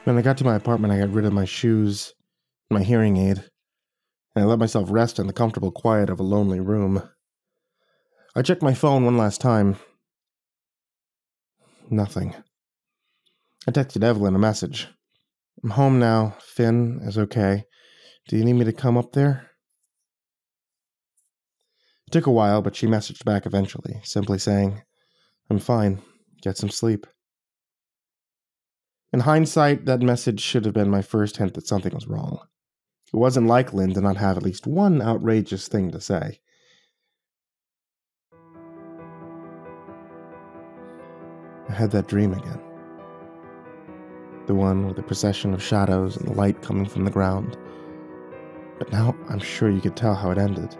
When I got to my apartment, I got rid of my shoes, my hearing aid, and I let myself rest in the comfortable quiet of a lonely room. I checked my phone one last time. Nothing. I texted Evelyn a message. I'm home now. Finn is okay. Do you need me to come up there? It took a while, but she messaged back eventually, simply saying, I'm fine. Get some sleep. In hindsight, that message should have been my first hint that something was wrong. It wasn't like Lynn to not have at least one outrageous thing to say. I had that dream again. The one with the procession of shadows and the light coming from the ground. But now I'm sure you could tell how it ended.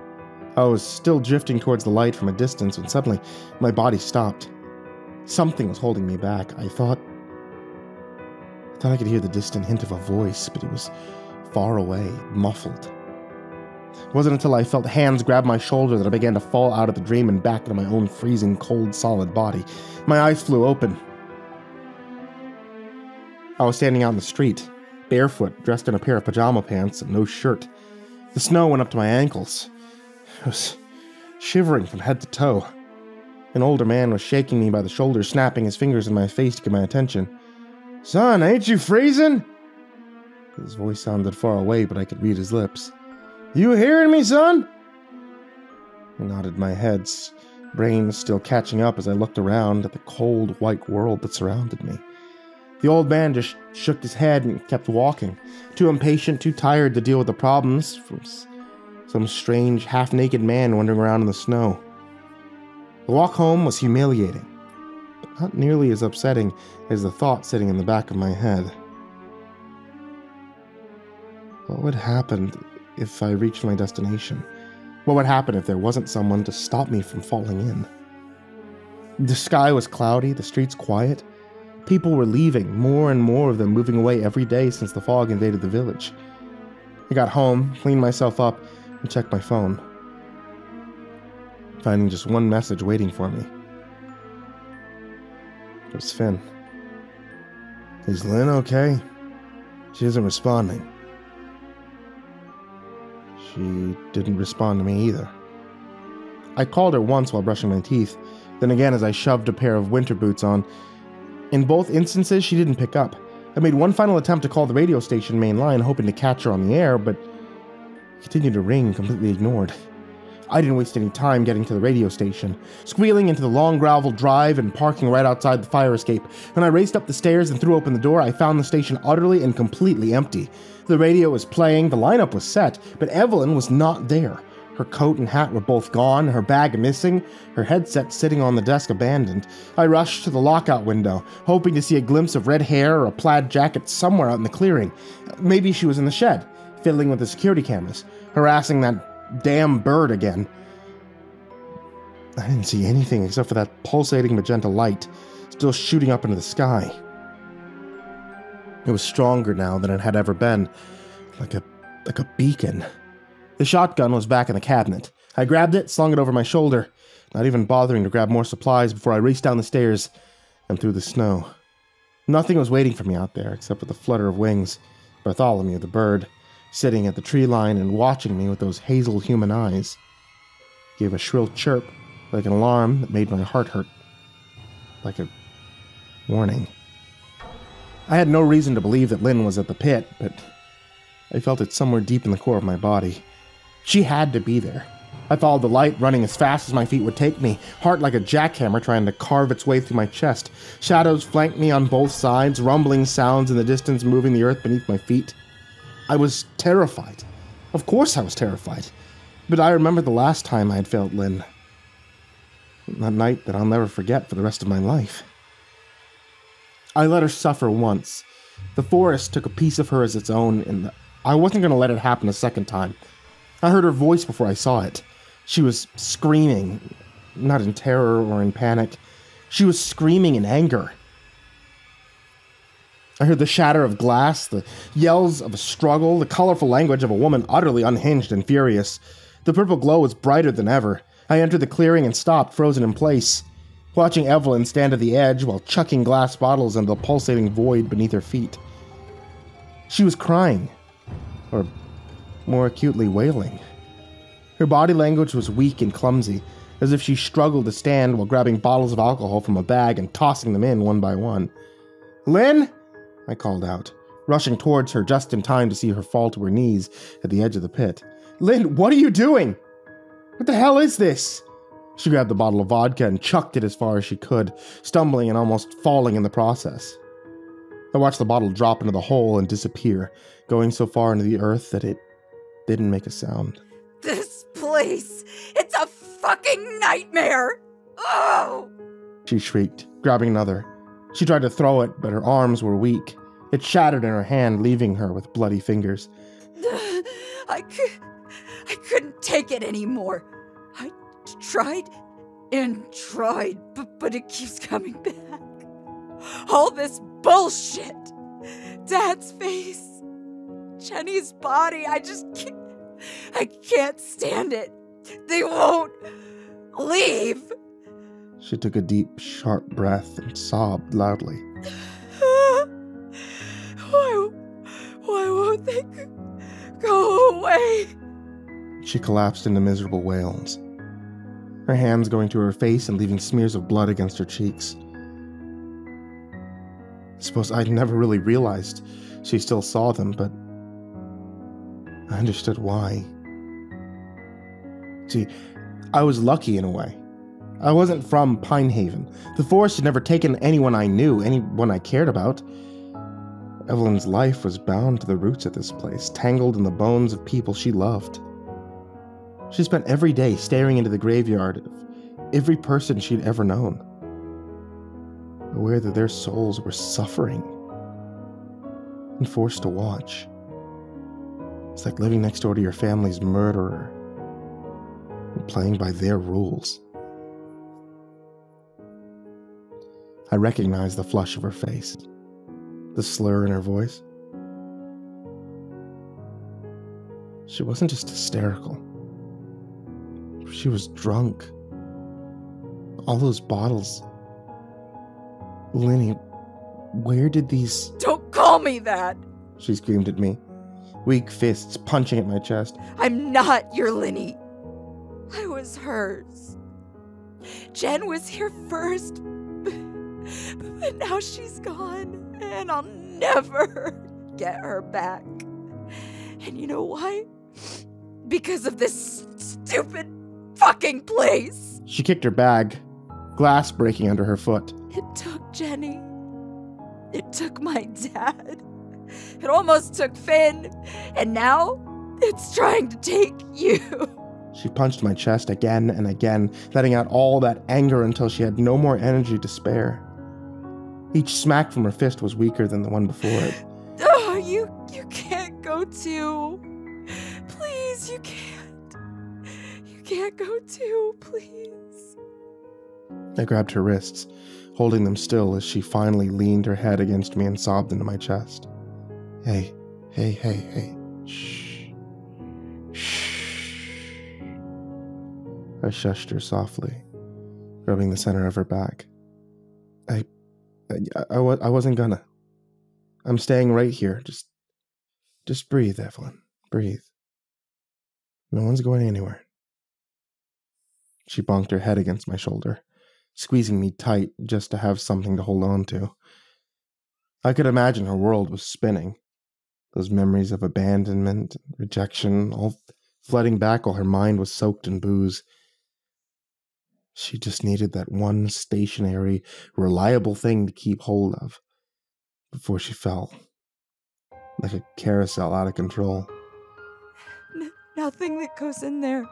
I was still drifting towards the light from a distance when suddenly my body stopped. Something was holding me back. I thought I could hear the distant hint of a voice, but it was far away, muffled. It wasn't until I felt hands grab my shoulder that I began to fall out of the dream and back into my own freezing, cold, solid body. My eyes flew open. I was standing out in the street, barefoot, dressed in a pair of pajama pants and no shirt. The snow went up to my ankles. I was shivering from head to toe. An older man was shaking me by the shoulder, snapping his fingers in my face to get my attention. Son, ain't you freezing? His voice sounded far away, but I could read his lips. You hearing me, son? I nodded my head, brain still catching up as I looked around at the cold, white world that surrounded me. The old man just shook his head and kept walking, too impatient, too tired to deal with the problems from some strange, half-naked man wandering around in the snow. The walk home was humiliating, but not nearly as upsetting as the thought sitting in the back of my head. What would happen if I reached my destination? What would happen if there wasn't someone to stop me from falling in? The sky was cloudy, the streets quiet. People were leaving, more and more of them moving away every day since the fog invaded the village. I got home, cleaned myself up, and checked my phone, finding just one message waiting for me. It was Finn. Is Lynn okay? She isn't responding. She didn't respond to me either. I called her once while brushing my teeth, then again as I shoved a pair of winter boots on. In both instances, she didn't pick up. I made one final attempt to call the radio station main line, hoping to catch her on the air, but it continued to ring, completely ignored. I didn't waste any time getting to the radio station, squealing into the long gravel drive and parking right outside the fire escape. When I raced up the stairs and threw open the door, I found the station utterly and completely empty. The radio was playing, the lineup was set, but Evelyn was not there. Her coat and hat were both gone, her bag missing, her headset sitting on the desk abandoned. I rushed to the lockout window, hoping to see a glimpse of red hair or a plaid jacket somewhere out in the clearing. Maybe she was in the shed, fiddling with the security cameras, harassing that damn bird again. I didn't see anything except for that pulsating magenta light, still shooting up into the sky. It was stronger now than it had ever been, like a beacon. The shotgun was back in the cabinet. I grabbed it, slung it over my shoulder, not even bothering to grab more supplies before I raced down the stairs and through the snow. Nothing was waiting for me out there except for the flutter of wings. Bartholomew, the bird, sitting at the tree line and watching me with those hazel human eyes. He gave a shrill chirp, like an alarm that made my heart hurt. Like a warning. I had no reason to believe that Lynn was at the pit, but I felt it somewhere deep in the core of my body. She had to be there. I followed the light, running as fast as my feet would take me, heart like a jackhammer trying to carve its way through my chest. Shadows flanked me on both sides, rumbling sounds in the distance moving the earth beneath my feet. I was terrified. Of course I was terrified. But I remembered the last time I had failed Lynn. That night that I'll never forget for the rest of my life. I let her suffer once. The forest took a piece of her as its own, and I wasn't going to let it happen a second time. I heard her voice before I saw it. She was screaming, not in terror or in panic. She was screaming in anger. I heard the shatter of glass, the yells of a struggle, the colorful language of a woman utterly unhinged and furious. The purple glow was brighter than ever. I entered the clearing and stopped, frozen in place, watching Evelyn stand at the edge while chucking glass bottles into the pulsating void beneath her feet. She was crying, or more acutely wailing. Her body language was weak and clumsy, as if she struggled to stand while grabbing bottles of alcohol from a bag and tossing them in one by one. "Lynn? I called out, rushing towards her just in time to see her fall to her knees at the edge of the pit. Lynn, what are you doing? What the hell is this? She grabbed the bottle of vodka and chucked it as far as she could, stumbling and almost falling in the process. I watched the bottle drop into the hole and disappear, going so far into the earth that it didn't make a sound. This place, it's a fucking nightmare! Oh! She shrieked, grabbing another. She tried to throw it, but her arms were weak. It shattered in her hand, leaving her with bloody fingers. I couldn't take it anymore. I tried and tried, but it keeps coming back. All this bullshit. Dad's face. Jenny's body. I can't stand it. They won't leave. She took a deep, sharp breath and sobbed loudly. Why won't they go away? She collapsed into miserable wails, her hands going to her face and leaving smears of blood against her cheeks. I suppose I'd never really realized she still saw them, but I understood why. See, I was lucky in a way. I wasn't from Pine Haven. The forest had never taken anyone I knew, anyone I cared about. Evelyn's life was bound to the roots of this place, tangled in the bones of people she loved. She spent every day staring into the graveyard of every person she'd ever known, aware that their souls were suffering and forced to watch. It's like living next door to your family's murderer and playing by their rules. I recognized the flush of her face, the slur in her voice. She wasn't just hysterical. She was drunk. All those bottles. Linny, where did these... Don't call me that! She screamed at me, weak fists punching at my chest. I'm not your Linny. I was hers. Jen was here first, but now she's gone, and I'll never get her back. And you know why? Because of this stupid fucking place. She kicked her bag, glass breaking under her foot. It took Jenny. It took my dad. It almost took Finn. And now it's trying to take you. She punched my chest again and again, letting out all that anger until she had no more energy to spare. Each smack from her fist was weaker than the one before it. Oh, you can't go too. Please, you can't. You can't go too, please. I grabbed her wrists, holding them still as she finally leaned her head against me and sobbed into my chest. Hey. Shh. I shushed her softly, rubbing the center of her back. I wasn't gonna. I'm staying right here. Just breathe, Evelyn. Breathe. No one's going anywhere. She bonked her head against my shoulder, squeezing me tight just to have something to hold on to. I could imagine her world was spinning. Those memories of abandonment, rejection, all flooding back while her mind was soaked in booze. She just needed that one stationary, reliable thing to keep hold of before she fell, like a carousel out of control. Nothing that goes in there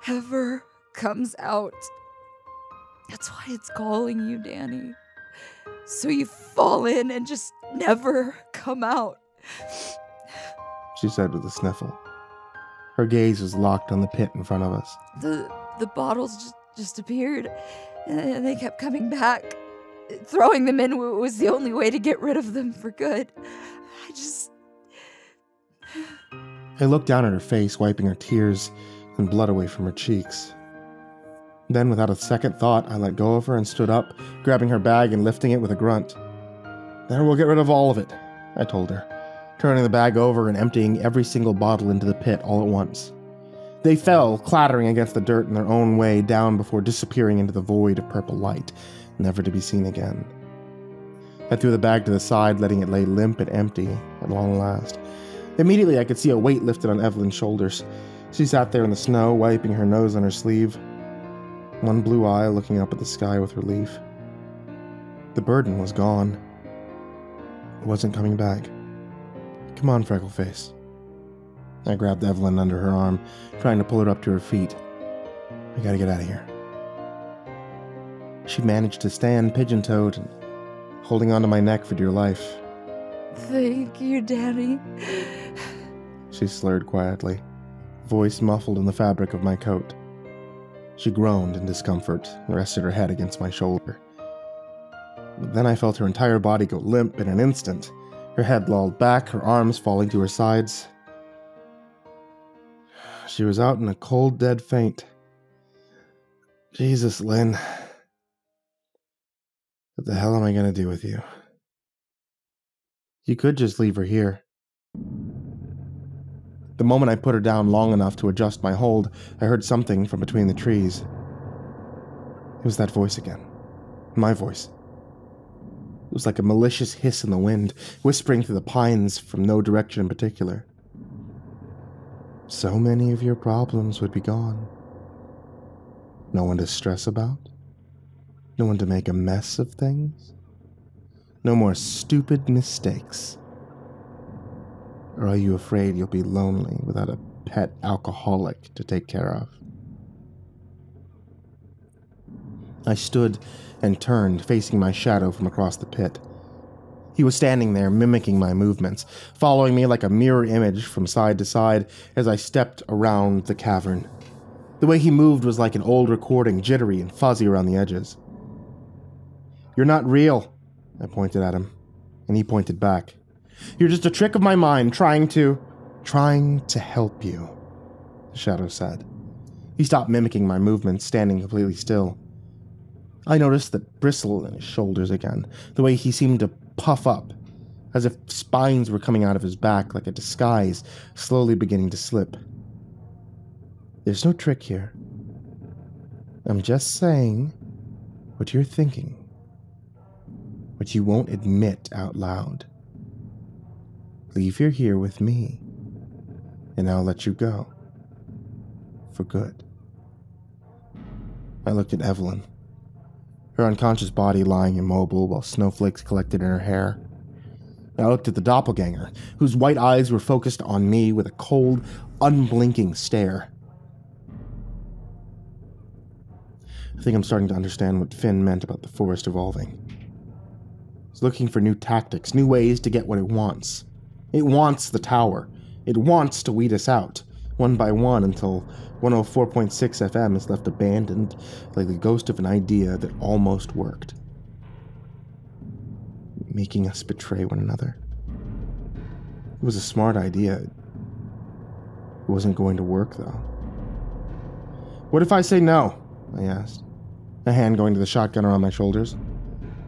ever comes out. That's why it's calling you, Danny. So you fall in and just never come out. She said with a sniffle. Her gaze was locked on the pit in front of us. The bottles just appeared, and they kept coming back. Throwing them in was the only way to get rid of them for good. I looked down at her face, wiping her tears and blood away from her cheeks. Then, without a second thought, I let go of her and stood up, grabbing her bag and lifting it with a grunt. Then we'll get rid of all of it, I told her, turning the bag over and emptying every single bottle into the pit all at once. They fell, clattering against the dirt in their own way, down before disappearing into the void of purple light, never to be seen again. I threw the bag to the side, letting it lay limp and empty at long last. Immediately, I could see a weight lifted on Evelyn's shoulders. She sat there in the snow, wiping her nose on her sleeve, one blue eye looking up at the sky with relief. The burden was gone. It wasn't coming back. Come on, Freckleface. I grabbed Evelyn under her arm, trying to pull her up to her feet. I gotta get out of here. She managed to stand pigeon-toed and holding onto my neck for dear life. Thank you, Daddy. She slurred quietly, voice muffled in the fabric of my coat. She groaned in discomfort and rested her head against my shoulder. But then I felt her entire body go limp in an instant. Her head lolled back, her arms falling to her sides. She was out in a cold, dead faint. Jesus, Lynn. What the hell am I going to do with you? You could just leave her here. The moment I put her down long enough to adjust my hold, I heard something from between the trees. It was that voice again. My voice. It was like a malicious hiss in the wind, whispering through the pines from no direction in particular. So many of your problems would be gone. No one to stress about. No one to make a mess of things. No more stupid mistakes. Or are you afraid you'll be lonely without a pet alcoholic to take care of? I stood and turned, facing my shadow from across the pit. He was standing there, mimicking my movements, following me like a mirror image from side to side as I stepped around the cavern. The way he moved was like an old recording, jittery and fuzzy around the edges. You're not real, I pointed at him, and he pointed back. You're just a trick of my mind trying to help you, the shadow said. He stopped mimicking my movements, standing completely still. I noticed that bristle in his shoulders again, the way he seemed to puff up, as if spines were coming out of his back like a disguise, slowly beginning to slip. There's no trick here. I'm just saying what you're thinking, what you won't admit out loud. Leave her here with me, and I'll let you go. For good. I looked at Evelyn, her unconscious body lying immobile while snowflakes collected in her hair. I looked at the doppelganger, whose white eyes were focused on me with a cold, unblinking stare. I think I'm starting to understand what Finn meant about the forest evolving. It's looking for new tactics, new ways to get what it wants. It wants the tower. It wants to weed us out, one by one, until 104.6 FM is left abandoned like the ghost of an idea that almost worked. Making us betray one another. It was a smart idea. It wasn't going to work, though. What if I say no? I asked, a hand going to the shotgun around my shoulders.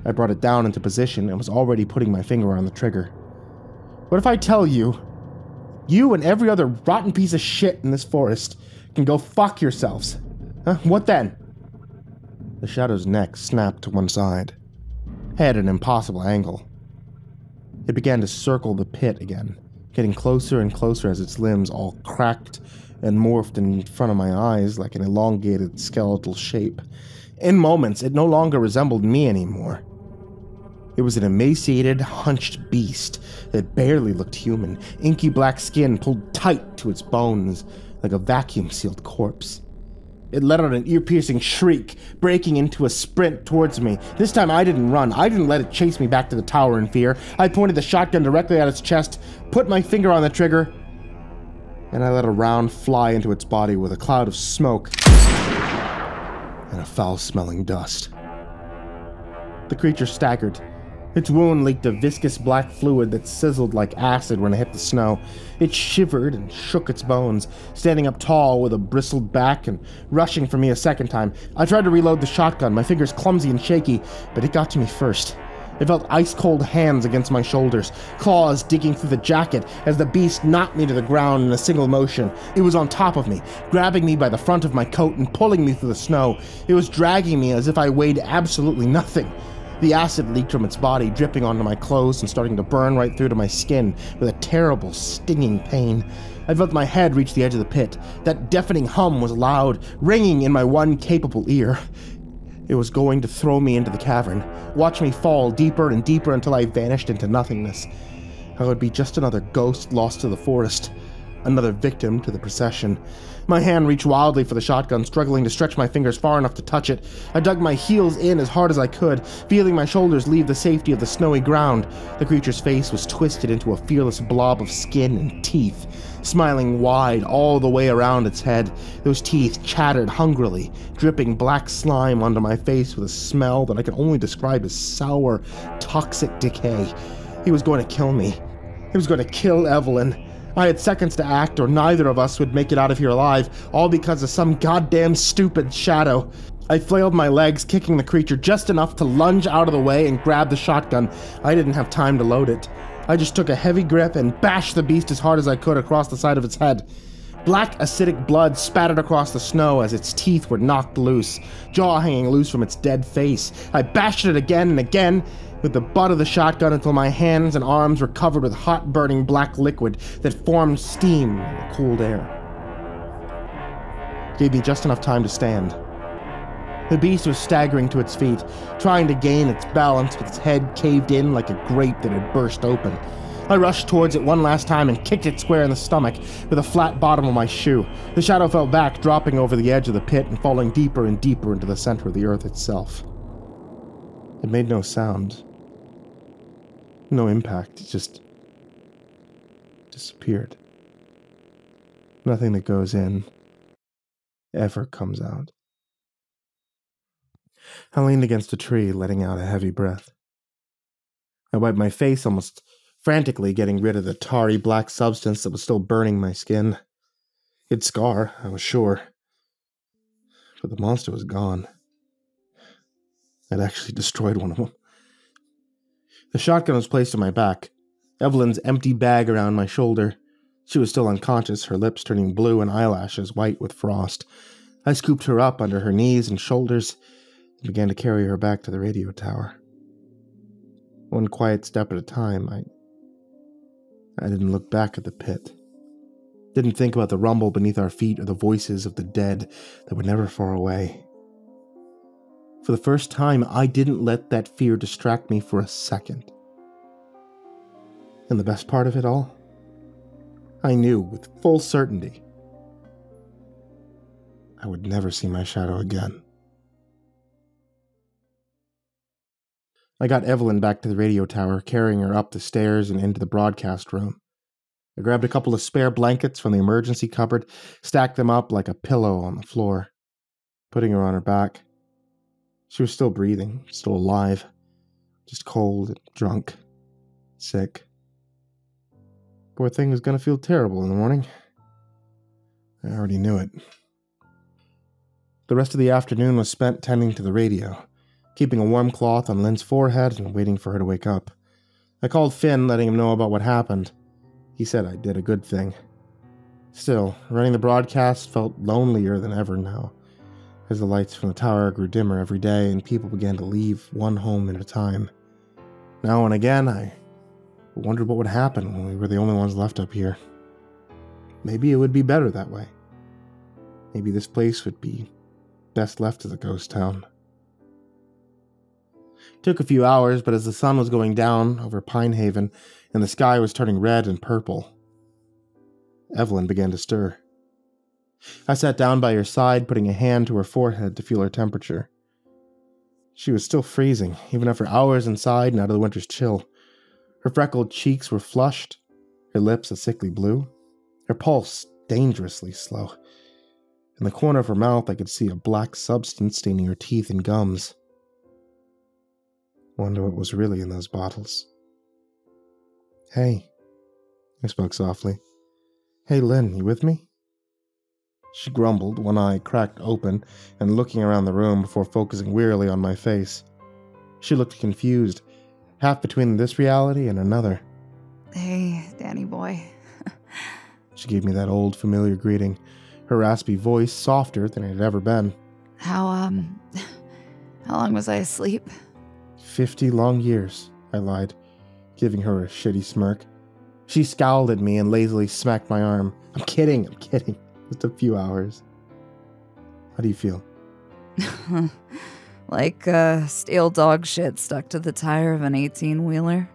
I brought it down into position and was already putting my finger on the trigger. What if I tell you, you and every other rotten piece of shit in this forest can go fuck yourselves? Huh? What then? The shadow's neck snapped to one side, head at an impossible angle. It began to circle the pit again, getting closer and closer as its limbs all cracked and morphed in front of my eyes like an elongated skeletal shape. In moments, it no longer resembled me anymore. It was an emaciated, hunched beast that barely looked human, inky black skin pulled tight to its bones like a vacuum-sealed corpse. It let out an ear-piercing shriek, breaking into a sprint towards me. This time I didn't run. I didn't let it chase me back to the tower in fear. I pointed the shotgun directly at its chest, put my finger on the trigger, and I let a round fly into its body with a cloud of smoke and a foul-smelling dust. The creature staggered. Its wound leaked a viscous black fluid that sizzled like acid when it hit the snow. It shivered and shook its bones, standing up tall with a bristled back and rushing for me a second time. I tried to reload the shotgun, my fingers clumsy and shaky, but it got to me first. I felt ice-cold hands against my shoulders, claws digging through the jacket as the beast knocked me to the ground in a single motion. It was on top of me, grabbing me by the front of my coat and pulling me through the snow. It was dragging me as if I weighed absolutely nothing. The acid leaked from its body, dripping onto my clothes and starting to burn right through to my skin with a terrible, stinging pain. I felt my head reach the edge of the pit. That deafening hum was loud, ringing in my one capable ear. It was going to throw me into the cavern, watch me fall deeper and deeper until I vanished into nothingness. I would be just another ghost lost to the forest, another victim to the procession. My hand reached wildly for the shotgun, struggling to stretch my fingers far enough to touch it. I dug my heels in as hard as I could, feeling my shoulders leave the safety of the snowy ground. The creature's face was twisted into a fearless blob of skin and teeth, smiling wide all the way around its head. Those teeth chattered hungrily, dripping black slime onto my face with a smell that I can only describe as sour, toxic decay. He was going to kill me. He was going to kill Evelyn. I had seconds to act, or neither of us would make it out of here alive, all because of some goddamn stupid shadow. I flailed my legs, kicking the creature just enough to lunge out of the way and grab the shotgun. I didn't have time to load it. I just took a heavy grip and bashed the beast as hard as I could across the side of its head. Black acidic blood spattered across the snow as its teeth were knocked loose, jaw hanging loose from its dead face. I bashed it again and again with the butt of the shotgun until my hands and arms were covered with hot, burning black liquid that formed steam in the cooled air. It gave me just enough time to stand. The beast was staggering to its feet, trying to gain its balance with its head caved in like a grape that had burst open. I rushed towards it one last time and kicked it square in the stomach with the flat bottom of my shoe. The shadow fell back, dropping over the edge of the pit and falling deeper and deeper into the center of the earth itself. It made no sound. No impact, it just disappeared. Nothing that goes in ever comes out. I leaned against a tree, letting out a heavy breath. I wiped my face, almost frantically getting rid of the tarry black substance that was still burning my skin. It'd scar, I was sure. But the monster was gone. I'd actually destroyed one of them. The shotgun was placed on my back, Evelyn's empty bag around my shoulder. She was still unconscious, her lips turning blue and eyelashes white with frost. I scooped her up under her knees and shoulders and began to carry her back to the radio tower. One quiet step at a time, I didn't look back at the pit. Didn't think about the rumble beneath our feet or the voices of the dead that were never far away. For the first time, I didn't let that fear distract me for a second. And the best part of it all? I knew with full certainty I would never see my shadow again. I got Evelyn back to the radio tower, carrying her up the stairs and into the broadcast room. I grabbed a couple of spare blankets from the emergency cupboard, stacked them up like a pillow on the floor, putting her on her back. She was still breathing, still alive, just cold and drunk, sick. Poor thing was going to feel terrible in the morning. I already knew it. The rest of the afternoon was spent tending to the radio, keeping a warm cloth on Lynn's forehead and waiting for her to wake up. I called Finn, letting him know about what happened. He said I did a good thing. Still, running the broadcast felt lonelier than ever now, as the lights from the tower grew dimmer every day and people began to leave one home at a time. Now and again, I wondered what would happen when we were the only ones left up here. Maybe it would be better that way. Maybe this place would be best left as a ghost town. It took a few hours, but as the sun was going down over Pine Haven and the sky was turning red and purple, Evelyn began to stir. I sat down by her side, putting a hand to her forehead to feel her temperature. She was still freezing, even after hours inside and out of the winter's chill. Her freckled cheeks were flushed, her lips a sickly blue, her pulse dangerously slow. In the corner of her mouth, I could see a black substance staining her teeth and gums. Wonder what was really in those bottles. Hey, I spoke softly. Hey, Lynn, you with me? She grumbled, one eye cracked open and looking around the room before focusing wearily on my face. She looked confused, half between this reality and another. Hey, Danny boy. She gave me that old familiar greeting, her raspy voice softer than it had ever been. How long was I asleep? 50 long years, I lied, giving her a shitty smirk. She scowled at me and lazily smacked my arm. I'm kidding. Just a few hours. How do you feel? Like stale dog shit stuck to the tire of an 18-wheeler.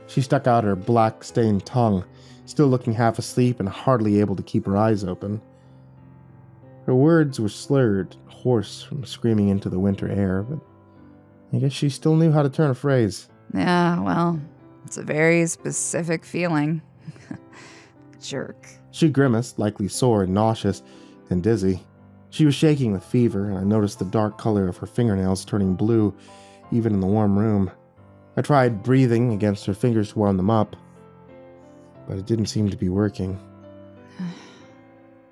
She stuck out her black-stained tongue, still looking half asleep and hardly able to keep her eyes open. Her words were slurred, hoarse from screaming into the winter air, but I guess she still knew how to turn a phrase. Yeah, well, it's a very specific feeling. Jerk. She grimaced, likely sore and nauseous and dizzy. She was shaking with fever, and I noticed the dark color of her fingernails turning blue, even in the warm room. I tried breathing against her fingers to warm them up, but it didn't seem to be working.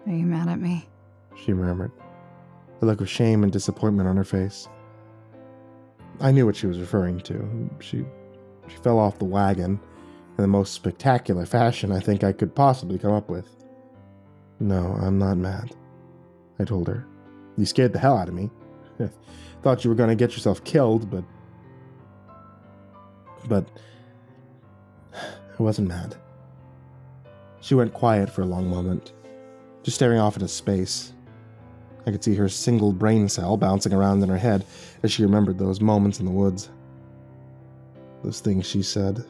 Are you mad at me? She murmured, a look of shame and disappointment on her face. I knew what she was referring to. She fell off the wagon in the most spectacular fashion I think I could possibly come up with. No, I'm not mad, I told her. You scared the hell out of me. Thought you were going to get yourself killed, but I wasn't mad. She went quiet for a long moment, just staring off into space. I could see her single brain cell bouncing around in her head as she remembered those moments in the woods. Those things she said.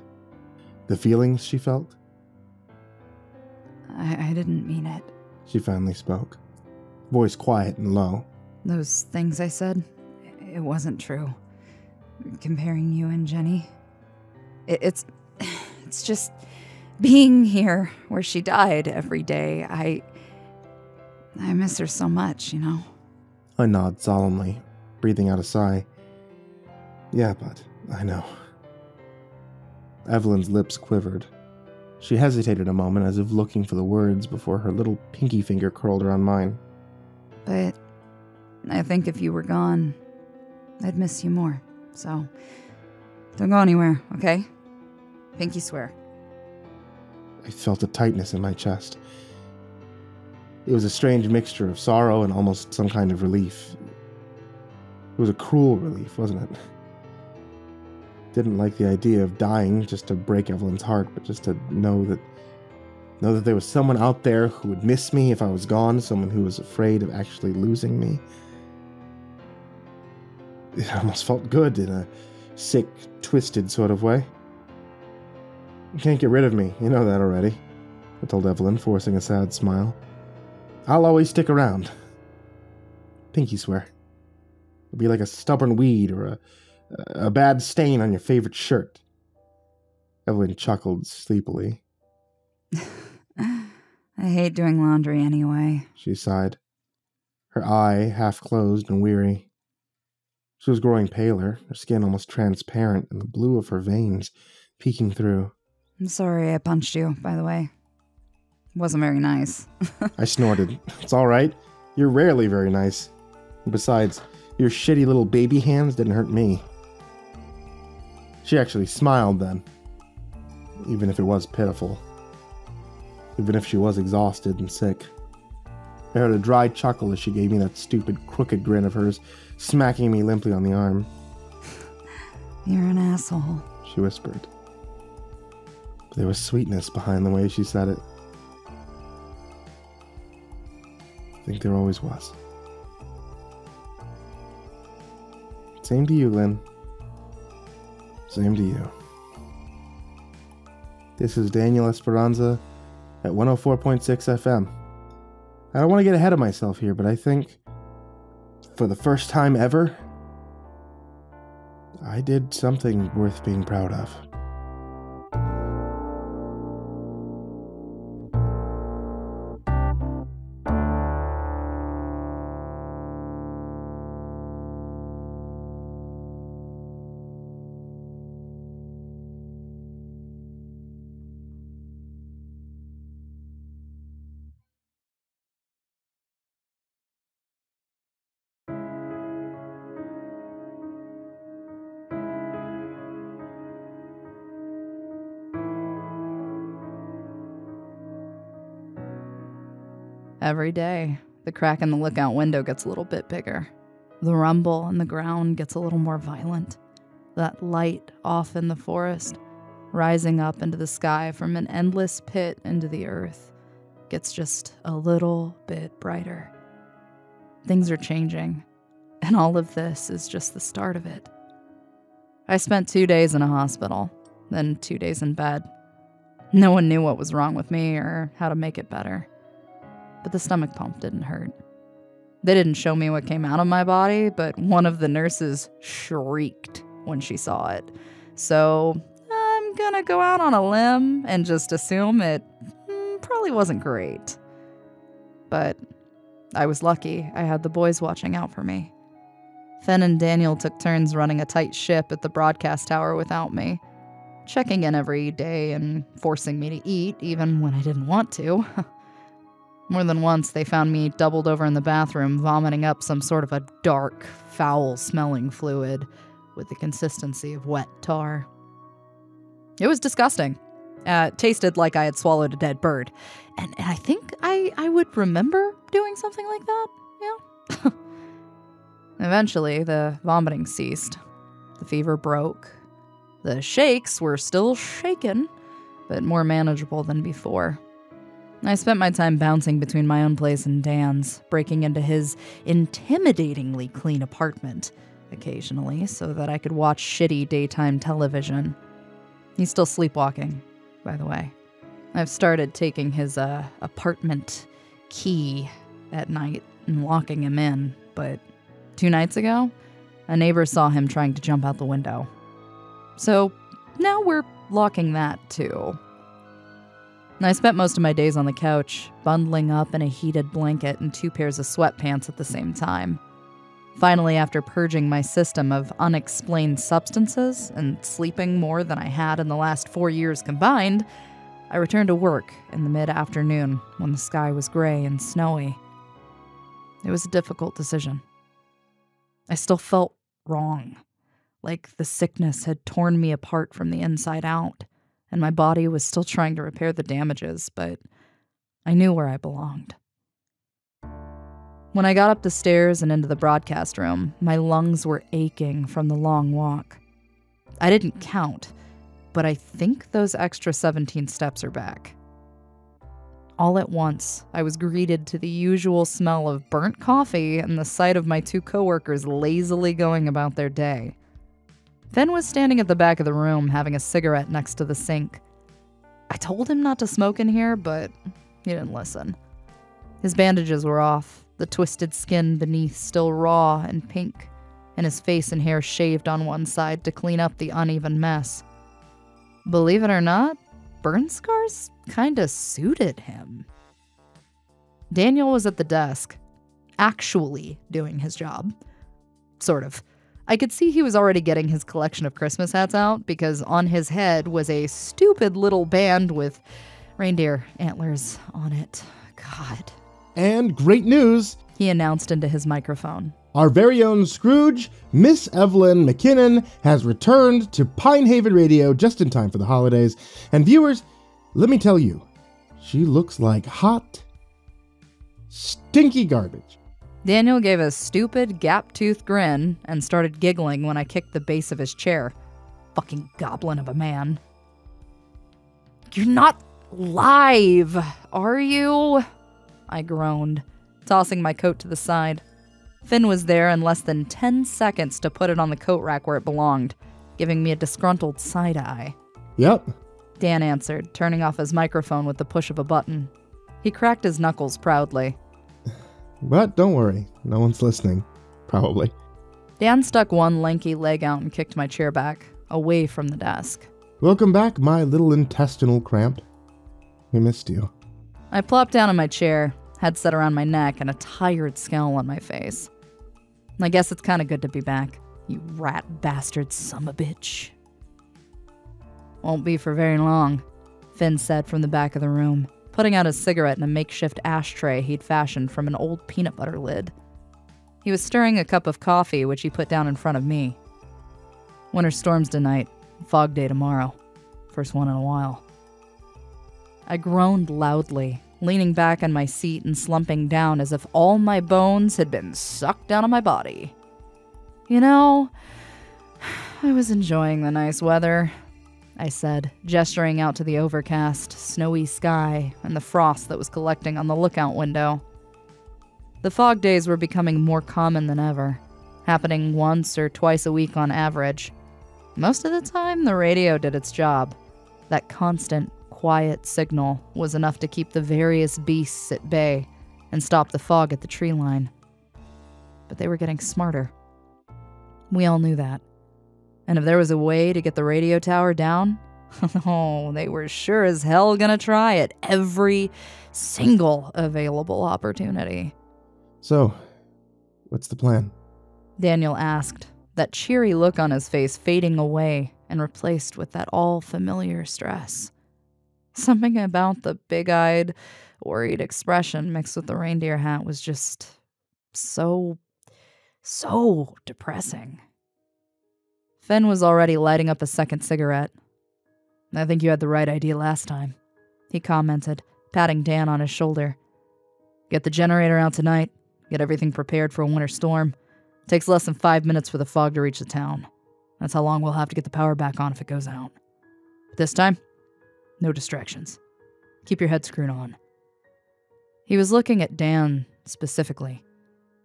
The feelings she felt. I didn't mean it. She finally spoke, voice quiet and low. Those things I said, it wasn't true. Comparing you and Jenny. It's just being here where she died every day. I miss her so much, you know? I nod solemnly, breathing out a sigh. Yeah, but I know. Evelyn's lips quivered. She hesitated a moment as if looking for the words before her little pinky finger curled around mine. But I think if you were gone, I'd miss you more. So, don't go anywhere, okay? Pinky swear. I felt a tightness in my chest. It was a strange mixture of sorrow and almost some kind of relief. It was a cruel relief, wasn't it? Didn't like the idea of dying just to break Evelyn's heart, but just to know that there was someone out there who would miss me if I was gone, someone who was afraid of actually losing me. It almost felt good in a sick, twisted sort of way. You can't get rid of me, you know that already, I told Evelyn, forcing a sad smile. I'll always stick around. Pinky swear. It'll be like a stubborn weed or a bad stain on your favorite shirt. Evelyn chuckled sleepily. I hate doing laundry anyway, she sighed, her eye half closed and weary. She was growing paler, her skin almost transparent, and the blue of her veins peeking through. I'm sorry I punched you, by the way. It wasn't very nice. I snorted. It's all right. You're rarely very nice. And besides, your shitty little baby hands didn't hurt me. She actually smiled then, even if it was pitiful. Even if she was exhausted and sick. I heard a dry chuckle as she gave me that stupid, crooked grin of hers, smacking me limply on the arm. You're an asshole, she whispered. But there was sweetness behind the way she said it. I think there always was. Same to you, Lynn. Same to you. This is Daniel Esperanza at 104.6 FM. I don't want to get ahead of myself here, but I think, for the first time ever, I did something worth being proud of. Every day, the crack in the lookout window gets a little bit bigger. The rumble in the ground gets a little more violent. That light off in the forest, rising up into the sky from an endless pit into the earth, gets just a little bit brighter. Things are changing, and all of this is just the start of it. I spent 2 days in a hospital, then 2 days in bed. No one knew what was wrong with me or how to make it better. But the stomach pump didn't hurt. They didn't show me what came out of my body, but one of the nurses shrieked when she saw it. So I'm gonna go out on a limb and just assume it probably wasn't great. But I was lucky I had the boys watching out for me. Fen and Daniel took turns running a tight ship at the broadcast tower without me, checking in every day and forcing me to eat even when I didn't want to. More than once, they found me doubled over in the bathroom, vomiting up some sort of a dark, foul-smelling fluid with the consistency of wet tar. It was disgusting. Tasted like I had swallowed a dead bird. And I think I would remember doing something like that, yeah. Eventually, the vomiting ceased. The fever broke. The shakes were still shaken, but more manageable than before. I spent my time bouncing between my own place and Dan's, breaking into his intimidatingly clean apartment occasionally so that I could watch shitty daytime television. He's still sleepwalking, by the way. I've started taking his apartment key at night and locking him in, but 2 nights ago, a neighbor saw him trying to jump out the window. So now we're locking that too. I spent most of my days on the couch, bundling up in a heated blanket and 2 pairs of sweatpants at the same time. Finally, after purging my system of unexplained substances and sleeping more than I had in the last 4 years combined, I returned to work in the mid-afternoon when the sky was gray and snowy. It was a difficult decision. I still felt wrong, like the sickness had torn me apart from the inside out, and my body was still trying to repair the damages, but I knew where I belonged. When I got up the stairs and into the broadcast room, my lungs were aching from the long walk. I didn't count, but I think those extra 17 steps are back. All at once, I was greeted to the usual smell of burnt coffee and the sight of my 2 coworkers lazily going about their day. Fen was standing at the back of the room having a cigarette next to the sink. I told him not to smoke in here, but he didn't listen. His bandages were off, the twisted skin beneath still raw and pink, and his face and hair shaved on one side to clean up the uneven mess. Believe it or not, burn scars kinda suited him. Daniel was at the desk, actually doing his job. Sort of. I could see he was already getting his collection of Christmas hats out because on his head was a stupid little band with reindeer antlers on it. God. And great news, he announced into his microphone. Our very own Scrooge, Miss Evelyn McKinnon, has returned to Pinehaven Radio just in time for the holidays. And viewers, let me tell you, she looks like hot, stinky garbage. Daniel gave a stupid, gap-toothed grin and started giggling when I kicked the base of his chair. Fucking goblin of a man. You're not live, are you? I groaned, tossing my coat to the side. Finn was there in less than 10 seconds to put it on the coat rack where it belonged, giving me a disgruntled side-eye. Yep. Dan answered, turning off his microphone with the push of a button. He cracked his knuckles proudly. But don't worry, no one's listening. Probably. Dan stuck one lanky leg out and kicked my chair back, away from the desk. Welcome back, my little intestinal cramp. We missed you. I plopped down in my chair, headset around my neck, and a tired scowl on my face. I guess it's kind of good to be back, you rat bastard sumbitch. Won't be for very long, Finn said from the back of the room, putting out his cigarette in a makeshift ashtray he'd fashioned from an old peanut butter lid. He was stirring a cup of coffee, which he put down in front of me. Winter storms tonight, fog day tomorrow. First one in a while. I groaned loudly, leaning back on my seat and slumping down as if all my bones had been sucked out of my body. You know, I was enjoying the nice weather, I said, gesturing out to the overcast, snowy sky and the frost that was collecting on the lookout window. The fog days were becoming more common than ever, happening once or twice a week on average. Most of the time, the radio did its job. That constant, quiet signal was enough to keep the various beasts at bay and stop the fog at the tree line. But they were getting smarter. We all knew that. And if there was a way to get the radio tower down, oh, they were sure as hell gonna try at every single available opportunity. So, what's the plan? Daniel asked, that cheery look on his face fading away and replaced with that all-familiar stress. Something about the big-eyed, worried expression mixed with the reindeer hat was just so depressing. Fenn was already lighting up a second cigarette. I think you had the right idea last time, he commented, patting Dan on his shoulder. Get the generator out tonight, get everything prepared for a winter storm. It takes less than 5 minutes for the fog to reach the town. That's how long we'll have to get the power back on if it goes out. But this time, no distractions. Keep your head screwed on. He was looking at Dan specifically.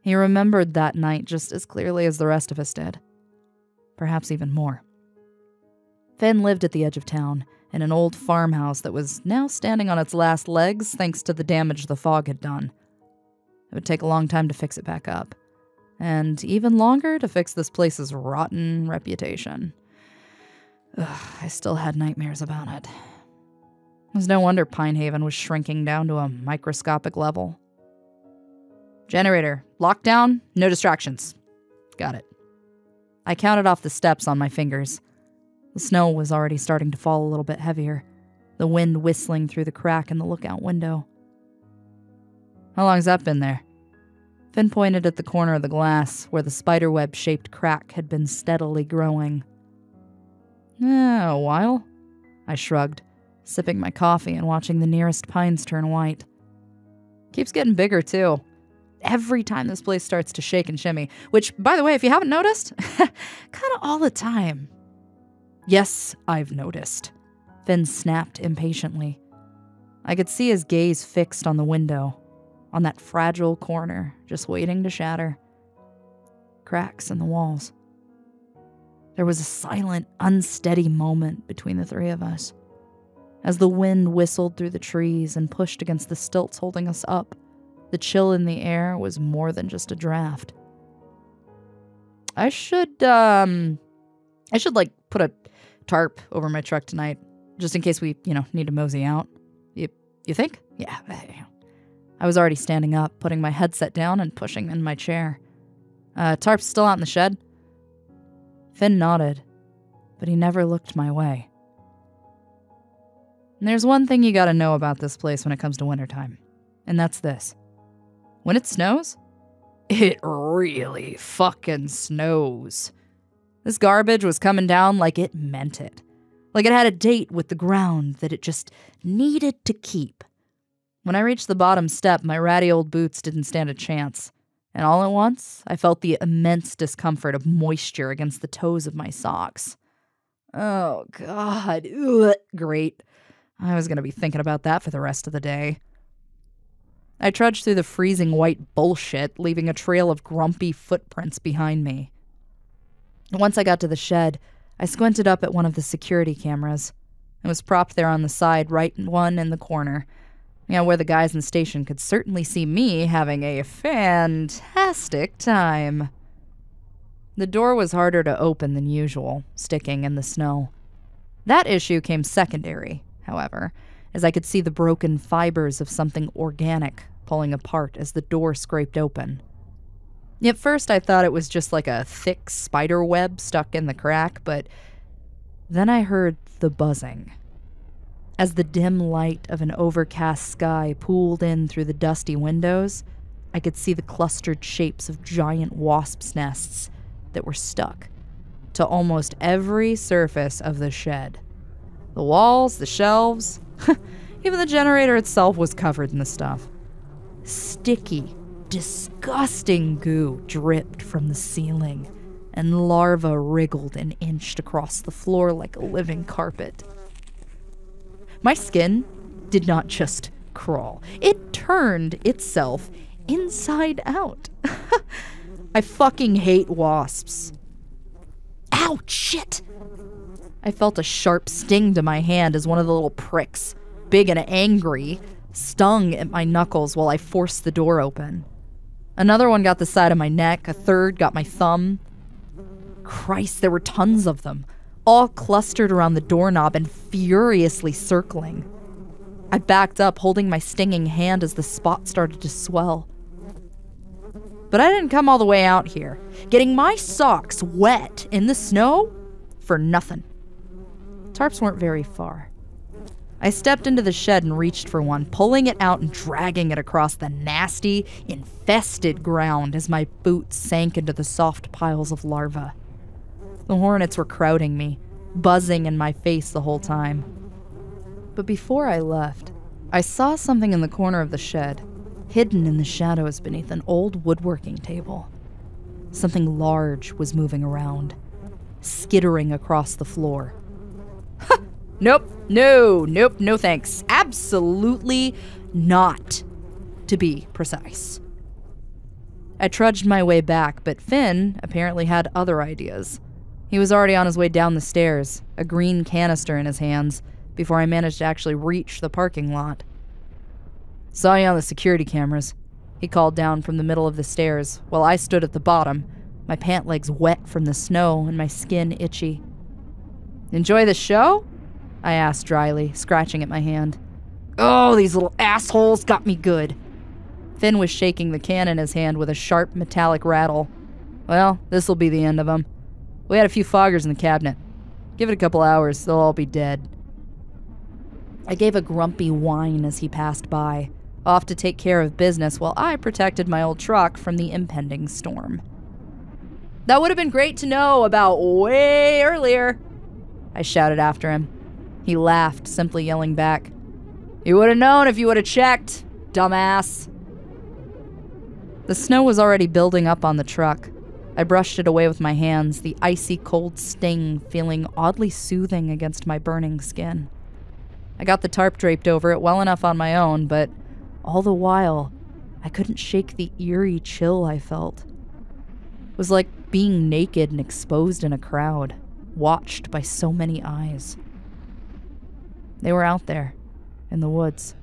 He remembered that night just as clearly as the rest of us did. Perhaps even more. Fenn lived at the edge of town, in an old farmhouse that was now standing on its last legs thanks to the damage the fog had done. It would take a long time to fix it back up, and even longer to fix this place's rotten reputation. I still had nightmares about it. It was no wonder Pine Haven was shrinking down to a microscopic level. Generator, lockdown, no distractions. Got it. I counted off the steps on my fingers. The snow was already starting to fall a little bit heavier, the wind whistling through the crack in the lookout window. How long's that been there? Finn pointed at the corner of the glass where the spiderweb-shaped crack had been steadily growing. A while, I shrugged, sipping my coffee and watching the nearest pines turn white. Keeps getting bigger, too. Every time this place starts to shake and shimmy, which, by the way, if you haven't noticed, kind of all the time. Yes, I've noticed. Finn snapped impatiently. I could see his gaze fixed on the window, on that fragile corner, just waiting to shatter. Cracks in the walls. There was a silent, unsteady moment between the three of us, as the wind whistled through the trees and pushed against the stilts holding us up. The chill in the air was more than just a draft. I should put a tarp over my truck tonight, just in case we, need to mosey out. You think? Yeah. I was already standing up, putting my headset down and pushing in my chair. Tarp's still out in the shed? Finn nodded, but he never looked my way. And there's one thing you gotta know about this place when it comes to wintertime, and that's this. When it snows, it really fucking snows. This garbage was coming down like it meant it. Like it had a date with the ground that it just needed to keep. When I reached the bottom step, my ratty old boots didn't stand a chance. And all at once, I felt the immense discomfort of moisture against the toes of my socks. Oh, God. Ugh, great. I was going to be thinking about that for the rest of the day. I trudged through the freezing white bullshit, leaving a trail of grumpy footprints behind me. Once I got to the shed, I squinted up at one of the security cameras. It was propped there on the side, right one in the corner. Where the guys in the station could certainly see me having a fantastic time. The door was harder to open than usual, sticking in the snow. That issue came secondary, however, as I could see the broken fibers of something organic pulling apart as the door scraped open. At first I thought it was just like a thick spider web stuck in the crack, but then I heard the buzzing. As the dim light of an overcast sky pooled in through the dusty windows, I could see the clustered shapes of giant wasps' nests that were stuck to almost every surface of the shed. The walls, the shelves, even the generator itself was covered in the stuff. Sticky, disgusting goo dripped from the ceiling, and larvae wriggled and inched across the floor like a living carpet. My skin did not just crawl. It turned itself inside out. I fucking hate wasps. Ow, shit! I felt a sharp sting to my hand as one of the little pricks, big and angry, stung at my knuckles while I forced the door open. Another one got the side of my neck, a third got my thumb. Christ, there were tons of them, all clustered around the doorknob and furiously circling. I backed up, holding my stinging hand as the spot started to swell. But I didn't come all the way out here, getting my socks wet in the snow for nothing. Tarps weren't very far. I stepped into the shed and reached for one, pulling it out and dragging it across the nasty, infested ground as my boots sank into the soft piles of larvae. The hornets were crowding me, buzzing in my face the whole time. But before I left, I saw something in the corner of the shed, hidden in the shadows beneath an old woodworking table. Something large was moving around, skittering across the floor. Nope, no thanks. Absolutely not, to be precise. I trudged my way back, but Finn apparently had other ideas. He was already on his way down the stairs, a green canister in his hands, before I managed to actually reach the parking lot. Saw you on the security cameras, he called down from the middle of the stairs, while I stood at the bottom, my pant legs wet from the snow and my skin itchy. Enjoy the show? I asked dryly, scratching at my hand. Oh, these little assholes got me good. Finn was shaking the can in his hand with a sharp metallic rattle. Well, this'll be the end of them. We had a few foggers in the cabinet. Give it a couple hours, they'll all be dead. I gave a grumpy whine as he passed by, off to take care of business while I protected my old truck from the impending storm. That would have been great to know about way earlier, I shouted after him. He laughed, simply yelling back, You would have known if you would have checked, dumbass. The snow was already building up on the truck. I brushed it away with my hands, the icy cold sting feeling oddly soothing against my burning skin. I got the tarp draped over it well enough on my own, but all the while, I couldn't shake the eerie chill I felt. It was like being naked and exposed in a crowd, watched by so many eyes. They were out there, in the woods.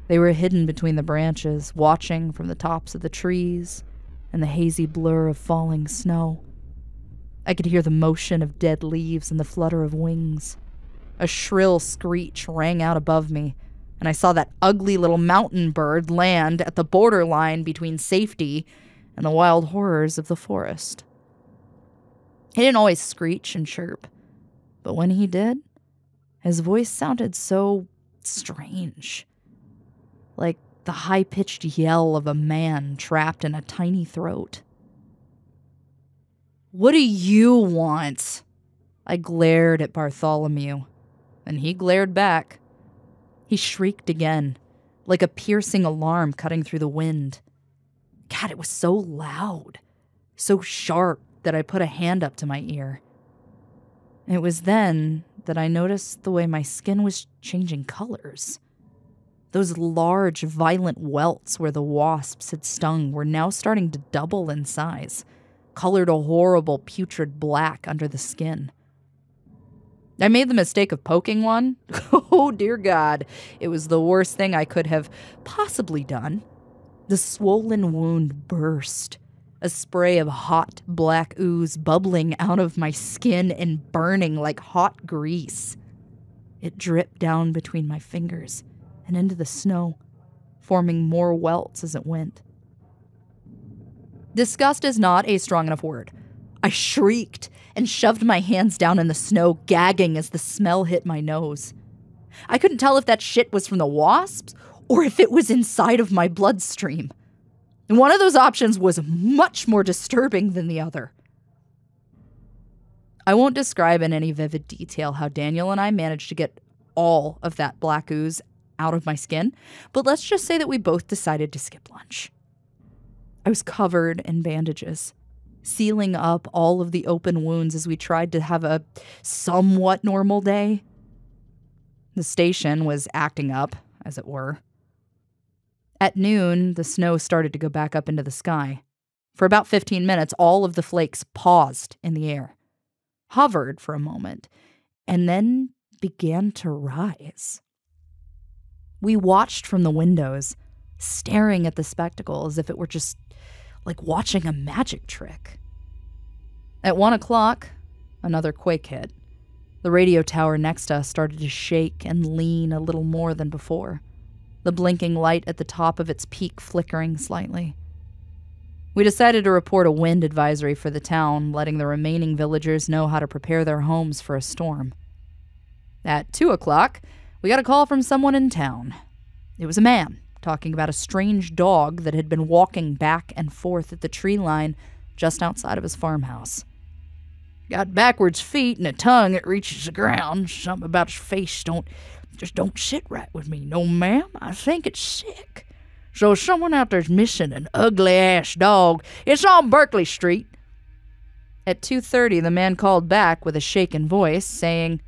They were hidden between the branches, watching from the tops of the trees and the hazy blur of falling snow. I could hear the motion of dead leaves and the flutter of wings. A shrill screech rang out above me, and I saw that ugly little mountain bird land at the borderline between safety and the wild horrors of the forest. He didn't always screech and chirp, but when he did, his voice sounded so strange, like the high-pitched yell of a man trapped in a tiny throat. What do you want? I glared at Bartholomew, and he glared back. He shrieked again, like a piercing alarm cutting through the wind. God, it was so loud, so sharp that I put a hand up to my ear. It was then that I noticed the way my skin was changing colors. Those large, violent welts where the wasps had stung were now starting to double in size, colored a horrible, putrid black under the skin. I made the mistake of poking one. Oh, dear God. It was the worst thing I could have possibly done. The swollen wound burst, a spray of hot, black ooze bubbling out of my skin and burning like hot grease. It dripped down between my fingers and into the snow, forming more welts as it went. Disgust is not a strong enough word. I shrieked and shoved my hands down in the snow, gagging as the smell hit my nose. I couldn't tell if that shit was from the wasps or if it was inside of my bloodstream. And one of those options was much more disturbing than the other. I won't describe in any vivid detail how Daniel and I managed to get all of that black ooze out of my skin, but let's just say that we both decided to skip lunch. I was covered in bandages, sealing up all of the open wounds as we tried to have a somewhat normal day. The station was acting up, as it were. At noon, the snow started to go back up into the sky. For about 15 minutes, all of the flakes paused in the air, hovered for a moment, and then began to rise. We watched from the windows, staring at the spectacle as if it were just like watching a magic trick. At 1 o'clock, another quake hit. The radio tower next to us started to shake and lean a little more than before, the blinking light at the top of its peak flickering slightly. We decided to report a wind advisory for the town, letting the remaining villagers know how to prepare their homes for a storm. At 2 o'clock, we got a call from someone in town. It was a man talking about a strange dog that had been walking back and forth at the tree line just outside of his farmhouse. Got backwards feet and a tongue that reaches the ground. Something about his face just don't sit right with me. No, ma'am, I think it's sick. So if someone out there's missing an ugly-ass dog, it's on Berkeley Street. At 2:30, the man called back with a shaken voice, saying,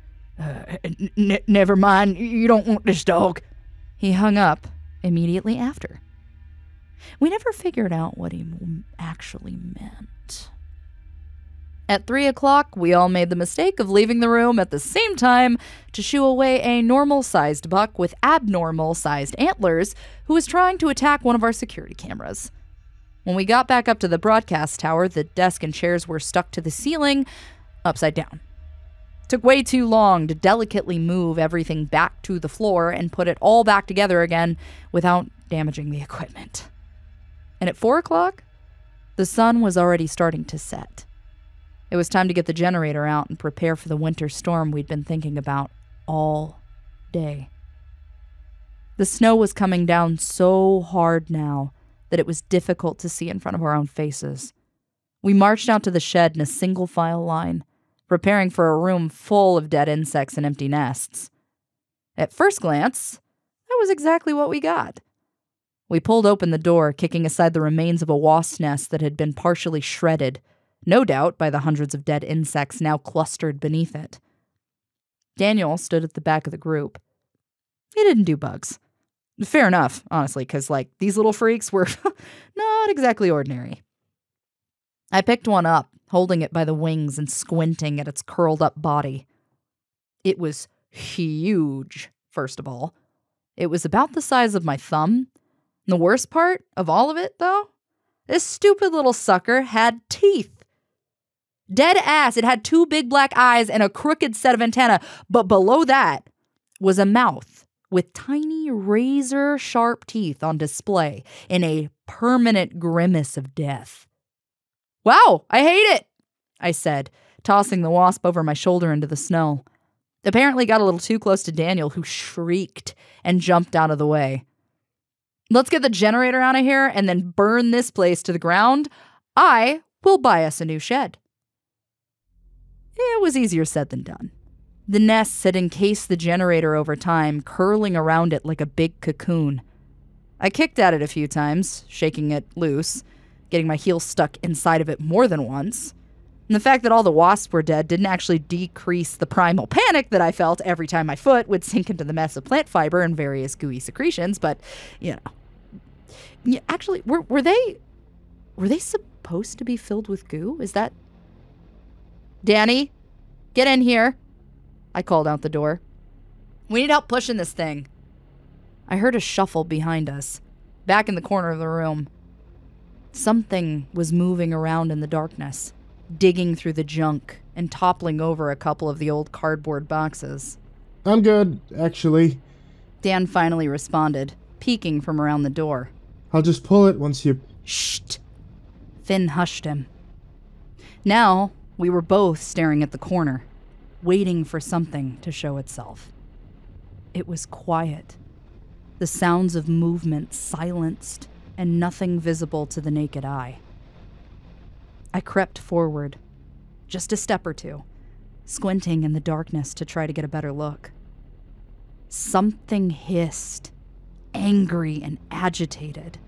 never mind, you don't want this dog. He hung up immediately after. We never figured out what he actually meant. At 3 o'clock, we all made the mistake of leaving the room at the same time to shoo away a normal-sized buck with abnormal-sized antlers who was trying to attack one of our security cameras. When we got back up to the broadcast tower, the desk and chairs were stuck to the ceiling, upside down. It took way too long to delicately move everything back to the floor and put it all back together again without damaging the equipment. And at 4 o'clock, the sun was already starting to set. It was time to get the generator out and prepare for the winter storm we'd been thinking about all day. The snow was coming down so hard now that it was difficult to see in front of our own faces. We marched out to the shed in a single file line, preparing for a room full of dead insects and empty nests. At first glance, that was exactly what we got. We pulled open the door, kicking aside the remains of a wasp nest that had been partially shredded, no doubt by the hundreds of dead insects now clustered beneath it. Daniel stood at the back of the group. He didn't do bugs. Fair enough, honestly, because, these little freaks were not exactly ordinary. I picked one up, holding it by the wings and squinting at its curled-up body. It was huge, first of all. It was about the size of my thumb. And the worst part of all of it, though, this stupid little sucker had teeth. Dead ass, it had 2 big black eyes and a crooked set of antennae, but below that was a mouth with tiny razor-sharp teeth on display in a permanent grimace of death. Wow, I hate it, I said, tossing the wasp over my shoulder into the snow. Apparently got a little too close to Daniel, who shrieked and jumped out of the way. Let's get the generator out of here and then burn this place to the ground. I will buy us a new shed. It was easier said than done. The nests had encased the generator over time, curling around it like a big cocoon. I kicked at it a few times, shaking it loose, getting my heel stuck inside of it more than once. And the fact that all the wasps were dead didn't actually decrease the primal panic that I felt every time my foot would sink into the mess of plant fiber and various gooey secretions, but, Yeah, actually, were they supposed to be filled with goo? Is that... Danny, get in here. I called out the door. We need help pushing this thing. I heard a shuffle behind us, back in the corner of the room. Something was moving around in the darkness, digging through the junk and toppling over a couple of the old cardboard boxes. I'm good, actually. Dan finally responded, peeking from around the door. I'll just pull it once you... Shh! Finn hushed him. Now, we were both staring at the corner, waiting for something to show itself. It was quiet. The sounds of movement silenced, and nothing visible to the naked eye. I crept forward, just a step or two, squinting in the darkness to try to get a better look. Something hissed, angry and agitated.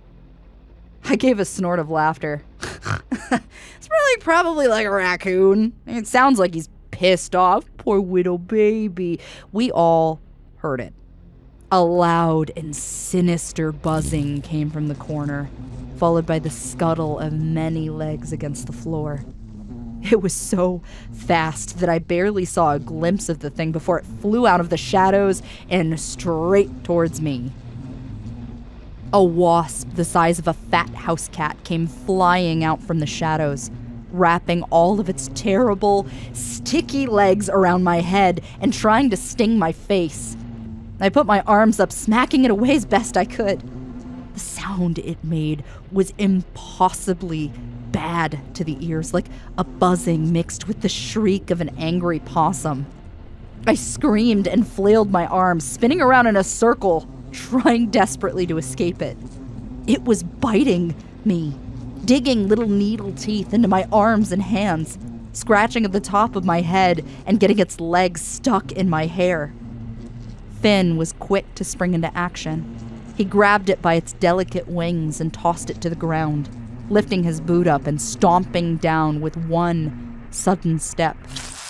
I gave a snort of laughter. It's probably like a raccoon. It sounds like he's pissed off. Poor little baby. We all heard it. A loud and sinister buzzing came from the corner, followed by the scuttle of many legs against the floor. It was so fast that I barely saw a glimpse of the thing before it flew out of the shadows and straight towards me. A wasp the size of a fat house cat came flying out from the shadows, wrapping all of its terrible, sticky legs around my head and trying to sting my face. I put my arms up, smacking it away as best I could. The sound it made was impossibly bad to the ears, like a buzzing mixed with the shriek of an angry possum. I screamed and flailed my arms, spinning around in a circle, trying desperately to escape it. It was biting me, digging little needle teeth into my arms and hands, scratching at the top of my head and getting its legs stuck in my hair. Finn was quick to spring into action. He grabbed it by its delicate wings and tossed it to the ground, lifting his boot up and stomping down with one sudden step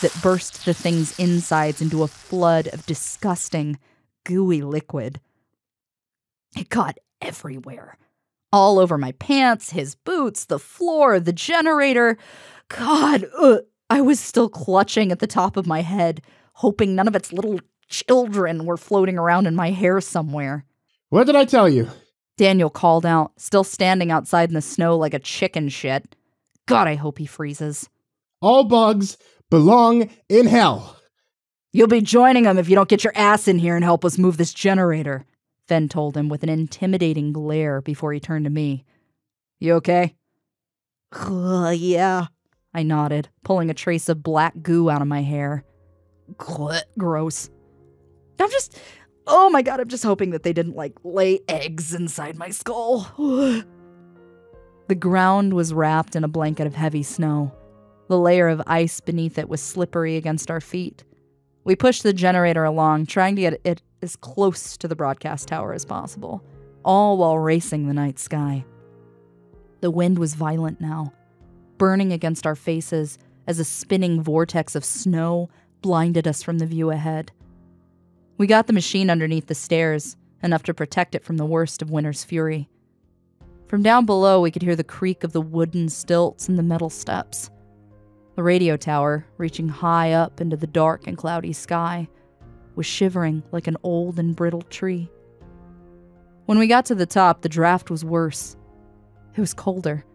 that burst the thing's insides into a flood of disgusting, gooey liquid. It got everywhere. All over my pants, his boots, the floor, the generator. God, I was still clutching at the top of my head, hoping none of its little children were floating around in my hair somewhere. What did I tell you? Daniel called out, still standing outside in the snow like a chicken shit. God, I hope he freezes. All bugs belong in hell. You'll be joining them if you don't get your ass in here and help us move this generator, Fen told him with an intimidating glare before he turned to me. You okay? Yeah, I nodded, pulling a trace of black goo out of my hair. Gross. Oh my God, I'm just hoping that they didn't, lay eggs inside my skull. The ground was wrapped in a blanket of heavy snow. The layer of ice beneath it was slippery against our feet. We pushed the generator along, trying to get it as close to the broadcast tower as possible, all while racing the night sky. The wind was violent now, burning against our faces as a spinning vortex of snow blinded us from the view ahead. We got the machine underneath the stairs, enough to protect it from the worst of winter's fury. From down below, we could hear the creak of the wooden stilts and the metal steps. The radio tower, reaching high up into the dark and cloudy sky, was shivering like an old and brittle tree. When we got to the top, the draft was worse. It was colder.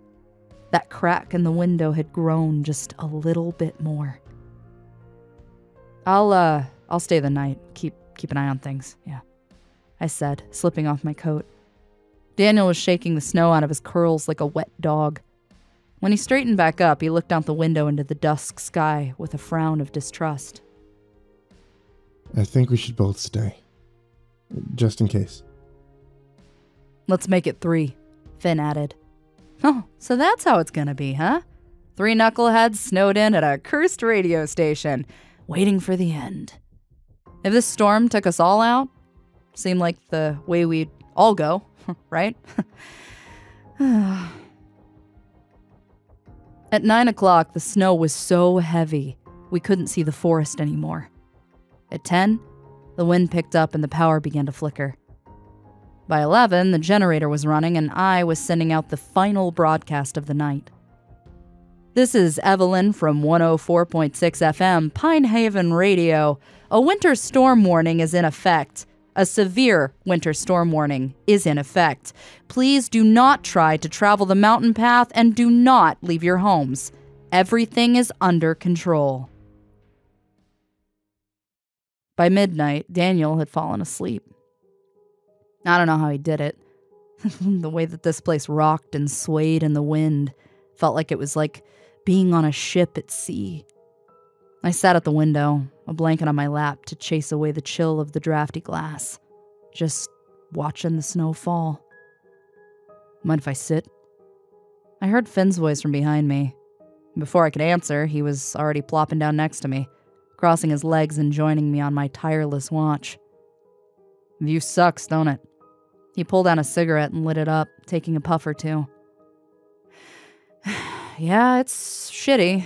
That crack in the window had grown just a little bit more. I'll stay the night. Keep an eye on things, yeah, I said, slipping off my coat. Daniel was shaking the snow out of his curls like a wet dog. When he straightened back up, he looked out the window into the dusk sky with a frown of distrust. I think we should both stay. Just in case. Let's make it 3, Finn added. Oh, so that's how it's gonna be, huh? 3 knuckleheads snowed in at a cursed radio station, waiting for the end. If this storm took us all out, seemed like the way we'd all go, right? At 9 o'clock, the snow was so heavy, we couldn't see the forest anymore. At 10, the wind picked up and the power began to flicker. By 11, the generator was running and I was sending out the final broadcast of the night. This is Evelyn from 104.6 FM, Pine Haven Radio. A winter storm warning is in effect. A severe winter storm warning is in effect. Please do not try to travel the mountain path and do not leave your homes. Everything is under control. By midnight, Daniel had fallen asleep. I don't know how he did it. The way that this place rocked and swayed in the wind felt like it was like being on a ship at sea. I sat at the window, a blanket on my lap to chase away the chill of the drafty glass, just watching the snow fall. Mind if I sit? I heard Finn's voice from behind me. Before I could answer, he was already plopping down next to me, crossing his legs and joining me on my tireless watch. View sucks, don't it? He pulled out a cigarette and lit it up, taking a puff or two. Yeah, it's shitty.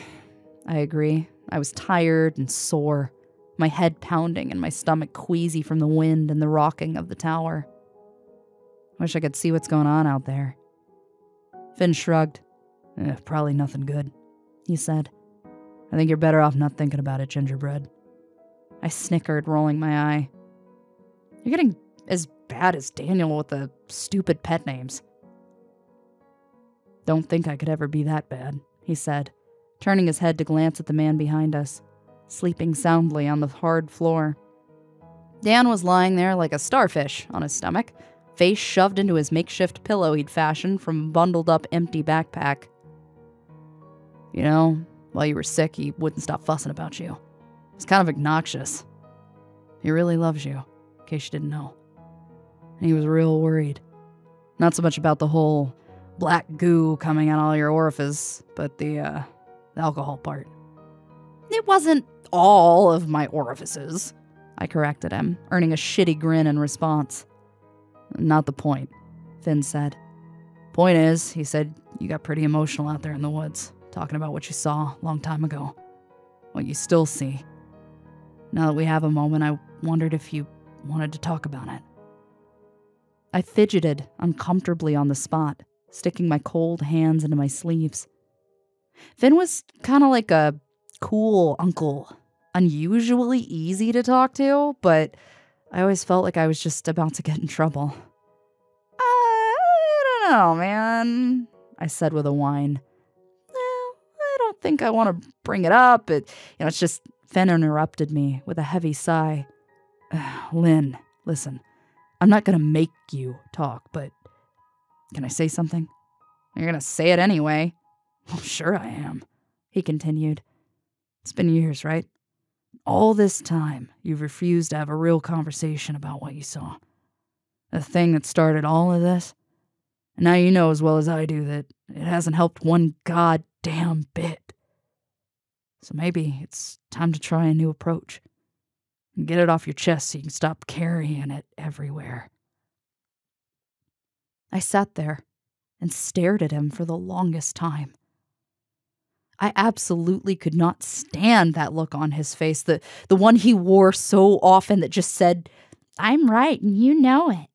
I agree. I was tired and sore, my head pounding and my stomach queasy from the wind and the rocking of the tower. Wish I could see what's going on out there. Finn shrugged. Probably nothing good, he said. I think you're better off not thinking about it, Gingerbread. I snickered, rolling my eye. You're getting as bad as Daniel with the stupid pet names. Don't think I could ever be that bad, he said, turning his head to glance at the man behind us, sleeping soundly on the hard floor. Dan was lying there like a starfish on his stomach, face shoved into his makeshift pillow he'd fashioned from a bundled-up empty backpack. You know, while you were sick, he wouldn't stop fussing about you. It's kind of obnoxious. He really loves you, in case you didn't know. And he was real worried. Not so much about the whole black goo coming out all your orifices, but the alcohol part. It wasn't all of my orifices, I corrected him, earning a shitty grin in response. Not the point, Finn said. Point is, he said, you got pretty emotional out there in the woods, talking about what you saw a long time ago. What you still see. Now that we have a moment, I wondered if you wanted to talk about it. I fidgeted uncomfortably on the spot, sticking my cold hands into my sleeves. Finn was kind of like a cool uncle, unusually easy to talk to, but I always felt like I was just about to get in trouble. I don't know, man, I said with a whine. I don't think I want to bring it up. It's just... Finn interrupted me with a heavy sigh. Lynn, listen, I'm not going to make you talk, but can I say something? You're going to say it anyway. Well, sure I am, he continued. It's been years, right? All this time, you've refused to have a real conversation about what you saw. The thing that started all of this. And now you know as well as I do that it hasn't helped one goddamn bit. So maybe it's time to try a new approach. And get it off your chest so you can stop carrying it everywhere. I sat there and stared at him for the longest time. I absolutely could not stand that look on his face, the one he wore so often that just said, I'm right and you know it.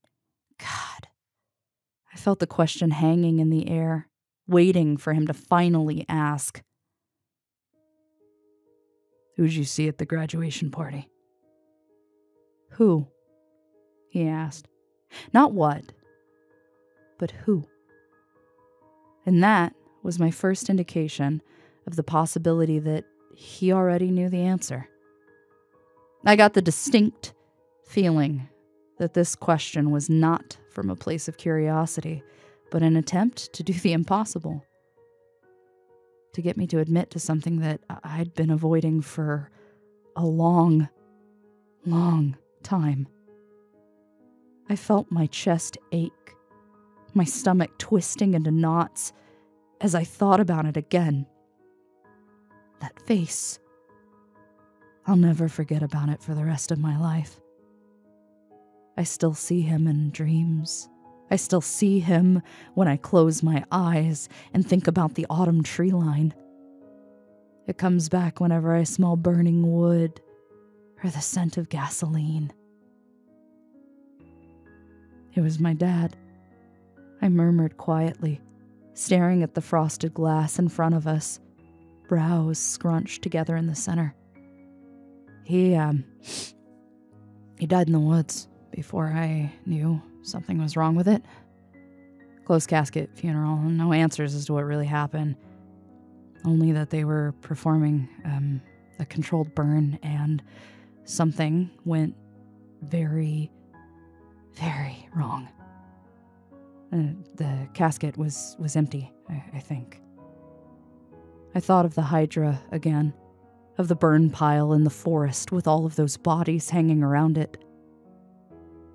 God. I felt the question hanging in the air, waiting for him to finally ask. Who'd you see at the graduation party? Who? He asked. Not what, but who. And that was my first indication of the possibility that he already knew the answer. I got the distinct feeling that this question was not from a place of curiosity, but an attempt to do the impossible. To get me to admit to something that I'd been avoiding for a long, long time. I felt my chest ache, my stomach twisting into knots as I thought about it again. That face. I'll never forget about it for the rest of my life. I still see him in dreams. I still see him when I close my eyes and think about the autumn tree line. It comes back whenever I smell burning wood or the scent of gasoline. It was my dad, I murmured quietly, staring at the frosted glass in front of us, brows scrunched together in the center. He died in the woods before I knew something was wrong with it. Closed casket funeral, no answers as to what really happened. Only that they were performing a controlled burn and something went very, very wrong. The casket was empty, I think. I thought of the Hydra again, of the burn pile in the forest with all of those bodies hanging around it.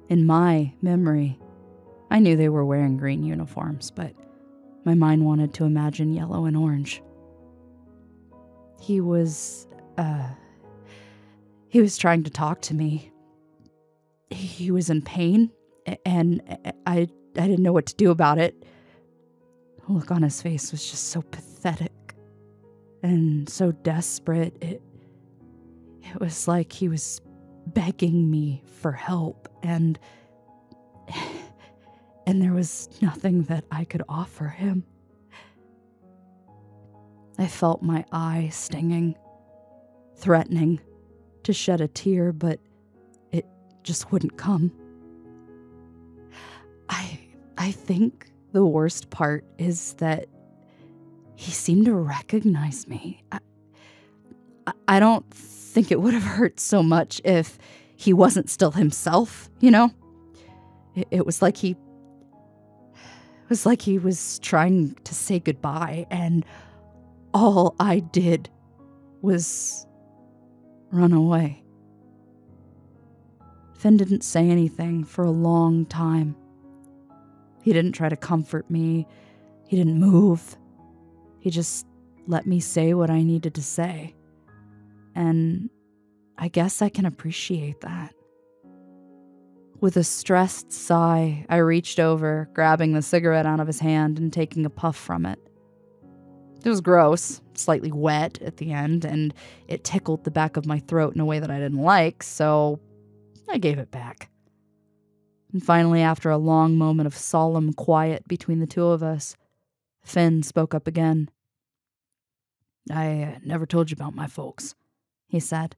In my memory, I knew they were wearing green uniforms, but my mind wanted to imagine yellow and orange. He was trying to talk to me. He was in pain, and I didn't know what to do about it. The look on his face was just so pathetic. and so desperate. It was like he was begging me for help, and there was nothing that I could offer him. I felt my eye stinging, threatening to shed a tear, but it just wouldn't come. I think the worst part is that he seemed to recognize me. I don't think it would have hurt so much if he wasn't still himself, you know? It was like he was trying to say goodbye, and all I did was run away. Finn didn't say anything for a long time. He didn't try to comfort me. He didn't move. He just let me say what I needed to say. And I guess I can appreciate that. With a stressed sigh, I reached over, grabbing the cigarette out of his hand and taking a puff from it. It was gross, slightly wet at the end, and it tickled the back of my throat in a way that I didn't like, so I gave it back. And finally, after a long moment of solemn quiet between the two of us, Finn spoke up again. "I never told you about my folks," he said.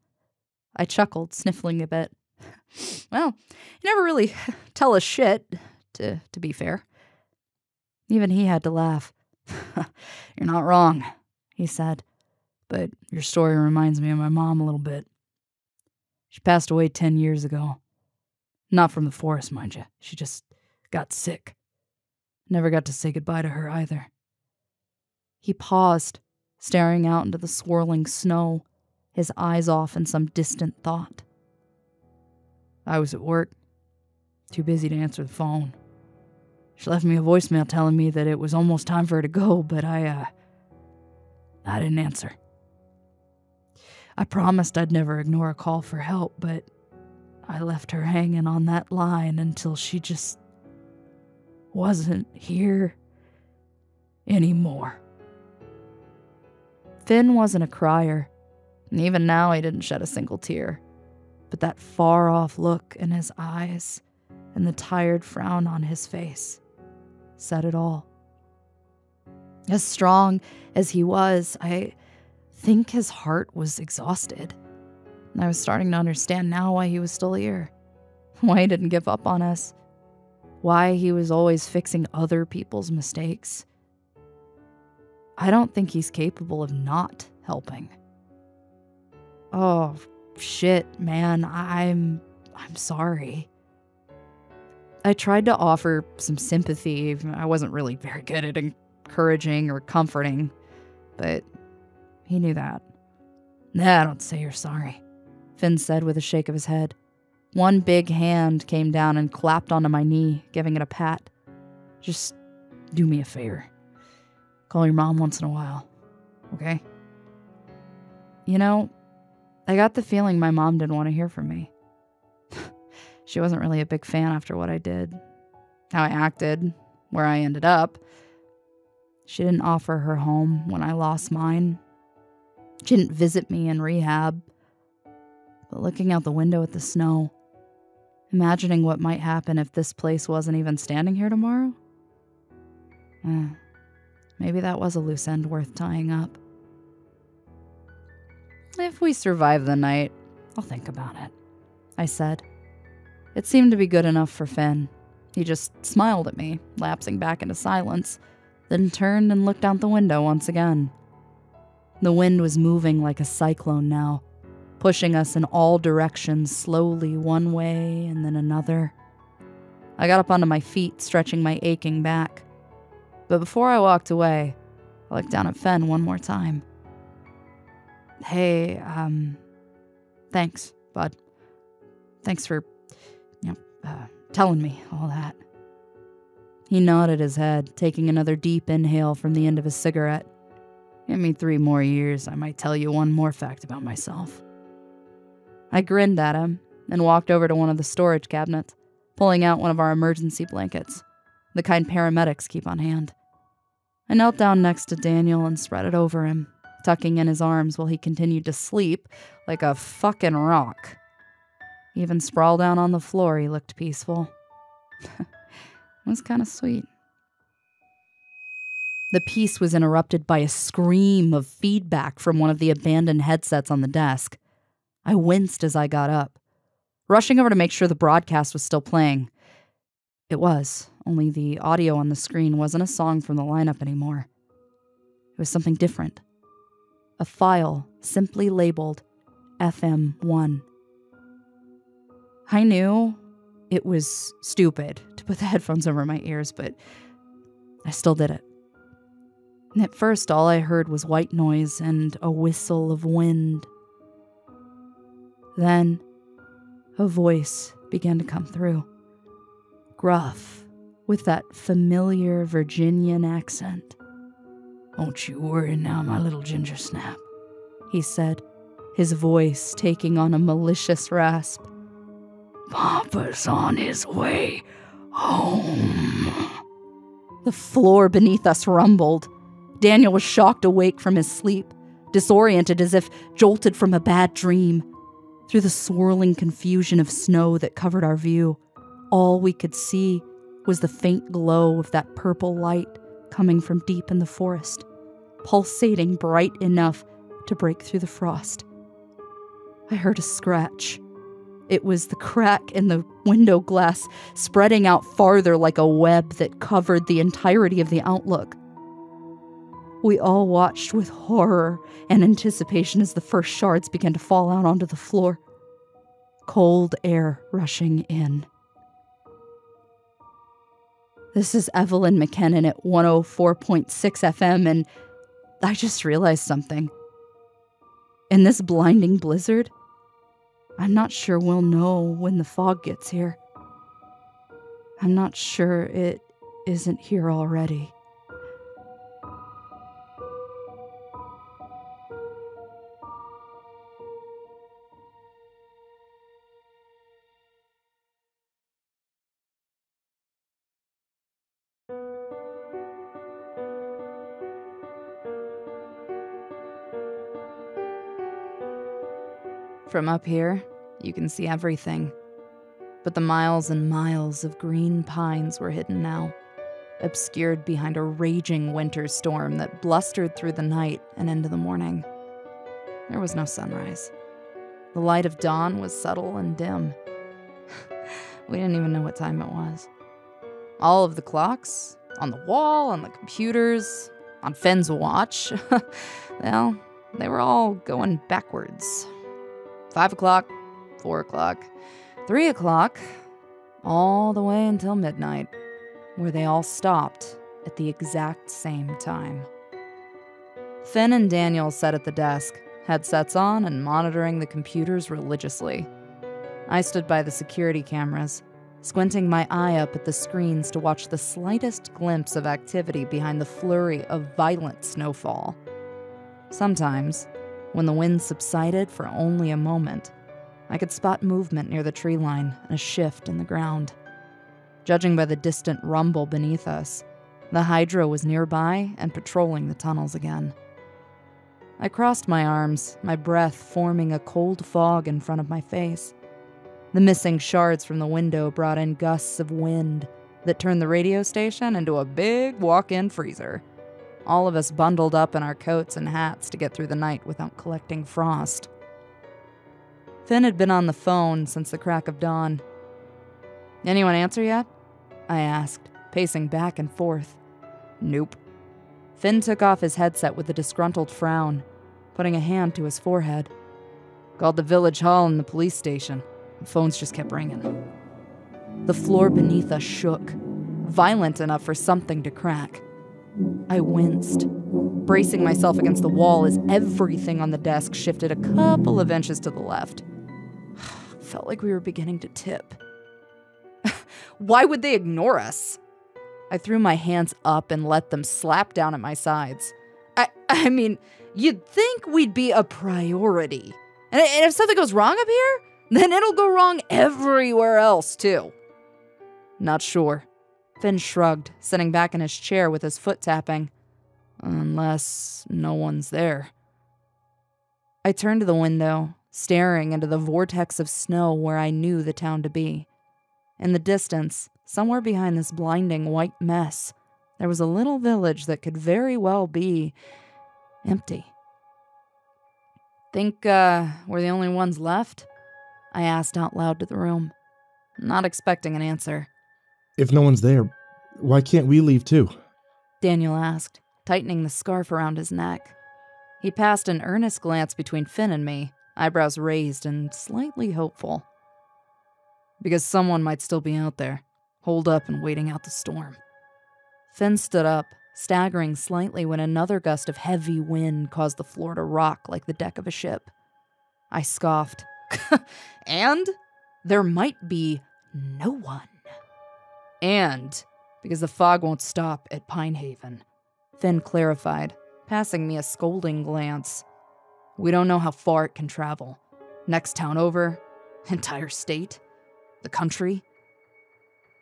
I chuckled, sniffling a bit. Well, you never really tell us shit, to be fair. Even he had to laugh. "You're not wrong," he said, "but your story reminds me of my mom a little bit. She passed away 10 years ago. Not from the forest, mind you. She just got sick. Never got to say goodbye to her either." He paused, staring out into the swirling snow, his eyes off in some distant thought. "I was at work, too busy to answer the phone. She left me a voicemail telling me that it was almost time for her to go, but I didn't answer. I promised I'd never ignore a call for help, but I left her hanging on that line until she just wasn't here anymore." Finn wasn't a crier, and even now he didn't shed a single tear, but that far-off look in his eyes and the tired frown on his face said it all. As strong as he was, I think his heart was exhausted. And I was starting to understand now why he was still here. Why he didn't give up on us. Why he was always fixing other people's mistakes. I don't think he's capable of not helping. Oh, shit, man. I'm sorry. I tried to offer some sympathy. I wasn't really very good at encouraging or comforting, but he knew that. "Nah, don't say you're sorry," Finn said with a shake of his head. One big hand came down and clapped onto my knee, giving it a pat. "Just do me a favor. Call your mom once in a while, okay?" You know, I got the feeling my mom didn't want to hear from me. She wasn't really a big fan after what I did, how I acted, where I ended up. She didn't offer her home when I lost mine. She didn't visit me in rehab. But looking out the window at the snow, imagining what might happen if this place wasn't even standing here tomorrow, maybe that was a loose end worth tying up. "If we survive the night, I'll think about it," I said. It seemed to be good enough for Finn. He just smiled at me, lapsing back into silence, then turned and looked out the window once again. The wind was moving like a cyclone now, pushing us in all directions slowly, one way and then another. I got up onto my feet, stretching my aching back. But before I walked away, I looked down at Fenn one more time. "Hey, thanks, bud. Thanks for, telling me all that." He nodded his head, taking another deep inhale from the end of his cigarette. "Give me 3 more years, I might tell you one more fact about myself." I grinned at him and walked over to one of the storage cabinets, pulling out one of our emergency blankets, the kind paramedics keep on hand. I knelt down next to Daniel and spread it over him, tucking in his arms while he continued to sleep like a fucking rock. Even sprawled out on the floor, he looked peaceful. It was kind of sweet. The peace was interrupted by a scream of feedback from one of the abandoned headsets on the desk. I winced as I got up, rushing over to make sure the broadcast was still playing. It was, only the audio on the screen wasn't a song from the lineup anymore. It was something different. A file simply labeled FM1. I knew it was stupid to put the headphones over my ears, but I still did it. At first, all I heard was white noise and a whistle of wind. Then, a voice began to come through. Gruff, with that familiar Virginian accent. "Don't you worry now, my little ginger snap," he said, his voice taking on a malicious rasp. "Papa's on his way home." The floor beneath us rumbled. Daniel was shocked awake from his sleep, disoriented as if jolted from a bad dream. Through the swirling confusion of snow that covered our view, all we could see was the faint glow of that purple light coming from deep in the forest, pulsating bright enough to break through the frost. I heard a scratch. It was the crack in the window glass spreading out farther like a web that covered the entirety of the outlook. We all watched with horror and anticipation as the first shards began to fall out onto the floor. Cold air rushing in. This is Evelyn McKinnon at 104.6 FM, and I just realized something. In this blinding blizzard, I'm not sure we'll know when the fog gets here. I'm not sure it isn't here already. From up here, you can see everything. But the miles and miles of green pines were hidden now, obscured behind a raging winter storm that blustered through the night and into the morning. There was no sunrise. The light of dawn was subtle and dim. We didn't even know what time it was. All of the clocks, on the wall, on the computers, on Fenn's watch, well, they were all going backwards. 5 o'clock, 4 o'clock, 3 o'clock, all the way until midnight, where they all stopped at the exact same time. Finn and Daniel sat at the desk, headsets on and monitoring the computers religiously. I stood by the security cameras, squinting my eye up at the screens to watch the slightest glimpse of activity behind the flurry of violent snowfall. Sometimes, when the wind subsided for only a moment, I could spot movement near the tree line and a shift in the ground. Judging by the distant rumble beneath us, the Hydra was nearby and patrolling the tunnels again. I crossed my arms, my breath forming a cold fog in front of my face. The missing shards from the window brought in gusts of wind that turned the radio station into a big walk-in freezer. All of us bundled up in our coats and hats to get through the night without collecting frost. Finn had been on the phone since the crack of dawn. "Anyone answer yet?" I asked, pacing back and forth. "Nope." Finn took off his headset with a disgruntled frown, putting a hand to his forehead. "Called the village hall and the police station. The phones just kept ringing." The floor beneath us shook, violent enough for something to crack. I winced, bracing myself against the wall as everything on the desk shifted a couple of inches to the left. Felt like we were beginning to tip. Why would they ignore us? I threw my hands up and let them slap down at my sides. I mean, you'd think we'd be a priority. And if something goes wrong up here, then it'll go wrong everywhere else, too. Not sure. Finn shrugged, sitting back in his chair with his foot tapping. Unless no one's there. I turned to the window, staring into the vortex of snow where I knew the town to be. In the distance, somewhere behind this blinding white mess, there was a little village that could very well be empty. Think we're the only ones left? I asked out loud to the room, not expecting an answer. If no one's there, why can't we leave too? Daniel asked, tightening the scarf around his neck. He passed an earnest glance between Finn and me, eyebrows raised and slightly hopeful. Because someone might still be out there, holed up and waiting out the storm. Finn stood up, staggering slightly when another gust of heavy wind caused the floor to rock like the deck of a ship. I scoffed. And there might be no one. And because the fog won't stop at Pine Haven, Finn clarified, passing me a scolding glance. We don't know how far it can travel. Next town over, entire state, the country.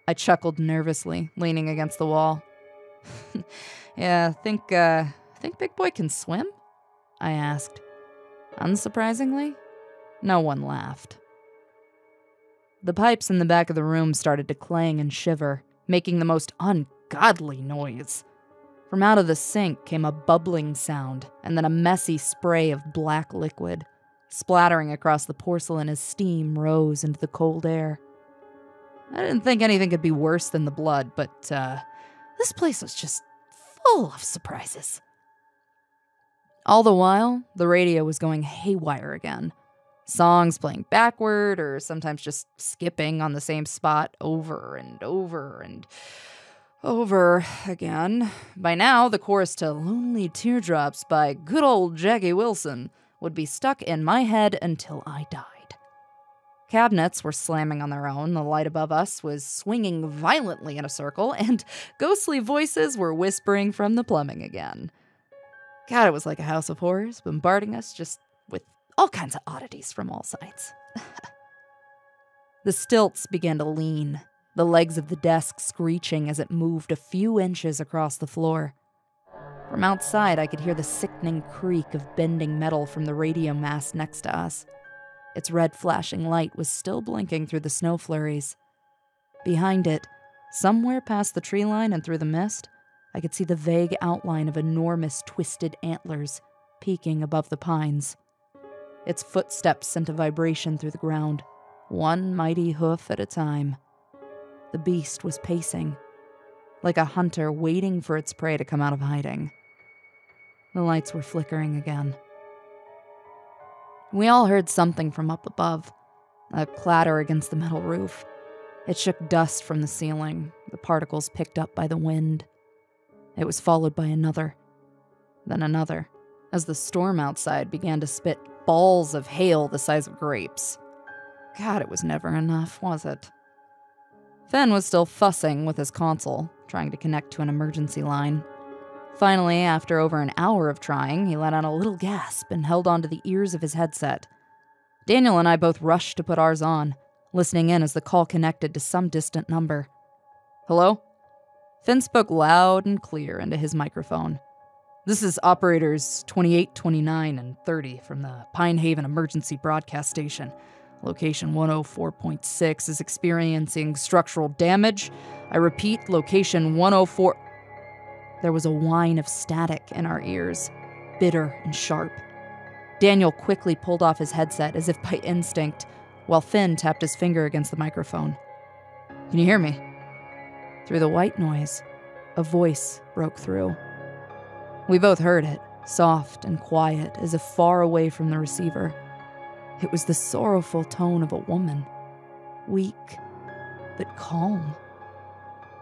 I chuckled nervously, leaning against the wall. Yeah, think Big Boy can swim? I asked. Unsurprisingly, no one laughed. The pipes in the back of the room started to clang and shiver, making the most ungodly noise. From out of the sink came a bubbling sound, and then a messy spray of black liquid, splattering across the porcelain as steam rose into the cold air. I didn't think anything could be worse than the blood, but this place was just full of surprises. All the while, the radio was going haywire again. Songs playing backward, or sometimes just skipping on the same spot over and over and over again. By now, the chorus to Lonely Teardrops by good old Jackie Wilson would be stuck in my head until I died. Cabinets were slamming on their own, the light above us was swinging violently in a circle, and ghostly voices were whispering from the plumbing again. God, it was like a house of horrors, bombarding us just with all kinds of oddities from all sides. The stilts began to lean, the legs of the desk screeching as it moved a few inches across the floor. From outside, I could hear the sickening creak of bending metal from the radio mast next to us. Its red flashing light was still blinking through the snow flurries. Behind it, somewhere past the tree line and through the mist, I could see the vague outline of enormous twisted antlers peeking above the pines. Its footsteps sent a vibration through the ground, one mighty hoof at a time. The beast was pacing, like a hunter waiting for its prey to come out of hiding. The lights were flickering again. We all heard something from up above, a clatter against the metal roof. It shook dust from the ceiling, the particles picked up by the wind. It was followed by another, then another, as the storm outside began to spit balls of hail the size of grapes. God, it was never enough, was it? Fen was still fussing with his console, trying to connect to an emergency line. Finally, after over an hour of trying, he let out a little gasp and held onto the ears of his headset. Daniel and I both rushed to put ours on, listening in as the call connected to some distant number. Hello? Finn spoke loud and clear into his microphone. This is operators 28, 29, and 30 from the Pine Haven Emergency Broadcast Station. Location 104.6 is experiencing structural damage. I repeat, location 104... There was a whine of static in our ears, bitter and sharp. Daniel quickly pulled off his headset as if by instinct, while Finn tapped his finger against the microphone. Can you hear me? Through the white noise, a voice broke through. We both heard it, soft and quiet, as if far away from the receiver. It was the sorrowful tone of a woman, weak but calm.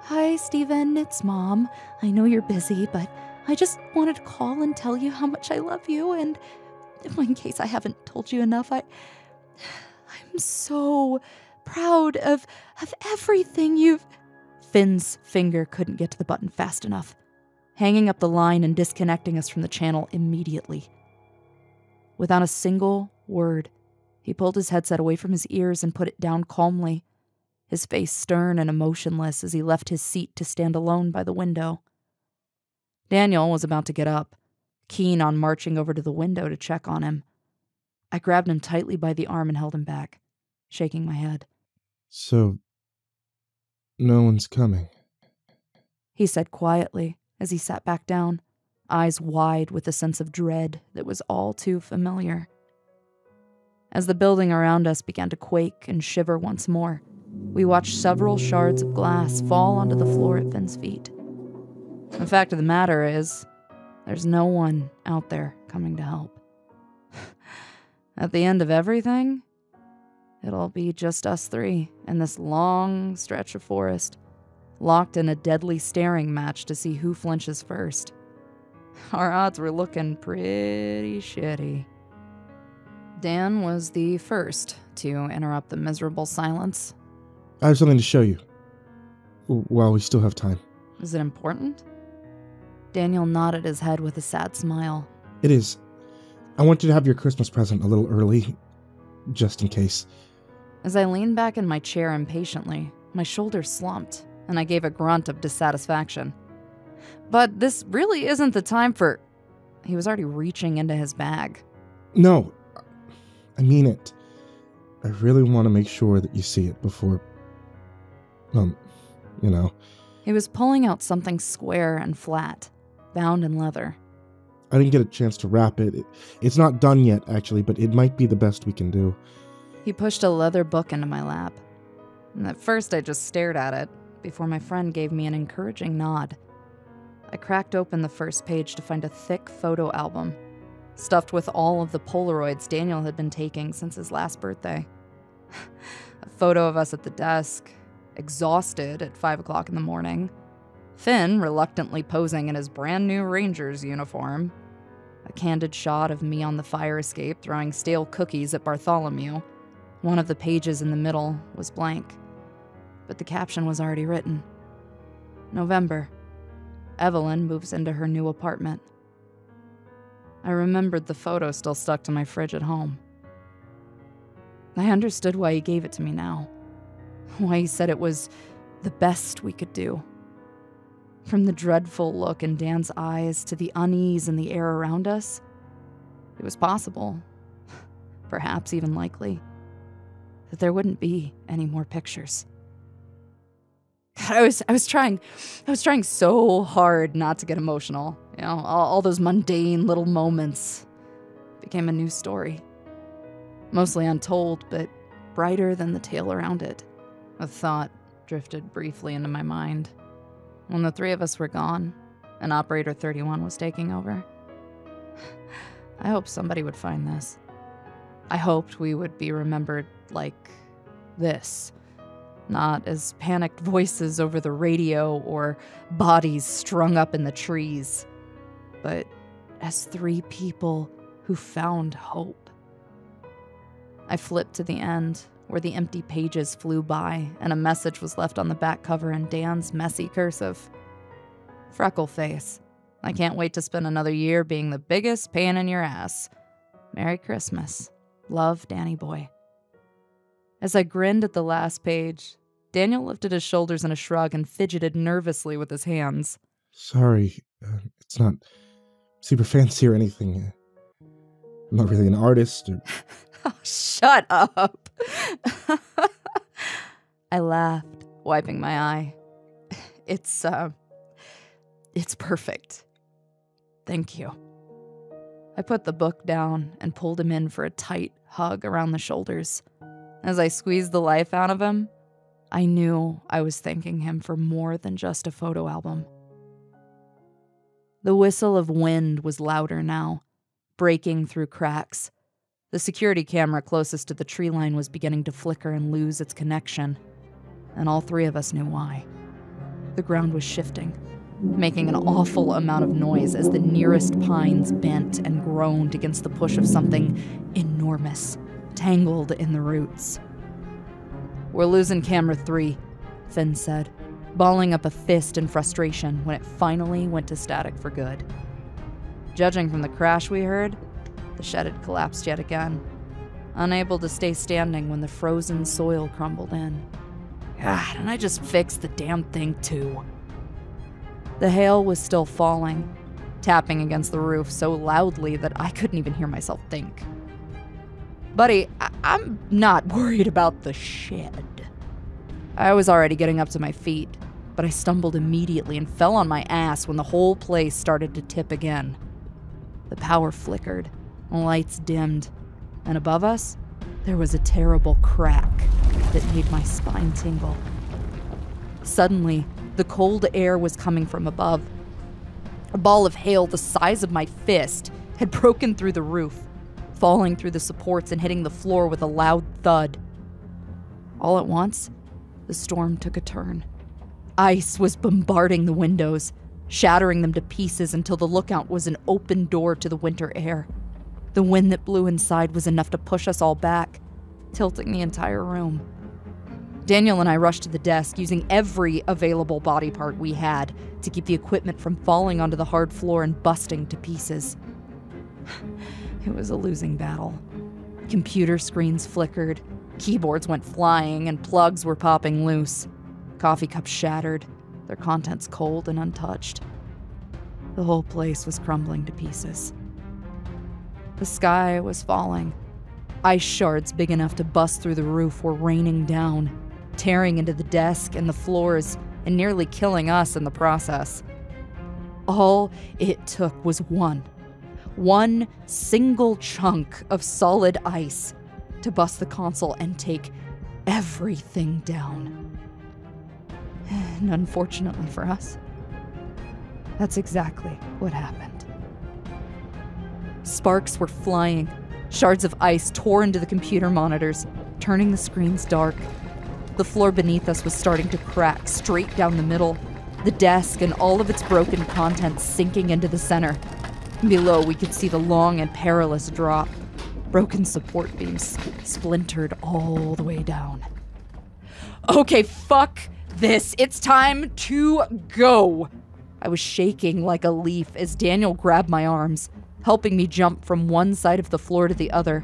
Hi, Steven, it's Mom. I know you're busy, but I just wanted to call and tell you how much I love you, and in case I haven't told you enough, I'm so proud of everything you've... Finn's finger couldn't get to the button fast enough, hanging up the line and disconnecting us from the channel immediately. Without a single word, he pulled his headset away from his ears and put it down calmly, his face stern and emotionless as he left his seat to stand alone by the window. Daniel was about to get up, keen on marching over to the window to check on him, I grabbed him tightly by the arm and held him back, shaking my head. So, no one's coming, he said quietly as he sat back down, eyes wide with a sense of dread that was all too familiar. As the building around us began to quake and shiver once more, we watched several shards of glass fall onto the floor at Finn's feet. The fact of the matter is, there's no one out there coming to help. At the end of everything, it'll be just us three in this long stretch of forest, locked in a deadly staring match to see who flinches first. Our odds were looking pretty shitty. Dan was the first to interrupt the miserable silence. I have something to show you. While we still have time. Is it important? Daniel nodded his head with a sad smile. It is. I want you to have your Christmas present a little early, just in case. As I leaned back in my chair impatiently, my shoulders slumped, and I gave a grunt of dissatisfaction. But this really isn't the time for... He was already reaching into his bag. No, I mean it. I really want to make sure that you see it before... you know. He was pulling out something square and flat, bound in leather. I didn't get a chance to wrap it. It's not done yet, actually, but it might be the best we can do. He pushed a leather book into my lap. And at first I just stared at it, before my friend gave me an encouraging nod. I cracked open the first page to find a thick photo album, stuffed with all of the Polaroids Daniel had been taking since his last birthday. A photo of us at the desk, exhausted at 5 o'clock in the morning. Finn reluctantly posing in his brand new Rangers uniform. A candid shot of me on the fire escape throwing stale cookies at Bartholomew. One of the pages in the middle was blank, but the caption was already written. November. Evelyn moves into her new apartment. I remembered the photo still stuck to my fridge at home. I understood why he gave it to me now. Why he said it was the best we could do. From the dreadful look in Dan's eyes to the unease in the air around us, it was possible, perhaps even likely, that there wouldn't be any more pictures. God, I was trying so hard not to get emotional. You know, all those mundane little moments became a new story. Mostly untold, but brighter than the tale around it. A thought drifted briefly into my mind. When the three of us were gone, and Operator 31 was taking over, I hoped somebody would find this. I hoped we would be remembered like this. Not as panicked voices over the radio or bodies strung up in the trees, but as three people who found hope. I flipped to the end, where the empty pages flew by and a message was left on the back cover in Dan's messy cursive. Freckleface, I can't wait to spend another year being the biggest pain in your ass. Merry Christmas. Love, Danny boy. As I grinned at the last page, Daniel lifted his shoulders in a shrug and fidgeted nervously with his hands. Sorry, it's not super fancy or anything. I'm not really an artist or... Oh, shut up. I laughed, wiping my eye. It's perfect. Thank you. I put the book down and pulled him in for a tight hug around the shoulders. As I squeezed the life out of him, I knew I was thanking him for more than just a photo album. The whistle of wind was louder now, breaking through cracks. The security camera closest to the tree line was beginning to flicker and lose its connection, and all three of us knew why. The ground was shifting, making an awful amount of noise as the nearest pines bent and groaned against the push of something enormous, tangled in the roots. We're losing camera 3, Finn said, balling up a fist in frustration when it finally went to static for good. Judging from the crash we heard, the shed had collapsed yet again, unable to stay standing when the frozen soil crumbled in. God, and I just fixed the damn thing too. The hail was still falling, tapping against the roof so loudly that I couldn't even hear myself think. Buddy, I'm not worried about the shed. I was already getting up to my feet, but I stumbled immediately and fell on my ass when the whole place started to tip again. The power flickered, the lights dimmed, and above us, there was a terrible crack that made my spine tingle. Suddenly, the cold air was coming from above. A ball of hail the size of my fist had broken through the roof, falling through the supports and hitting the floor with a loud thud. All at once, the storm took a turn. Ice was bombarding the windows, shattering them to pieces until the lookout was an open door to the winter air. The wind that blew inside was enough to push us all back, tilting the entire room. Daniel and I rushed to the desk, using every available body part we had to keep the equipment from falling onto the hard floor and busting to pieces. It was a losing battle. Computer screens flickered, keyboards went flying, and plugs were popping loose. Coffee cups shattered, their contents cold and untouched. The whole place was crumbling to pieces. The sky was falling. Ice shards big enough to bust through the roof were raining down, tearing into the desk and the floors and nearly killing us in the process. All it took was one single chunk of solid ice to bust the console and take everything down. And unfortunately for us, that's exactly what happened. Sparks were flying. Shards of ice tore into the computer monitors, turning the screens dark. The floor beneath us was starting to crack straight down the middle, the desk and all of its broken contents sinking into the center. Below, we could see the long and perilous drop. Broken support beams splintered all the way down. Okay, fuck this. It's time to go. I was shaking like a leaf as Daniel grabbed my arms, helping me jump from one side of the floor to the other.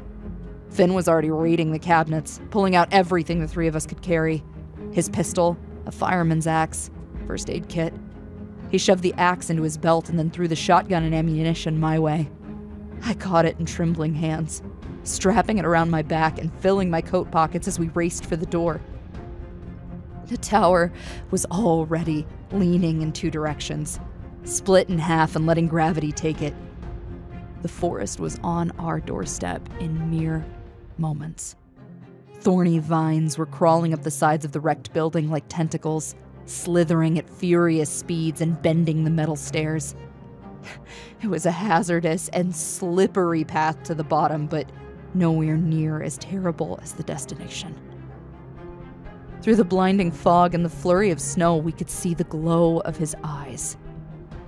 Finn was already raiding the cabinets, pulling out everything the three of us could carry. His pistol, a fireman's axe, first aid kit. He shoved the axe into his belt and then threw the shotgun and ammunition my way. I caught it in trembling hands, strapping it around my back and filling my coat pockets as we raced for the door. The tower was already leaning in two directions, split in half and letting gravity take it. The forest was on our doorstep in mere moments. Thorny vines were crawling up the sides of the wrecked building like tentacles, slithering at furious speeds and bending the metal stairs. It was a hazardous and slippery path to the bottom, but nowhere near as terrible as the destination. Through the blinding fog and the flurry of snow, we could see the glow of his eyes.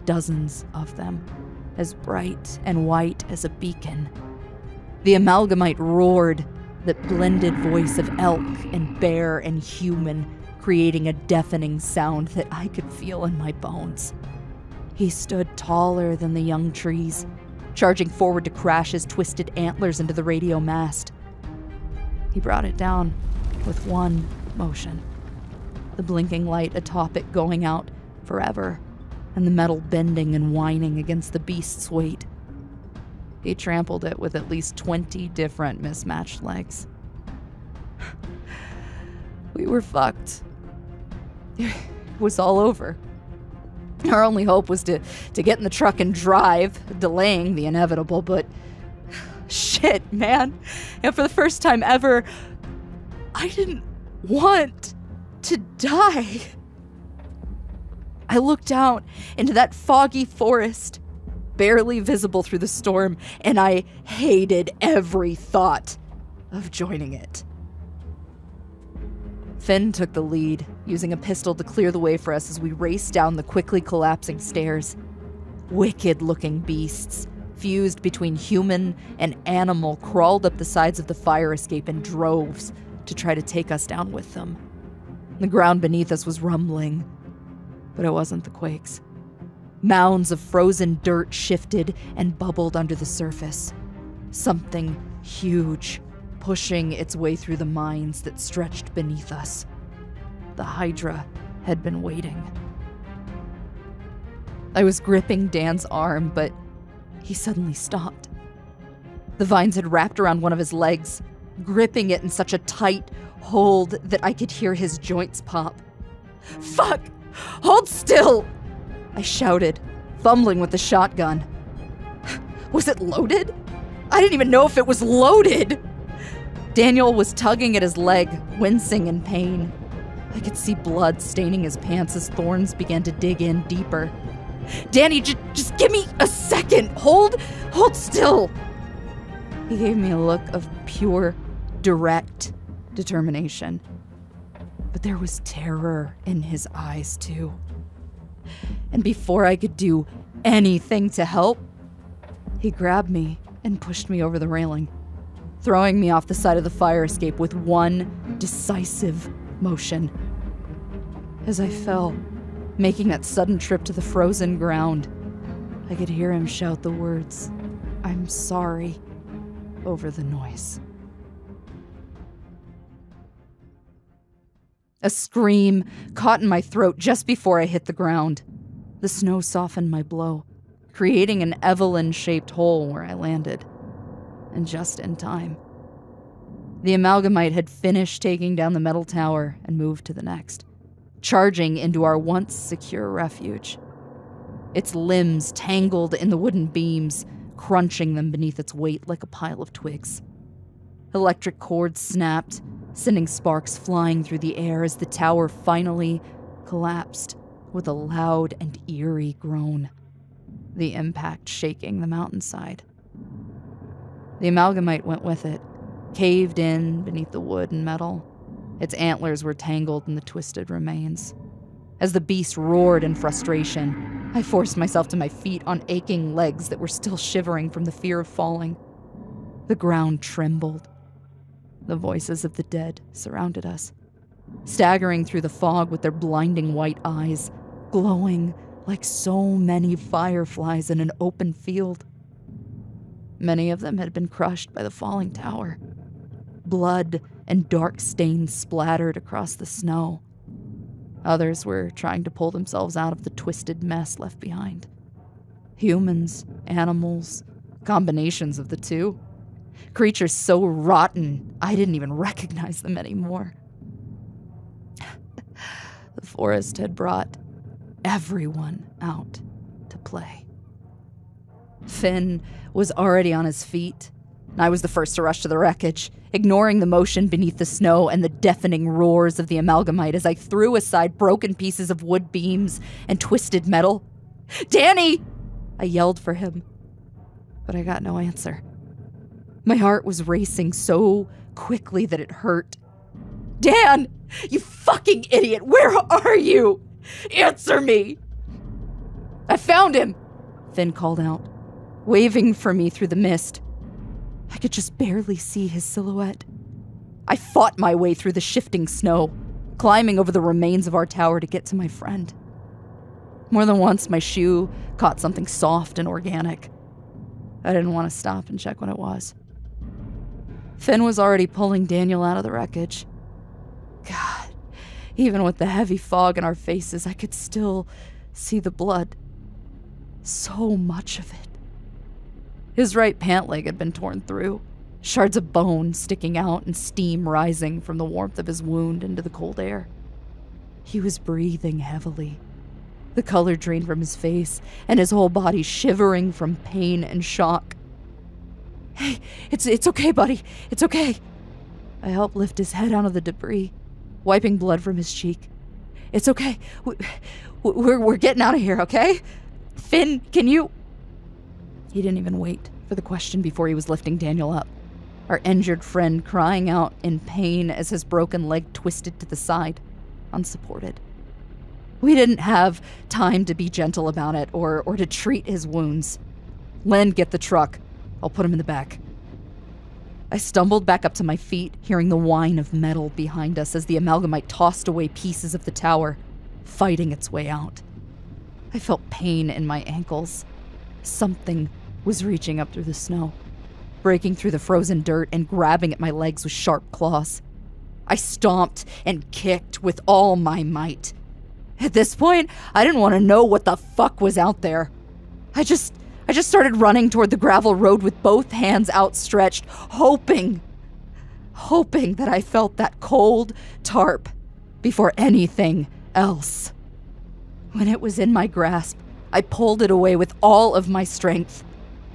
Dozens of them, as bright and white as a beacon. The amalgamite roared, that blended voice of elk and bear and human, creating a deafening sound that I could feel in my bones. He stood taller than the young trees, charging forward to crash his twisted antlers into the radio mast. He brought it down with one motion, the blinking light atop it going out forever, and the metal bending and whining against the beast's weight. He trampled it with at least 20 different mismatched legs. We were fucked. It was all over. Our only hope was to get in the truck and drive, delaying the inevitable, but shit, man. And for the first time ever, I didn't want to die. I looked out into that foggy forest, barely visible through the storm, and I hated every thought of joining it. Finn took the lead, using a pistol to clear the way for us as we raced down the quickly collapsing stairs. Wicked-looking beasts, fused between human and animal, crawled up the sides of the fire escape in droves to try to take us down with them. The ground beneath us was rumbling, but it wasn't the quakes. Mounds of frozen dirt shifted and bubbled under the surface. Something huge, pushing its way through the mines that stretched beneath us. The Hydra had been waiting. I was gripping Dan's arm, but he suddenly stopped. The vines had wrapped around one of his legs, gripping it in such a tight hold that I could hear his joints pop. "Fuck! Hold still!" I shouted, fumbling with the shotgun. Was it loaded? I didn't even know if it was loaded! Daniel was tugging at his leg, wincing in pain. I could see blood staining his pants as thorns began to dig in deeper. "Danny, just give me a second! Hold still!" He gave me a look of pure, direct determination. But there was terror in his eyes, too. And before I could do anything to help, he grabbed me and pushed me over the railing, throwing me off the side of the fire escape with one decisive motion. As I fell, making that sudden trip to the frozen ground, I could hear him shout the words, "I'm sorry," over the noise. A scream caught in my throat just before I hit the ground. The snow softened my blow, creating an Evelyn-shaped hole where I landed. And just in time. The amalgamite had finished taking down the metal tower and moved to the next, charging into our once secure refuge. Its limbs tangled in the wooden beams, crunching them beneath its weight like a pile of twigs. Electric cords snapped, sending sparks flying through the air as the tower finally collapsed with a loud and eerie groan, the impact shaking the mountainside. The amalgamite went with it, caved in beneath the wood and metal. Its antlers were tangled in the twisted remains. As the beast roared in frustration, I forced myself to my feet on aching legs that were still shivering from the fear of falling. The ground trembled. The voices of the dead surrounded us, staggering through the fog with their blinding white eyes, glowing like so many fireflies in an open field. Many of them had been crushed by the falling tower. Blood and dark stains splattered across the snow. Others were trying to pull themselves out of the twisted mess left behind. Humans, animals, combinations of the two. Creatures so rotten, I didn't even recognize them anymore. The forest had brought everyone out to play. Finn was already on his feet, and I was the first to rush to the wreckage, ignoring the motion beneath the snow and the deafening roars of the amalgamite as I threw aside broken pieces of wood beams and twisted metal. "Danny!" I yelled for him, but I got no answer. My heart was racing so quickly that it hurt. "Dan! You fucking idiot! Where are you? Answer me!" "I found him!" Finn called out, waving for me through the mist. I could just barely see his silhouette. I fought my way through the shifting snow, climbing over the remains of our tower to get to my friend. More than once, my shoe caught something soft and organic. I didn't want to stop and check what it was. Finn was already pulling Daniel out of the wreckage. God, even with the heavy fog in our faces, I could still see the blood. So much of it. His right pant leg had been torn through, shards of bone sticking out and steam rising from the warmth of his wound into the cold air. He was breathing heavily, the color drained from his face and his whole body shivering from pain and shock. "Hey, it's okay, buddy. It's okay." I helped lift his head out of the debris, wiping blood from his cheek. "It's okay. We're getting out of here, okay? Finn, can you..." He didn't even wait for the question before he was lifting Daniel up, our injured friend crying out in pain as his broken leg twisted to the side, unsupported. We didn't have time to be gentle about it or to treat his wounds. "Len, get the truck. I'll put him in the back." I stumbled back up to my feet, hearing the whine of metal behind us as the amalgamite tossed away pieces of the tower, fighting its way out. I felt pain in my ankles. Something was reaching up through the snow, breaking through the frozen dirt and grabbing at my legs with sharp claws. I stomped and kicked with all my might. At this point, I didn't want to know what the fuck was out there. I just started running toward the gravel road with both hands outstretched, hoping hoping that I felt that cold tarp before anything else. When it was in my grasp, I pulled it away with all of my strength.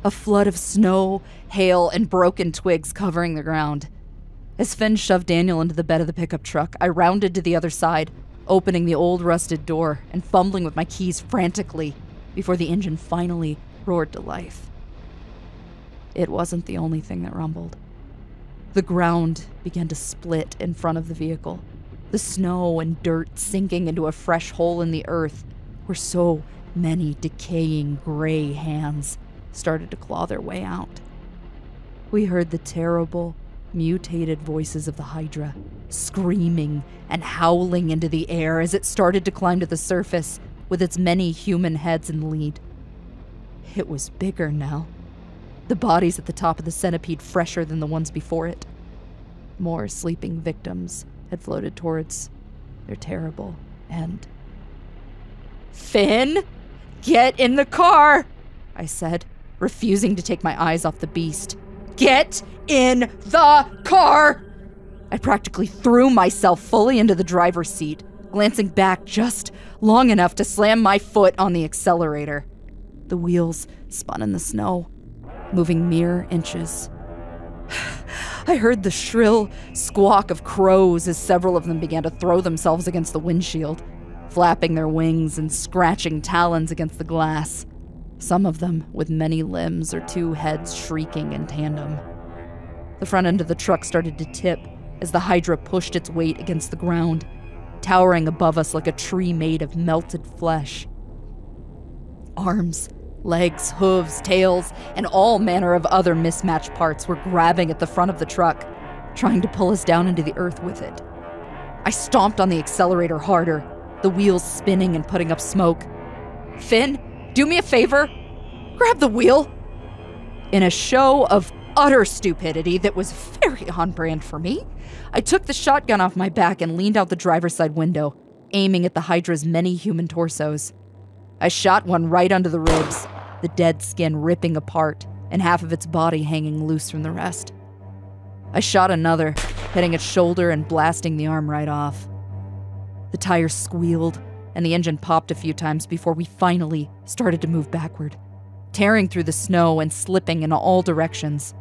A flood of snow, hail, and broken twigs covering the ground. As Finn shoved Daniel into the bed of the pickup truck, I rounded to the other side, opening the old rusted door and fumbling with my keys frantically before the engine finally roared to life. It wasn't the only thing that rumbled. The ground began to split in front of the vehicle, the snow and dirt sinking into a fresh hole in the earth where so many decaying gray hands started to claw their way out. We heard the terrible, mutated voices of the Hydra, screaming and howling into the air as it started to climb to the surface with its many human heads in the lead. It was bigger now. The bodies at the top of the centipede fresher than the ones before it. More sleeping victims had floated towards their terrible end. "Finn, get in the car!" I said, refusing to take my eyes off the beast. "Get in the car!" I practically threw myself fully into the driver's seat, glancing back just long enough to slam my foot on the accelerator. The wheels spun in the snow, moving mere inches. I heard the shrill squawk of crows as several of them began to throw themselves against the windshield, flapping their wings and scratching talons against the glass. Some of them with many limbs or two heads shrieking in tandem. The front end of the truck started to tip as the Hydra pushed its weight against the ground, towering above us like a tree made of melted flesh. Arms, legs, hooves, tails, and all manner of other mismatched parts were grabbing at the front of the truck, trying to pull us down into the earth with it. I stomped on the accelerator harder, the wheels spinning and putting up smoke. "Finn, do me a favor. Grab the wheel." In a show of utter stupidity that was very on brand for me, I took the shotgun off my back and leaned out the driver's side window, aiming at the Hydra's many human torsos. I shot one right under the ribs, the dead skin ripping apart and half of its body hanging loose from the rest. I shot another, hitting its shoulder and blasting the arm right off. The tires squealed, and the engine popped a few times before we finally started to move backward, tearing through the snow and slipping in all directions.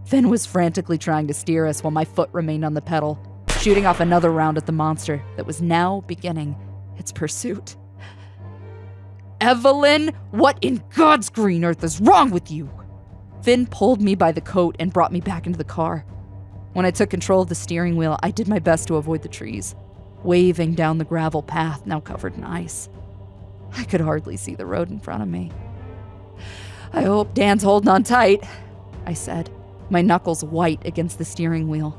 Finn was frantically trying to steer us while my foot remained on the pedal, shooting off another round at the monster that was now beginning its pursuit. "Evelyn, what in God's green earth is wrong with you?" Finn pulled me by the coat and brought me back into the car. When I took control of the steering wheel, I did my best to avoid the trees, waving down the gravel path now covered in ice. I could hardly see the road in front of me. "I hope Dan's holding on tight," I said, my knuckles white against the steering wheel.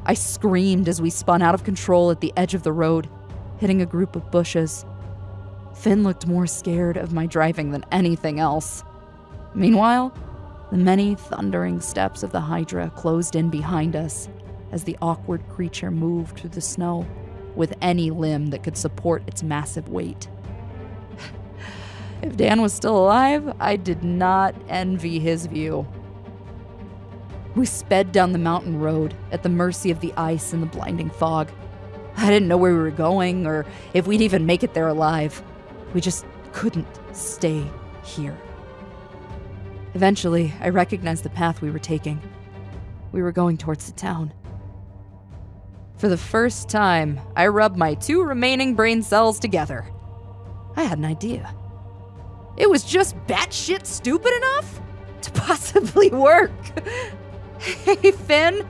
I screamed as we spun out of control at the edge of the road, hitting a group of bushes. Finn looked more scared of my driving than anything else. Meanwhile, the many thundering steps of the Hydra closed in behind us as the awkward creature moved through the snow with any limb that could support its massive weight. If Dan was still alive, I did not envy his view. We sped down the mountain road at the mercy of the ice and the blinding fog. I didn't know where we were going or if we'd even make it there alive. We just couldn't stay here. Eventually, I recognized the path we were taking. We were going towards the town. For the first time, I rubbed my 2 remaining brain cells together. I had an idea. It was just batshit stupid enough to possibly work. "Hey, Finn?"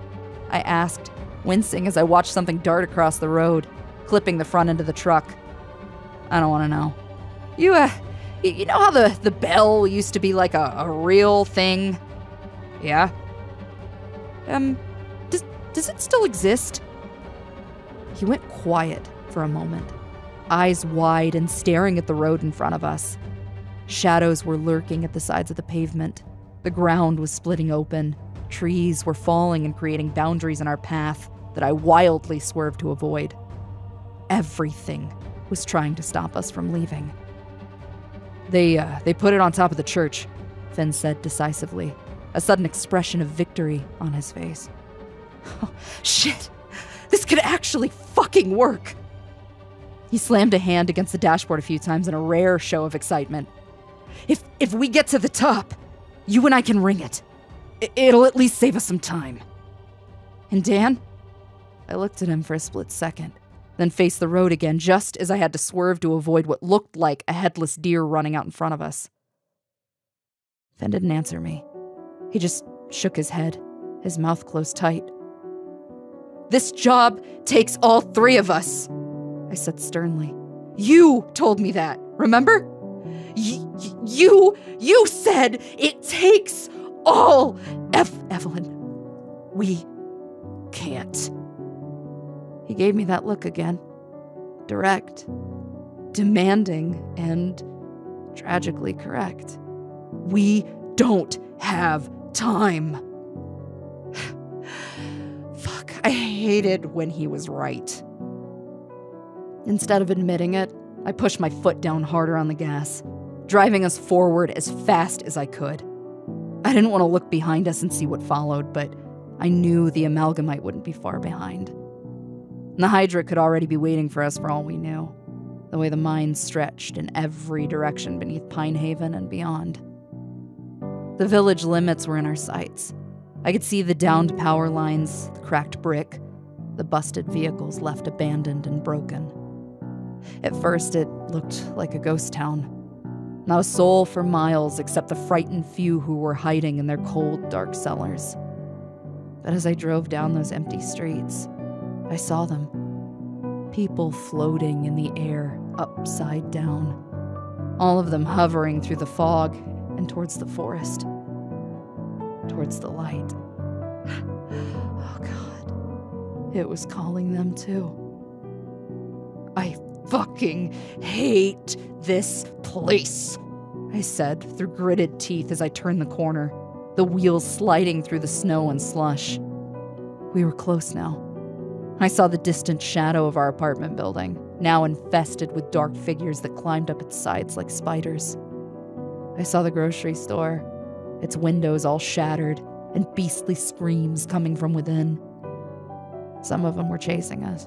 I asked, wincing as I watched something dart across the road, clipping the front end of the truck. "I don't want to know. You know how the bell used to be like a real thing?" "Yeah." Does it still exist?" He went quiet for a moment, eyes wide and staring at the road in front of us. Shadows were lurking at the sides of the pavement. The ground was splitting open. Trees were falling and creating boundaries in our path that I wildly swerved to avoid. Everything was trying to stop us from leaving. They put it on top of the church," Finn said decisively, a sudden expression of victory on his face. Oh, shit. This could actually fucking work. He slammed a hand against the dashboard a few times in a rare show of excitement. If we get to the top, you and I can ring it. It'll at least save us some time. And Dan? I looked at him for a split second, then faced the road again just as I had to swerve to avoid what looked like a headless deer running out in front of us. Fen didn't answer me. He just shook his head, his mouth closed tight. This job takes all three of us, I said sternly. You told me that, remember? You said it takes all. Evelyn, we can't. He gave me that look again. Direct, demanding, and tragically correct. We don't have time. Fuck, I hated when he was right. Instead of admitting it, I pushed my foot down harder on the gas, driving us forward as fast as I could. I didn't want to look behind us and see what followed, but I knew the Amalgamite wouldn't be far behind. And the Hydra could already be waiting for us for all we knew, the way the mines stretched in every direction beneath Pine Haven and beyond. The village limits were in our sights. I could see the downed power lines, the cracked brick, the busted vehicles left abandoned and broken. At first, it looked like a ghost town. Not a soul for miles except the frightened few who were hiding in their cold, dark cellars. But as I drove down those empty streets, I saw them. People floating in the air, upside down. All of them hovering through the fog and towards the forest. Towards the light. Oh, God. It was calling them, too. I fucking hate this place, I said through gritted teeth as I turned the corner, the wheels sliding through the snow and slush. We were close now. I saw the distant shadow of our apartment building, now infested with dark figures that climbed up its sides like spiders. I saw the grocery store, its windows all shattered and beastly screams coming from within. Some of them were chasing us.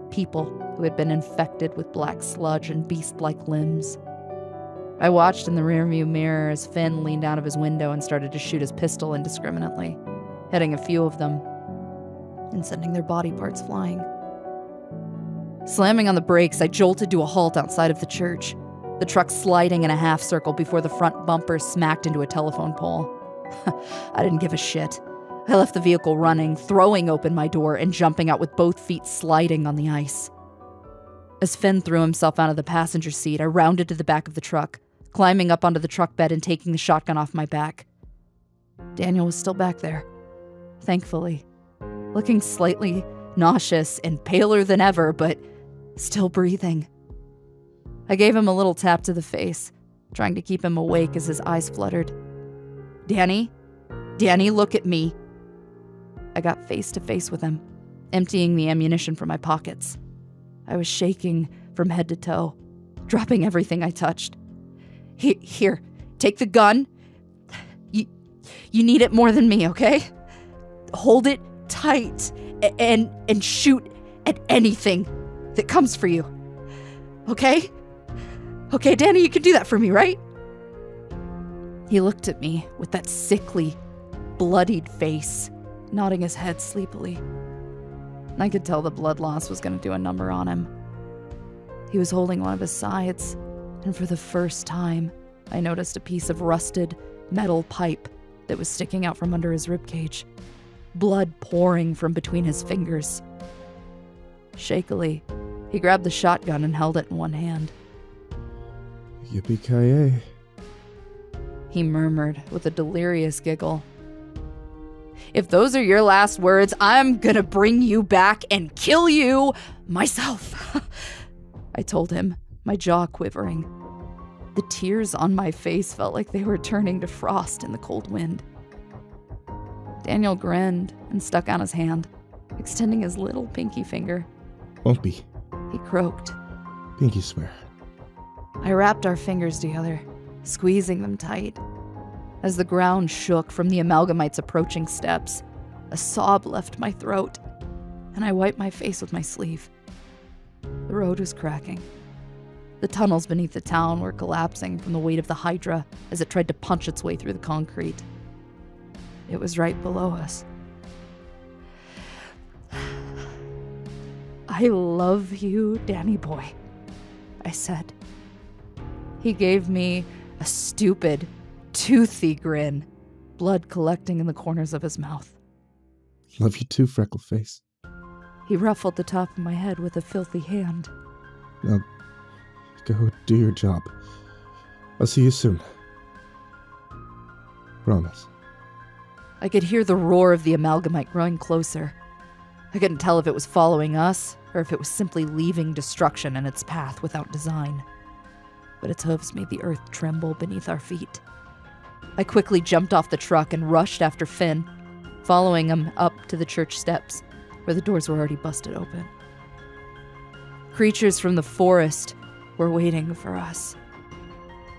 People who had been infected with black sludge and beast-like limbs. I watched in the rearview mirror as Finn leaned out of his window and started to shoot his pistol indiscriminately, hitting a few of them and sending their body parts flying. Slamming on the brakes, I jolted to a halt outside of the church, the truck sliding in a half circle before the front bumper smacked into a telephone pole. I didn't give a shit. I left the vehicle running, throwing open my door and jumping out with both feet sliding on the ice. As Finn threw himself out of the passenger seat, I rounded to the back of the truck, climbing up onto the truck bed and taking the shotgun off my back. Daniel was still back there, thankfully, looking slightly nauseous and paler than ever, but still breathing. I gave him a little tap to the face, trying to keep him awake as his eyes fluttered. Danny, look at me. I got face to face with him, emptying the ammunition from my pockets. I was shaking from head to toe, dropping everything I touched. Here, take the gun. You need it more than me, okay? Hold it tight and shoot at anything that comes for you. Okay? Okay, Danny, you can do that for me, right? He looked at me with that sickly, bloodied face, nodding his head sleepily. I could tell the blood loss was going to do a number on him. He was holding one of his sides, and for the first time, I noticed a piece of rusted metal pipe that was sticking out from under his ribcage, blood pouring from between his fingers. Shakily, he grabbed the shotgun and held it in one hand. Yippee-ki-yay, he murmured with a delirious giggle. If those are your last words, I'm gonna bring you back and kill you myself, I told him, my jaw quivering. The tears on my face felt like they were turning to frost in the cold wind. Daniel grinned and stuck out his hand, extending his little pinky finger. Won't be. He croaked. Pinky swear. I wrapped our fingers together, squeezing them tight. As the ground shook from the Amalgamite's approaching steps, A sob left my throat, and I wiped my face with my sleeve. The road was cracking. The tunnels beneath the town were collapsing from the weight of the Hydra as it tried to punch its way through the concrete. It was right below us. "I love you, Danny boy," I said. He gave me a stupid, toothy grin, blood collecting in the corners of his mouth. Love you too, Freckleface. He ruffled the top of my head with a filthy hand. Now, go do your job. I'll see you soon. Promise. I could hear the roar of the amalgamite growing closer. I couldn't tell if it was following us, or if it was simply leaving destruction in its path without design. But its hooves made the earth tremble beneath our feet. I quickly jumped off the truck and rushed after Finn, following him up to the church steps, where the doors were already busted open. Creatures from the forest were waiting for us.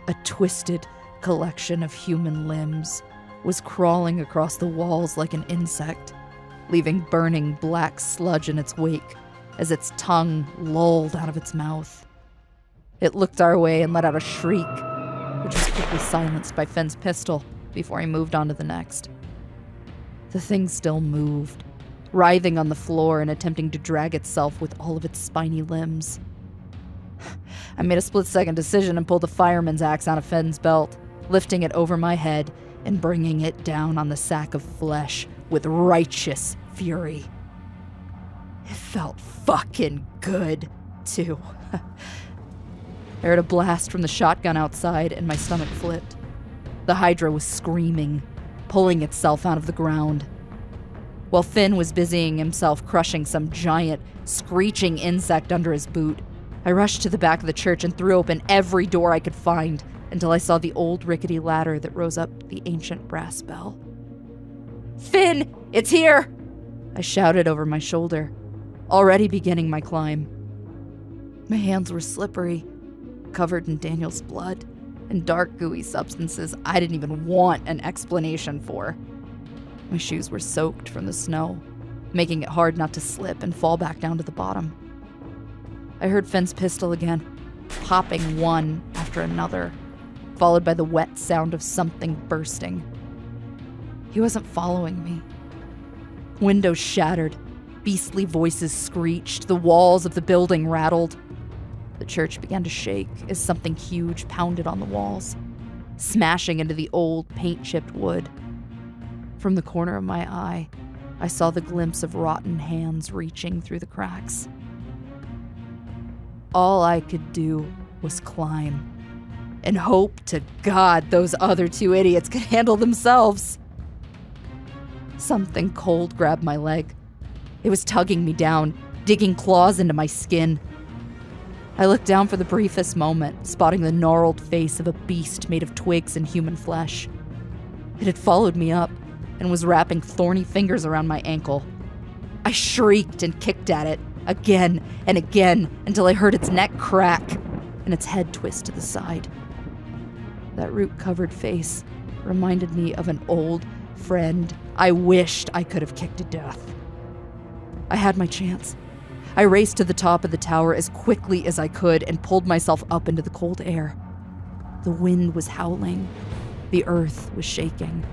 A twisted collection of human limbs was crawling across the walls like an insect, leaving burning black sludge in its wake as its tongue lolled out of its mouth. It looked our way and let out a shriek, which was quickly silenced by Finn's pistol before he moved on to the next. The thing still moved, writhing on the floor and attempting to drag itself with all of its spiny limbs. I made a split-second decision and pulled the fireman's axe out of Finn's belt, lifting it over my head and bringing it down on the sack of flesh with righteous fury. It felt fucking good, too. I heard a blast from the shotgun outside and my stomach flipped. The Hydra was screaming, pulling itself out of the ground. While Finn was busying himself crushing some giant, screeching insect under his boot, I rushed to the back of the church and threw open every door I could find until I saw the old rickety ladder that rose up the ancient brass bell. "Finn, it's here!" I shouted over my shoulder, already beginning my climb. My hands were slippery, covered in Daniel's blood and dark gooey substances I didn't even want an explanation for. My shoes were soaked from the snow, making it hard not to slip and fall back down to the bottom. I heard Finn's pistol again, popping one after another, followed by the wet sound of something bursting. He wasn't following me. Windows shattered, beastly voices screeched, the walls of the building rattled. The church began to shake as something huge pounded on the walls, smashing into the old paint-chipped wood. From the corner of my eye, I saw the glimpse of rotten hands reaching through the cracks. All I could do was climb and hope to God those other two idiots could handle themselves. Something cold grabbed my leg. It was tugging me down, digging claws into my skin. I looked down for the briefest moment, spotting the gnarled face of a beast made of twigs and human flesh. It had followed me up and was wrapping thorny fingers around my ankle. I shrieked and kicked at it, again and again, until I heard its neck crack and its head twist to the side. That root-covered face reminded me of an old friend I wished I could have kicked to death. I had my chance. I raced to the top of the tower as quickly as I could and pulled myself up into the cold air. The wind was howling. The earth was shaking.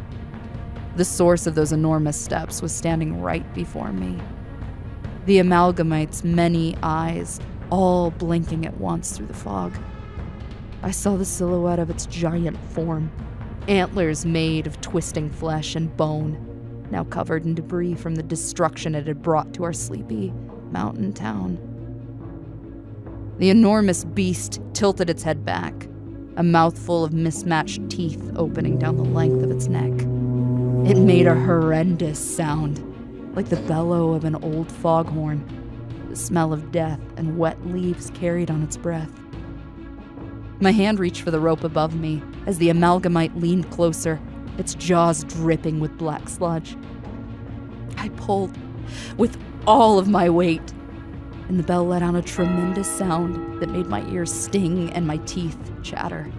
The source of those enormous steps was standing right before me. The amalgamite's many eyes, all blinking at once through the fog. I saw the silhouette of its giant form, antlers made of twisting flesh and bone, now covered in debris from the destruction it had brought to our sleepy mountain town. The enormous beast tilted its head back, a mouthful of mismatched teeth opening down the length of its neck. It made a horrendous sound, like the bellow of an old foghorn, the smell of death and wet leaves carried on its breath. My hand reached for the rope above me as the amalgamite leaned closer, its jaws dripping with black sludge. I pulled with all of my weight, and the bell let out a tremendous sound that made my ears sting and my teeth chatter.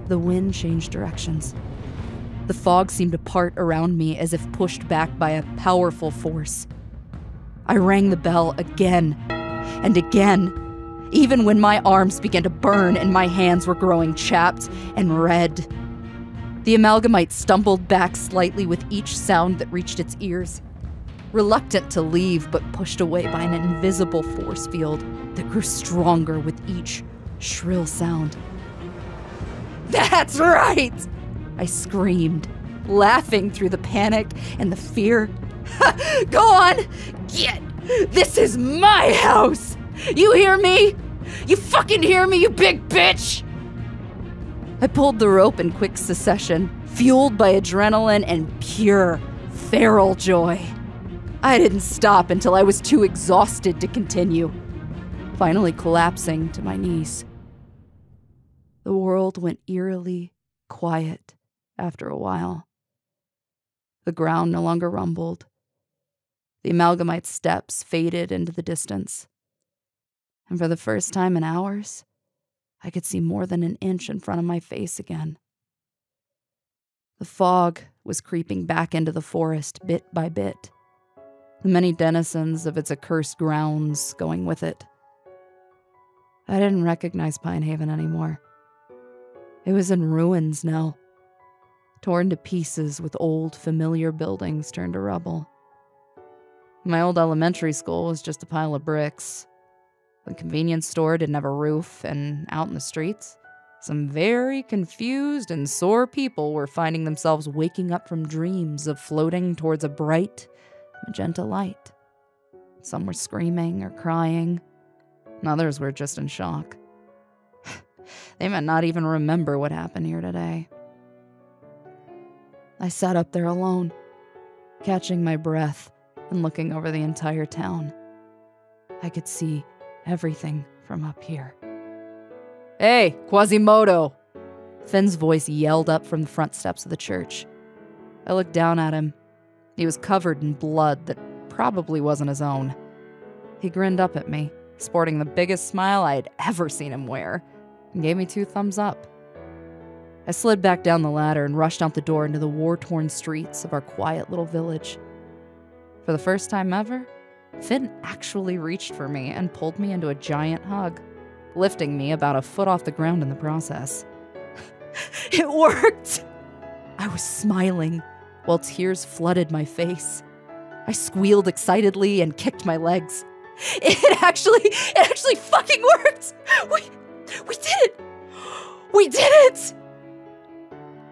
The wind changed directions. The fog seemed to part around me as if pushed back by a powerful force. I rang the bell again and again, even when my arms began to burn and my hands were growing chapped and red. The amalgamite stumbled back slightly with each sound that reached its ears, reluctant to leave but pushed away by an invisible force field that grew stronger with each shrill sound. "That's right!" I screamed, laughing through the panic and the fear. "Go on! Get! This is my house! You hear me? You fucking hear me, you big bitch!" I pulled the rope in quick succession, fueled by adrenaline and pure, feral joy. I didn't stop until I was too exhausted to continue, finally collapsing to my knees. The world went eerily quiet after a while. The ground no longer rumbled. The amalgamite steps faded into the distance. And for the first time in hours, I could see more than an inch in front of my face again. The fog was creeping back into the forest bit by bit, the many denizens of its accursed grounds going with it. I didn't recognize Pine Haven anymore. It was in ruins now, torn to pieces with old, familiar buildings turned to rubble. My old elementary school was just a pile of bricks. The convenience store didn't have a roof, and out in the streets, some very confused and sore people were finding themselves waking up from dreams of floating towards a bright, magenta light. Some were screaming or crying, and others were just in shock. They might not even remember what happened here today. I sat up there alone, catching my breath and looking over the entire town. I could see everything from up here. "Hey, Quasimodo!" Finn's voice yelled up from the front steps of the church. I looked down at him. He was covered in blood that probably wasn't his own. He grinned up at me, sporting the biggest smile I'd ever seen him wear, and gave me 2 thumbs up. I slid back down the ladder and rushed out the door into the war-torn streets of our quiet little village. For the first time ever, Finn actually reached for me and pulled me into a giant hug, lifting me about a foot off the ground in the process. It worked! I was smiling while tears flooded my face. I squealed excitedly and kicked my legs. It actually fucking worked! We did it! We did it!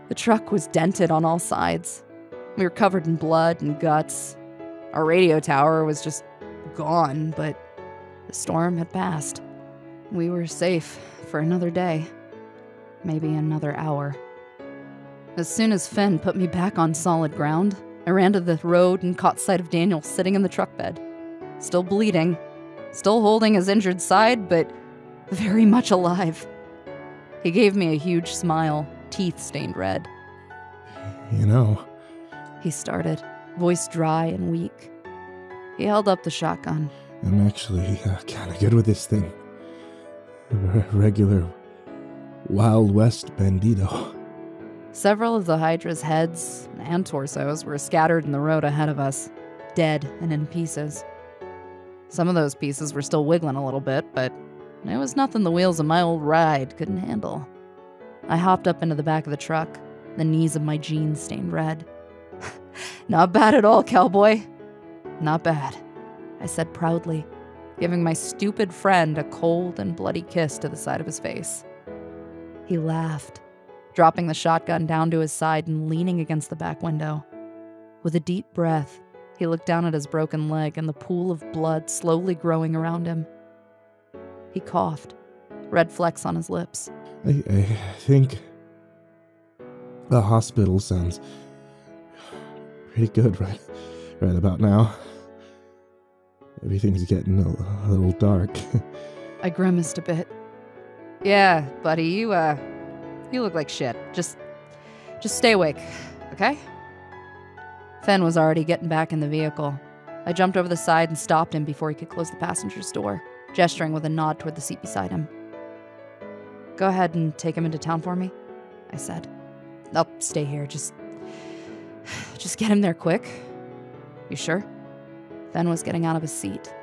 The truck was dented on all sides. We were covered in blood and guts. Our radio tower was just gone, but the storm had passed. We were safe for another day. Maybe another hour. As soon as Finn put me back on solid ground, I ran to the road and caught sight of Daniel sitting in the truck bed. Still bleeding, still holding his injured side, but very much alive. He gave me a huge smile, teeth stained red. You know, he started, voice dry and weak. He held up the shotgun. I'm actually kind of good with this thing. Regular Wild West bandito. Several of the Hydra's heads and torsos were scattered in the road ahead of us, dead and in pieces. Some of those pieces were still wiggling a little bit, but it was nothing the wheels of my old ride couldn't handle. I hopped up into the back of the truck, the knees of my jeans stained red. Not bad at all, cowboy. Not bad, I said proudly, giving my stupid friend a cold and bloody kiss to the side of his face. He laughed, dropping the shotgun down to his side and leaning against the back window. With a deep breath, he looked down at his broken leg and the pool of blood slowly growing around him. He coughed, red flecks on his lips. I think the hospital sounds pretty good right about now. Everything's getting a little dark. I grimaced a bit. Yeah, buddy, you look like shit. Just stay awake, okay? Fen was already getting back in the vehicle. I jumped over the side and stopped him before he could close the passenger's door, gesturing with a nod toward the seat beside him. Go ahead and take him into town for me, I said. I'll stay here. Just Just get him there quick. You sure? Fen was getting out of his seat.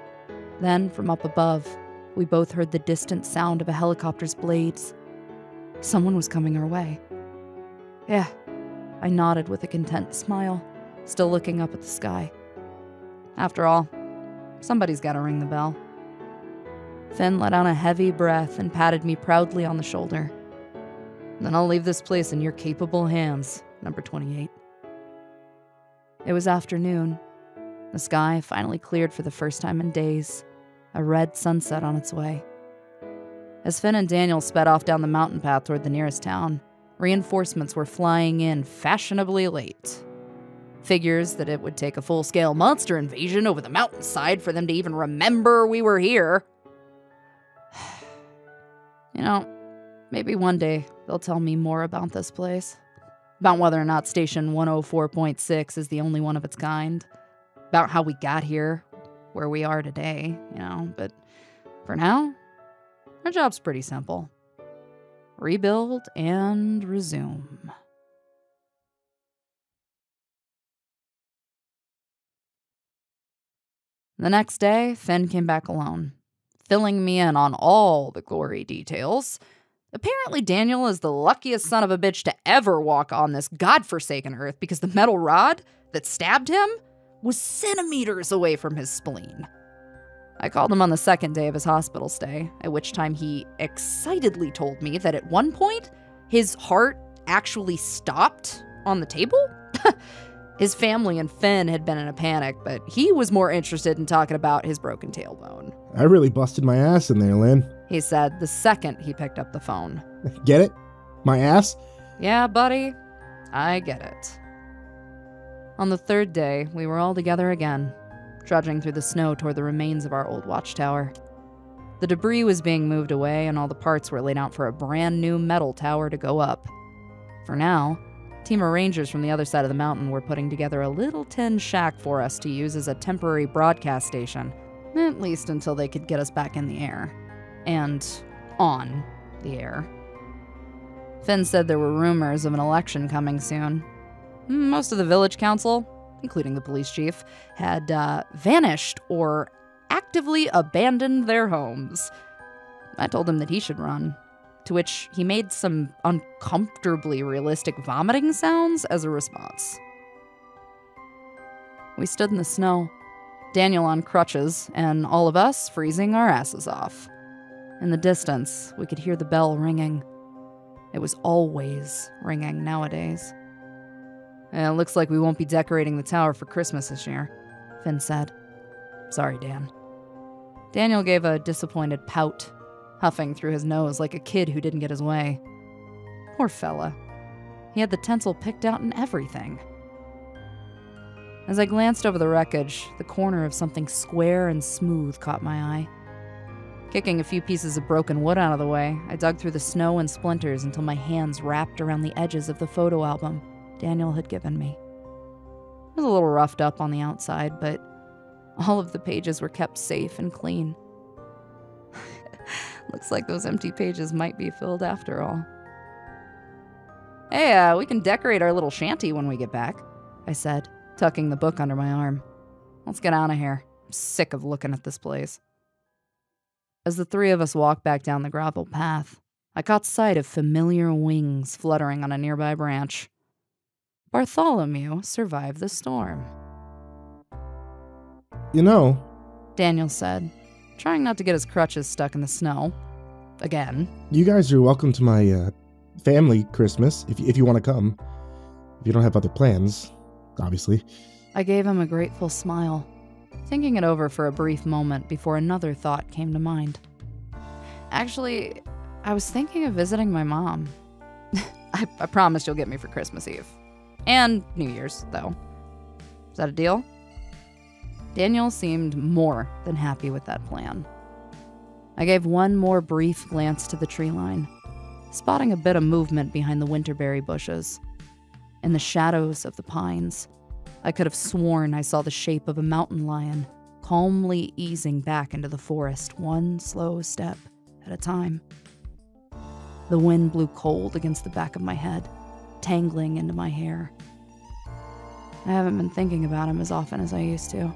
Then, from up above, we both heard the distant sound of a helicopter's blades. Someone was coming our way. Yeah, I nodded with a content smile, still looking up at the sky. After all, somebody's got to ring the bell. Fen let out a heavy breath and patted me proudly on the shoulder. Then I'll leave this place in your capable hands, number 28. It was afternoon. The sky finally cleared for the first time in days, a red sunset on its way. As Fen and Daniel sped off down the mountain path toward the nearest town, reinforcements were flying in fashionably late. Figures that it would take a full-scale monster invasion over the mountainside for them to even remember we were here. You know, maybe one day they'll tell me more about this place. About whether or not Station 104.6 is the only one of its kind. About how we got here, where we are today, you know. But for now, our job's pretty simple. Rebuild and resume. The next day, Fen came back alone, filling me in on all the gory details. Apparently, Daniel is the luckiest son of a bitch to ever walk on this godforsaken earth because the metal rod that stabbed him was centimeters away from his spleen. I called him on the second day of his hospital stay, at which time he excitedly told me that at one point, his heart actually stopped on the table. His family and Fen had been in a panic, but he was more interested in talking about his broken tailbone. I really busted my ass in there, Lynn. He said the second he picked up the phone. Get it? My ass? Yeah, buddy. I get it. On the third day, we were all together again, trudging through the snow toward the remains of our old watchtower. The debris was being moved away, and all the parts were laid out for a brand new metal tower to go up. For now, a team of rangers from the other side of the mountain were putting together a little tin shack for us to use as a temporary broadcast station, at least until they could get us back in the air. And on the air. Fen said there were rumors of an election coming soon. Most of the village council, including the police chief, had vanished or actively abandoned their homes. I told him that he should run, to which he made some uncomfortably realistic vomiting sounds as a response. We stood in the snow, Daniel on crutches, and all of us freezing our asses off. In the distance, we could hear the bell ringing. It was always ringing nowadays. It looks like we won't be decorating the tower for Christmas this year, Fen said. Sorry, Dan. Daniel gave a disappointed pout, huffing through his nose like a kid who didn't get his way. Poor fella. He had the tinsel picked out and everything. As I glanced over the wreckage, the corner of something square and smooth caught my eye. Kicking a few pieces of broken wood out of the way, I dug through the snow and splinters until my hands wrapped around the edges of the photo album Daniel had given me. It was a little roughed up on the outside, but all of the pages were kept safe and clean. Looks like those empty pages might be filled after all. Hey, we can decorate our little shanty when we get back, I said, tucking the book under my arm. Let's get out of here. I'm sick of looking at this place. As the three of us walked back down the gravel path, I caught sight of familiar wings fluttering on a nearby branch. Bartholomew survived the storm. You know, Daniel said, trying not to get his crutches stuck in the snow. Again. You guys are welcome to my family Christmas, if you want to come. If you don't have other plans, obviously. I gave him a grateful smile, thinking it over for a brief moment before another thought came to mind. Actually, I was thinking of visiting my mom. I promise you'll get me for Christmas Eve. And New Year's, though. Is that a deal? Daniel seemed more than happy with that plan. I gave one more brief glance to the tree line, spotting a bit of movement behind the winterberry bushes. In the shadows of the pines, I could have sworn I saw the shape of a mountain lion calmly easing back into the forest one slow step at a time. The wind blew cold against the back of my head, tangling into my hair. I haven't been thinking about him as often as I used to.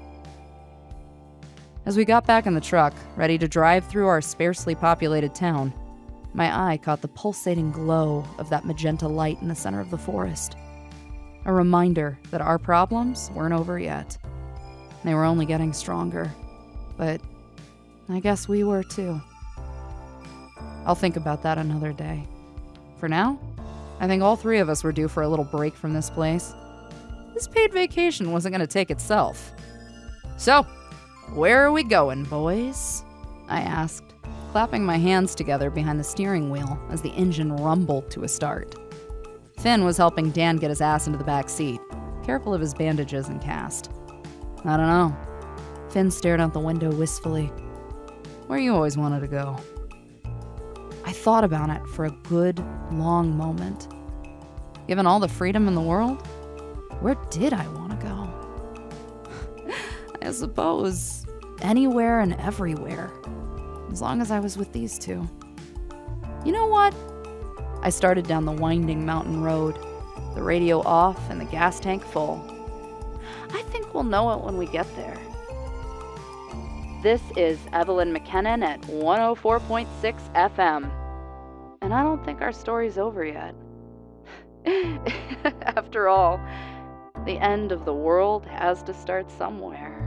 As we got back in the truck, ready to drive through our sparsely populated town, my eye caught the pulsating glow of that magenta light in the center of the forest. A reminder that our problems weren't over yet. They were only getting stronger. But I guess we were too. I'll think about that another day. For now, I think all three of us were due for a little break from this place. This paid vacation wasn't going to take itself. So, where are we going, boys? I asked, clapping my hands together behind the steering wheel as the engine rumbled to a start. Finn was helping Dan get his ass into the back seat, careful of his bandages and cast. I don't know. Finn stared out the window wistfully. Where you always wanted to go? I thought about it for a good, long moment. Given all the freedom in the world, where did I want to go? I suppose anywhere and everywhere, as long as I was with these two. You know what? I started down the winding mountain road, the radio off and the gas tank full. I think we'll know it when we get there. This is Evelyn McKinnon at 104.6 FM. And I don't think our story's over yet. After all, the end of the world has to start somewhere.